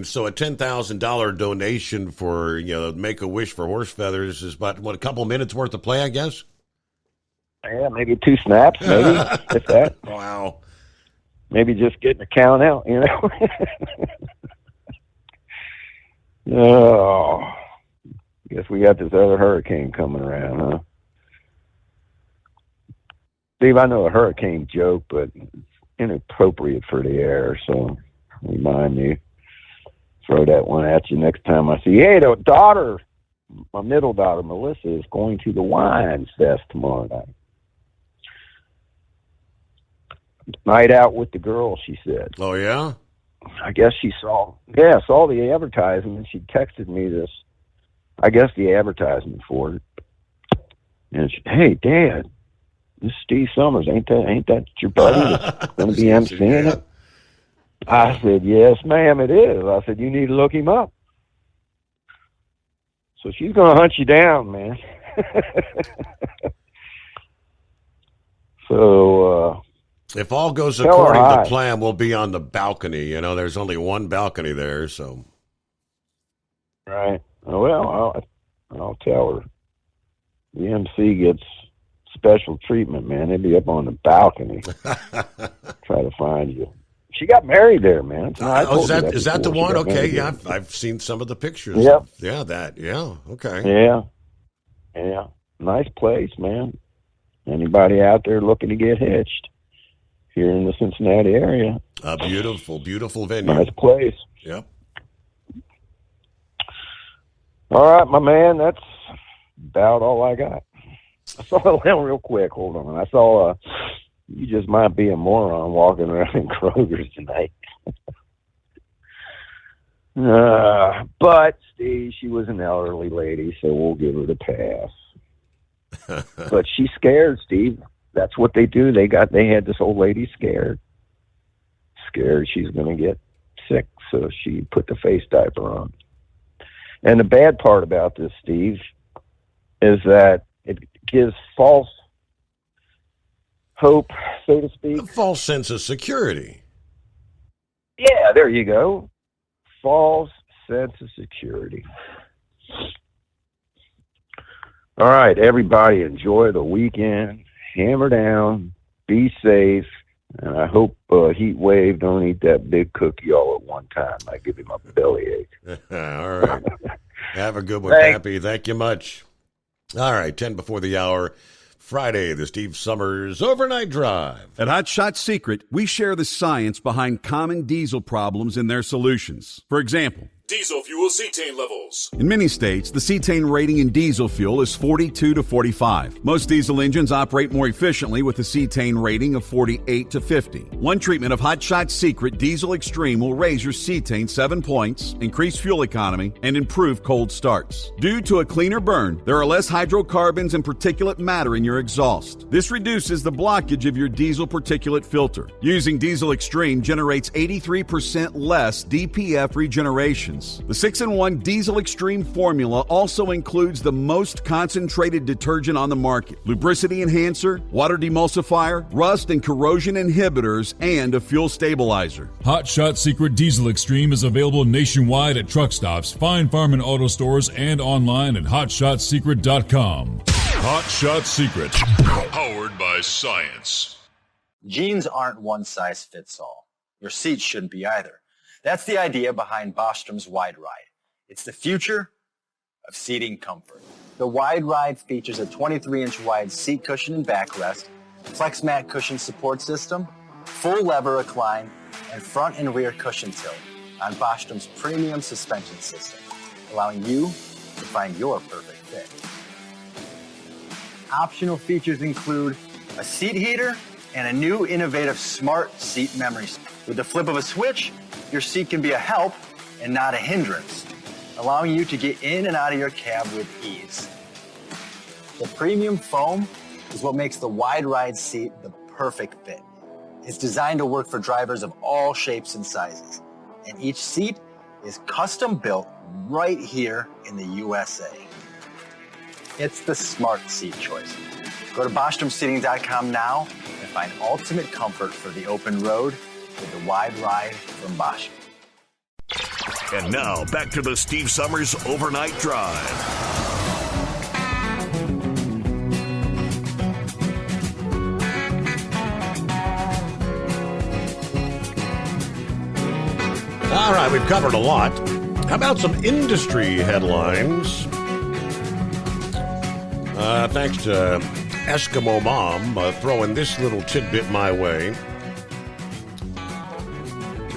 So a $10,000 donation for, Make-A-Wish for horse feathers is about, a couple minutes worth of play, I guess? Yeah, maybe 2 snaps, maybe, if that. Wow. Maybe just getting a count out, Oh, guess we got this other hurricane coming around, huh? Steve, I know a hurricane joke, but it's inappropriate for the air, so remind me. Throw that one at you next time I see you. Hey, my middle daughter, Melissa, is going to the Wines Fest tomorrow night. Night out with the girls, she said. Oh, yeah? I guess she saw the advertisement. She texted me this, I guess the advertisement for it. And she, hey, Dad, this is Steve Summers. Ain't that your buddy that's going to be emceeing it? I said, yes, ma'am, it is. I said, you need to look him up. So she's going to hunt you down, man. So, if all goes according to plan, we'll be on the balcony. There's only one balcony there, so. Right. Well, I'll tell her. The MC gets special treatment, man. They'd be up on the balcony. Try to find you. She got married there, man. Is that the one? Okay, yeah, I've seen some of the pictures. Yep. Yeah, okay. Yeah. Nice place, man. Anybody out there looking to get hitched here in the Cincinnati area? A beautiful, beautiful venue. Nice place. Yep. All right, my man, that's about all I got. I saw real quick. Hold on. I saw you just might be a moron walking around in Kroger's tonight. But Steve, she was an elderly lady, so we'll give her the pass. But she's scared, Steve. That's what they do. They had this old lady scared she's going to get sick, so she put the face diaper on. And the bad part about this, Steve, is that it gives false hope, so to speak. A false sense of security. Yeah, there you go. False sense of security. All right, everybody, enjoy the weekend. Hammer down. Be safe. And I hope Heat Wave don't eat that big cookie all at one time. I give him a bellyache. All right. Have a good one, Pappy. Thank you much. All right, 10 before the hour. Friday, the Steve Summers Overnight Drive. At Hot Shot Secret, we share the science behind common diesel problems and their solutions. For example, diesel fuel cetane levels. In many states, the cetane rating in diesel fuel is 42 to 45. Most diesel engines operate more efficiently with a cetane rating of 48 to 50. One treatment of Hot Shot Secret Diesel Extreme will raise your cetane 7 points, increase fuel economy, and improve cold starts. Due to a cleaner burn, there are less hydrocarbons and particulate matter in your exhaust. This reduces the blockage of your diesel particulate filter. Using Diesel Extreme generates 83% less DPF regeneration. The 6-in-1 Diesel Extreme formula also includes the most concentrated detergent on the market, lubricity enhancer, water demulsifier, rust and corrosion inhibitors, and a fuel stabilizer. Hot Shot Secret Diesel Extreme is available nationwide at truck stops, Fine Farm and auto stores, and online at hotshotsecret.com. Hot Shot Secret, powered by science. Jeans aren't one size fits all. Your seats shouldn't be either. That's the idea behind Bostrom's Wide Ride. It's the future of seating comfort. The Wide Ride features a 23-inch wide seat cushion and backrest, flex mat cushion support system, full lever recline, and front and rear cushion tilt on Bostrom's premium suspension system, allowing you to find your perfect fit. Optional features include a seat heater and a new innovative smart seat memory. With the flip of a switch, your seat can be a help and not a hindrance, allowing you to get in and out of your cab with ease. The premium foam is what makes the Wide Ride seat the perfect fit. It's designed to work for drivers of all shapes and sizes, and each seat is custom built right here in the USA. It's the smart seat choice. Go to BostромSeating.com now and find ultimate comfort for the open road with the wide ride from Bosch. And now, back to the Steve Summers Overnight Drive. All right, we've covered a lot. How about some industry headlines? Thanks to Eskimo Mom throwing this little tidbit my way.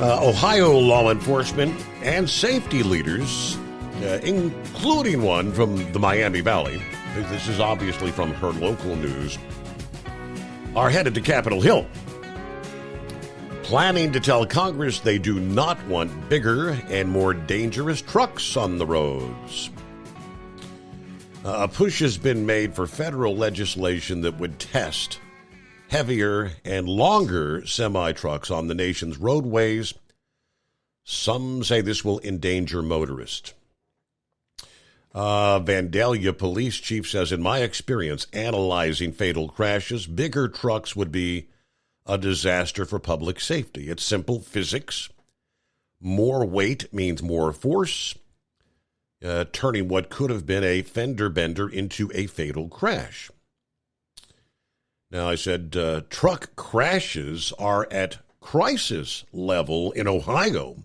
Ohio law enforcement and safety leaders, including one from the Miami Valley, this is obviously from her local news, are headed to Capitol Hill, planning to tell Congress they do not want bigger and more dangerous trucks on the roads. A push has been made for federal legislation that would test heavier and longer semi-trucks on the nation's roadways. Some say this will endanger motorists. Vandalia police chief says, in my experience analyzing fatal crashes, bigger trucks would be a disaster for public safety. It's simple physics. More weight means more force, turning what could have been a fender bender into a fatal crash. Now, I said truck crashes are at crisis level in Ohio.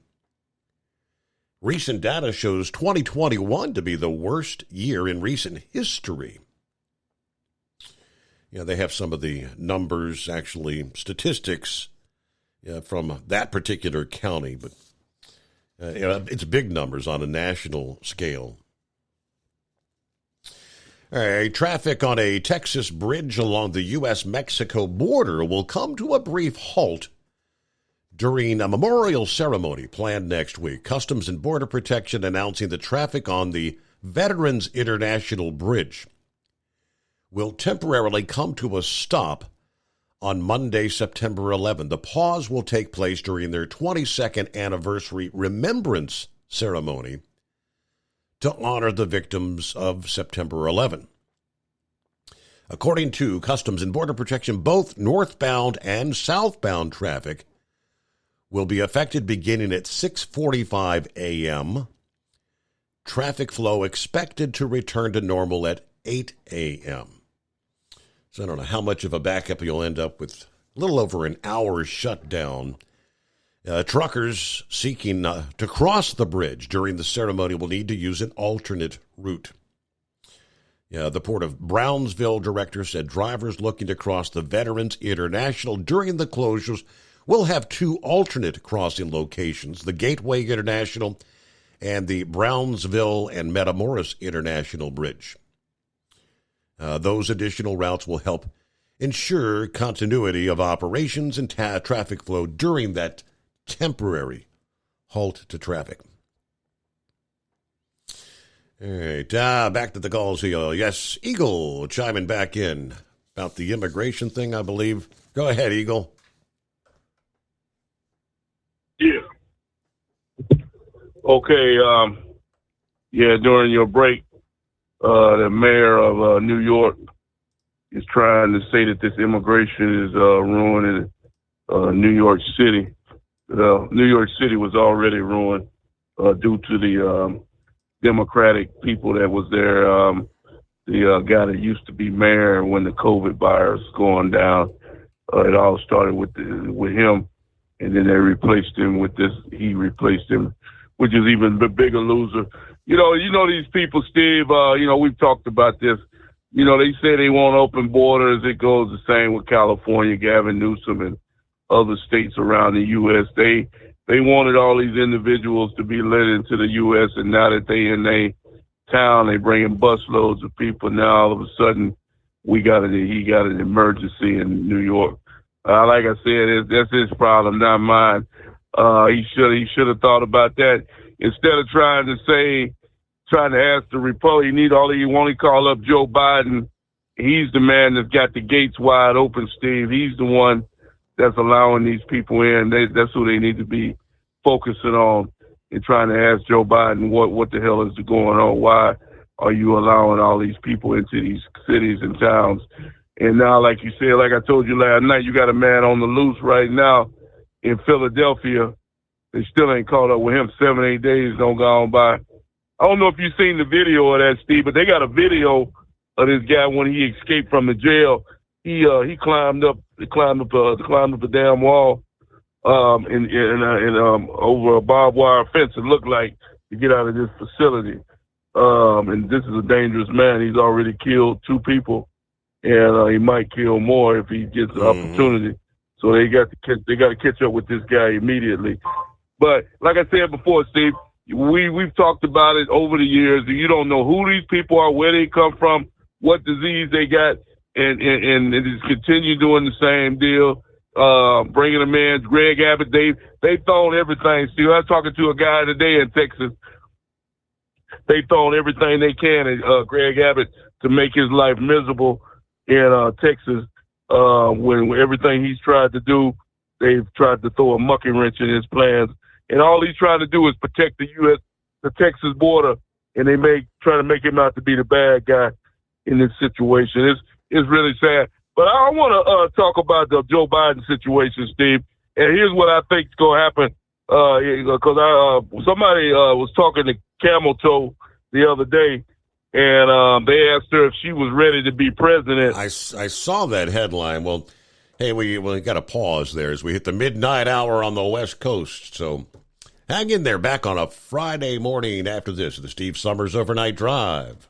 Recent data shows 2021 to be the worst year in recent history. You know, they have some of the numbers, actually, statistics from that particular county, but it's big numbers on a national scale. All right, traffic on a Texas bridge along the U.S.-Mexico border will come to a brief halt during a memorial ceremony planned next week. Customs and Border Protection announcing the traffic on the Veterans International Bridge will temporarily come to a stop on Monday, September 11. The pause will take place during their 22nd anniversary remembrance ceremony to honor the victims of September 11. According to Customs and Border Protection, both northbound and southbound traffic will be affected beginning at 6:45 a.m. Traffic flow expected to return to normal at 8 a.m. So I don't know how much of a backup you'll end up with. A little over an hour shutdown. Truckers seeking to cross the bridge during the ceremony will need to use an alternate route. The Port of Brownsville director said drivers looking to cross the Veterans International during the closures will have two alternate crossing locations, the Gateway International and the Brownsville and Matamoros International Bridge. Those additional routes will help ensure continuity of operations and traffic flow during that temporary halt to traffic. All right, back to the calls here. Yes, Eagle chiming back in about the immigration thing, I believe. Go ahead, Eagle. Yeah. Okay. During your break, the mayor of New York is trying to say that this immigration is ruining New York City. New York City was already ruined due to the Democratic people that was there. The guy that used to be mayor when the COVID virus was going down, it all started with him, and then they replaced him with this. He replaced him, which is even a bigger loser. You know these people, Steve. We've talked about this. They say they won't open borders. It goes the same with California, Gavin Newsom, and other states around the U.S. They wanted all these individuals to be let into the U.S., and now that they in their town, they bringing busloads of people. Now all of a sudden, he got an emergency in New York. Like I said, that's his problem, not mine. He should have thought about that instead of trying to ask the Republican. You want to call up Joe Biden. He's the man that's got the gates wide open, Steve. He's the one that's allowing these people in. That's who they need to be focusing on. and trying to ask Joe Biden what the hell is going on? Why are you allowing all these people into these cities and towns? And now, like you said, like I told you last night, you got a man on the loose right now in Philadelphia. They still ain't caught up with him. 7-8 days don't go on by. I don't know if you've seen the video of that, Steve, but they got a video of this guy when he escaped from the jail. He climbed up the damn wall, and over a barbed wire fence. It looked like to get out of this facility. And this is a dangerous man. He's already killed 2 people, and he might kill more if he gets the opportunity. So they got to catch up with this guy immediately. But like I said before, Steve, we've talked about it over the years. You don't know who these people are, where they come from, what disease they got, and they just continue doing the same deal. Bringing them in, Greg Abbott, they've thrown everything. Steve, I was talking to a guy today in Texas. They've thrown everything they can at Greg Abbott to make his life miserable in Texas. When everything he's tried to do, they've tried to throw a monkey wrench in his plans. And all he's trying to do is protect the Texas border, and they try to make him out to be the bad guy in this situation. It's really sad. But I want to talk about the Joe Biden situation, Steve. And here's what I think is going to happen. Because somebody was talking to Camel Toe the other day, and they asked her if she was ready to be president. I saw that headline. Well, hey, we got to pause there as we hit the midnight hour on the West Coast. So hang in there. Back on a Friday morning after this, the Steve Summers Overnight Drive.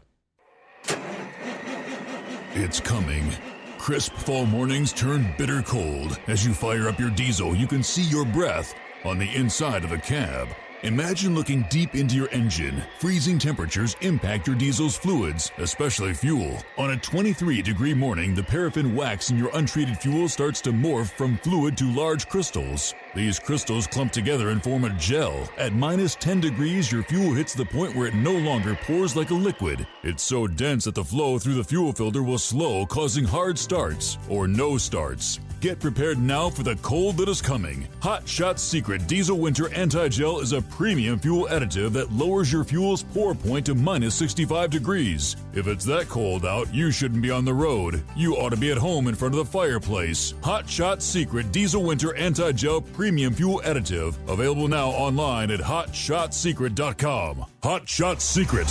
It's coming. Crisp fall mornings turn bitter cold. As you fire up your diesel, you can see your breath on the inside of the cab. Imagine looking deep into your engine. Freezing temperatures impact your diesel's fluids, especially fuel. On a 23-degree morning, the paraffin wax in your untreated fuel starts to morph from fluid to large crystals. These crystals clump together and form a gel. At minus 10 degrees, your fuel hits the point where it no longer pours like a liquid. It's so dense that the flow through the fuel filter will slow, causing hard starts or no starts. Get prepared now for the cold that is coming. Hot Shot Secret Diesel Winter Anti-Gel is a premium fuel additive that lowers your fuel's pour point to minus 65 degrees. If it's that cold out, you shouldn't be on the road. You ought to be at home in front of the fireplace. Hot Shot Secret Diesel Winter Anti-Gel Premium Fuel Additive. Available now online at HotShotSecret.com. Hot Shot Secret.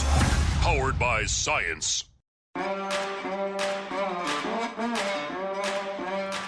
Powered by science.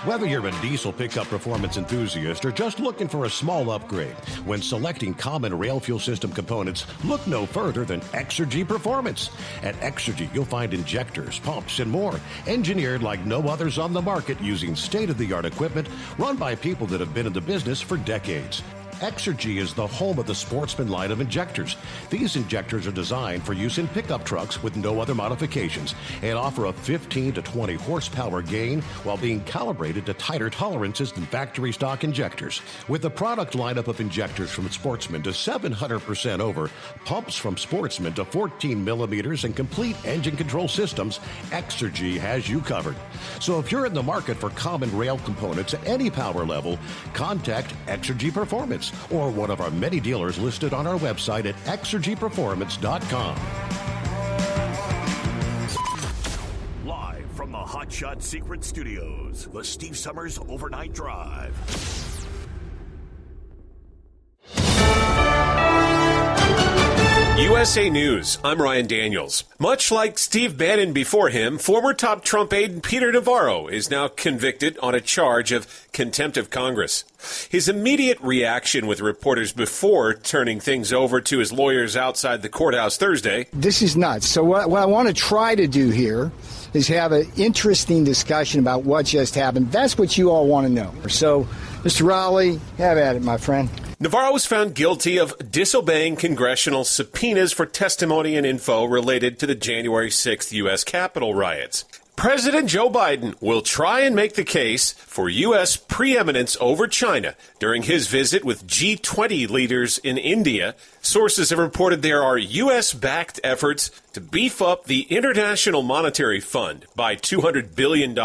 Whether you're a diesel pickup performance enthusiast or just looking for a small upgrade, when selecting common rail fuel system components, look no further than Exergy Performance. At Exergy, you'll find injectors, pumps, and more, engineered like no others on the market using state-of-the-art equipment run by people that have been in the business for decades. Exergy is the home of the Sportsman line of injectors. These injectors are designed for use in pickup trucks with no other modifications and offer a 15 to 20 horsepower gain while being calibrated to tighter tolerances than factory stock injectors. With a product lineup of injectors from Sportsman to 700% over, pumps from Sportsman to 14 millimeters, and complete engine control systems, Exergy has you covered. So if you're in the market for common rail components at any power level, contact Exergy Performance or one of our many dealers listed on our website at exergyperformance.com. Live from the Hot Shot Secret Studios, the Steve Summers Overnight Drive. USA News, I'm Ryan Daniels. Much like Steve Bannon before him, former top Trump aide Peter Navarro is now convicted on a charge of contempt of Congress. His immediate reaction with reporters before turning things over to his lawyers outside the courthouse Thursday. This is nuts. So what I want to try to do here is have an interesting discussion about what just happened. That's what you all want to know. So, Mr. Rowley, have at it, my friend. Navarro was found guilty of disobeying congressional subpoenas for testimony and info related to the January 6th U.S. Capitol riots. President Joe Biden will try and make the case for U.S. preeminence over China during his visit with G20 leaders in India. Sources have reported there are U.S.-backed efforts to beef up the International Monetary Fund by $200 billion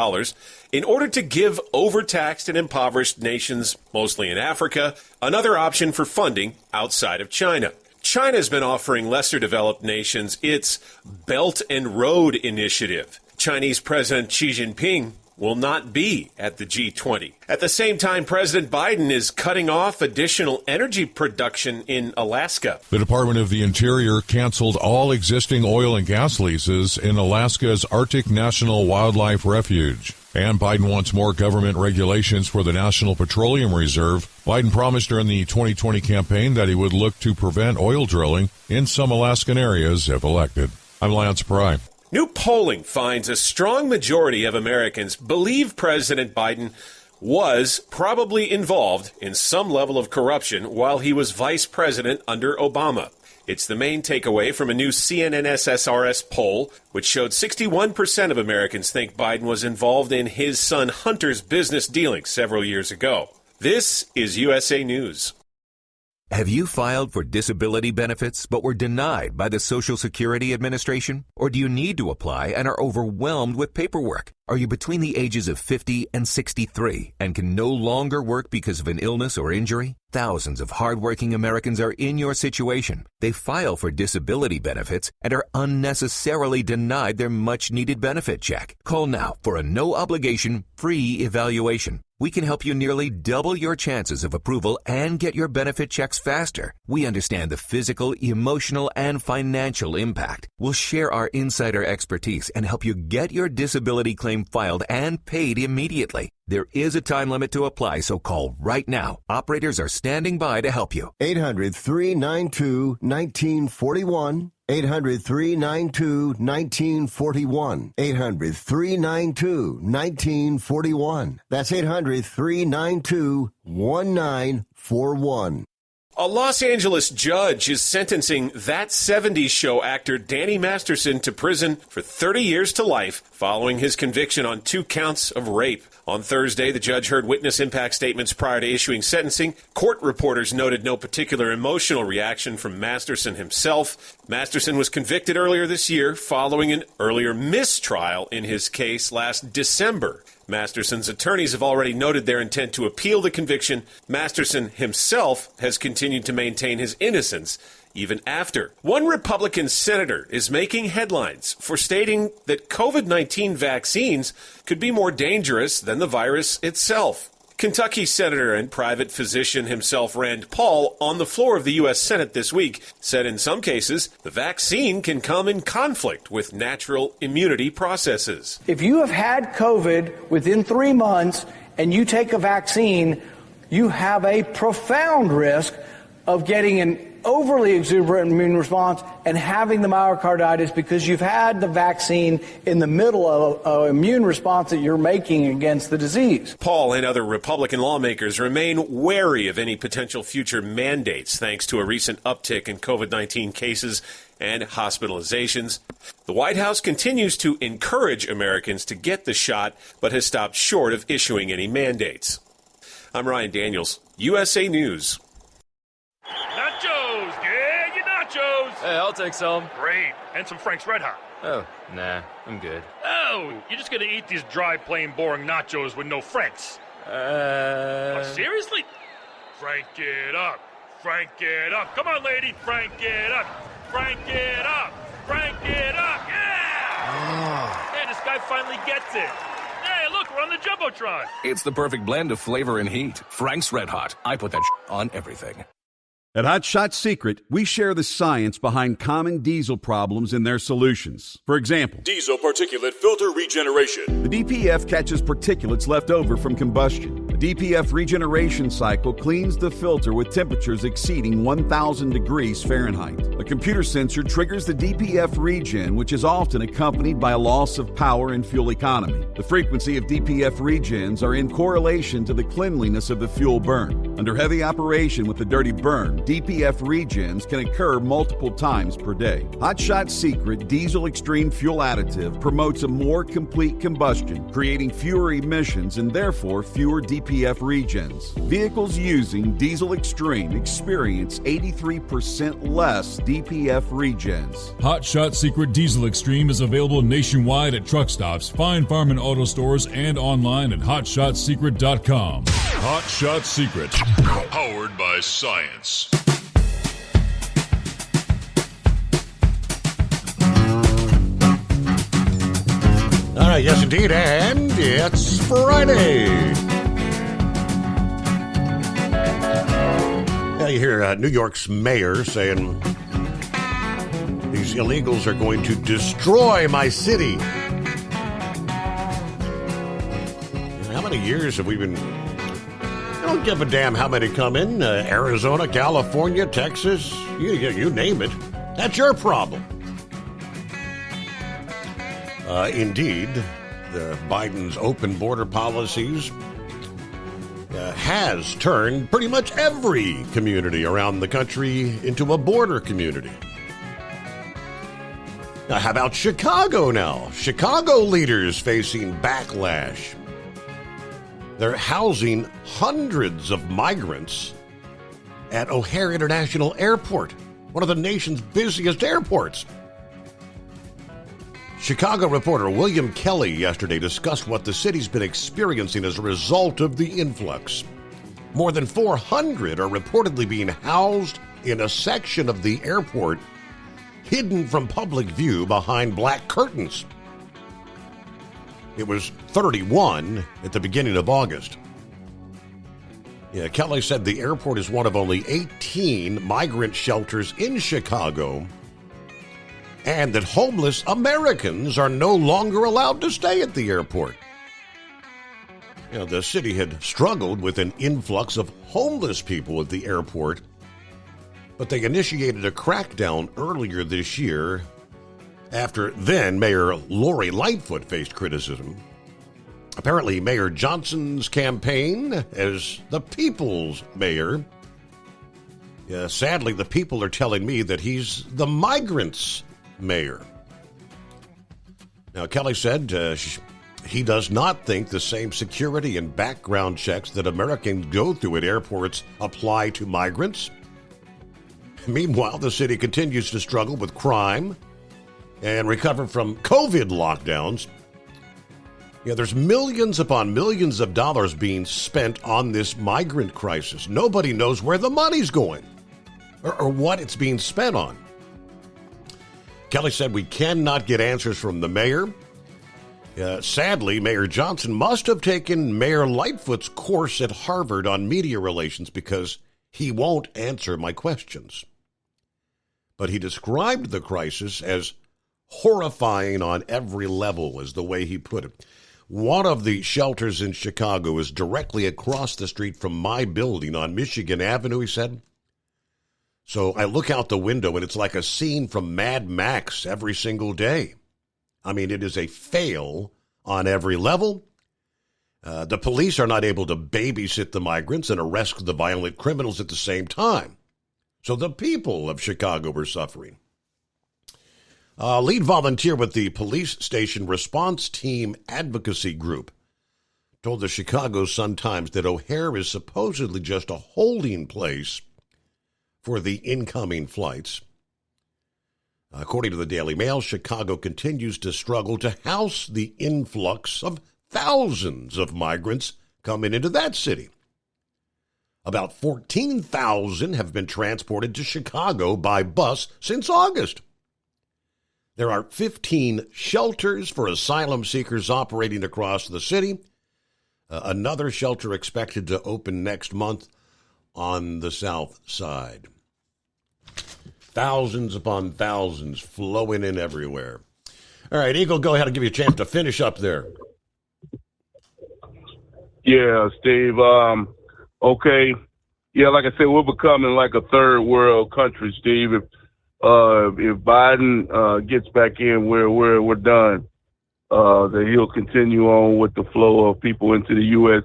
in order to give overtaxed and impoverished nations, mostly in Africa, another option for funding outside of China. China's been offering lesser developed nations its Belt and Road Initiative. Chinese President Xi Jinping will not be at the G20. At the same time, President Biden is cutting off additional energy production in Alaska. The Department of the Interior canceled all existing oil and gas leases in Alaska's Arctic National Wildlife Refuge. And Biden wants more government regulations for the National Petroleum Reserve. Biden promised during the 2020 campaign that he would look to prevent oil drilling in some Alaskan areas if elected. I'm Lance Pry. New polling finds a strong majority of Americans believe President Biden was probably involved in some level of corruption while he was vice president under Obama. It's the main takeaway from a new CNN SSRS poll, which showed 61% of Americans think Biden was involved in his son Hunter's business dealings several years ago. This is USA News. Have you filed for disability benefits but were denied by the Social Security Administration? Or do you need to apply and are overwhelmed with paperwork? Are you between the ages of 50 and 63 and can no longer work because of an illness or injury? Thousands of hardworking Americans are in your situation. They file for disability benefits and are unnecessarily denied their much-needed benefit check. Call now for a no-obligation, free evaluation. We can help you nearly double your chances of approval and get your benefit checks faster. We understand the physical, emotional, and financial impact. We'll share our insider expertise and help you get your disability claim filed and paid immediately. There is a time limit to apply, so call right now. Operators are standing by to help you. 800-392-1941. 800-392-1941. 800-392-1941. That's 800-392-1941. A Los Angeles judge is sentencing That 70s Show actor Danny Masterson to prison for 30 years to life following his conviction on 2 counts of rape. On Thursday, the judge heard witness impact statements prior to issuing sentencing. Court reporters noted no particular emotional reaction from Masterson himself. Masterson was convicted earlier this year following an earlier mistrial in his case last December. Masterson's attorneys have already noted their intent to appeal the conviction. Masterson himself has continued to maintain his innocence even after. One Republican senator is making headlines for stating that COVID-19 vaccines could be more dangerous than the virus itself. Kentucky Senator and private physician himself, Rand Paul, on the floor of the U.S. Senate this week, said in some cases the vaccine can come in conflict with natural immunity processes. If you have had COVID within 3 months and you take a vaccine, you have a profound risk of getting an overly exuberant immune response and having the myocarditis because you've had the vaccine in the middle of an immune response that you're making against the disease. Paul and other Republican lawmakers remain wary of any potential future mandates thanks to a recent uptick in COVID-19 cases and hospitalizations. The White House continues to encourage Americans to get the shot, but has stopped short of issuing any mandates. I'm Ryan Daniels, USA News. Nachos! Yeah, your nachos! Hey, I'll take some. Great. And some Frank's Red Hot. Oh, nah, I'm good. Oh, you're just gonna eat these dry, plain, boring nachos with no Franks? Oh, seriously? Frank it up. Frank it up. Come on, lady. Frank it up. Frank it up. Frank it up. Yeah! Hey, this guy finally gets it. Hey, look, we're on the Jumbotron. It's the perfect blend of flavor and heat. Frank's Red Hot. I put that on everything. At Hot Shot Secret, we share the science behind common diesel problems and their solutions. For example, Diesel particulate filter regeneration. the DPF catches particulates left over from combustion. The DPF regeneration cycle cleans the filter with temperatures exceeding 1,000 degrees Fahrenheit. A computer sensor triggers the DPF regen, which is often accompanied by a loss of power and fuel economy. The frequency of DPF regens are in correlation to the cleanliness of the fuel burn. Under heavy operation with the dirty burn, DPF regens can occur multiple times per day. Hot Shot Secret Diesel Extreme Fuel Additive promotes a more complete combustion, creating fewer emissions and therefore fewer DPF regens. Vehicles using Diesel Extreme experience 83% less DPF regens. Hot Shot Secret Diesel Extreme is available nationwide at truck stops, Fine Farm and auto stores, and online at hotshotsecret.com. Hot Shot Secret, powered by science. All right, yes indeed, and it's Friday. Yeah, you hear New York's mayor saying these illegals are going to destroy my city. How many years have we been... I don't give a damn how many come in. Arizona, California, Texas, you name it. That's your problem. Indeed, Biden's open border policies has turned pretty much every community around the country into a border community. Now, how about Chicago now? Chicago leaders facing backlash. They're housing hundreds of migrants at O'Hare International Airport, one of the nation's busiest airports. Chicago reporter William Kelly yesterday discussed what the city's been experiencing as a result of the influx. More than 400 are reportedly being housed in a section of the airport hidden from public view behind black curtains. It was 31 at the beginning of August. Yeah, Kelly said the airport is one of only 18 migrant shelters in Chicago, and that homeless Americans are no longer allowed to stay at the airport. You know, the city had struggled with an influx of homeless people at the airport, but they initiated a crackdown earlier this year after then Mayor Lori Lightfoot faced criticism. Apparently, Mayor Johnson's campaign as the people's mayor. Sadly, the people are telling me that he's the migrants' mayor. Now, Kelly said he does not think the same security and background checks that Americans go through at airports apply to migrants. Meanwhile, the city continues to struggle with crime and recover from COVID lockdowns. Yeah, there's millions upon millions of dollars being spent on this migrant crisis. Nobody knows where the money's going or what it's being spent on. Kelly said we cannot get answers from the mayor. Sadly, Mayor Johnson must have taken Mayor Lightfoot's course at Harvard on media relations because he won't answer my questions. But he described the crisis as horrifying on every level, is the way he put it. One of the shelters in Chicago is directly across the street from my building on Michigan Avenue, he said. So I look out the window and it's like a scene from Mad Max every single day. I mean, it is a fail on every level. The police are not able to babysit the migrants and arrest the violent criminals at the same time. So the people of Chicago are suffering. Lead volunteer with the police station response team advocacy group told the Chicago Sun-Times that O'Hare is supposedly just a holding place for the incoming flights. According to the Daily Mail, Chicago continues to struggle to house the influx of thousands of migrants coming into that city. About 14,000 have been transported to Chicago by bus since August. There are 15 shelters for asylum seekers operating across the city. Another shelter expected to open next month on the south side. Thousands upon thousands flowing in everywhere. All right, Eagle, go ahead and give you a chance to finish up there. Yeah, Steve. Okay. Yeah, like I said, we're becoming like a third world country, Steve. If Biden gets back in, we're done. That he'll continue on with the flow of people into the U.S.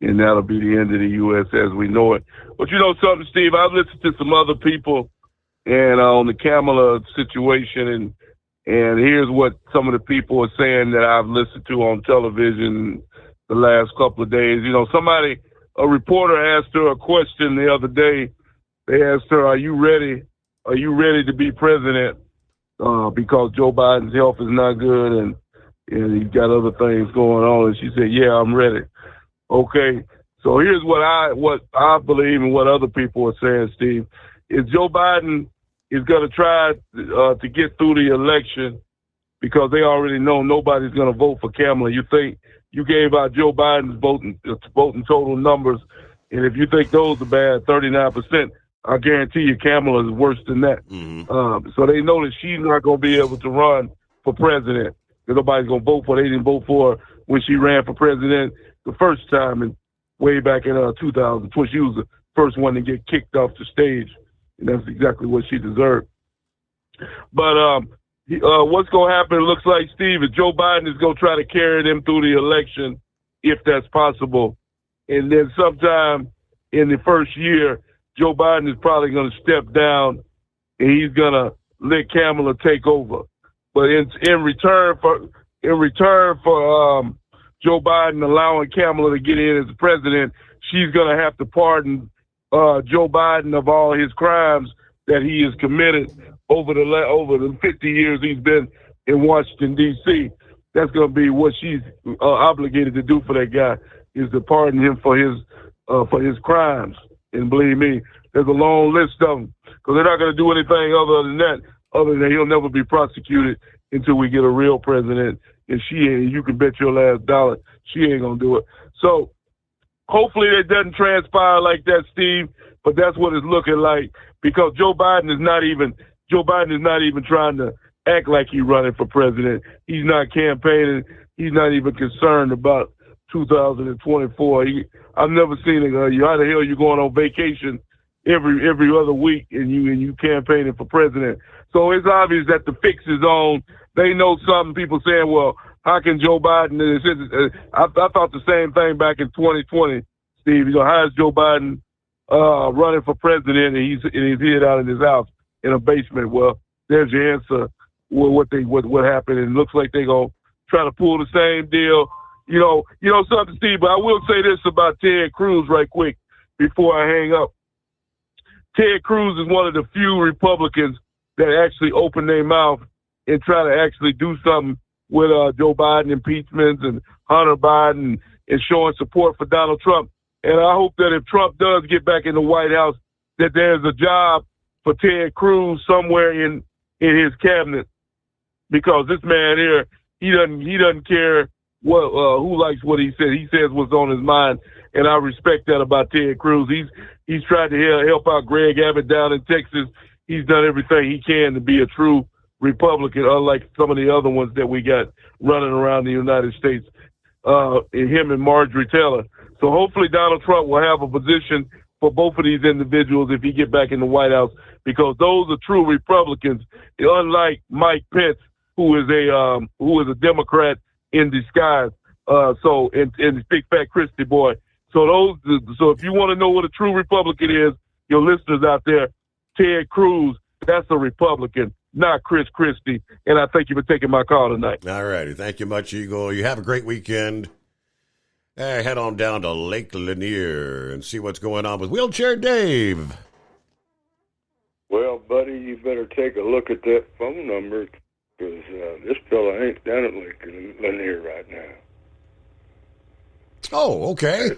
and that'll be the end of the U.S. as we know it. But you know something, Steve? I've listened to some other people and on the Kamala situation, and here's what some of the people are saying that I've listened to on television the last couple of days. You know, a reporter asked her a question the other day. They asked her, "Are you ready? Are you ready to be president?" Because Joe Biden's health is not good and he's got other things going on. And she said, "Yeah, I'm ready." Okay, so here's what I believe and what other people are saying, Steve, is Joe Biden is going to try to get through the election because they already know nobody's going to vote for Kamala. You think you gave out Joe Biden's voting total numbers, and if you think those are bad, 39%, I guarantee you Kamala is worse than that. So they know that she's not going to be able to run for president because nobody's going to vote for her. They didn't vote for her when she ran for president the first time, and way back in 2020. She was the first one to get kicked off the stage, and that's exactly what she deserved. But what's going to happen, it looks like, Steve, is Joe Biden is going to try to carry them through the election if that's possible. And then sometime in the first year, Joe Biden is probably going to step down, and he's going to let Kamala take over. But in return for Joe Biden allowing Kamala to get in as the president, she's going to have to pardon Joe Biden of all his crimes that he has committed over the 50 years he's been in Washington, D.C. That's going to be what she's obligated to do for that guy, is to pardon him for his crimes. And believe me, there's a long list of them, because they're not going to do anything other than he'll never be prosecuted until we get a real president. And you can bet your last dollar she ain't going to do it. So hopefully it doesn't transpire like that, Steve, but that's what it's looking like, because Joe Biden is not even trying to act like he's running for president. He's not campaigning. He's not even concerned about 2024. I've never seen it. How the hell are you going on vacation every other week and you campaigning for president? So it's obvious that the fix is on. They know something. People saying, well, how can Joe Biden? I thought the same thing back in 2020, Steve. You know, how is Joe Biden running for president and he's hid out in his house in a basement? Well, there's your answer. What happened? And it looks like they're gonna try to pull the same deal. You know something, Steve. But I will say this about Ted Cruz right quick before I hang up. Ted Cruz is one of the few Republicans that actually open their mouth and try to actually do something with Joe Biden impeachments and Hunter Biden and showing support for Donald Trump. And I hope that if Trump does get back in the White House, that there's a job for Ted Cruz somewhere in his cabinet, because this man here, he doesn't care who likes what he says. He says what's on his mind, and I respect that about Ted Cruz. He's tried to help out Greg Abbott down in Texas. He's done everything he can to be a true Republican, unlike some of the other ones that we got running around the United States, him and Marjorie Taylor. So hopefully Donald Trump will have a position for both of these individuals if he get back in the White House, because those are true Republicans, unlike Mike Pence, who is a Democrat in disguise. And big fat Christie boy. So if you want to know what a true Republican is, your listeners out there, Ted Cruz, that's a Republican, not Chris Christie. And I thank you for taking my call tonight. All righty. Thank you much, Eagle. You have a great weekend. Head on down to Lake Lanier and see what's going on with Wheelchair Dave. Well, buddy, you better take a look at that phone number, because this fella ain't down at Lake Lanier right now. Oh, okay.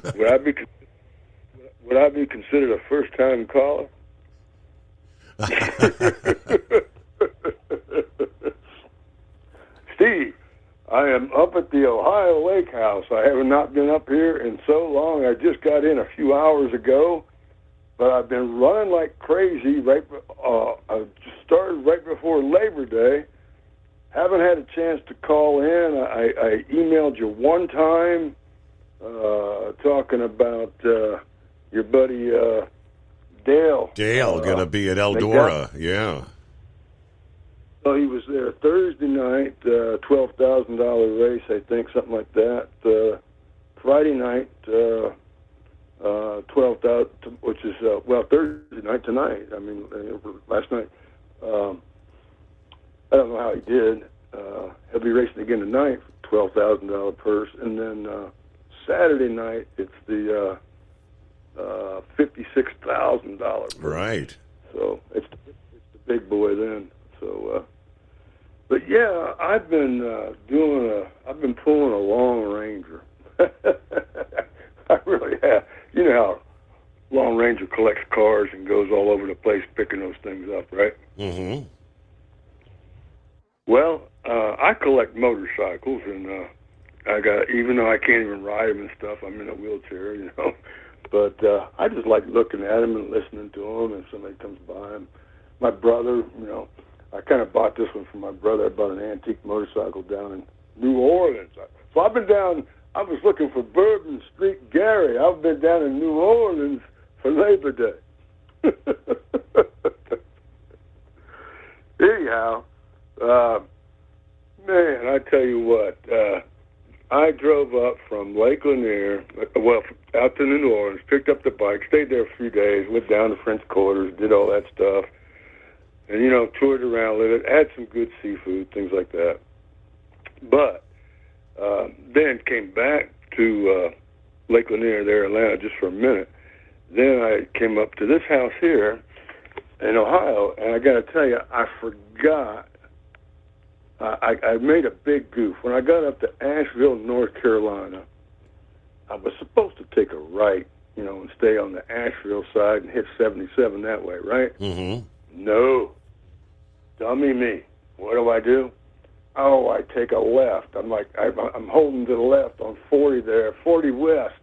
Would I be considered a first-time caller? Steve, I am up at the Ohio Lake House. I have not been up here in so long. I just got in a few hours ago, but I've been running like crazy. I started right before Labor Day. Haven't had a chance to call in. I emailed you one time talking about your buddy Dale. Dale going to be at Eldora, yeah. So he was there Thursday night, $12,000 race, I think, something like that. Friday night, 12,000, which is Thursday night tonight. I mean, last night. I don't know how he did. He'll be racing again tonight, $12,000 purse, and then Saturday night it's the $56,000. Right. So it's the big boy then. So, but yeah, I've been pulling a Long Ranger. I really have. You know how Long Ranger collects cars and goes all over the place picking those things up, right? Mm-hmm. Well, I collect motorcycles, and I got, even though I can't even ride them and stuff, I'm in a wheelchair, you know. But I just like looking at them and listening to them, and somebody comes by. And my brother, you know, I kind of bought this one for my brother. I bought an antique motorcycle down in New Orleans. So I've been down. I was looking for Bourbon Street Gary. I've been down in New Orleans for Labor Day. Anyhow, man, I tell you what, I drove up from Lake Lanier, out to New Orleans, picked up the bike, stayed there a few days, went down to French Quarters, did all that stuff, and, you know, toured around a little bit, had some good seafood, things like that. But then came back to Lake Lanier there in Atlanta just for a minute. Then I came up to this house here in Ohio, and I got to tell you, I forgot. I made a big goof. When I got up to Asheville, North Carolina, I was supposed to take a right, you know, and stay on the Asheville side and hit 77 that way, right? Mm-hmm. No. Dummy me. What do? Oh, I take a left. I'm holding to the left on 40 there, 40 west.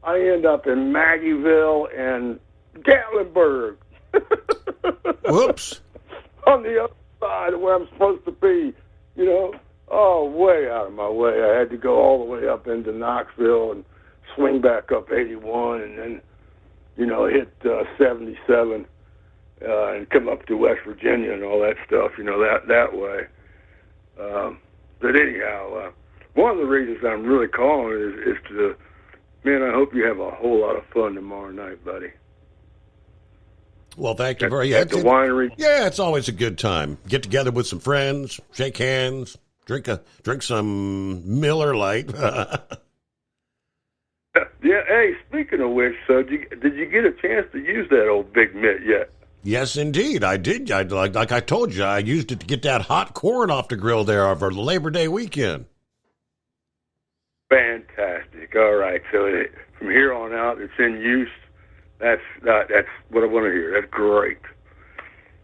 I end up in Maggieville and Gatlinburg. Whoops. On the other side of where I'm supposed to be, you know. Oh, way out of my way. I had to go all the way up into Knoxville and swing back up 81 and then, you know, hit 77 and come up to West Virginia and all that stuff, you know, that way. But anyhow, one of the reasons I'm really calling is to, man, I hope you have a whole lot of fun tomorrow night, buddy. Well, thank you very much. At the winery. Yeah, it's always a good time. Get together with some friends, shake hands, drink some Miller Lite. Yeah. Hey, speaking of which, so did you get a chance to use that old big mitt yet? Yes, indeed, I did. Like I told you, I used it to get that hot corn off the grill there over the Labor Day weekend. Fantastic. All right, so from here on out, it's in use. That's what I want to hear. That's great.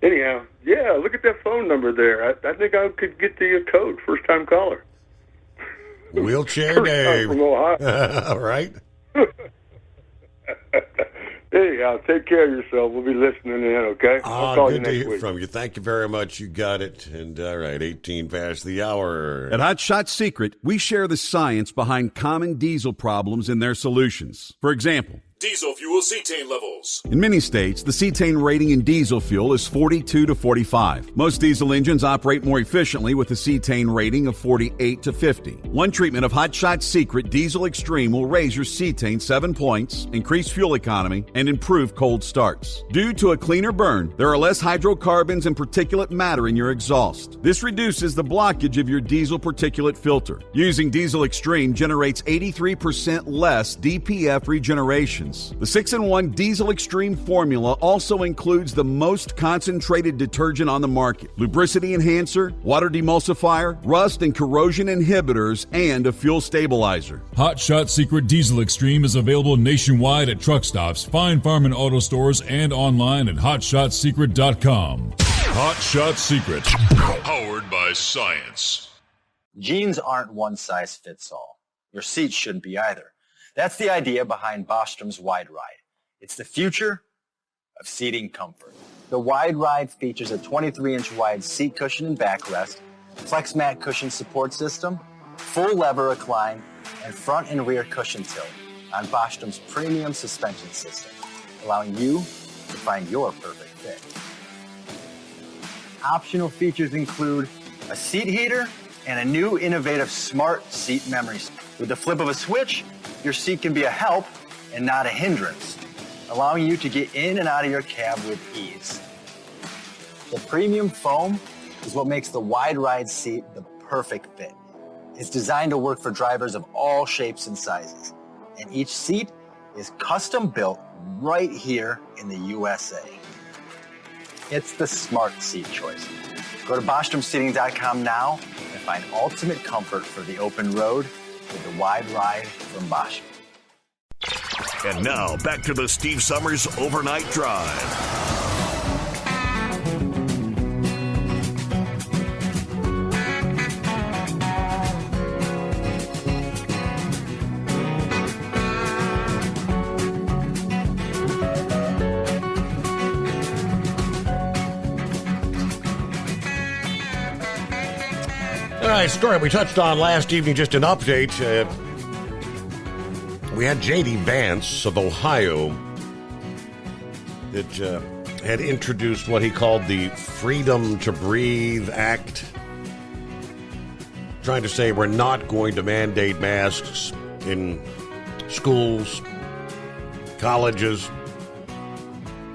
Anyhow, yeah, look at that phone number there. I think I could get the code, first-time caller. Wheelchair Dave. From Ohio. All right. Anyhow, take care of yourself. We'll be listening in, okay? I'll call you good to next hear week. from you. Thank you very much. You got it. And all right, 18 past the hour. At Hot Shot Secret, we share the science behind common diesel problems and their solutions. For example, Diesel fuel cetane levels. in many states, the cetane rating in diesel fuel is 42 to 45. Most diesel engines operate more efficiently with a cetane rating of 48 to 50. One treatment of Hot Shot Secret Diesel Extreme will raise your cetane 7 points, increase fuel economy, and improve cold starts. Due to a cleaner burn, there are less hydrocarbons and particulate matter in your exhaust. This reduces the blockage of your diesel particulate filter. Using Diesel Extreme generates 83% less DPF regeneration. The 6-in-1 Diesel Extreme formula also includes the most concentrated detergent on the market, lubricity enhancer, water demulsifier, rust and corrosion inhibitors, and a fuel stabilizer. Hot Shot Secret Diesel Extreme is available nationwide at truck stops, fine farm and auto stores, and online at hotshotsecret.com. Hot Shot Secret, powered by science. Jeans aren't one size fits all. Your seats shouldn't be either. That's the idea behind Bostrom's Wide Ride. It's the future of seating comfort. The Wide Ride features a 23-inch wide seat cushion and backrest, flex mat cushion support system, full lever recline, and front and rear cushion tilt on Bostrom's premium suspension system, allowing you to find your perfect fit. Optional features include a seat heater and a new innovative smart seat memory. With the flip of a switch, your seat can be a help and not a hindrance, allowing you to get in and out of your cab with ease. The premium foam is what makes the wide ride seat the perfect fit. It's designed to work for drivers of all shapes and sizes, and each seat is custom built right here in the USA. It's the smart seat choice. Go to BostромSeating.com now and find ultimate comfort for the open road with the wide ride from Bosch. And now, back to the Steve Summers Overnight Drive. All right, story we touched on last evening, just an update. We had J.D. Vance of Ohio that had introduced what he called the Freedom to Breathe Act, trying to say we're not going to mandate masks in schools, colleges.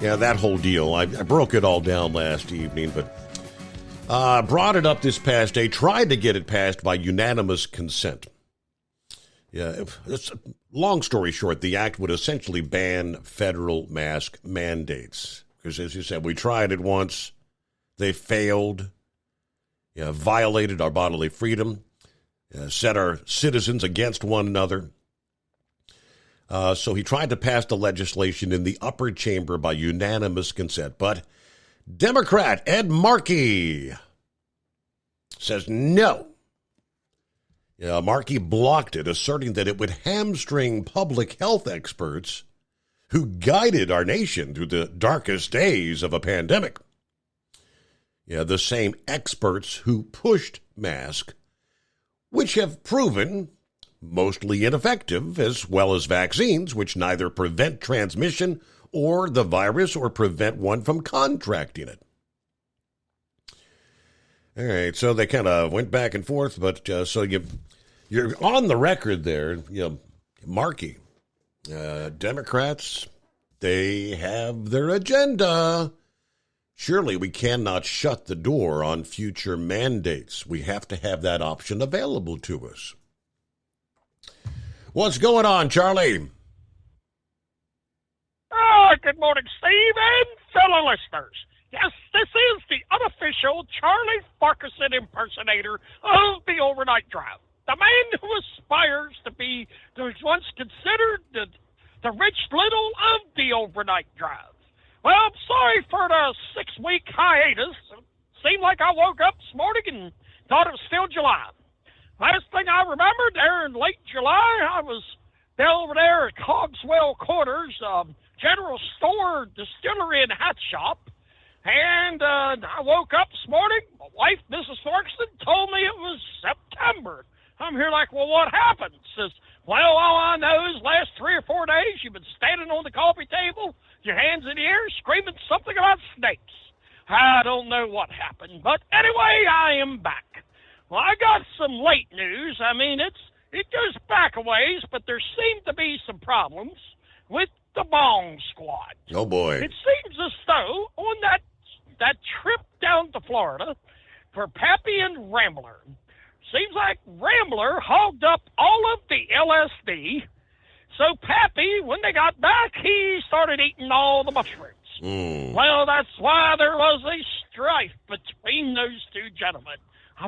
Yeah, that whole deal. I broke it all down last evening, but brought it up this past day, tried to get it passed by unanimous consent. Yeah, long story short, the act would essentially ban federal mask mandates. Because as you said, we tried it once, they failed, violated our bodily freedom, set our citizens against one another. So he tried to pass the legislation in the upper chamber by unanimous consent. But Democrat Ed Markey says no. Markey blocked it, asserting that it would hamstring public health experts who guided our nation through the darkest days of a pandemic. The same experts who pushed masks, which have proven mostly ineffective, as well as vaccines, which neither prevent transmission or the virus or prevent one from contracting it. All right, so they kind of went back and forth, but so you're on the record there, Markey. Democrats, they have their agenda. Surely we cannot shut the door on future mandates. We have to have that option available to us. What's going on, Charlie? Good morning, Steve and fellow listeners. Yes, this is the unofficial Charlie Farquharson impersonator of the Overnight Drive. The man who aspires to be the once considered the Rich Little of the Overnight Drive. Well, I'm sorry for the 6-week hiatus. It seemed like I woke up this morning and thought it was still July. Last thing I remember, there in late July, I was over there at Cogswell Quarters, General Store, Distillery, and Hat Shop. And I woke up this morning. My wife, Mrs. Farquharson, told me it was September. I'm here like, well, what happened? Says, well, all I know is last 3 or 4 days you've been standing on the coffee table, your hands in the air, screaming something about snakes. I don't know what happened, but anyway, I am back. Well, I got some late news. I mean, it goes back a ways, but there seem to be some problems with the Bong Squad. Oh, boy. It seems as though on that trip down to Florida for Pappy and Rambler, seems like Rambler hogged up all of the LSD. So Pappy, when they got back, he started eating all the mushrooms. Well, that's why there was a strife between those two gentlemen.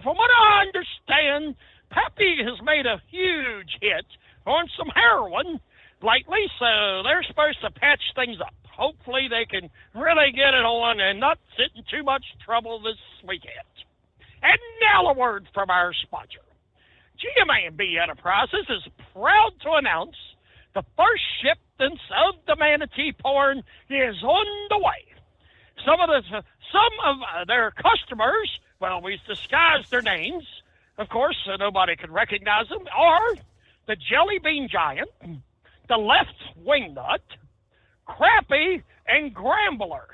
From what I understand, Pappy has made a huge hit on some heroin lately, so they're supposed to patch things up. Hopefully they can really get it on and not sit in too much trouble this weekend. And now a word from our sponsor. GMA&B Enterprises is proud to announce the first shipments of the manatee porn is on the way. Some of their customers, well, we've disguised their names, of course, so nobody can recognize them, are the Jelly Bean Giant, the Left Wingnut, Crappy, and Grambler.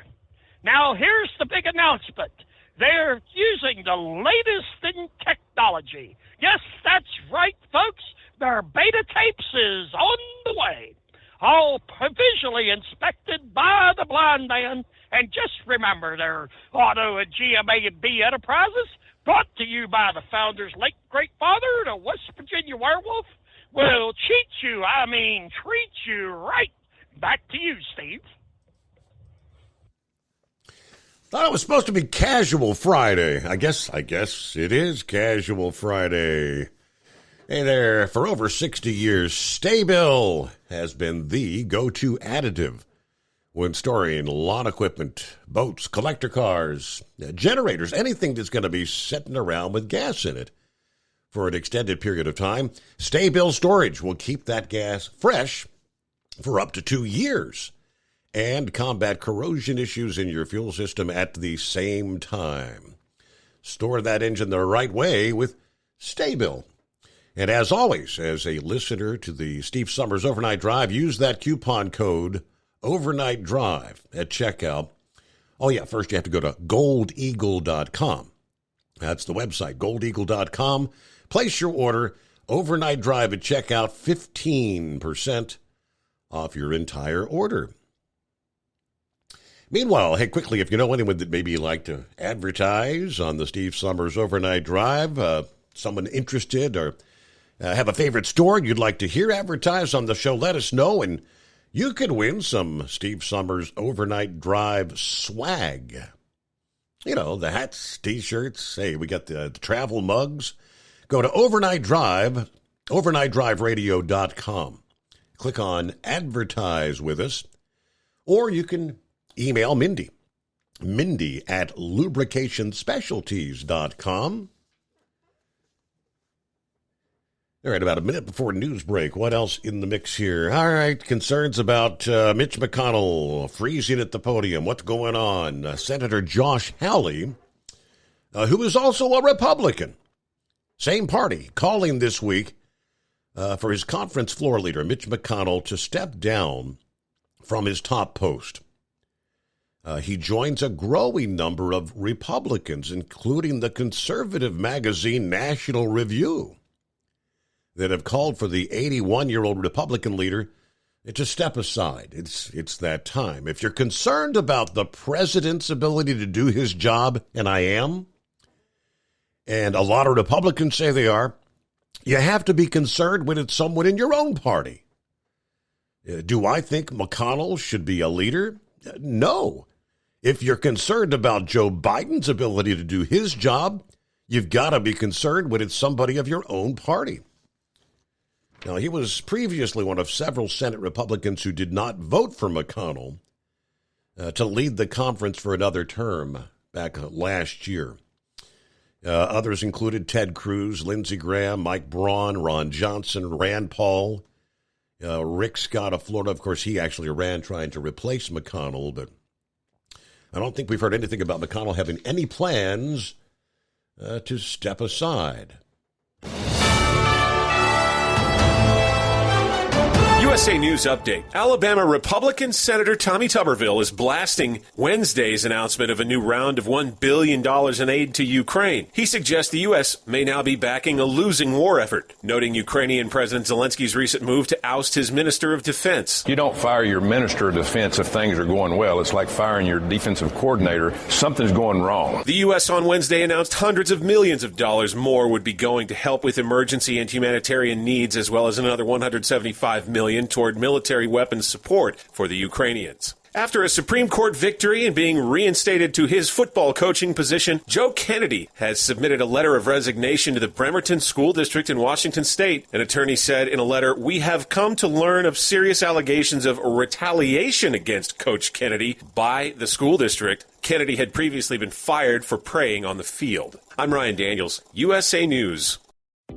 Now, here's the big announcement. They're using the latest in technology. Yes, that's right, folks. Their beta tapes is on the way. all visually inspected by the blind man. And just remember, their auto at GMA&B Enterprises, brought to you by the founder's late great-father, the West Virginia werewolf, will treat you right. Back to you, Steve. Thought it was supposed to be Casual Friday. I guess it is Casual Friday. Hey there, for over 60 years, Sta-Bil has been the go-to additive when storing lawn equipment, boats, collector cars, generators, anything that's going to be sitting around with gas in it for an extended period of time. Sta-Bil storage will keep that gas fresh for up to 2 years and combat corrosion issues in your fuel system at the same time. Store that engine the right way with Sta-Bil. And as always, as a listener to the Steve Summers Overnight Drive, use that coupon code Overnight Drive at checkout. Oh, yeah, first you have to go to goldeagle.com. That's the website, goldeagle.com. Place your order, Overnight Drive at checkout, 15% off your entire order. Meanwhile, hey, quickly, if you know anyone that maybe you'd like to advertise on the Steve Summers Overnight Drive, someone interested or have a favorite store you'd like to hear advertised on the show, let us know, and you could win some Steve Summers Overnight Drive swag. You know, the hats, T-shirts. Hey, we got the travel mugs. Go to Overnight Drive, overnightdriveradio.com. Click on Advertise with us, or you can email Mindy at lubricationspecialties.com. All right, about a minute before news break. What else in the mix here? All right, concerns about Mitch McConnell freezing at the podium. What's going on? Senator Josh Hawley, who is also a Republican, same party, calling this week for his conference floor leader, Mitch McConnell, to step down from his top post. He joins a growing number of Republicans, including the conservative magazine National Review, that have called for the 81-year-old Republican leader to step aside. It's that time. If you're concerned about the president's ability to do his job, and I am, and a lot of Republicans say they are, you have to be concerned when it's someone in your own party. Do I think McConnell should be a leader? No. If you're concerned about Joe Biden's ability to do his job, you've got to be concerned when it's somebody of your own party. Now, he was previously one of several Senate Republicans who did not vote for McConnell to lead the conference for another term back last year. Others included Ted Cruz, Lindsey Graham, Mike Braun, Ron Johnson, Rand Paul, Rick Scott of Florida. Of course, he actually ran trying to replace McConnell, but I don't think we've heard anything about McConnell having any plans to step aside. USA News Update. Alabama Republican Senator Tommy Tuberville is blasting Wednesday's announcement of a new round of $1 billion in aid to Ukraine. He suggests the U.S. may now be backing a losing war effort, noting Ukrainian President Zelensky's recent move to oust his Minister of Defense. You don't fire your Minister of Defense if things are going well. It's like firing your defensive coordinator. Something's going wrong. The U.S. on Wednesday announced hundreds of millions of dollars more would be going to help with emergency and humanitarian needs, as well as another $175 million toward military weapons support for the Ukrainians. After a Supreme Court victory and being reinstated to his football coaching position, Joe Kennedy has submitted a letter of resignation to the Bremerton School District in Washington State. An attorney said in a letter, "We have come to learn of serious allegations of retaliation against Coach Kennedy by the school district." Kennedy had previously been fired for praying on the field. I'm Ryan Daniels, USA News.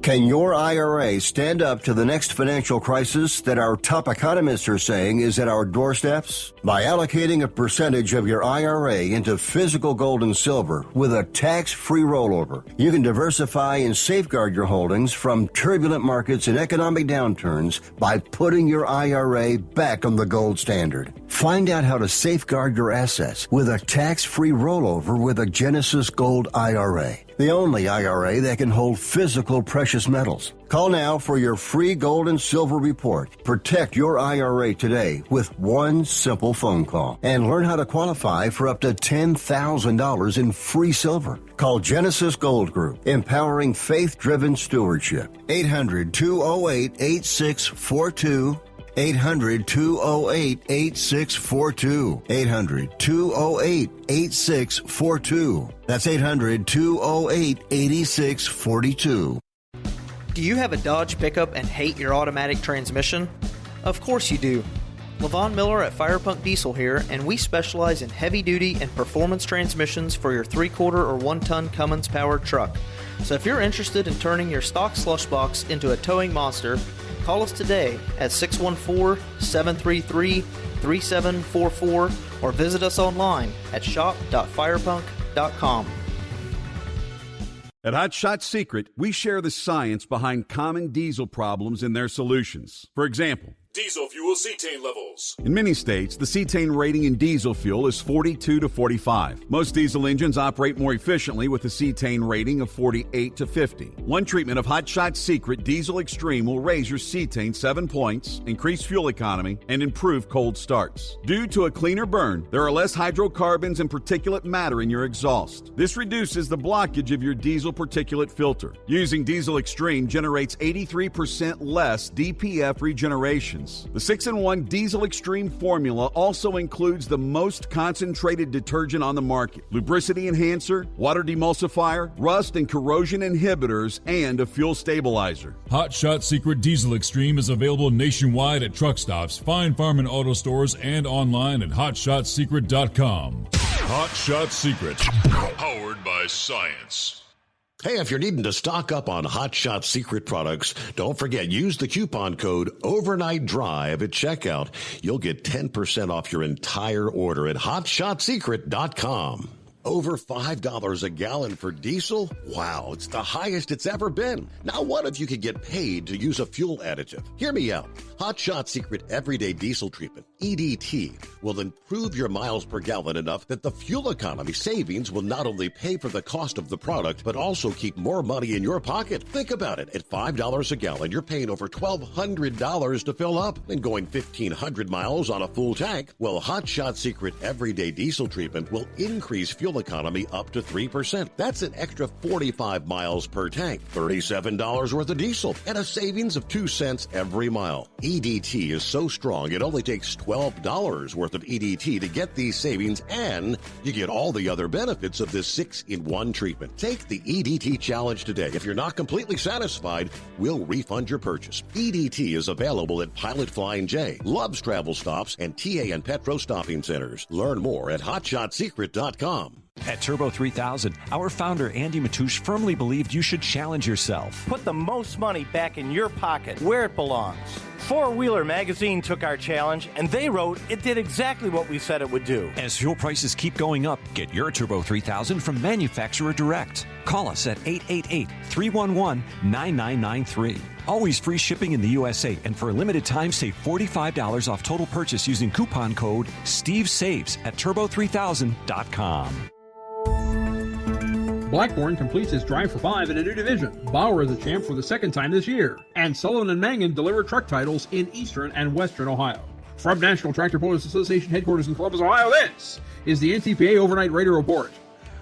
Can your IRA stand up to the next financial crisis that our top economists are saying is at our doorsteps? By allocating a percentage of your IRA into physical gold and silver with a tax-free rollover, you can diversify and safeguard your holdings from turbulent markets and economic downturns by putting your IRA back on the gold standard. Find out how to safeguard your assets with a tax-free rollover with a Genesis Gold IRA. the only IRA that can hold physical precious metals. Call now for your free gold and silver report. Protect your IRA today with one simple phone call and learn how to qualify for up to $10,000 in free silver. Call Genesis Gold Group, empowering faith-driven stewardship. 800-208-8642. 800-208-8642. 800-208-8642. That's 800-208-8642. Do you have a Dodge pickup and hate your automatic transmission? Of course you do. LaVon Miller at Firepunk Diesel here, and we specialize in heavy-duty and performance transmissions for your 3-quarter or 1-ton Cummins-powered truck. So if you're interested in turning your stock slush box into a towing monster, call us today at 614-733-3744 or visit us online at shop.firepunk.com. At Hot Shot Secret, we share the science behind common diesel problems and their solutions. For example, Diesel fuel cetane levels. in many states, the cetane rating in diesel fuel is 42 to 45. Most diesel engines operate more efficiently with a cetane rating of 48 to 50. One treatment of Hot Shot Secret Diesel Extreme will raise your cetane 7 points, increase fuel economy, and improve cold starts. Due to a cleaner burn, there are less hydrocarbons and particulate matter in your exhaust. This reduces the blockage of your diesel particulate filter. Using Diesel Extreme generates 83% less DPF regenerations. The 6-in-1 Diesel Extreme formula also includes the most concentrated detergent on the market, lubricity enhancer, water demulsifier, rust and corrosion inhibitors, and a fuel stabilizer. Hot Shot Secret Diesel Extreme is available nationwide at truck stops, Fine Farm and auto stores, and online at hotshotsecret.com. Hot Shot Secret, powered by science. Hey, if you're needing to stock up on Hot Shot Secret products, don't forget, use the coupon code Overnight Drive at checkout. You'll get 10% off your entire order at hotshotsecret.com. Over $5 a gallon for diesel? Wow, it's the highest it's ever been. Now what if you could get paid to use a fuel additive? Hear me out. Hot Shot Secret Everyday Diesel Treatment, EDT, will improve your miles per gallon enough that the fuel economy savings will not only pay for the cost of the product, but also keep more money in your pocket. Think about it. At $5 a gallon, you're paying over $1,200 to fill up and going 1,500 miles on a full tank. Well, Hot Shot Secret Everyday Diesel Treatment will increase fuel economy up to 3%. That's an extra 45 miles per tank, $37 worth of diesel, and a savings of 2 cents every mile. EDT is so strong, it only takes $12 worth of EDT to get these savings, and you get all the other benefits of this 6-in-1 treatment. Take the EDT challenge today. If you're not completely satisfied, we'll refund your purchase. EDT is available at Pilot Flying J, Love's Travel Stops, and TA and Petro Stopping Centers. Learn more at hotshotsecret.com. At Turbo 3000, our founder Andy Matouche firmly believed you should challenge yourself. Put the most money back in your pocket, where it belongs. Four Wheeler Magazine took our challenge, and they wrote it did exactly what we said it would do. As fuel prices keep going up, get your Turbo 3000 from manufacturer direct. Call us at 888-311-9993. Always free shipping in the USA, and for a limited time, save $45 off total purchase using coupon code STEVESAVES at turbo3000.com. Blackburn completes its drive for 5 in a new division. Bauer is a champ for the second time this year. And Sullivan and Mangan deliver truck titles in Eastern and Western Ohio. From National Tractor Pullers Association headquarters in Columbus, Ohio, this is the NTPA Overnight Radio Report.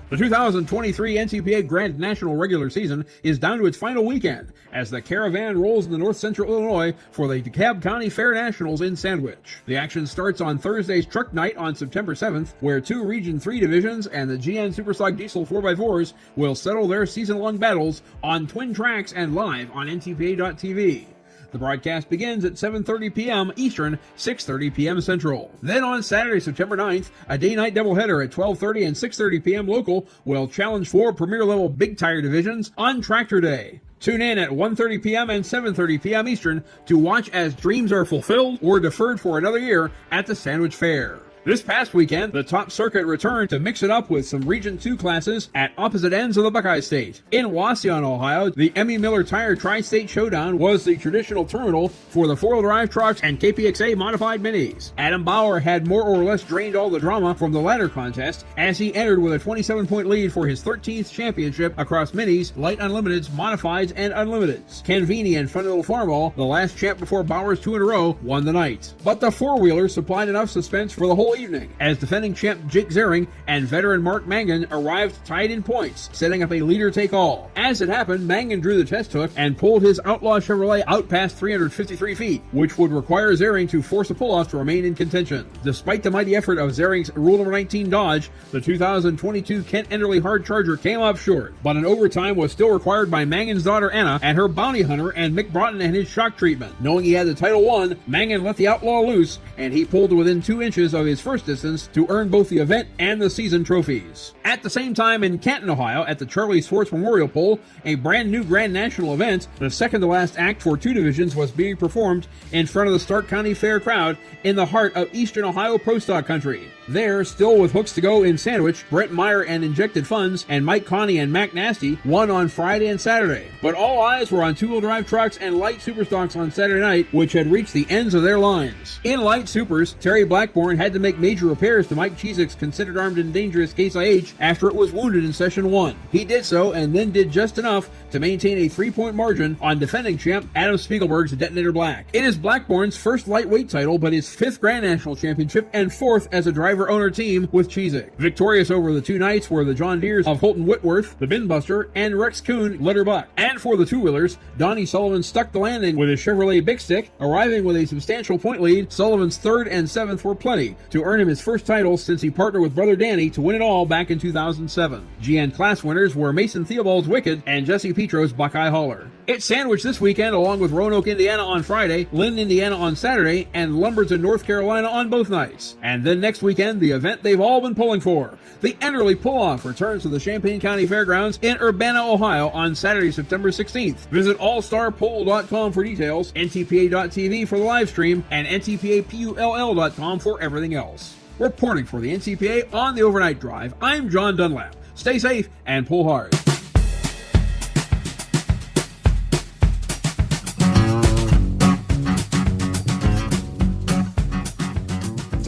The 2023 NTPA Grand National regular season is down to its final weekend as the caravan rolls into north central Illinois for the DeKalb County Fair Nationals in Sandwich. The action starts on Thursday's Truck Night on September 7th, where 2 Region 3 divisions and the GN Superstock Diesel 4x4s will settle their season-long battles on twin tracks and live on ntpa.tv. The broadcast begins at 7:30 p.m. Eastern, 6:30 p.m. Central. Then on Saturday, September 9th, a day-night doubleheader at 12:30 and 6:30 p.m. local will challenge 4 premier-level big tire divisions on Tractor Day. Tune in at 1:30 p.m. and 7:30 p.m. Eastern to watch as dreams are fulfilled or deferred for another year at the Sandwich Fair. This past weekend, the top circuit returned to mix it up with some Region 2 classes at opposite ends of the Buckeye State. In Wauseon, Ohio, the Emmy Miller Tire Tri-State Showdown was the traditional terminal for the four-wheel drive trucks and KPXA modified minis. Adam Bauer had more or less drained all the drama from the ladder contest as he entered with a 27-point lead for his 13th championship across minis, light unlimiteds, modifieds, and unlimiteds. Ken Veeney and Fundamental Farmall, the last champ before Bauer's 2 in a row, won the night. But the four-wheeler supplied enough suspense for the whole evening, as defending champ Jake Zering and veteran Mark Mangan arrived tied in points, setting up a leader-take-all. As it happened, Mangan drew the test hook and pulled his Outlaw Chevrolet out past 353 feet, which would require Zering to force a pull-off to remain in contention. Despite the mighty effort of Zering's Rule Number 19 Dodge, the 2022 Kent Enderley Hard Charger came up short, but an overtime was still required by Mangan's daughter Anna and her bounty hunter and Mick Broughton and his shock treatment. Knowing he had the title won, Mangan let the Outlaw loose, and he pulled to within 2 inches of his first distance to earn both the event and the season trophies. At the same time in Canton, Ohio, at the Charlie Sports Memorial Pole, a brand new Grand National event, the second to last act for 2 divisions was being performed in front of the Stark County Fair crowd in the heart of Eastern Ohio Pro Stock country. There, still with hooks to go in Sandwich, Brett Meyer and Injected Funds, and Mike Connie and Mac Nasty won on Friday and Saturday. But all eyes were on two-wheel drive trucks and light superstocks on Saturday night, which had reached the ends of their lines. In light supers, Terry Blackburn had to make major repairs to Mike Chizik's considered armed and dangerous Case IH after it was wounded in Session 1. He did so and then did just enough to maintain a 3-point margin on defending champ Adam Spiegelberg's Detonator Black. It is Blackburn's first lightweight title, but his 5th Grand National Championship and 4th as a driver-owner team with Chizik. Victorious over the 2 nights were the John Deeres of Holton Whitworth, the Binbuster, and Rex Kuhn, Litterbuck. And for the two-wheelers, Donnie Sullivan stuck the landing with his Chevrolet Big Stick, arriving with a substantial point lead. Sullivan's 3rd and 7th were plenty to earn him his first title since he partnered with brother Danny to win it all back in 2007. GN class winners were Mason Theobald's Wicked and Jesse Petro's Buckeye Hauler. It's Sandwich this weekend along with Roanoke, Indiana on Friday, Lynn, Indiana on Saturday, and Lumberton, North Carolina on both nights. And then next weekend, the event they've all been pulling for. The Enderley Pull-Off returns to the Champaign County Fairgrounds in Urbana, Ohio on Saturday, September 16th. Visit allstarpoll.com for details, ntpa.tv for the live stream, and ntpapull.com for everything else. Reporting for the NCPA on the Overnight Drive, I'm John Dunlap. Stay safe and pull hard.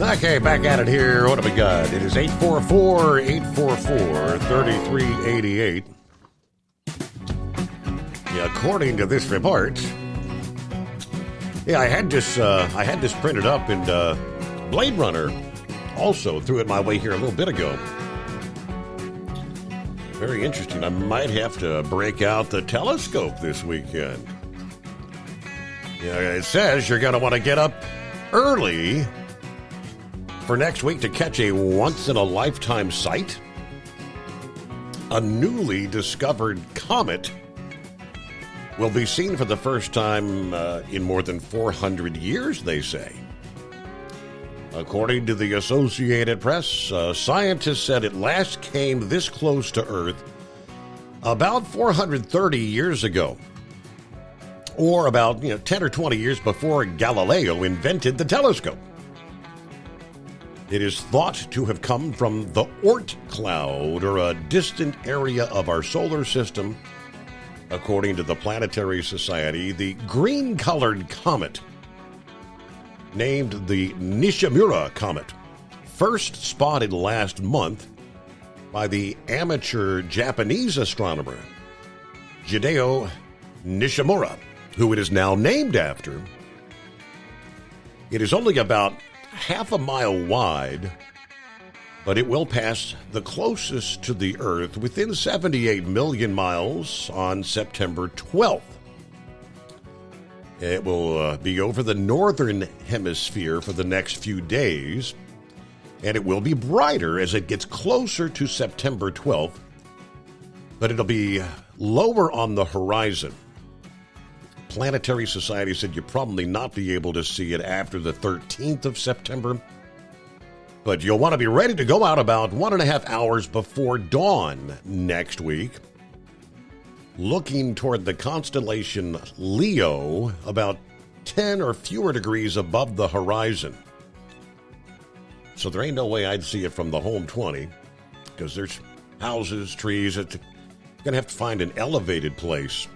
Okay, back at it here. What have we got? It is 844-844-3388. Yeah, according to this report, I had this printed up, and Blade Runner also threw it my way here a little bit ago. Very interesting. I might have to break out the telescope this weekend. Yeah, it says you're going to want to get up early for next week to catch a once-in-a-lifetime sight. A newly discovered comet will be seen for the first time in more than 400 years, they say. According to the Associated Press, scientists said it last came this close to Earth about 430 years ago, or about 10 or 20 years before Galileo invented the telescope. It is thought to have come from the Oort cloud, or a distant area of our solar system. According to the Planetary Society, the green-colored comet, named the Nishimura Comet, first spotted last month by the amateur Japanese astronomer Hideo Nishimura, who it is now named after. It is only about half a mile wide, but it will pass the closest to the Earth within 78 million miles on September 12th. It will be over the northern hemisphere for the next few days, and it will be brighter as it gets closer to September 12th, but it'll be lower on the horizon. Planetary Society said you'll probably not be able to see it after the 13th of September, but you'll want to be ready to go out about 1.5 hours before dawn next week, looking toward the constellation Leo, about 10 or fewer degrees above the horizon. So there ain't no way I'd see it from the home 20 because there's houses, trees. It's going to have to find an elevated place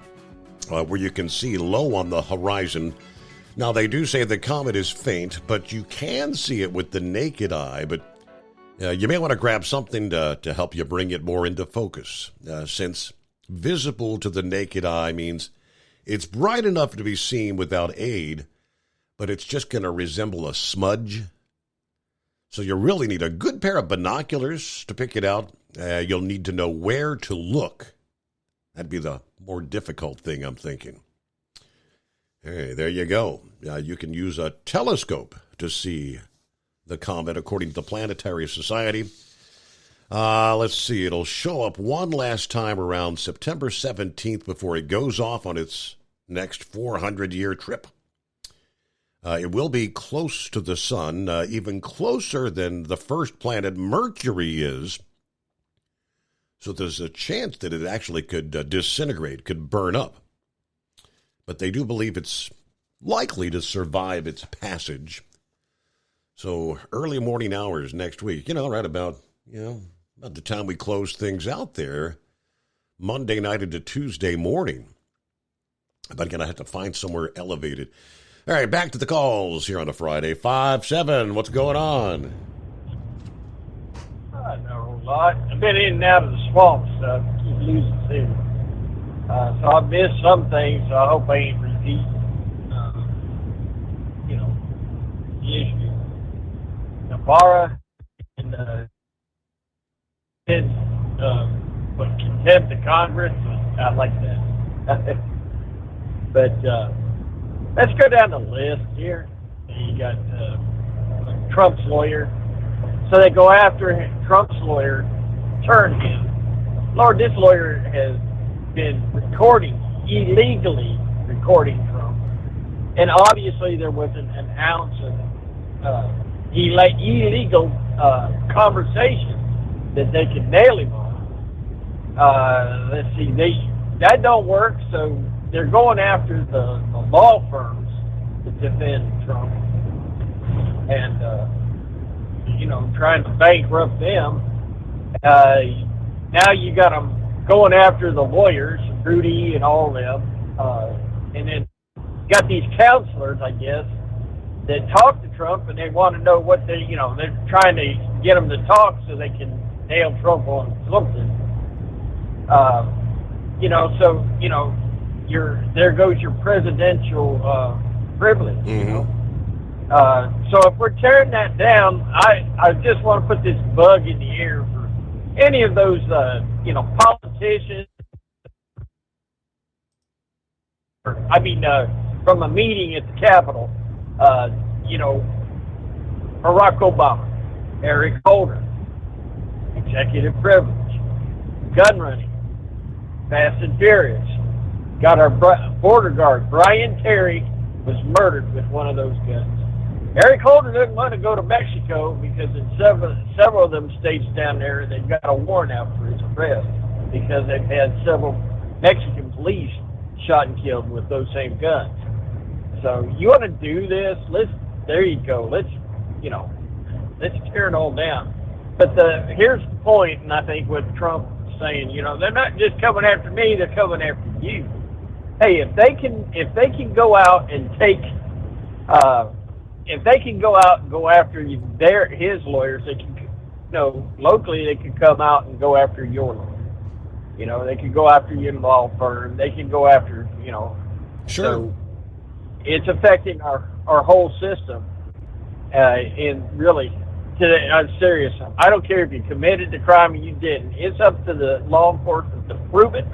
where you can see low on the horizon. Now, they do say the comet is faint, but you can see it with the naked eye. But you may want to grab something to help you bring it more into focus, since visible to the naked eye means it's bright enough to be seen without aid, but it's just going to resemble a smudge. So you really need a good pair of binoculars to pick it out. You'll need to know where to look. That'd be the more difficult thing, I'm thinking. Hey, there you go. You can use a telescope to see the comet, according to the Planetary Society. Let's see. It'll show up one last time around September 17th before it goes off on its next 400-year trip. It will be close to the sun, even closer than the first planet Mercury is. So there's a chance that it actually could disintegrate, could burn up. But they do believe it's likely to survive its passage. So early morning hours next week, right about the time we close things out there, Monday night into Tuesday morning. I'm going to have to find somewhere elevated. All right, back to the calls here on a Friday. 5-7, what's going on? I know a lot. I've been in and out of the swamp stuff. Keep losing signal. So I've missed some things, so I hope I ain't repeating, the issue. Navarra and his contempt of Congress, I like that. But let's go down the list here. You got Trump's lawyer. So they go after him. Trump's lawyer, turn him. Lord, this lawyer has been illegally recording Trump. And obviously there wasn't an ounce of illegal conversation that they could nail him on. Let's see, that don't work, so they're going after the law firms to defend Trump and, trying to bankrupt them. Now you got them going after the lawyers, Rudy and all of them, and then got these counselors, I guess, that talk to Trump, and they want to know what they're trying to get him to talk so they can nail Trump on something. There goes your presidential privilege, So if we're tearing that down, I just want to put this bug in the air for any of those, politicians. From a meeting at the Capitol, Barack Obama, Eric Holder, executive privilege, gun running, Fast and Furious. Got our border guard, Brian Terry, was murdered with one of those guns. Eric Holder doesn't want to go to Mexico because in several of them states down there, they've got a warrant out for his arrest because they've had several Mexican police shot and killed with those same guns. So you want to do this? There you go. Let's tear it all down. But here's the point, and I think what Trump is saying, they're not just coming after me, they're coming after you. Hey, if they can go out and take, if they can go out and go after his lawyers, they can, locally they can come out and go after your lawyer. They can go after your law firm. They can go after, Sure. So it's affecting our whole system. And really, I'm serious. I don't care if you committed the crime or you didn't. It's up to the law enforcement to prove it.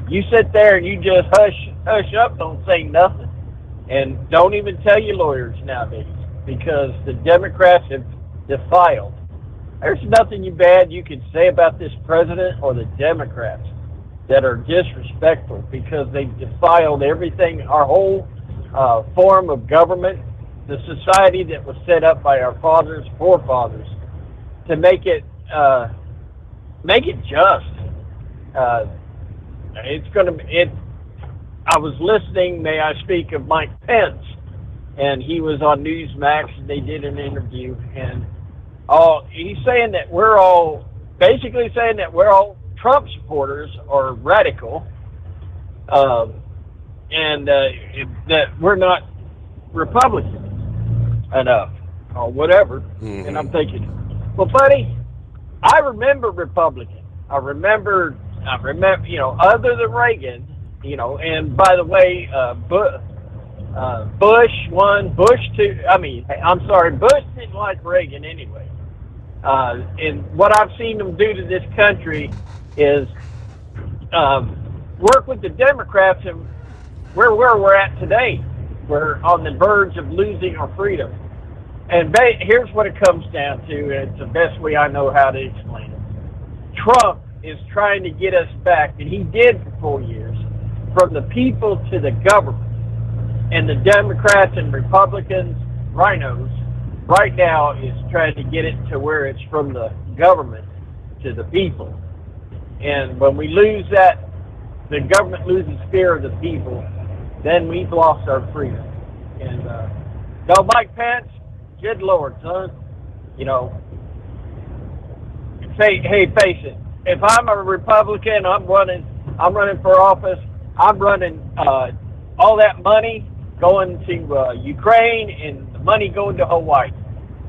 You sit there and you just hush up, don't say nothing. And don't even tell your lawyers nowadays because the Democrats have defiled. There's nothing bad you can say about this president or the Democrats that are disrespectful because they defiled everything, our whole form of government, the society that was set up by our forefathers, to make it just. I was listening, may I speak, of Mike Pence, and he was on Newsmax, and they did an interview, and he's saying that we're all basically saying that we're all Trump supporters or radical, and that we're not Republican enough or whatever. Mm-hmm. And I'm thinking, well, buddy, I remember Republican. I remember, other than Reagan, and by the way, Bush 1, Bush 2, Bush didn't like Reagan anyway. And what I've seen them do to this country is work with the Democrats, and where we're at today. We're on the verge of losing our freedom. And here's what it comes down to, and it's the best way I know how to explain it. Trump is trying to get us back, and he did for 4 years, from the people to the government. And the Democrats and Republicans, rhinos, right now is trying to get it to where it's from the government to the people. And when we lose that, the government loses fear of the people, then we've lost our freedom. And Mike Pence, good Lord, son, hey, face it. If I'm a Republican, I'm running for office. I'm running all that money going to Ukraine and the money going to Hawaii.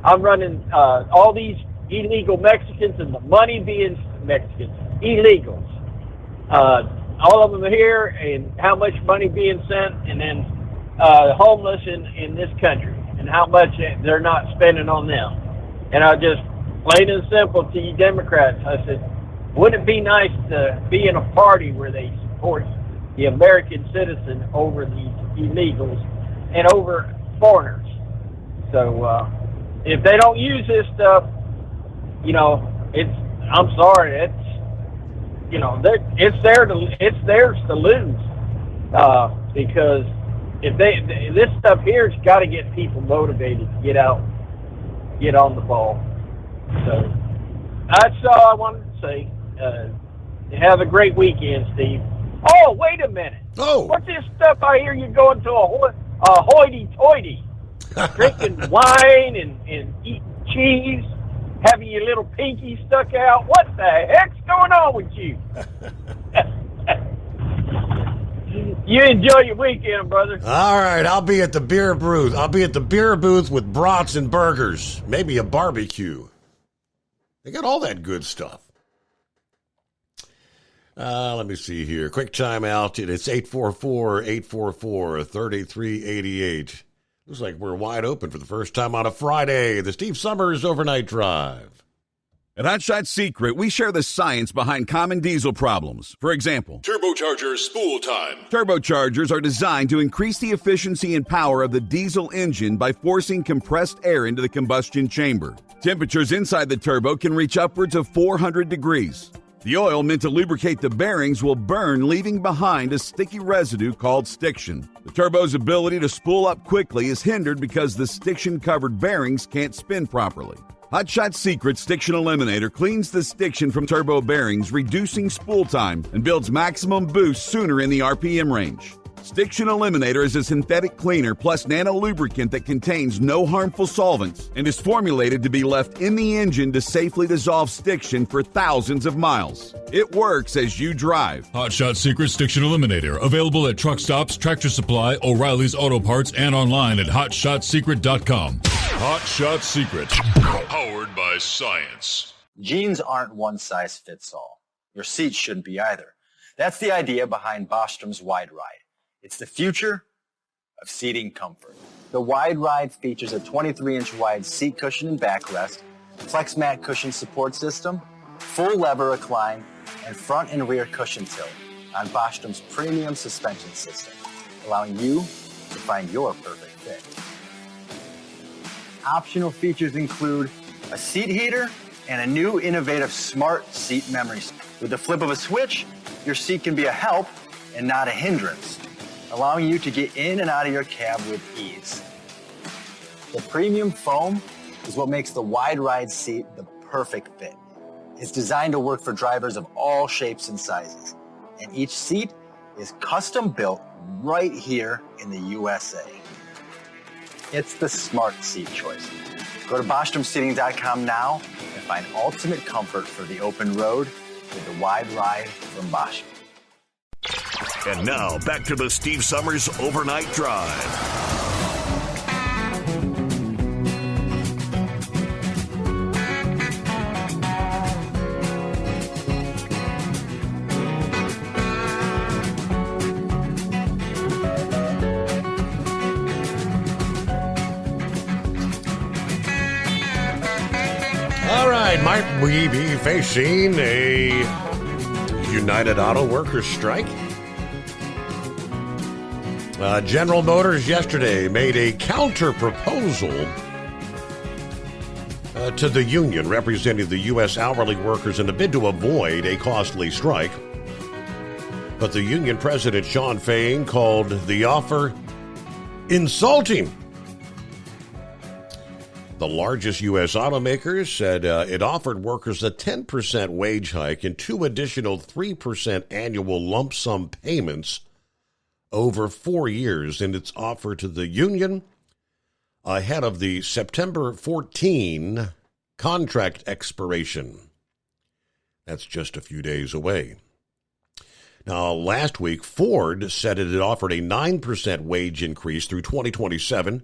I'm running all these illegal Mexicans and the money being Mexicans, illegals. All of them are here, and how much money being sent, and then homeless in this country, and how much they're not spending on them. And I just, plain and simple to you Democrats, I said, wouldn't it be nice to be in a party where they support the American citizen over these illegals and over foreigners? So if they don't use this stuff, I'm sorry, it's theirs to lose, because if this stuff here's got to get people motivated to get out, get on the ball. So that's all I wanted to say. Have a great weekend, Steve. Oh, wait a minute. Oh, what's this stuff I hear you going to a hoity-toity, drinking wine and eating cheese, having your little pinky stuck out? What the heck's going on with you? You enjoy your weekend, brother. All right, I'll be at the beer booth. I'll be at the beer booth with brats and burgers, maybe a barbecue. They got all that good stuff. Let me see here. Quick time out. It's 844-844-3388. Looks like we're wide open for the first time on a Friday. The Steve Summers Overnight Drive. At Hot Shot Secret, we share the science behind common diesel problems. For example, Turbocharger spool time. Turbochargers are designed to increase the efficiency and power of the diesel engine by forcing compressed air into the combustion chamber. Temperatures inside the turbo can reach upwards of 400 degrees. The oil meant to lubricate the bearings will burn, leaving behind a sticky residue called stiction. The turbo's ability to spool up quickly is hindered because the stiction-covered bearings can't spin properly. Hot Shot Secret Stiction Eliminator cleans the stiction from turbo bearings, reducing spool time, and builds maximum boost sooner in the RPM range. Stiction Eliminator is a synthetic cleaner plus nano lubricant that contains no harmful solvents and is formulated to be left in the engine to safely dissolve stiction for thousands of miles. It works as you drive. Hot Shot Secret Stiction Eliminator. Available at truck stops, Tractor Supply, O'Reilly's Auto Parts, and online at HotShotSecret.com. Hot Shot Secret. Powered by science. Jeans aren't one size fits all. Your seats shouldn't be either. That's the idea behind Bostrom's Wide Ride. It's the future of seating comfort. The Wide Ride features a 23-inch wide seat cushion and backrest, flex mat cushion support system, full lever recline, and front and rear cushion tilt on Bostrom's premium suspension system, allowing you to find your perfect fit. Optional features include a seat heater and a new innovative smart seat memory. With the flip of a switch, your seat can be a help and not a hindrance, allowing you to get in and out of your cab with ease. The premium foam is what makes the Wide Ride seat the perfect fit. It's designed to work for drivers of all shapes and sizes, and each seat is custom built right here in the USA. It's the smart seat choice. Go to BostромSeating.com now and find ultimate comfort for the open road with the wide ride from Bosch. And now, back to the Steve Summers Overnight Drive. All right, might we be facing a United Auto Workers strike? General Motors yesterday made a counter-proposal to the union representing the U.S. hourly workers in a bid to avoid a costly strike. But the union president, Shawn Fain, called the offer insulting. The largest U.S. automakers said it offered workers a 10% wage hike and 2 additional 3% annual lump sum payments over 4 years in its offer to the union ahead of the September 14 contract expiration. That's just a few days away. Now, last week, Ford said it had offered a 9% wage increase through 2027,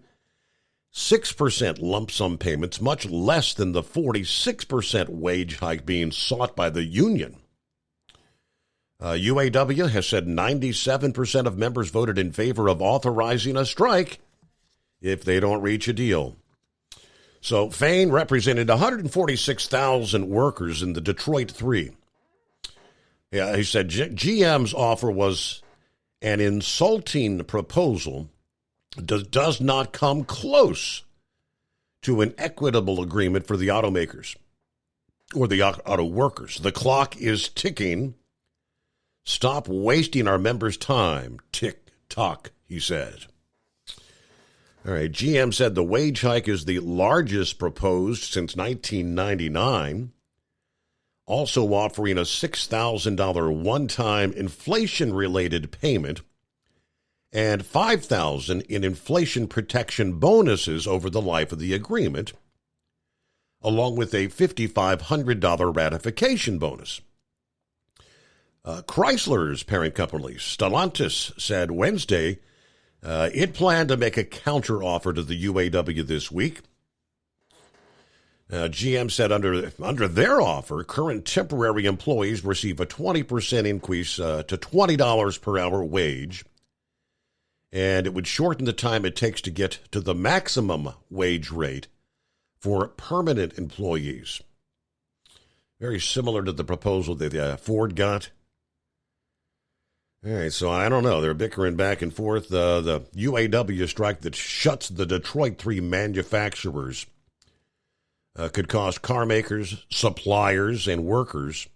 6% lump sum payments, much less than the 46% wage hike being sought by the union. UAW has said 97% of members voted in favor of authorizing a strike if they don't reach a deal. So Fain represented 146,000 workers in the Detroit 3. Yeah, he said GM's offer was an insulting proposal, does not come close to an equitable agreement for the automakers or the auto workers. The clock is ticking. Stop wasting our members' time. Tick tock, he said. All right, GM said the wage hike is the largest proposed since 1999, also offering a $6,000 one-time inflation-related payment and $5,000 in inflation protection bonuses over the life of the agreement, along with a $5,500 ratification bonus. Chrysler's parent company, Stellantis, said Wednesday it planned to make a counteroffer to the UAW this week. GM said under their offer, current temporary employees receive a 20% increase to $20 per hour wage, and it would shorten the time it takes to get to the maximum wage rate for permanent employees. Very similar to the proposal that Ford got. All right, so I don't know. They're bickering back and forth. The UAW strike that shuts the Detroit 3 manufacturers could cost car makers, suppliers, and workers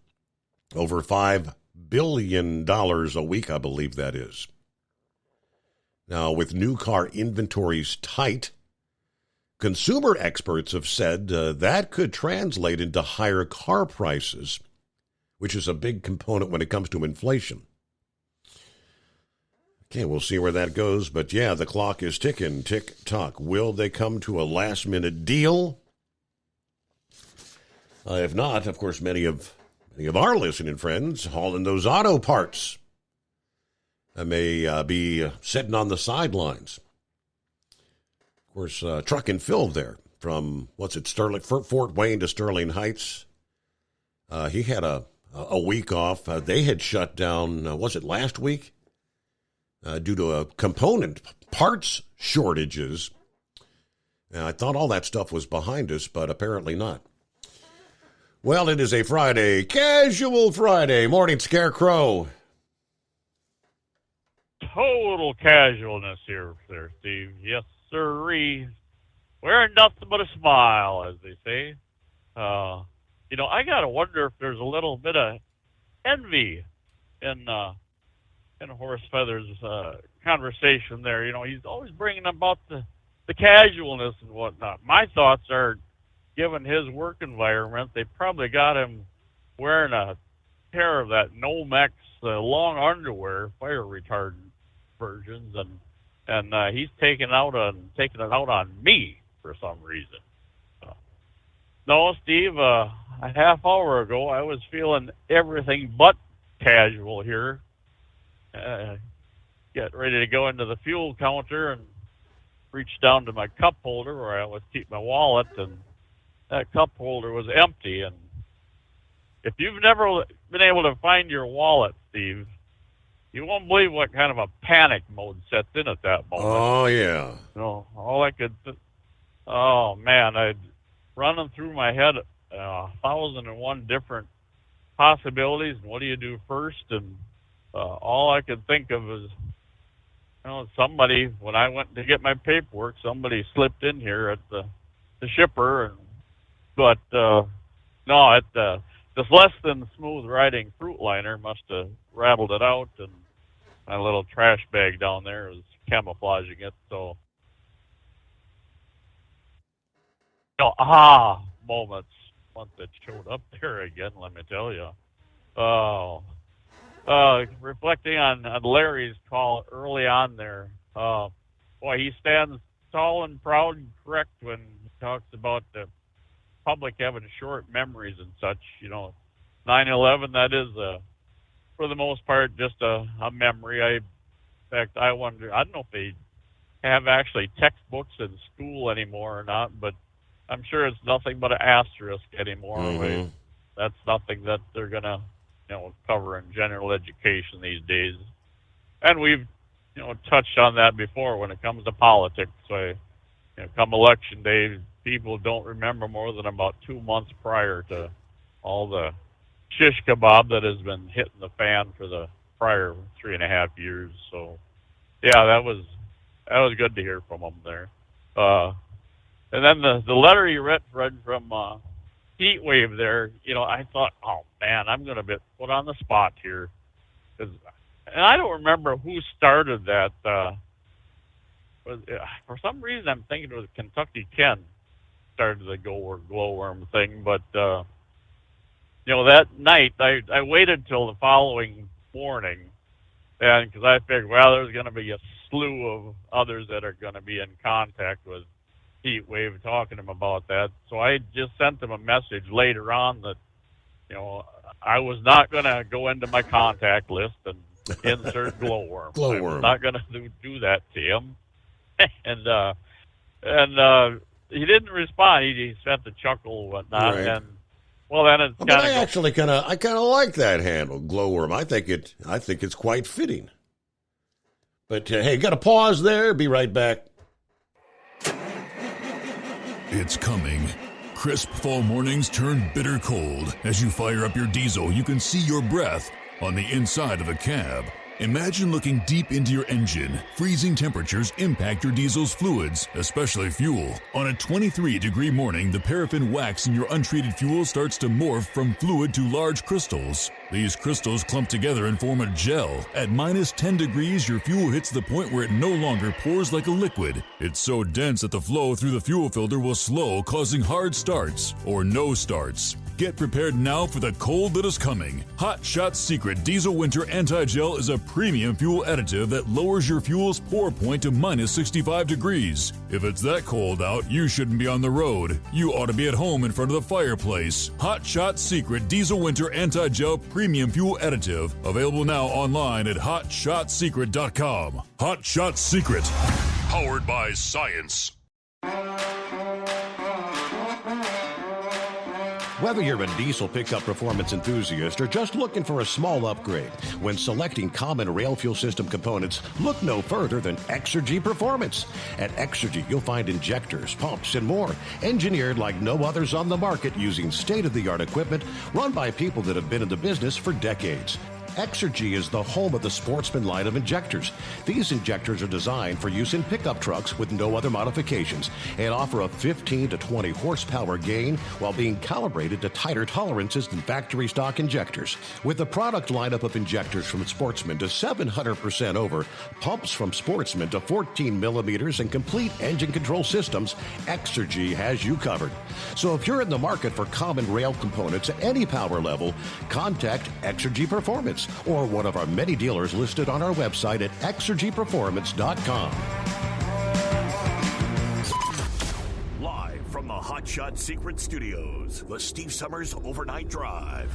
over $5 billion a week, I believe that is. Now, with new car inventories tight, consumer experts have said that could translate into higher car prices, which is a big component when it comes to inflation. Okay, we'll see where that goes. But, yeah, the clock is ticking, tick-tock. Will they come to a last-minute deal? If not, of course, many of our listening friends hauling those auto parts may be sitting on the sidelines. Of course, Truck and Phil there from, Fort Wayne to Sterling Heights. He had a week off. They had shut down, was it last week? Due to a component parts shortages. I thought all that stuff was behind us, but apparently not. Well, it is a Friday, Casual Friday. Morning, Scarecrow. Total casualness here, there, Steve. Yes, sirree. Wearing nothing but a smile, as they say. I got to wonder if there's a little bit of envy in Horace Feather's conversation there. He's always bringing about the casualness and whatnot. My thoughts are, given his work environment, they probably got him wearing a pair of that Nomex long underwear, fire retardant versions, and and he's taking it out on me for some reason. No, Steve, a half hour ago, I was feeling everything but casual here. Get ready to go into the fuel counter and reach down to my cup holder where I always keep my wallet, and that cup holder was empty. And if you've never been able to find your wallet, Steve, you won't believe what kind of a panic mode sets in at that moment. Oh, yeah. All I could... Oh, man, I'd running through my head 1,001 different possibilities, and what do you do first? And all I could think of is, somebody, when I went to get my paperwork, somebody slipped in here at the shipper. But this less than smooth riding fruit liner must have rattled it out, and my little trash bag down there was camouflaging it. So, moments once it showed up there again, let me tell you. Reflecting on Larry's call early on there, he stands tall and proud and correct when he talks about the public having short memories and such. 9/11, that is, for the most part, just a memory. In fact, I wonder, I don't know if they have actually textbooks in school anymore or not, but I'm sure it's nothing but an asterisk anymore. Mm-hmm. That's nothing that they're going to cover in general education these days. And we've, touched on that before when it comes to politics. So, come election day, people don't remember more than about 2 months prior to all the shish kebab that has been hitting the fan for the prior 3.5 years. So, yeah, that was good to hear from them there. And then the letter you read from Heat Wave there, I thought, oh, man, I'm going to be put on the spot here. And I don't remember who started that. For some reason, I'm thinking it was Kentucky Ken started the glowworm thing. But, that night, I waited till the following morning, and because I figured, there's going to be a slew of others that are going to be in contact with Heat Wave talking to him about that. So I just sent him a message later on that, I was not going to go into my contact list and insert glowworm. I was not going to do that to him. and he didn't respond. He sent the chuckle and whatnot. Right. And then it's kind of. I actually kind of like that handle, glowworm. I think it's quite fitting. But hey, got to pause there. Be right back. It's coming. Crisp fall mornings turn bitter cold. As you fire up your diesel, you can see your breath on the inside of the cab. Imagine looking deep into your engine. Freezing temperatures impact your diesel's fluids, especially fuel. On a 23-degree morning, the paraffin wax in your untreated fuel starts to morph from fluid to large crystals. These crystals clump together and form a gel. At minus 10 degrees, your fuel hits the point where it no longer pours like a liquid. It's so dense that the flow through the fuel filter will slow, causing hard starts or no starts. Get prepared now for the cold that is coming. Hot Shot Secret Diesel Winter Anti-Gel is a premium fuel additive that lowers your fuel's pour point to minus 65 degrees. If it's that cold out, you shouldn't be on the road. You ought to be at home in front of the fireplace. Hot Shot Secret Diesel Winter Anti-Gel Premium Fuel Additive. Available now online at HotShotSecret.com. Hot Shot Secret. Powered by science. Whether you're a diesel pickup performance enthusiast or just looking for a small upgrade, when selecting common rail fuel system components, look no further than Exergy Performance. At Exergy, you'll find injectors, pumps, and more, engineered like no others on the market using state-of-the-art equipment run by people that have been in the business for decades. Exergy is the home of the Sportsman line of injectors. These injectors are designed for use in pickup trucks with no other modifications and offer a 15 to 20 horsepower gain while being calibrated to tighter tolerances than factory stock injectors. With a product lineup of injectors from Sportsman to 700% over, pumps from Sportsman to 14 millimeters, and complete engine control systems, Exergy has you covered. So if you're in the market for common rail components at any power level, contact Exergy Performance. Performance or one of our many dealers listed on our website at exergyperformance.com. Live from the Hot Shot Secret Studios, the Steve Summers Overnight Drive.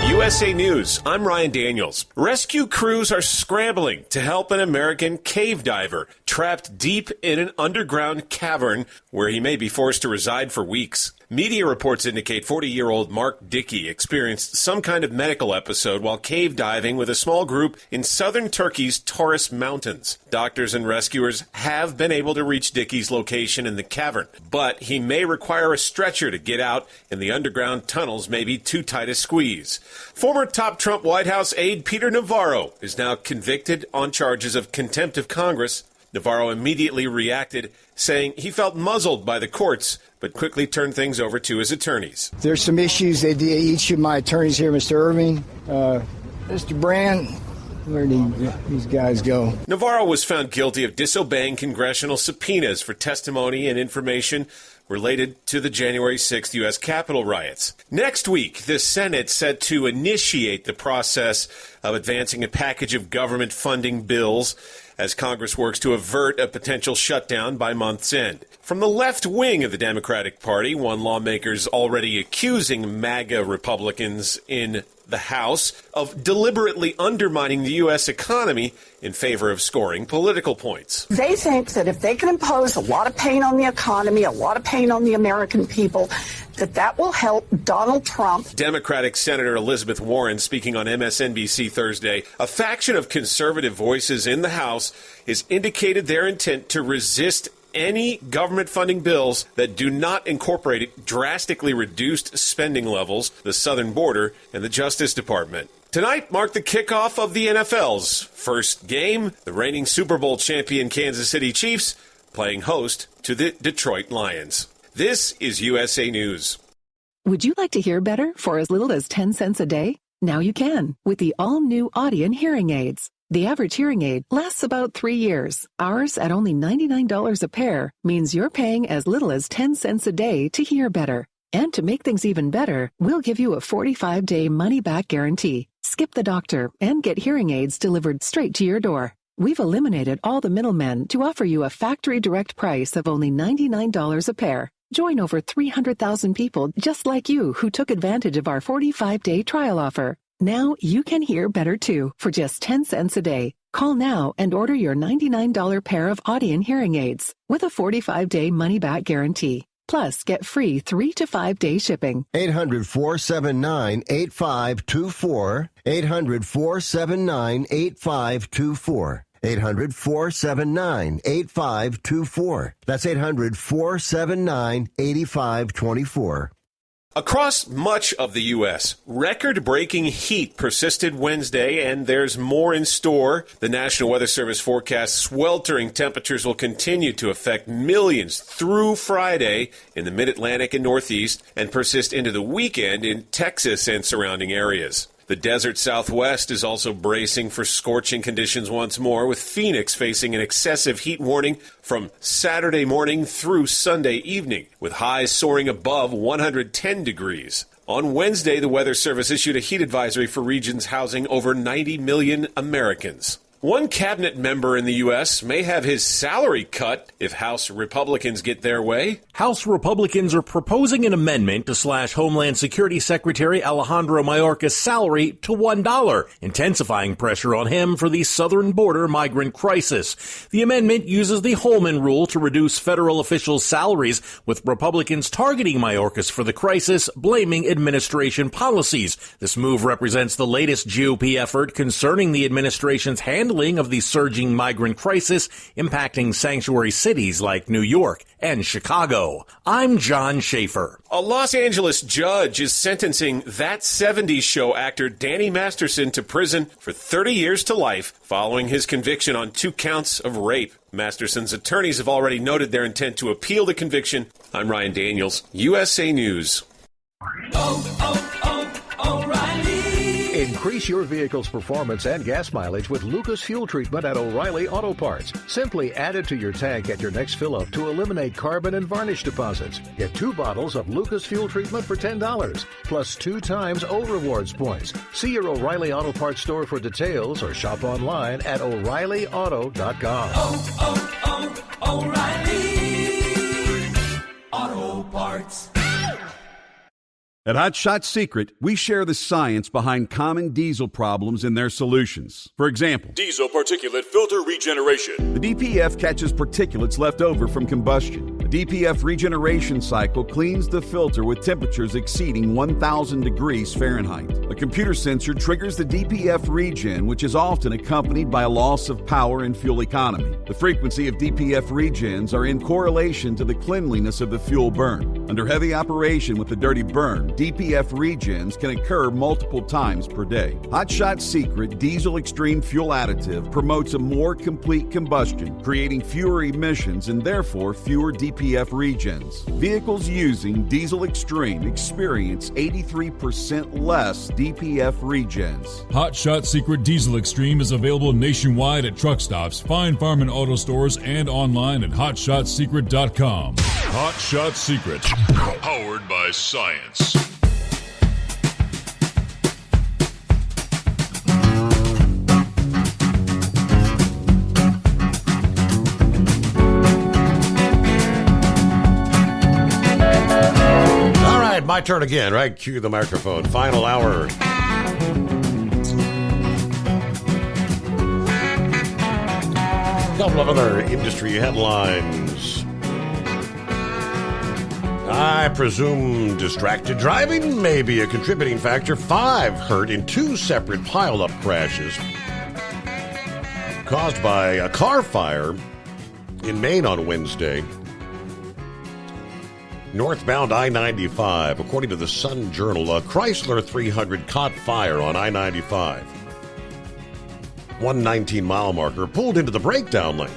USA News, I'm Ryan Daniels. Rescue crews are scrambling to help an American cave diver trapped deep in an underground cavern where he may be forced to reside for weeks. Media reports indicate 40-year-old Mark Dickey experienced some kind of medical episode while cave diving with a small group in southern Turkey's Taurus Mountains. Doctors and rescuers have been able to reach Dickey's location in the cavern, but he may require a stretcher to get out, and the underground tunnels may be too tight a squeeze. Former top Trump White House aide Peter Navarro is now convicted on charges of contempt of Congress. Navarro immediately reacted, saying he felt muzzled by the courts, but quickly turned things over to his attorneys. There's some issues that each of my attorneys here, Mr. Irving, Mr. Brand, where did these guys go? Navarro was found guilty of disobeying congressional subpoenas for testimony and information related to the January 6th U.S. Capitol riots. Next week, the Senate set to initiate the process of advancing a package of government funding bills as Congress works to avert a potential shutdown by month's end. From the left wing of the Democratic Party, one lawmakers already accusing MAGA Republicans in the House of deliberately undermining the U.S. economy in favor of scoring political points. They think that if they can impose a lot of pain on the economy, a lot of pain on the American people, that will help Donald Trump. Democratic Senator Elizabeth Warren speaking on MSNBC Thursday, a faction of conservative voices in the House has indicated their intent to resist any government funding bills that do not incorporate drastically reduced spending levels, the southern border, and the Justice Department. Tonight marked the kickoff of the NFL's first game, the reigning Super Bowl champion Kansas City Chiefs playing host to the Detroit Lions. This is USA News. Would you like to hear better for as little as 10 cents a day? Now you can with the all-new Audien hearing aids. The average hearing aid lasts about 3 years. Ours, at only $99 a pair, means you're paying as little as 10 cents a day to hear better. And to make things even better, we'll give you a 45-day money-back guarantee. Skip the doctor and get hearing aids delivered straight to your door. We've eliminated all the middlemen to offer you a factory direct price of only $99 a pair. Join over 300,000 people just like you who took advantage of our 45-day trial offer. Now you can hear better too for just 10 cents a day. Call now and order your $99 pair of Audien hearing aids with a 45-day money-back guarantee. Plus, get free 3 to 5 day shipping. 800-479-8524. 800-479-8524. 800-479-8524. That's 800-479-8524. Across much of the U.S., record-breaking heat persisted Wednesday, and there's more in store. The National Weather Service forecasts sweltering temperatures will continue to affect millions through Friday in the Mid-Atlantic and Northeast and persist into the weekend in Texas and surrounding areas. The desert Southwest is also bracing for scorching conditions once more, with Phoenix facing an excessive heat warning from Saturday morning through Sunday evening, with highs soaring above 110 degrees. On Wednesday, the Weather Service issued a heat advisory for regions housing over 90 million Americans. One cabinet member in the U.S. may have his salary cut if House Republicans get their way. House Republicans are proposing an amendment to slash Homeland Security Secretary Alejandro Mayorkas' salary to $1, intensifying pressure on him for the southern border migrant crisis. The amendment uses the Holman Rule to reduce federal officials' salaries, with Republicans targeting Mayorkas for the crisis, blaming administration policies. This move represents the latest GOP effort concerning the administration's handling of the surging migrant crisis impacting sanctuary cities like New York and Chicago. I'm John Schaefer. A Los Angeles judge is sentencing That 70s Show actor Danny Masterson to prison for 30 years to life following his conviction on 2 counts of rape. Masterson's attorneys have already noted their intent to appeal the conviction. I'm Ryan Daniels, USA News. O'Reilly. In Increase your vehicle's performance and gas mileage with Lucas Fuel Treatment at O'Reilly Auto Parts. Simply add it to your tank at your next fill-up to eliminate carbon and varnish deposits. Get 2 bottles of Lucas Fuel Treatment for $10, plus 2 times O Rewards points. See your O'Reilly Auto Parts store for details or shop online at O'ReillyAuto.com. O'Reilly Auto Parts. At Hot Shot Secret, we share the science behind common diesel problems and their solutions. For example, Diesel particulate filter regeneration. the DPF catches particulates left over from combustion. The DPF regeneration cycle cleans the filter with temperatures exceeding 1,000 degrees Fahrenheit. A computer sensor triggers the DPF regen, which is often accompanied by a loss of power and fuel economy. The frequency of DPF regens are in correlation to the cleanliness of the fuel burn. Under heavy operation with the dirty burn, DPF regens can occur multiple times per day. Hot Shot Secret Diesel Extreme Fuel Additive promotes a more complete combustion, creating fewer emissions and therefore fewer DPF regens. Vehicles using Diesel Extreme experience 83% less DPF regens. Hot Shot Secret Diesel Extreme is available nationwide at truck stops, Fine Farm and auto stores, and online at hotshotsecret.com. Hot Shot Secret, powered by science. All right, my turn again, right? Cue the microphone. Final hour. A couple of other industry headlines. I presume distracted driving may be a contributing factor. 5 hurt in 2 separate pileup crashes caused by a car fire in Maine on Wednesday. Northbound I-95, according to the Sun Journal, a Chrysler 300 caught fire on I-95. 119-mile marker pulled into the breakdown lane.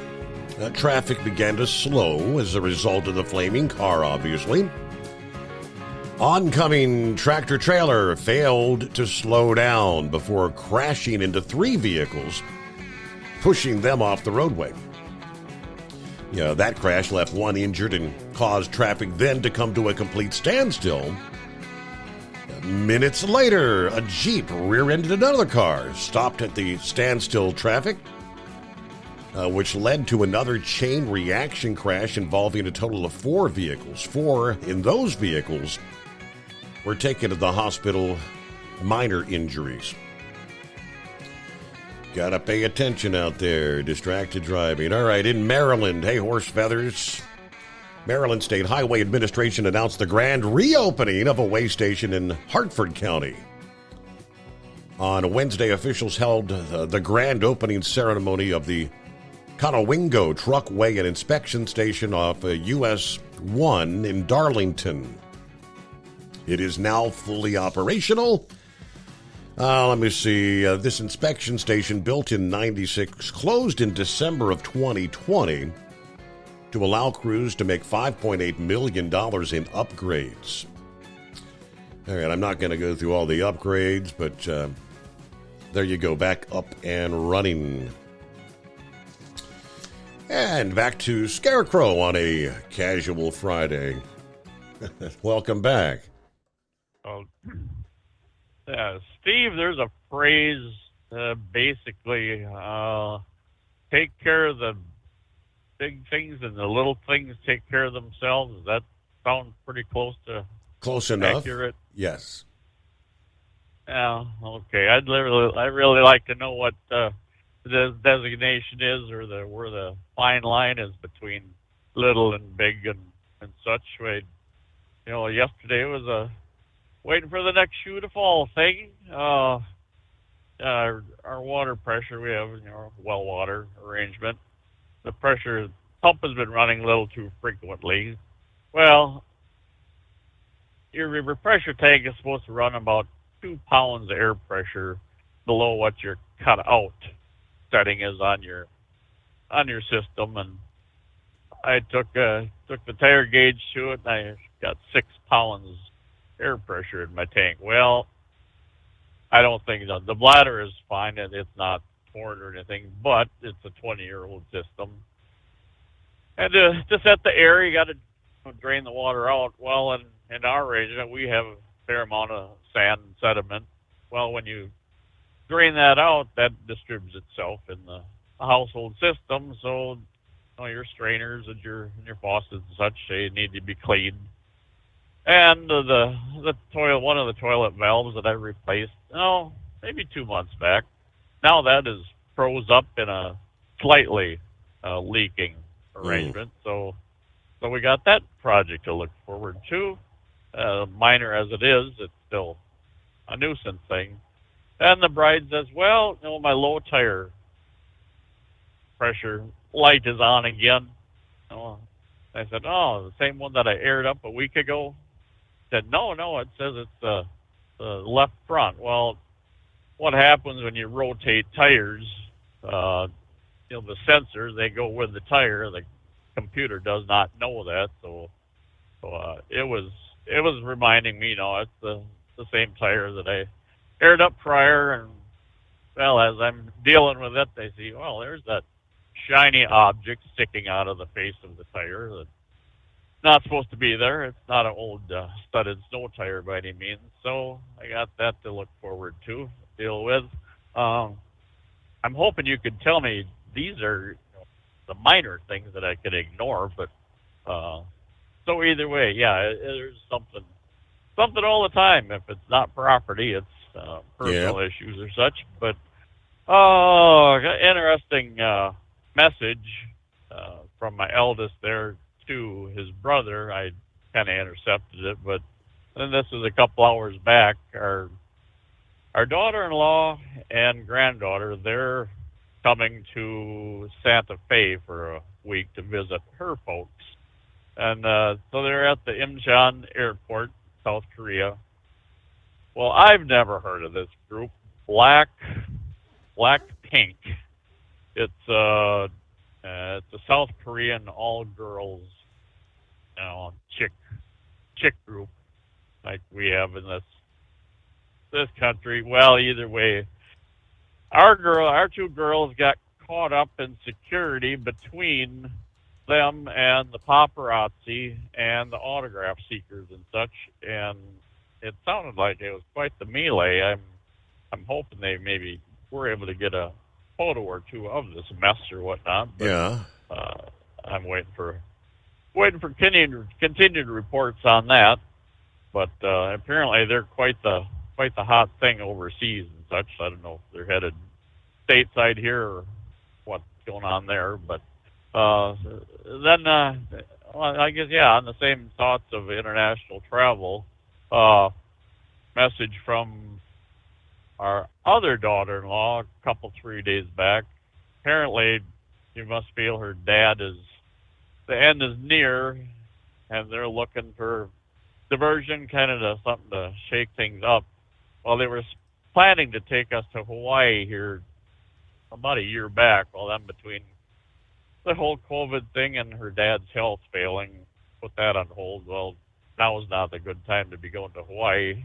Traffic began to slow as a result of the flaming car, obviously. Oncoming tractor-trailer failed to slow down before crashing into 3 vehicles, pushing them off the roadway. That crash left 1 injured and caused traffic then to come to a complete standstill. Minutes later, a Jeep rear-ended another car, stopped at the standstill traffic, which led to another chain reaction crash involving a total of 4 vehicles. 4 in those vehicles were taken to the hospital, minor injuries. Gotta pay attention out there, distracted driving. All right, in Maryland, hey, horse feathers. Maryland State Highway Administration announced the grand reopening of a weigh station in Hartford County. On Wednesday, officials held the grand opening ceremony of the Conowingo Truck Weigh and Inspection Station off US 1 in Darlington. It is now fully operational. Let me see. This inspection station, built in '96, closed in December of 2020 to allow crews to make $5.8 million in upgrades. All right, I'm not going to go through all the upgrades, but there you go, back up and running. And back to Scarecrow on a casual Friday. Welcome back. Steve, there's a phrase, basically, take care of the big things and the little things take care of themselves. Does that sound pretty close enough? Accurate? Yes. Yeah, okay. I'd really like to know what the designation is, or where the fine line is between little and big and such. Yesterday was waiting for the next shoe to fall thing. Our water pressure, we have well water arrangement. The pressure pump has been running a little too frequently. Well, your pressure tank is supposed to run about 2 pounds of air pressure below what your cut-out setting is on your system, and I took the tire gauge to it, and I got 6 pounds air pressure in my tank. Well, I don't think the bladder is fine. It's not torn or anything, but it's a 20-year-old system. And to set the air, you got to drain the water out. Well, in our region, we have a fair amount of sand and sediment. Well, when you drain that out, that distributes itself in the household system. So, your strainers and your faucets and such, they need to be cleaned. And the toilet, one of the toilet valves that I replaced, maybe 2 months back, now that is froze up in a slightly leaking arrangement. So we got that project to look forward to. Minor as it is, it's still a nuisance thing. And the bride says, well, my low tire pressure light is on again. I said, the same one that I aired up a week ago? Said, no, it says it's the left front. Well, what happens when you rotate tires, the sensors, they go with the tire. The computer does not know that. So it was reminding me, it's the same tire that I aired up prior. And, well, as I'm dealing with it, they see, well, there's that shiny object sticking out of the face of the tire that's not supposed to be there. It's not an old studded snow tire by any means. So I got that to look forward to, deal with. I'm hoping you could tell me these are the minor things that I could ignore, but so either way, there's something all the time. If it's not property, it's personal issues or such. But interesting message from my eldest there to his brother. I kind of intercepted it, but then this was a couple hours back. Our daughter-in-law and granddaughter, they're coming to Santa Fe for a week to visit her folks. And so they're at the Incheon Airport, South Korea. Well, I've never heard of this group, Blackpink. It's a South Korean all-girls, chick group like we have in this country. Well, either way, our two girls got caught up in security between them and the paparazzi and the autograph seekers and such, and it sounded like it was quite the melee. I'm hoping they maybe were able to get a photo or two of this mess or whatnot. But, I'm waiting for continued reports on that. But apparently they're quite the hot thing overseas and such. I don't know if they're headed stateside here or what's going on there. But then I guess on the same thoughts of international travel, message from our other daughter-in-law a 3 days back. Apparently, you must feel her dad the end is near, and they're looking for diversion, kind of something to shake things up. Well, they were planning to take us to Hawaii here about a year back. Well, then between the whole COVID thing and her dad's health failing, put that on hold. Well, now is not a good time to be going to Hawaii,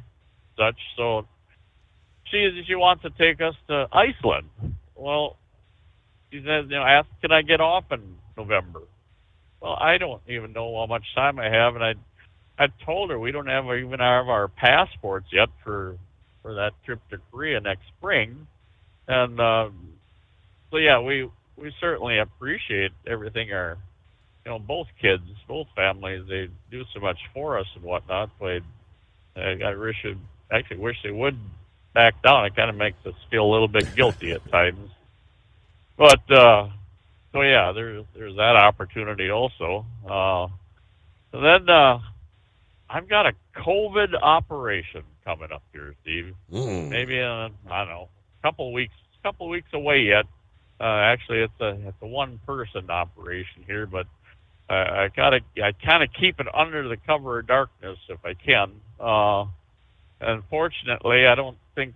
such. So she wants to take us to Iceland. Well, she says, can I get off in November? Well, I don't even know how much time I have, and I told her we don't even have our passports yet for that trip to Korea next spring. And we certainly appreciate everything our both families, they do so much for us and whatnot. But I wish they would back down. It kind of makes us feel a little bit guilty at times. But there's that opportunity also. Then I've got a COVID operation coming up here, Steve. Maybe I don't know, couple weeks away yet. Actually, it's a one-person operation here, but I kind of keep it under the cover of darkness if I can. Unfortunately, I don't think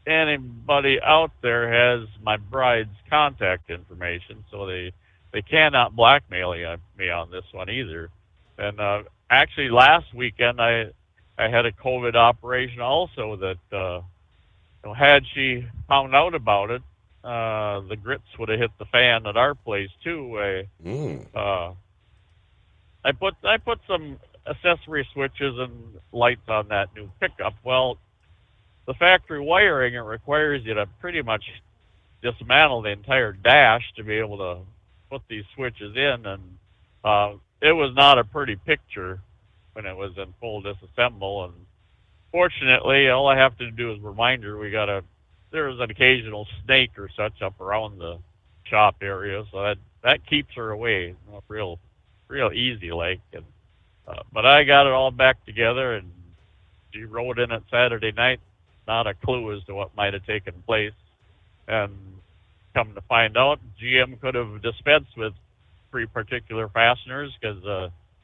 anybody out there has my bride's contact information, so they cannot blackmail me on this one either. And actually, last weekend I had a COVID operation also that had she found out about it, the grits would have hit the fan at our place too. I put some accessory switches and lights on that new pickup. Well, the factory wiring, it requires you to pretty much dismantle the entire dash to be able to put these switches in, and it was not a pretty picture when it was in full disassemble. And fortunately, all I have to do is remind her there's an occasional snake or such up around the shop area, so that keeps her away, real easy like. And but I got it all back together, and she rode in it Saturday night. Not a clue as to what might have taken place. And come to find out, GM could have dispensed with 3 particular fasteners because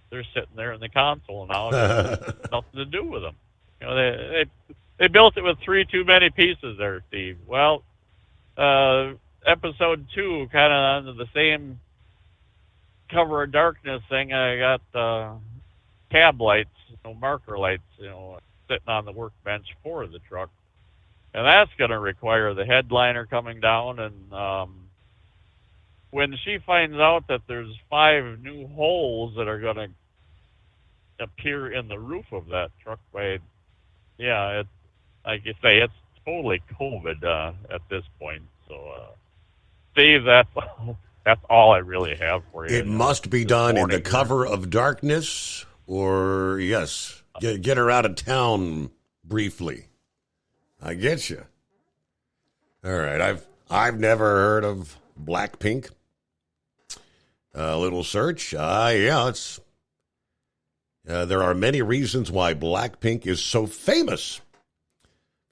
they're sitting there in the console now. Nothing to do with them. They built it with 3 too many pieces there, Steve. Well, episode 2, kind of under the same cover of darkness thing, I got cab lights, marker lights, sitting on the workbench for the truck. And that's going to require the headliner coming down. And when she finds out that there's 5 new holes that are going to appear in the roof of that truck, like you say, it's totally COVID at this point. So, Steve, that's all I really have for you. It must be done in the cover of darkness, or yes, get her out of town briefly. I get you. All right, I've never heard of Blackpink. A little search. It's. There are many reasons why Blackpink is so famous.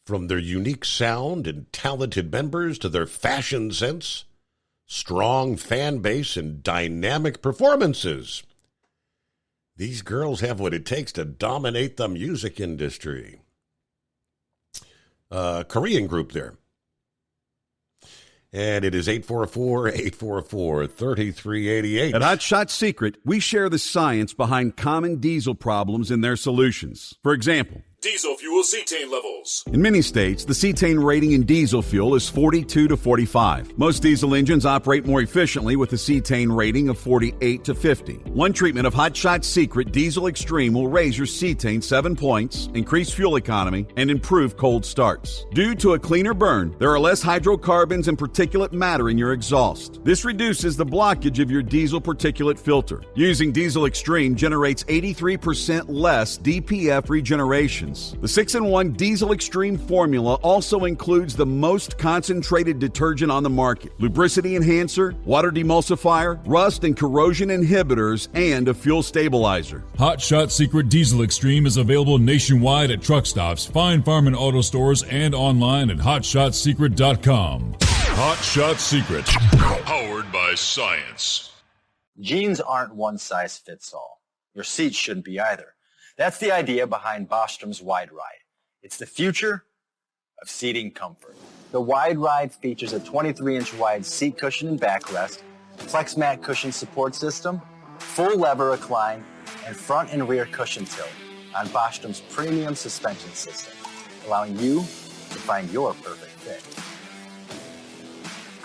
From their unique sound and talented members to their fashion sense, strong fan base, and dynamic performances. These girls have what it takes to dominate the music industry. Korean group there. And it is 844-844-3388. At Hot Shot Secret, we share the science behind common diesel problems and their solutions. For example, Diesel fuel cetane levels. in many states, the cetane rating in diesel fuel is 42 to 45. Most diesel engines operate more efficiently with a cetane rating of 48 to 50. One treatment of Hot Shot Secret Diesel Extreme will raise your cetane 7 points, increase fuel economy, and improve cold starts. Due to a cleaner burn, there are less hydrocarbons and particulate matter in your exhaust. This reduces the blockage of your diesel particulate filter. Using Diesel Extreme generates 83% less DPF regeneration. The 6-in-1 Diesel Extreme formula also includes the most concentrated detergent on the market, lubricity enhancer, water demulsifier, rust and corrosion inhibitors, and a fuel stabilizer. Hot Shot Secret Diesel Extreme is available nationwide at truck stops, Fine Farm and auto stores, and online at hotshotsecret.com. Hot Shot Secret, powered by science. Jeans aren't one size fits all. Your seats shouldn't be either. That's the idea behind Bostrom's Wide Ride. It's the future of seating comfort. The Wide Ride features a 23-inch wide seat cushion and backrest, flex mat cushion support system, full lever recline, and front and rear cushion tilt on Bostrom's premium suspension system, allowing you to find your perfect fit.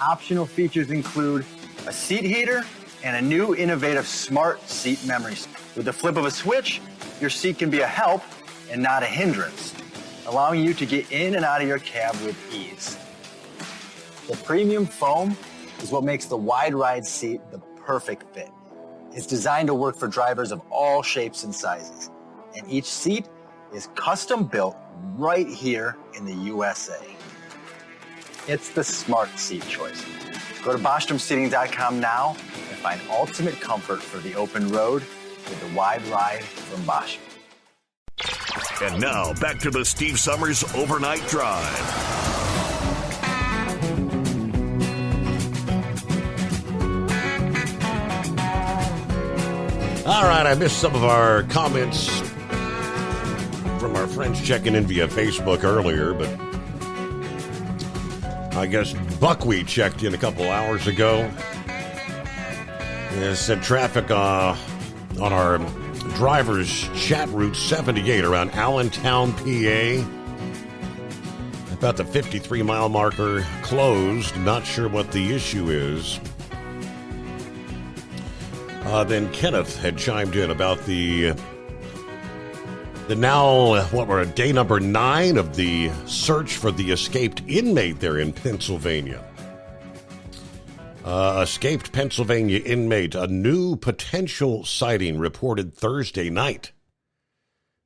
Optional features include a seat heater and a new innovative smart seat memory. With the flip of a switch, your seat can be a help and not a hindrance, allowing you to get in and out of your cab with ease. The premium foam is what makes the Wide Ride seat the perfect fit. It's designed to work for drivers of all shapes and sizes, and each seat is custom built right here in the USA. It's the smart seat choice. Go to BostromSeating.com now and find ultimate comfort for the open road with the Wide Ride from Bosch. And now, back to the Steve Summers Overnight Drive. All right, I missed some of our comments from our friends checking in via Facebook earlier, but I guess Buckwheat checked in a couple hours ago. It said traffic on our driver's chat route 78 around Allentown, PA. About the 53-mile marker closed. Not sure what the issue is. Then Kenneth had chimed in about the now, we're at day number 9 of the search for the escaped inmate there in Pennsylvania. Escaped Pennsylvania inmate, a new potential sighting reported Thursday night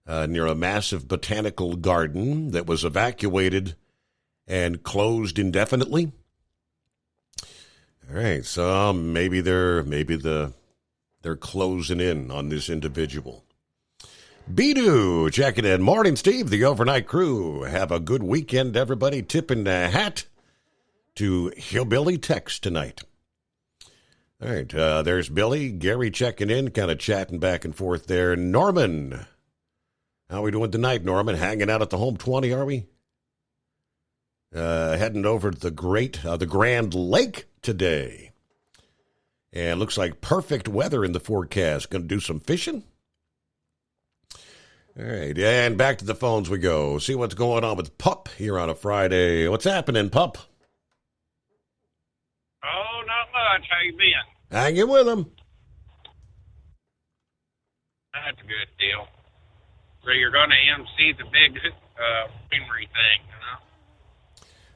near a massive botanical garden that was evacuated and closed indefinitely. All right, so maybe they're closing in on this individual. Bidu checking in. Morning, Steve, the overnight crew. Have a good weekend, everybody. Tipping the hat to Hillbilly Tex tonight. All right, there's Billy. Gary checking in, kind of chatting back and forth there. Norman, how are we doing tonight, Norman? Hanging out at the Home 20, are we? Heading over to the Grand Lake today. And looks like perfect weather in the forecast. Going to do some fishing? All right, and back to the phones we go. See what's going on with Pup here on a Friday. What's happening, Pup? Oh, not much. How you been? Hanging with him. That's a good deal. So you're going to MC the big Henry thing, huh?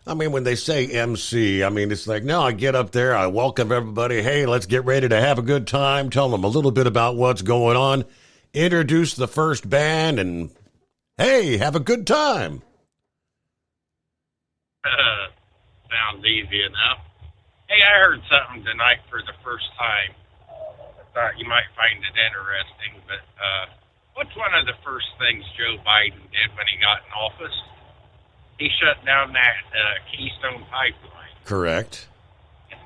I mean, when they say MC, I mean, it's like, no, I get up there, I welcome everybody. Hey, let's get ready to have a good time. Tell them a little bit about what's going on. Introduce the first band, and hey, have a good time. Sounds easy enough. Hey, I heard something tonight for the first time. I thought you might find it interesting, but what's one of the first things Joe Biden did when he got in office? He shut down that Keystone Pipeline. Correct.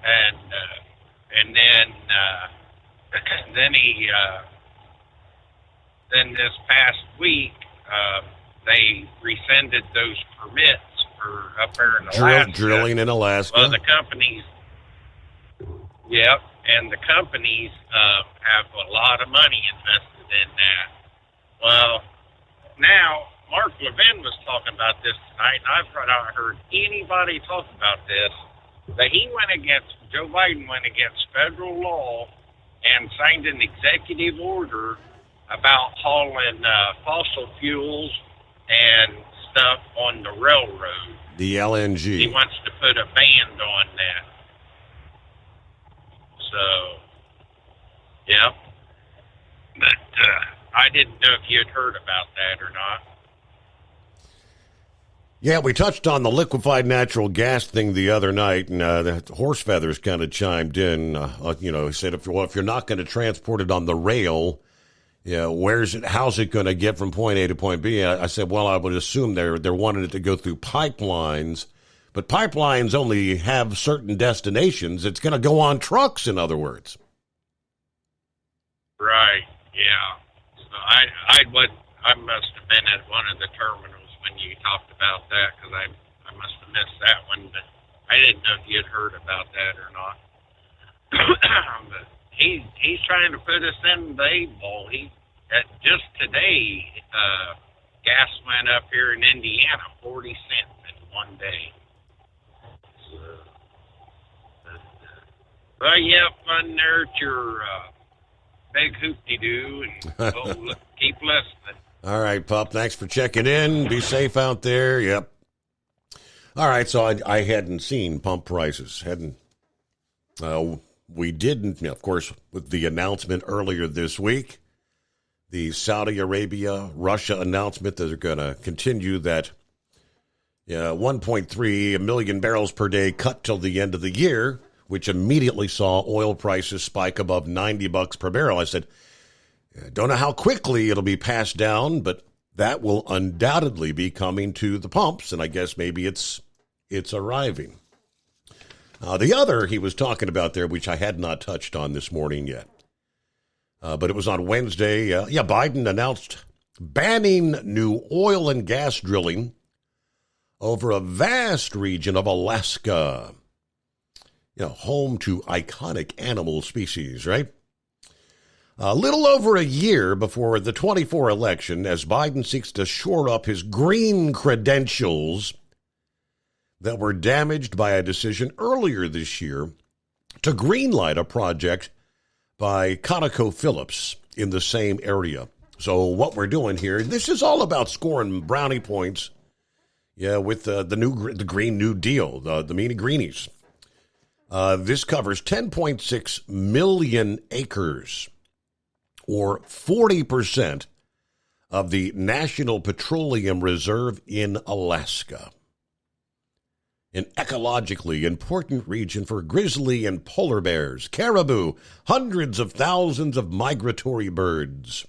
And then this past week, they rescinded those permits for up there in Alaska. Drilling in Alaska. Well, the companies, and the companies have a lot of money invested in that. Well, now, Mark Levin was talking about this tonight, and I've not heard anybody talk about this, but Joe Biden went against federal law and signed an executive order about hauling fossil fuels and stuff on the railroad. The LNG. He wants to put a ban on that. So, yeah. But I didn't know if you had heard about that or not. Yeah, we touched on the liquefied natural gas thing the other night, and the Horse Feathers kind of chimed in. He said, if you're not going to transport it on the rail, how's it going to get from point A to point B? I said, well, I would assume they're wanting it to go through pipelines, but pipelines only have certain destinations. It's going to go on trucks, in other words. Right, yeah. So I must have been at one of the terminals when you talked about that, because I must have missed that one, but I didn't know if you had heard about that or not. But he's trying to put us in the 8-ball. Just today, gas went up here in Indiana 40 cents in one day. So, well, yeah, fun there at your big hoop-de-doo, and we'll keep listening. All right, Pup, thanks for checking in. Be safe out there. Yep. All right, so I hadn't seen pump prices. We didn't, of course, with the announcement earlier this week, the Saudi Arabia, Russia announcement that they're going to continue that 1.3 million barrels per day cut till the end of the year, which immediately saw oil prices spike above $90 per barrel. I said, don't know how quickly it'll be passed down, but that will undoubtedly be coming to the pumps, and I guess maybe it's arriving. The other he was talking about there, which I had not touched on this morning yet, but it was on Wednesday. Biden announced banning new oil and gas drilling over a vast region of Alaska, home to iconic animal species, right? A little over a year before the 24 election, as Biden seeks to shore up his green credentials, that were damaged by a decision earlier this year to greenlight a project by ConocoPhillips in the same area. So what we're doing here, this is all about scoring brownie points, with the Green New Deal, the Meany Greenies. This covers 10.6 million acres, or 40% of the National Petroleum Reserve in Alaska. An ecologically important region for grizzly and polar bears, caribou, hundreds of thousands of migratory birds.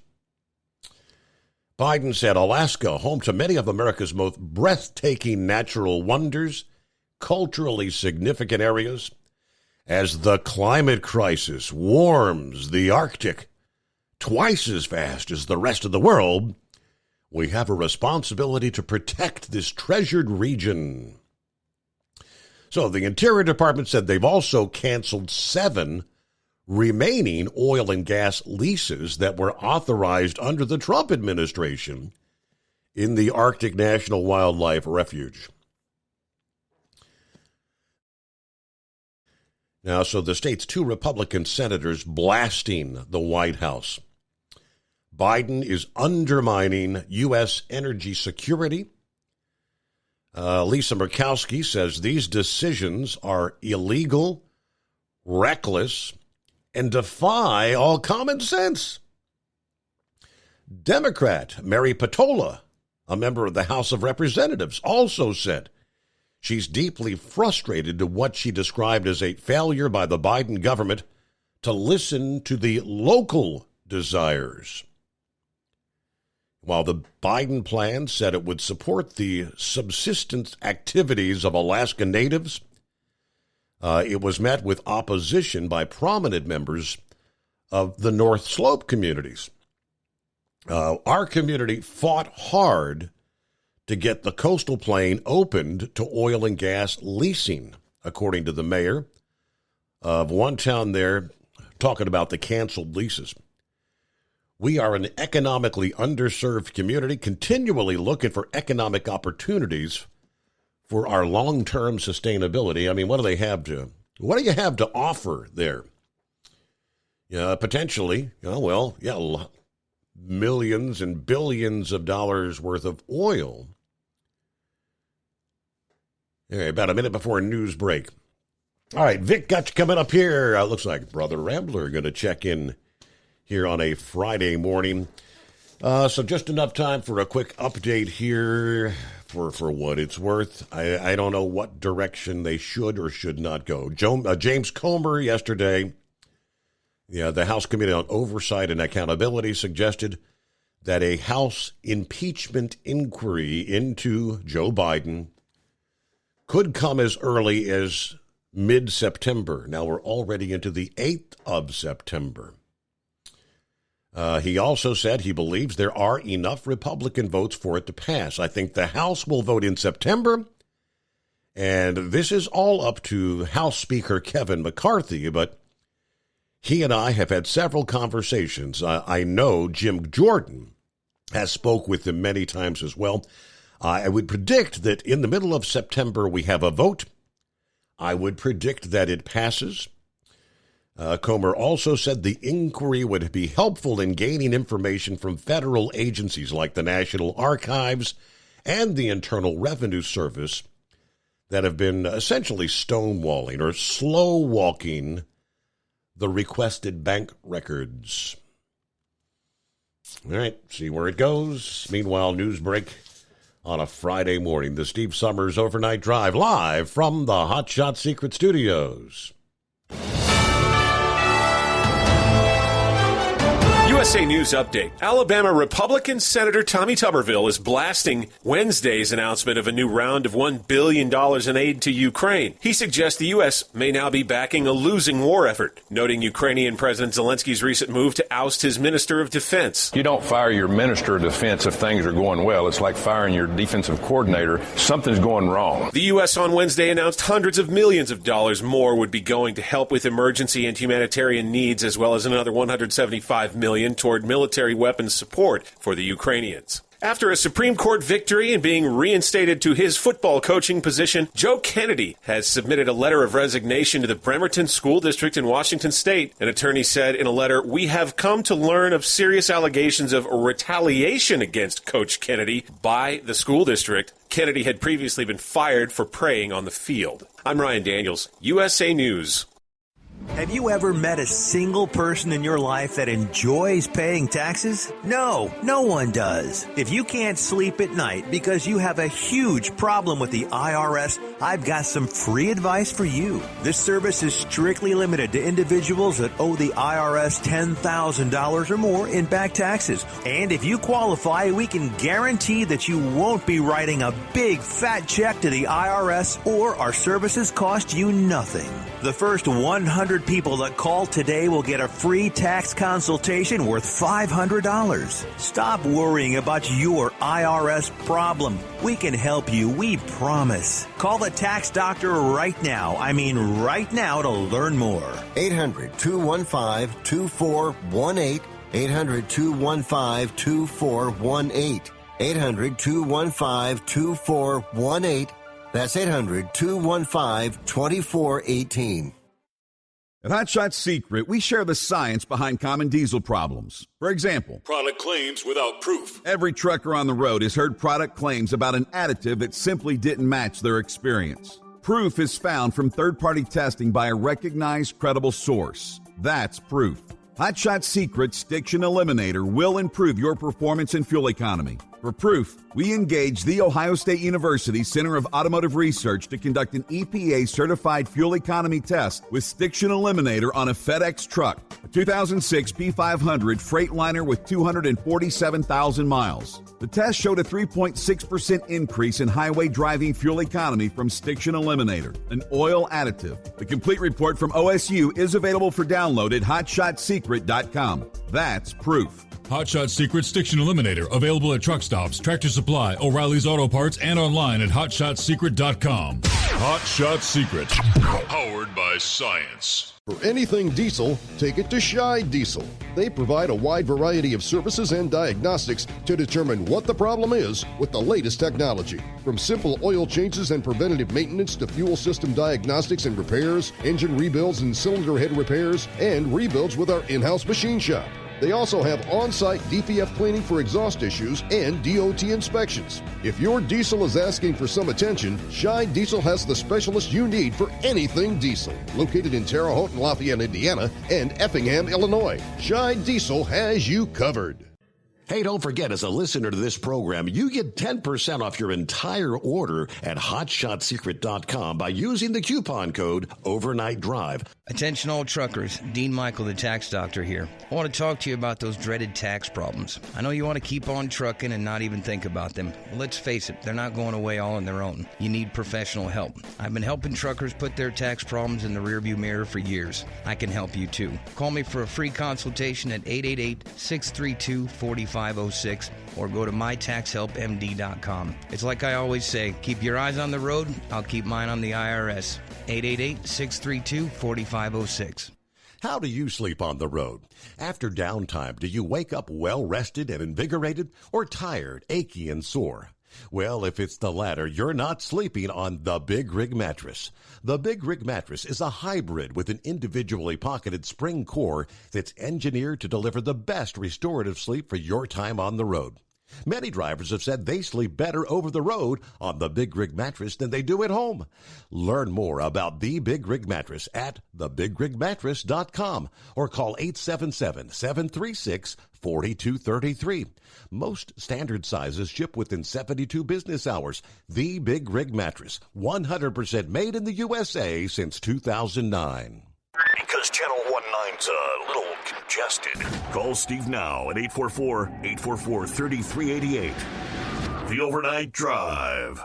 Biden said Alaska, home to many of America's most breathtaking natural wonders, culturally significant areas. As the climate crisis warms the Arctic twice as fast as the rest of the world, we have a responsibility to protect this treasured region. So the Interior Department said they've also canceled 7 remaining oil and gas leases that were authorized under the Trump administration in the Arctic National Wildlife Refuge. Now, so the state's 2 Republican senators blasting the White House. Biden is undermining U.S. energy security. Lisa Murkowski says these decisions are illegal, reckless, and defy all common sense. Democrat Mary Patola, a member of the House of Representatives, also said she's deeply frustrated to what she described as a failure by the Biden government to listen to the local desires. While the Biden plan said it would support the subsistence activities of Alaska natives, it was met with opposition by prominent members of the North Slope communities. Our community fought hard to get the coastal plain opened to oil and gas leasing, according to the mayor of one town there, talking about the canceled leases. We are an economically underserved community, continually looking for economic opportunities for our long-term sustainability. I mean, what do you have to offer there? Potentially, millions and billions of dollars worth of oil. All right, about a minute before a news break. All right, Vic got you coming up here. Looks like Brother Rambler going to check in here on a Friday morning. So just enough time for a quick update here for what it's worth. I don't know what direction they should or should not go. James Comer yesterday, the House Committee on Oversight and Accountability suggested that a House impeachment inquiry into Joe Biden could come as early as mid-September. Now we're already into the 8th of September. He also said he believes there are enough Republican votes for it to pass. I think the House will vote in September, and this is all up to House Speaker Kevin McCarthy, but he and I have had several conversations. I know Jim Jordan has spoke with him many times as well. I would predict that in the middle of September we have a vote. I would predict that it passes. Comer also said the inquiry would be helpful in gaining information from federal agencies like the National Archives and the Internal Revenue Service that have been essentially stonewalling or slow-walking the requested bank records. All right, see where it goes. Meanwhile, news break on a Friday morning. The Steve Summers Overnight Drive live from the Hot Shot Secret Studios. USA News Update. Alabama Republican Senator Tommy Tuberville is blasting Wednesday's announcement of a new round of $1 billion in aid to Ukraine. He suggests the U.S. may now be backing a losing war effort, noting Ukrainian President Zelensky's recent move to oust his Minister of Defense. You don't fire your Minister of Defense if things are going well. It's like firing your defensive coordinator. Something's going wrong. The U.S. on Wednesday announced hundreds of millions of dollars more would be going to help with emergency and humanitarian needs, as well as another $175 million toward military weapons support for the Ukrainians. After a Supreme Court victory and being reinstated to his football coaching position, Joe Kennedy has submitted a letter of resignation to the Bremerton School District in Washington State. An attorney said in a letter, "We have come to learn of serious allegations of retaliation against Coach Kennedy by the school district." Kennedy had previously been fired for praying on the field. I'm Ryan Daniels, USA News. Have you ever met a single person in your life that enjoys paying taxes? No, no one does. If you can't sleep at night because you have a huge problem with the IRS, I've got some free advice for you. This service is strictly limited to individuals that owe the IRS $10,000 or more in back taxes. And if you qualify, we can guarantee that you won't be writing a big fat check to the IRS, or our services cost you nothing. The first 100 people that call today will get a free tax consultation worth $500. Stop worrying about your IRS problem. We can help you, we promise. Call the tax doctor right now. I mean right now, to learn more. 800-215-2418. 800-215-2418. 800-215-2418. That's 800-215-2418. At Hot Shot Secret, we share the science behind common diesel problems. For example, product claims without proof. Every trucker on the road has heard product claims about an additive that simply didn't match their experience. Proof is found from third-party testing by a recognized, credible source. That's proof. Hot Shot Secret's Stiction Eliminator will improve your performance and fuel economy. For proof, we engaged the Ohio State University Center of Automotive Research to conduct an EPA-certified fuel economy test with Stiction Eliminator on a FedEx truck, a 2006 P500 Freightliner with 247,000 miles. The test showed a 3.6% increase in highway driving fuel economy from Stiction Eliminator, an oil additive. The complete report from OSU is available for download at HotShotSecret.com. That's proof. Hot Shot Secret Stiction Eliminator, available at truck stops, Tractor Supply, O'Reilly's Auto Parts, and online at HotShotSecret.com. Hot Shot Secret, powered by science. For anything diesel, take it to Scheid Diesel. They provide a wide variety of services and diagnostics to determine what the problem is with the latest technology. From simple oil changes and preventative maintenance to fuel system diagnostics and repairs, engine rebuilds and cylinder head repairs, and rebuilds with our in-house machine shop. They also have on-site DPF cleaning for exhaust issues and DOT inspections. If your diesel is asking for some attention, Scheid Diesel has the specialist you need for anything diesel. Located in Terre Haute and Lafayette, Indiana, and Effingham, Illinois, Scheid Diesel has you covered. Hey, don't forget, as a listener to this program, you get 10% off your entire order at HotShotSecret.com by using the coupon code Overnight Drive. Attention all truckers, Dean Michael, the tax doctor here. I want to talk to you about those dreaded tax problems. I know you want to keep on trucking and not even think about them. Well, let's face it, they're not going away all on their own. You need professional help. I've been helping truckers put their tax problems in the rearview mirror for years. I can help you too. Call me for a free consultation at 888-632-4506 or go to mytaxhelpmd.com. It's like I always say, keep your eyes on the road, I'll keep mine on the IRS. 888-632-4506. How do you sleep on the road? After downtime, do you wake up well-rested and invigorated, or tired, achy, and sore? Well, if it's the latter, you're not sleeping on the Big Rig Mattress. The Big Rig Mattress is a hybrid with an individually pocketed spring core that's engineered to deliver the best restorative sleep for your time on the road. Many drivers have said they sleep better over the road on the Big Rig Mattress than they do at home. Learn more about the Big Rig Mattress at thebigrigmattress.com or call 877-736-4233. Most standard sizes ship within 72 business hours. The Big Rig Mattress, 100% made in the USA since 2009. Because Channel 19's a little congested. Call Steve now at 844-844-3388. The Overnight Drive.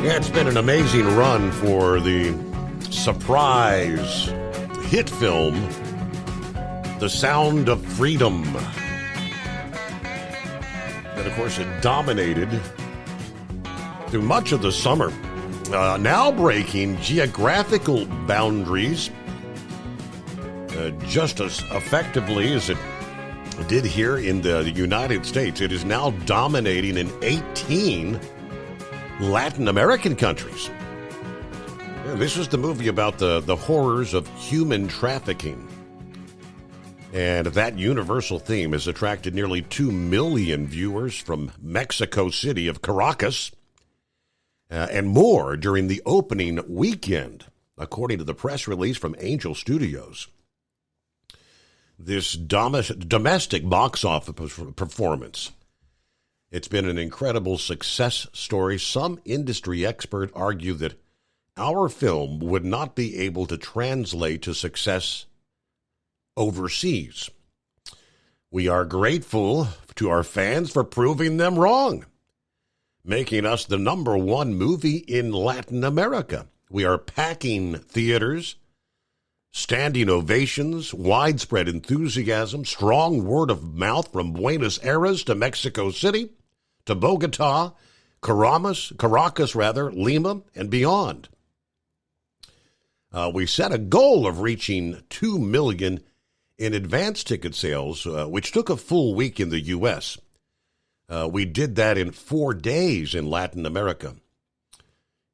Yeah, it's been an amazing run for the surprise hit film, The Sound of Freedom. That, of course, it dominated through much of the summer Now breaking geographical boundaries just as effectively as it did here in the United States. It is now dominating in 18 Latin American countries. Yeah, this is the movie about the horrors of human trafficking. And that universal theme has attracted nearly 2 million viewers from Mexico City of Caracas and more during the opening weekend, according to the press release from Angel Studios. This domestic box office performance, it's been an incredible success story. Some industry experts argue that our film would not be able to translate to success overseas. We are grateful to our fans for proving them wrong, making us the #1 movie in Latin America. We are packing theaters, standing ovations, widespread enthusiasm, strong word of mouth from Buenos Aires to Mexico City, to Bogota, Caracas, Lima, and beyond. We set a goal of reaching 2 million in advance ticket sales, which took a full week in the U.S. We did that in 4 days in Latin America.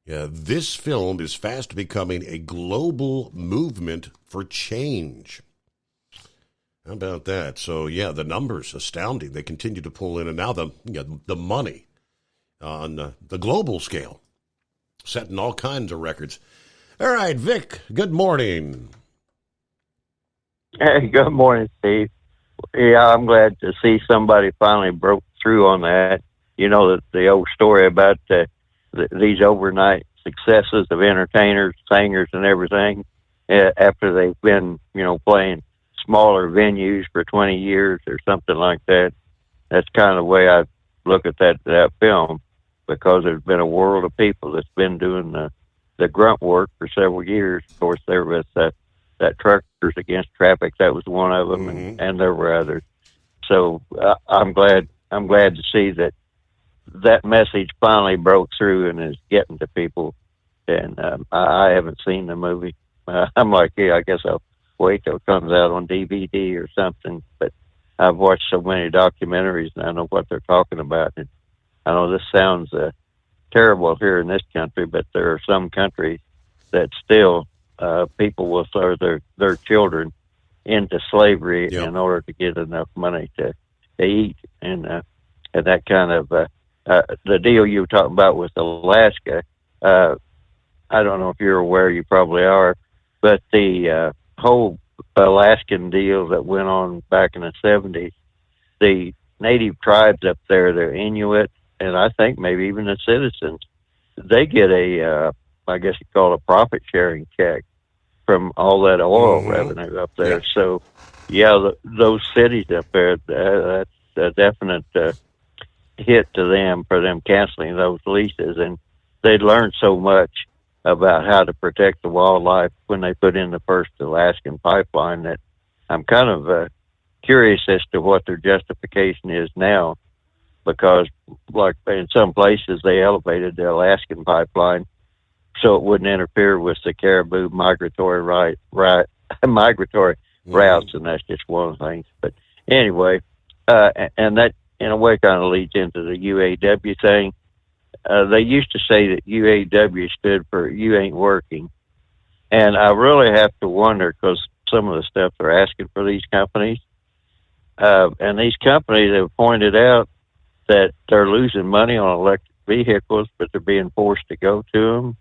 This film is fast becoming a global movement for change. How about that? So, the numbers, astounding. They continue to pull in, and now the money on the global scale, setting all kinds of records. All right, Vic, good morning. Hey, good morning, Steve. Yeah, I'm glad to see somebody finally broke through on that. You know, the old story about these overnight successes of entertainers, singers, and everything after they've been, playing smaller venues for 20 years or something like that. That's kind of the way I look at that film, because there's been a world of people that's been doing the grunt work for several years. Of course, there was that Truckers Against Traffic. That was one of them, and there were others. So I'm glad to see that message finally broke through and is getting to people. And I haven't seen the movie. I'm like, I guess I'll wait till it comes out on DVD or something. But I've watched so many documentaries, and I know what they're talking about. And I know this sounds terrible here in this country, but there are some countries that still people will throw their children into slavery in order to get enough money to eat. And that kind of the deal you were talking about with Alaska, I don't know if you're aware, you probably are, but the whole Alaskan deal that went on back in the 70s, the native tribes up there, they're Inuit, and I think maybe even the citizens, they get I guess you call it a profit-sharing check from all that oil revenue up there. Yeah. So, those cities up there, that's a definite hit to them for them canceling those leases. And they'd learned so much about how to protect the wildlife when they put in the first Alaskan pipeline that I'm kind of curious as to what their justification is now, because like in some places they elevated the Alaskan pipeline so it wouldn't interfere with the caribou migratory routes, and that's just one of the things. But anyway, and that in a way kind of leads into the UAW thing. They used to say that UAW stood for "You Ain't Working," and I really have to wonder, because some of the stuff they're asking for these companies, and these companies have pointed out that they're losing money on electric vehicles, but they're being forced to go to them.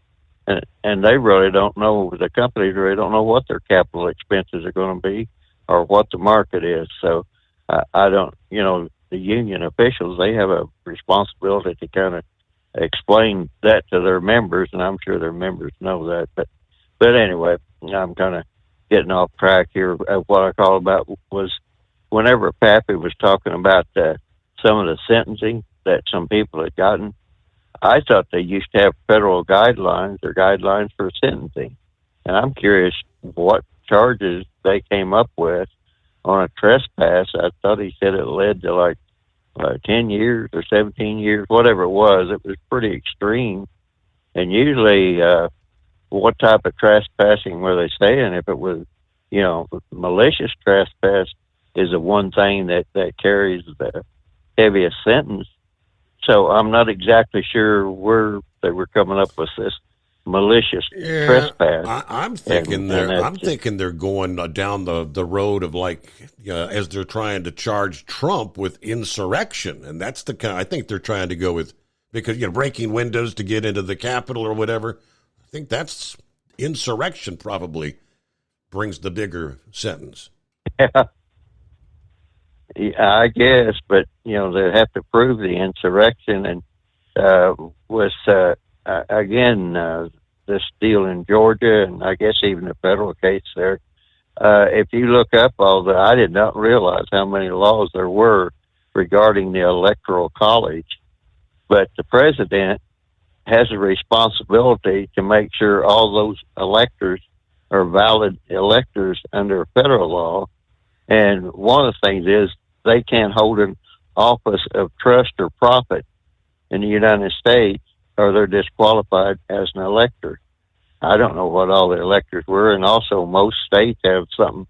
And they really don't know, the companies really don't know what their capital expenses are going to be or what the market is. So I don't, the union officials, they have a responsibility to kind of explain that to their members, and I'm sure their members know that. But anyway, I'm kind of getting off track here. What I called about was whenever Pappy was talking about some of the sentencing that some people had gotten, I thought they used to have federal guidelines or guidelines for sentencing. And I'm curious what charges they came up with on a trespass. I thought he said it led to like 10 years or 17 years, whatever it was. It was pretty extreme. And usually, what type of trespassing were they saying? If it was, malicious trespass is the one thing that carries the heaviest sentence. So I'm not exactly sure where they were coming up with this malicious trespass. I'm thinking they're going down the road of as they're trying to charge Trump with insurrection, and that's the kind I think they're trying to go with, because breaking windows to get into the Capitol or whatever. I think that's insurrection probably brings the bigger sentence. Yeah, I guess, but they have to prove the insurrection, and this deal in Georgia, and I guess even the federal case there. If you look up I did not realize how many laws there were regarding the Electoral College, but the president has a responsibility to make sure all those electors are valid electors under federal law. And one of the things is they can't hold an office of trust or profit in the United States, or they're disqualified as an elector. I don't know what all the electors were, and also most states have something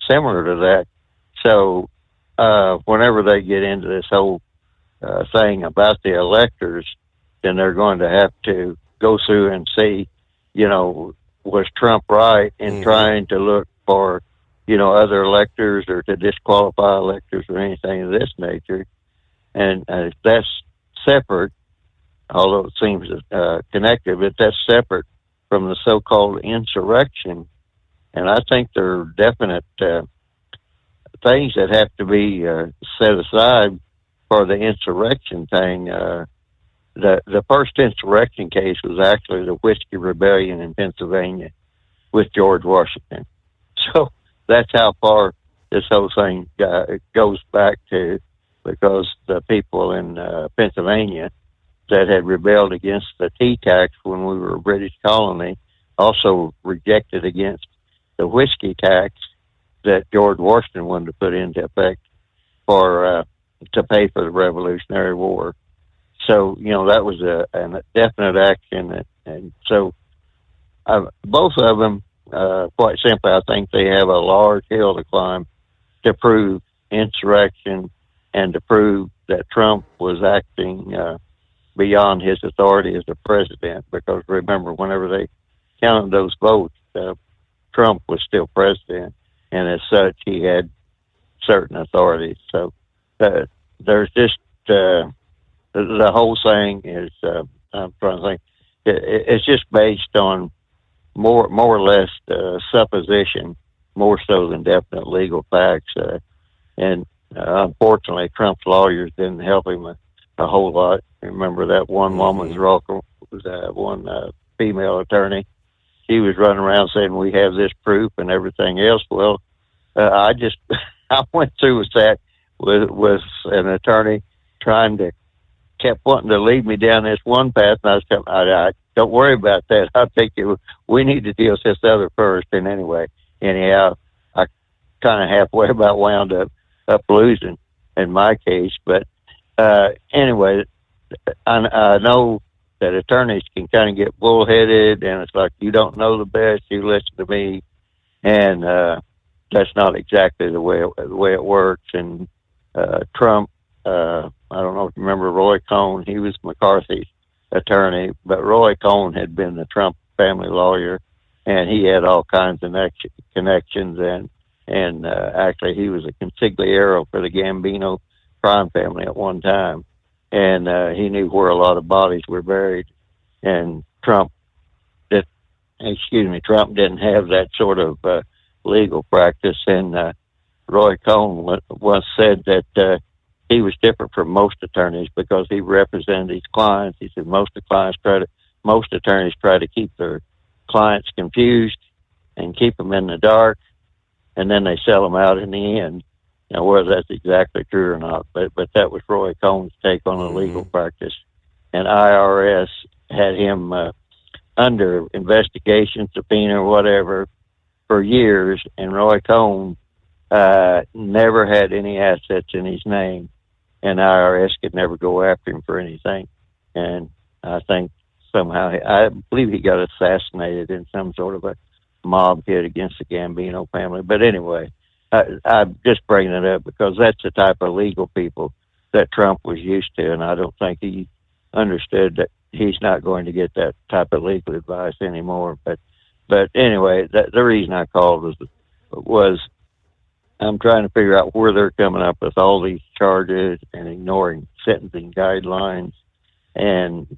similar to that. So whenever they get into this whole thing about the electors, then they're going to have to go through and see, was Trump right in trying to look for other electors, or to disqualify electors, or anything of this nature. And that's separate, although it seems connected, but that's separate from the so-called insurrection. And I think there are definite things that have to be set aside for the insurrection thing. The first insurrection case was actually the Whiskey Rebellion in Pennsylvania with George Washington. So that's how far this whole thing goes back to, because the people in Pennsylvania that had rebelled against the tea tax when we were a British colony also rejected against the whiskey tax that George Washington wanted to put into effect to pay for the Revolutionary War. So, that was a definite action. And so both of them, quite simply, I think they have a large hill to climb to prove insurrection and to prove that Trump was acting beyond his authority as a president. Because remember, whenever they counted those votes, Trump was still president, and as such, he had certain authorities. So there's just the whole thing is, I'm trying to think, it's just based on more or less supposition, more so than definite legal facts. And unfortunately, Trump's lawyers didn't help him a whole lot. Remember that one woman's one female attorney. She was running around saying, we have this proof and everything else. Well, I went through with that with an attorney kept wanting to lead me down this one path, and I was telling I don't worry about that. I think we need to deal with this other first. And anyhow, I kind of halfway about wound up losing in my case. But anyway, I know that attorneys can kind of get bullheaded, and it's like, you don't know the best, you listen to me, and that's not exactly the way it works. And Trump, I don't know if you remember Roy Cohn. He was McCarthy's attorney, but Roy Cohn had been the Trump family lawyer, and he had all kinds of connections, and actually he was a consigliere for the Gambino crime family at one time, and he knew where a lot of bodies were buried. And Trump didn't have that sort of legal practice. And Roy Cohn once said that he was different from most attorneys because he represented his clients. He said most attorneys try to keep their clients confused and keep them in the dark, and then they sell them out in the end. Now, whether that's exactly true or not, but that was Roy Cohn's take on the legal practice. And IRS had him under investigation, subpoena, or whatever, for years, and Roy Cohn never had any assets in his name, and IRS could never go after him for anything. And I think somehow. I believe he got assassinated in some sort of a mob hit against the Gambino family. But anyway, I'm just bringing it up because that's the type of legal people that Trump was used to, and I don't think he understood that he's not going to get that type of legal advice anymore. But anyway, the reason I called was I'm trying to figure out where they're coming up with all these charges and ignoring sentencing guidelines. And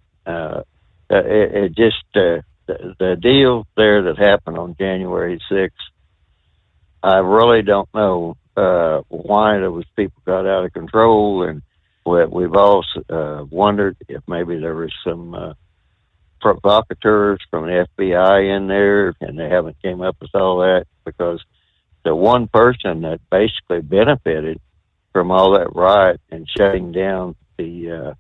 it just the deal there that happened on January 6th, I really don't know why those people got out of control. And we've all wondered if maybe there was some provocateurs from the FBI in there, and they haven't came up with all that, because the one person that basically benefited from all that riot and shutting down the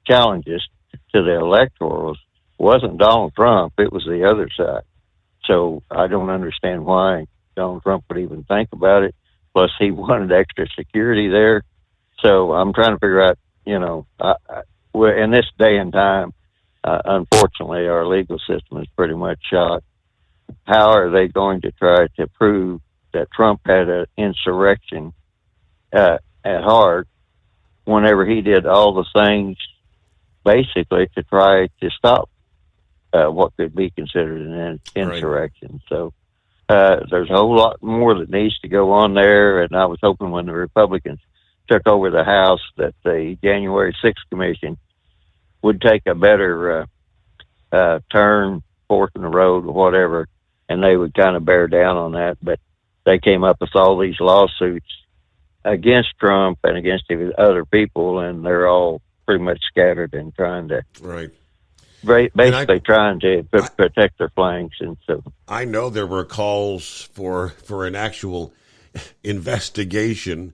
challenges to the electorals wasn't Donald Trump, it was the other side. So I don't understand why Donald Trump would even think about it. Plus, he wanted extra security there. So I'm trying to figure out, in this day and time, unfortunately, our legal system is pretty much shot. How are they going to try to prove that Trump had an insurrection at heart whenever he did all the things basically to try to stop what could be considered an insurrection? Right. So there's a whole lot more that needs to go on there, and I was hoping when the Republicans took over the House that the January 6th Commission would take a better turn, fork in the road or whatever, and they would kind of bear down on that. But they came up with all these lawsuits against Trump and against other people, and they're all pretty much scattered and trying to basically trying to protect their flanks. And so I know there were calls for an actual investigation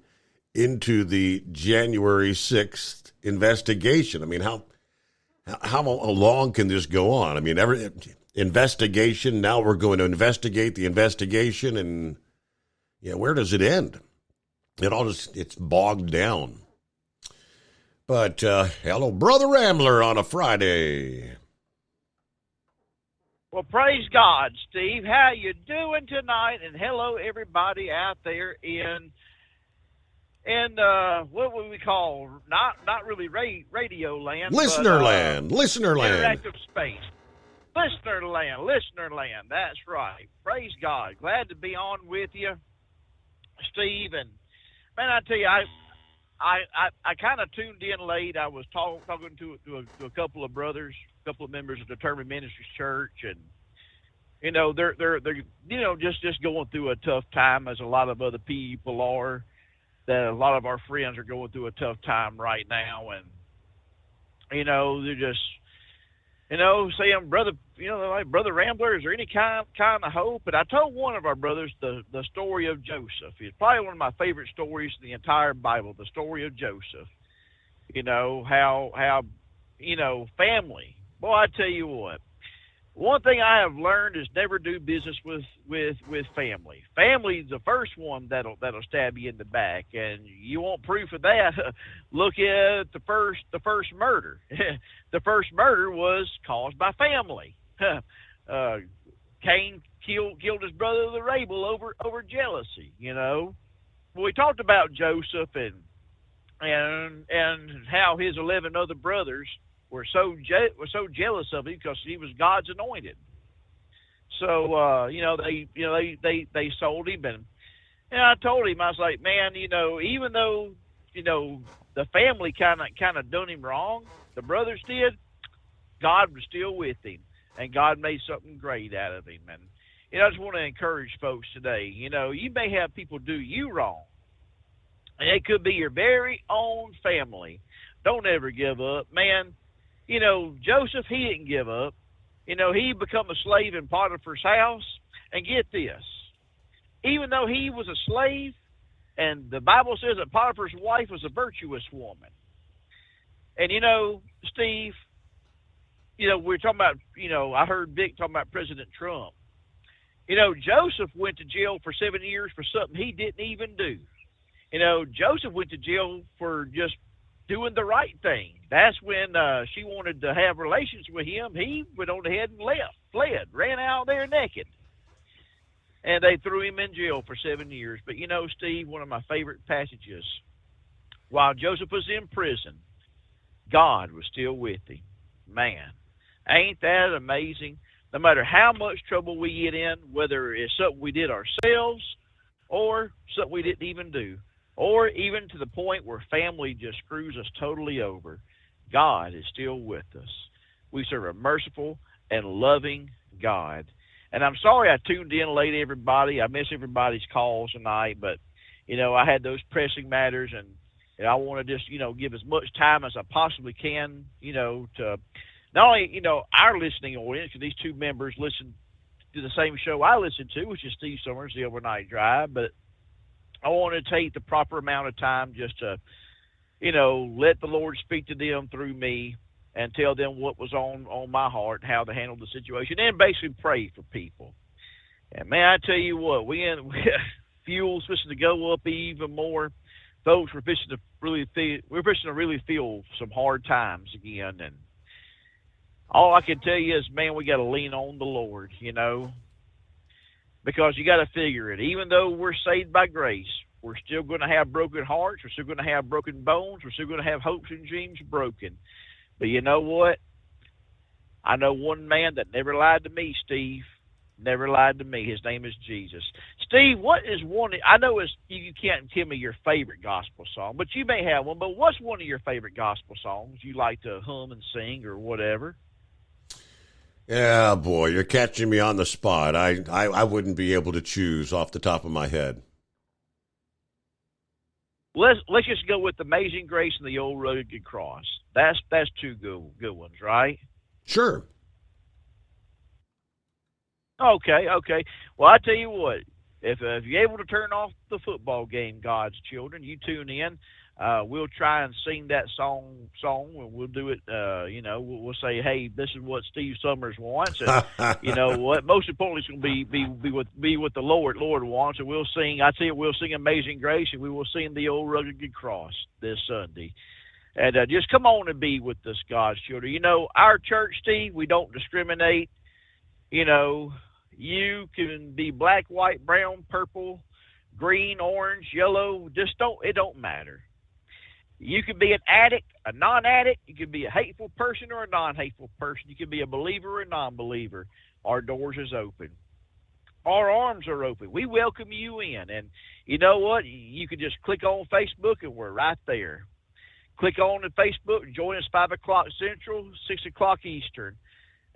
into the January 6th investigation. I mean, how long can this go on? I mean, every investigation, now we're going to investigate the investigation, and where does it end? It's bogged down. But hello, Brother Rambler on a Friday. Well, praise God, Steve. How you doing tonight? And hello, everybody out there in what would we call not really radio land, listener land, interactive space, listener land. That's right. Praise God. Glad to be on with you, Steve. And man, I tell you, I kind of tuned in late. I was talking to a couple of brothers, a couple of members of Determined Ministries Church, and they're just going through a tough time, as a lot of other people are. That a lot of our friends are going through a tough time right now, and they're just saying, brother, like, Brother Rambler, is there any kind of hope? And I told one of our brothers the story of Joseph. It's probably one of my favorite stories in the entire Bible, the story of Joseph. How family. Boy, I tell you what, one thing I have learned is never do business with family. Family's the first one that'll stab you in the back, and you want proof of that. Look at the first murder. The first murder was caused by family. Cain killed his brother Abel over jealousy. We talked about Joseph and how his 11 other brothers were so jealous of him because he was God's anointed. So they sold him, and I told him, I was like, man, even though the family kind of done him wrong, the brothers did, God was still with him, and God made something great out of him. And I just want to encourage folks today. You may have people do you wrong, and it could be your very own family. Don't ever give up, man. Joseph, he didn't give up. He become a slave in Potiphar's house. And get this, even though he was a slave, and the Bible says that Potiphar's wife was a virtuous woman. And, Steve, we're talking about, I heard Vic talking about President Trump. Joseph went to jail for 7 years for something he didn't even do. Joseph went to jail for just doing the right thing. That's when she wanted to have relations with him. He went on ahead and fled, ran out there naked. And they threw him in jail for 7 years. But, you know, Steve, one of my favorite passages, while Joseph was in prison, God was still with him. Man, ain't that amazing? No matter how much trouble we get in, whether it's something we did ourselves or something we didn't even do, or even to the point where family just screws us totally over, God is still with us. We serve a merciful and loving God. And I'm sorry I tuned in late, everybody. I miss everybody's calls tonight, but, you know, I had those pressing matters, and I want to just, you know, give as much time as I possibly can, you know, to not only, you know, our listening audience, because these two members listen to the same show I listen to, which is Steve Summers, The Overnight Drive, but I want to take the proper amount of time just to, you know, let the Lord speak to them through me and tell them what was on my heart, how to handle the situation, and basically pray for people. And, man, I tell you what, fuel's fixing to go up even more. Folks, we're fixing to really feel some hard times again. And all I can tell you is, man, we got to lean on the Lord, you know, because you got to figure it. Even though we're saved by grace, we're still going to have broken hearts. We're still going to have broken bones. We're still going to have hopes and dreams broken. But you know what? I know one man that never lied to me, Steve. Never lied to me. His name is Jesus. Steve, what is one? I know you can't tell me your favorite gospel song, but you may have one. But what's one of your favorite gospel songs you like to hum and sing or whatever? Yeah, boy, you're catching me on the spot. I wouldn't be able to choose off the top of my head. Let's just go with Amazing Grace and the Old Rugged Cross. That's two good ones, right? Sure. Okay. Well, I tell you what, if you're able to turn off the football game, God's children, you tune in. We'll try and sing that song, and we'll do it. You know, we'll say, "Hey, this is what Steve Summers wants," and you know what? Most importantly, it's going to be what the Lord wants, and we'll sing. I tell you, we'll sing Amazing Grace, and we will sing the Old Rugged Cross this Sunday. And just come on and be with us, God's children. You know, our church, Steve, we don't discriminate. You know, you can be black, white, brown, purple, green, orange, yellow. It don't matter. You can be an addict, a non-addict. You can be a hateful person or a non-hateful person. You can be a believer or a non-believer. Our doors is open. Our arms are open. We welcome you in. And you know what? You can just click on Facebook, and we're right there. Click on the Facebook, join us 5 o'clock Central, 6 o'clock Eastern.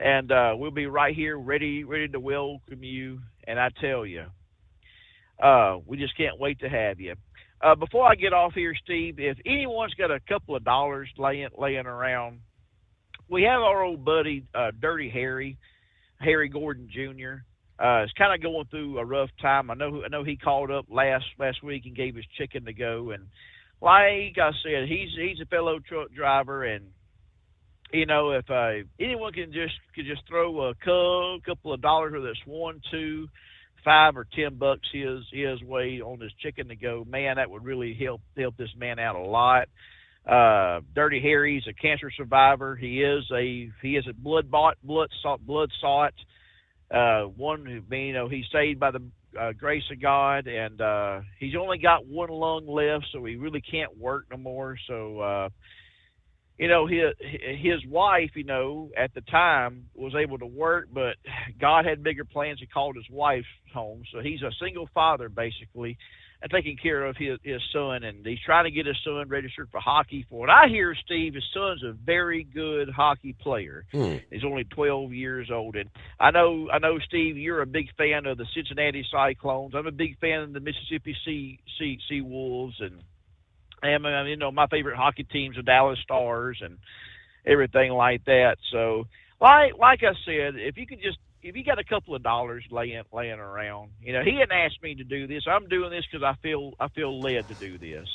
And we'll be right here ready to welcome you. And I tell you, we just can't wait to have you. Before I get off here, Steve, if anyone's got a couple of dollars laying around, we have our old buddy, Dirty Harry Gordon Jr. Is kind of going through a rough time. I know he called up last week and gave his chicken to go. And like I said, he's a fellow truck driver, and you know, if anyone can just throw a couple of dollars, whether it's $1, $2, $5 or $10 his way on this chicken to go, man, that would really help this man out a lot. Dirty Harry's a cancer survivor. He is a blood sought. One who, you know, he's saved by the grace of God, and he's only got one lung left, so he really can't work no more. So you know, his wife, you know, at the time was able to work, but God had bigger plans. He called his wife home. So he's a single father, basically, and taking care of his son. And he's trying to get his son registered for hockey. For what I hear, Steve, his son's a very good hockey player. He's only 12 years old. And I know, Steve, you're a big fan of the Cincinnati Cyclones. I'm a big fan of the Mississippi Sea Wolves, and you know, my favorite hockey teams are Dallas Stars and everything like that. So, like I said, if you got a couple of dollars laying around, you know, he hadn't asked me to do this. I'm doing this because I feel led to do this.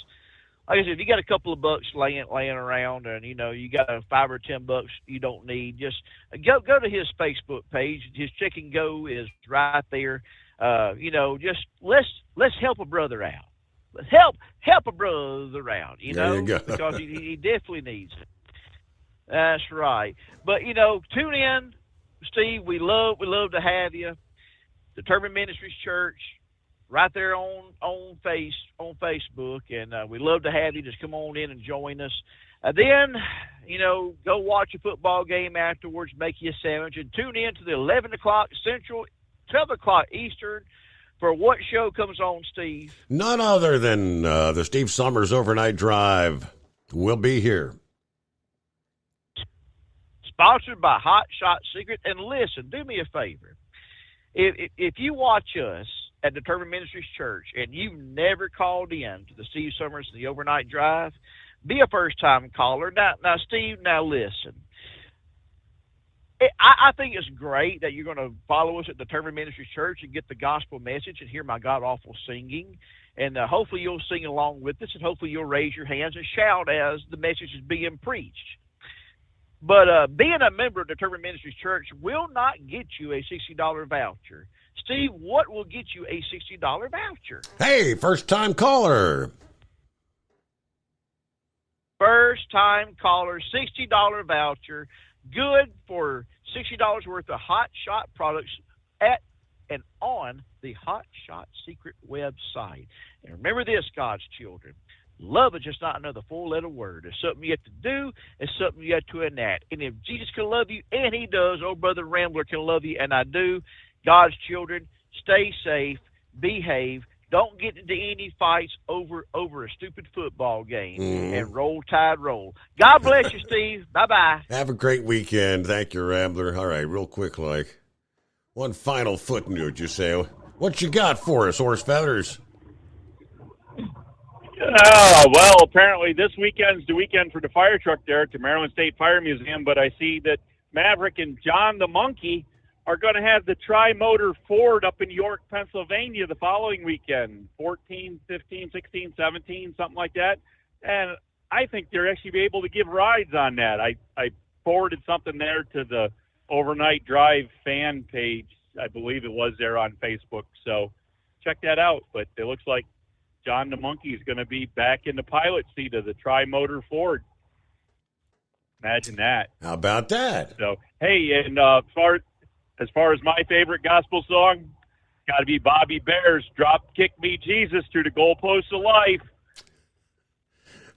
Like I said, if you got a couple of bucks laying around, and you know you got $5 or $10 you don't need, just go to his Facebook page. His Chick and Go is right there. You know, just let's help a brother out. help a brother out, There you go. because he definitely needs it. That's right. But tune in, Steve. We love to have you. Determined Ministries Church, right there on Facebook, and we love to have you. Just come on in and join us. Then, go watch a football game afterwards, make you a sandwich, and tune in to the 11 o'clock Central, 12 o'clock Eastern for what show comes on, Steve? None other than the Steve Summers Overnight Drive. We'll be here. Sponsored by Hot Shot Secret. And listen, do me a favor. If you watch us at Determined Ministries Church and you've never called in to the Steve Summers and the Overnight Drive, be a first-time caller. Now, Steve, listen. I think it's great that you're going to follow us at Determined Ministries Church and get the gospel message and hear my God-awful singing. And hopefully you'll sing along with us, and hopefully you'll raise your hands and shout as the message is being preached. But being a member of Determined Ministries Church will not get you a $60 voucher. Steve, what will get you a $60 voucher? Hey, first-time caller. First-time caller, $60 voucher, good for $60 worth of Hot Shot products at and on the Hot Shot Secret website. And remember this, God's children. Love is just not another four-letter word. It's something you have to do. It's something you have to enact. And if Jesus can love you, and he does, old Brother Rambler can love you, and I do, God's children, stay safe, behave, don't get into any fights over a stupid football game, and roll tide roll. God bless you, Steve. Bye-bye. Have a great weekend. Thank you, Rambler. All right, real quick, one final footnote, you say. What you got for us, Horse Feathers? Well, apparently this weekend's the weekend for the fire truck there at the Maryland State Fire Museum, but I see that Maverick and John the Monkey are going to have the Tri-Motor Ford up in York, Pennsylvania the following weekend, 14, 15, 16, 17, something like that. And I think they're actually be able to give rides on that. I forwarded something there to the Overnight Drive fan page. I believe it was there on Facebook. So check that out. But it looks like John the Monkey is going to be back in the pilot seat of the Tri-Motor Ford. Imagine that. How about that? So, hey, and as far as my favorite gospel song, got to be Bobby Bear's "Drop Kick Me Jesus" through the goalposts of life.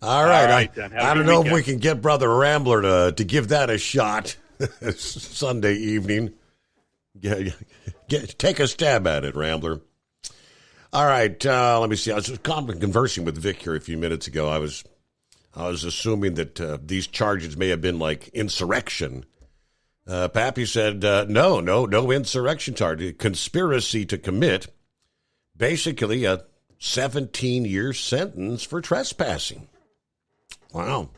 All right. I don't know if we can get Brother Rambler to give that a shot Sunday evening. Take a stab at it, Rambler. All right, let me see. I was just conversing with Vic here a few minutes ago. I was assuming that these charges may have been like insurrection. Pappy said, no insurrection charge. Conspiracy to commit, basically a 17-year sentence for trespassing. Wow.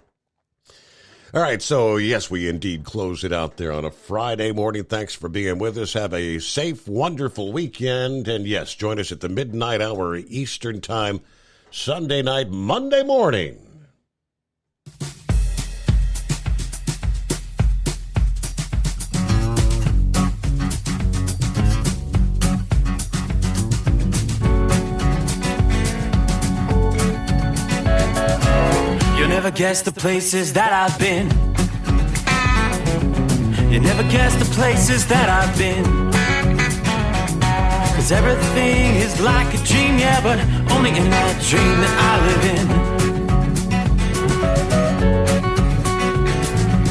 All right, so yes, we indeed close it out there on a Friday morning. Thanks for being with us. Have a safe, wonderful weekend. And yes, join us at the midnight hour Eastern Time, Sunday night, Monday morning. Never guess the places that I've been. You never guess the places that I've been. 'Cause everything is like a dream, yeah, but only in that dream that I live in.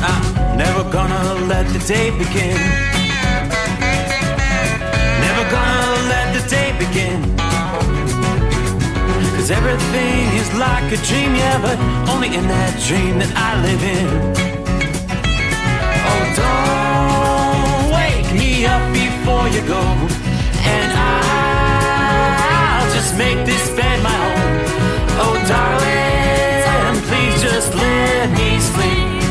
I'm never gonna let the day begin. Never gonna let the day begin. 'Cause everything is like a dream, yeah, but only in that dream that I live in. Oh, don't wake me up before you go, and I'll just make this bed my home. Oh, darling, please just let me sleep.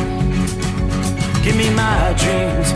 Give me my dreams.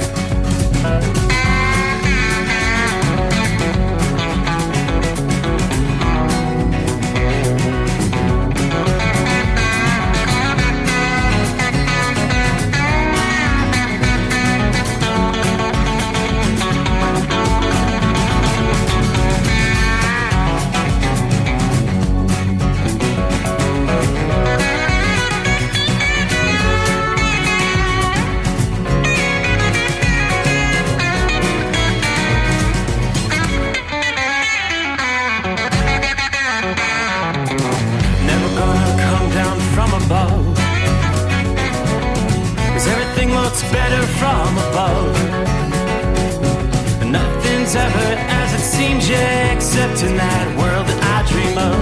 nothing's ever as it seems, yeah, except in that world that I dream of.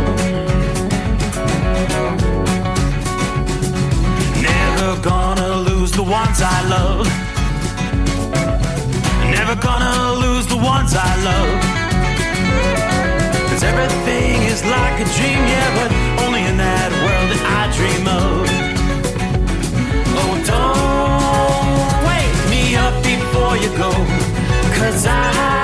Never gonna lose the ones I love. Never gonna lose the ones I love. 'Cause everything is like a dream, yeah, but only in that world that I dream of. Oh, don't wake me up before you go, 'cause I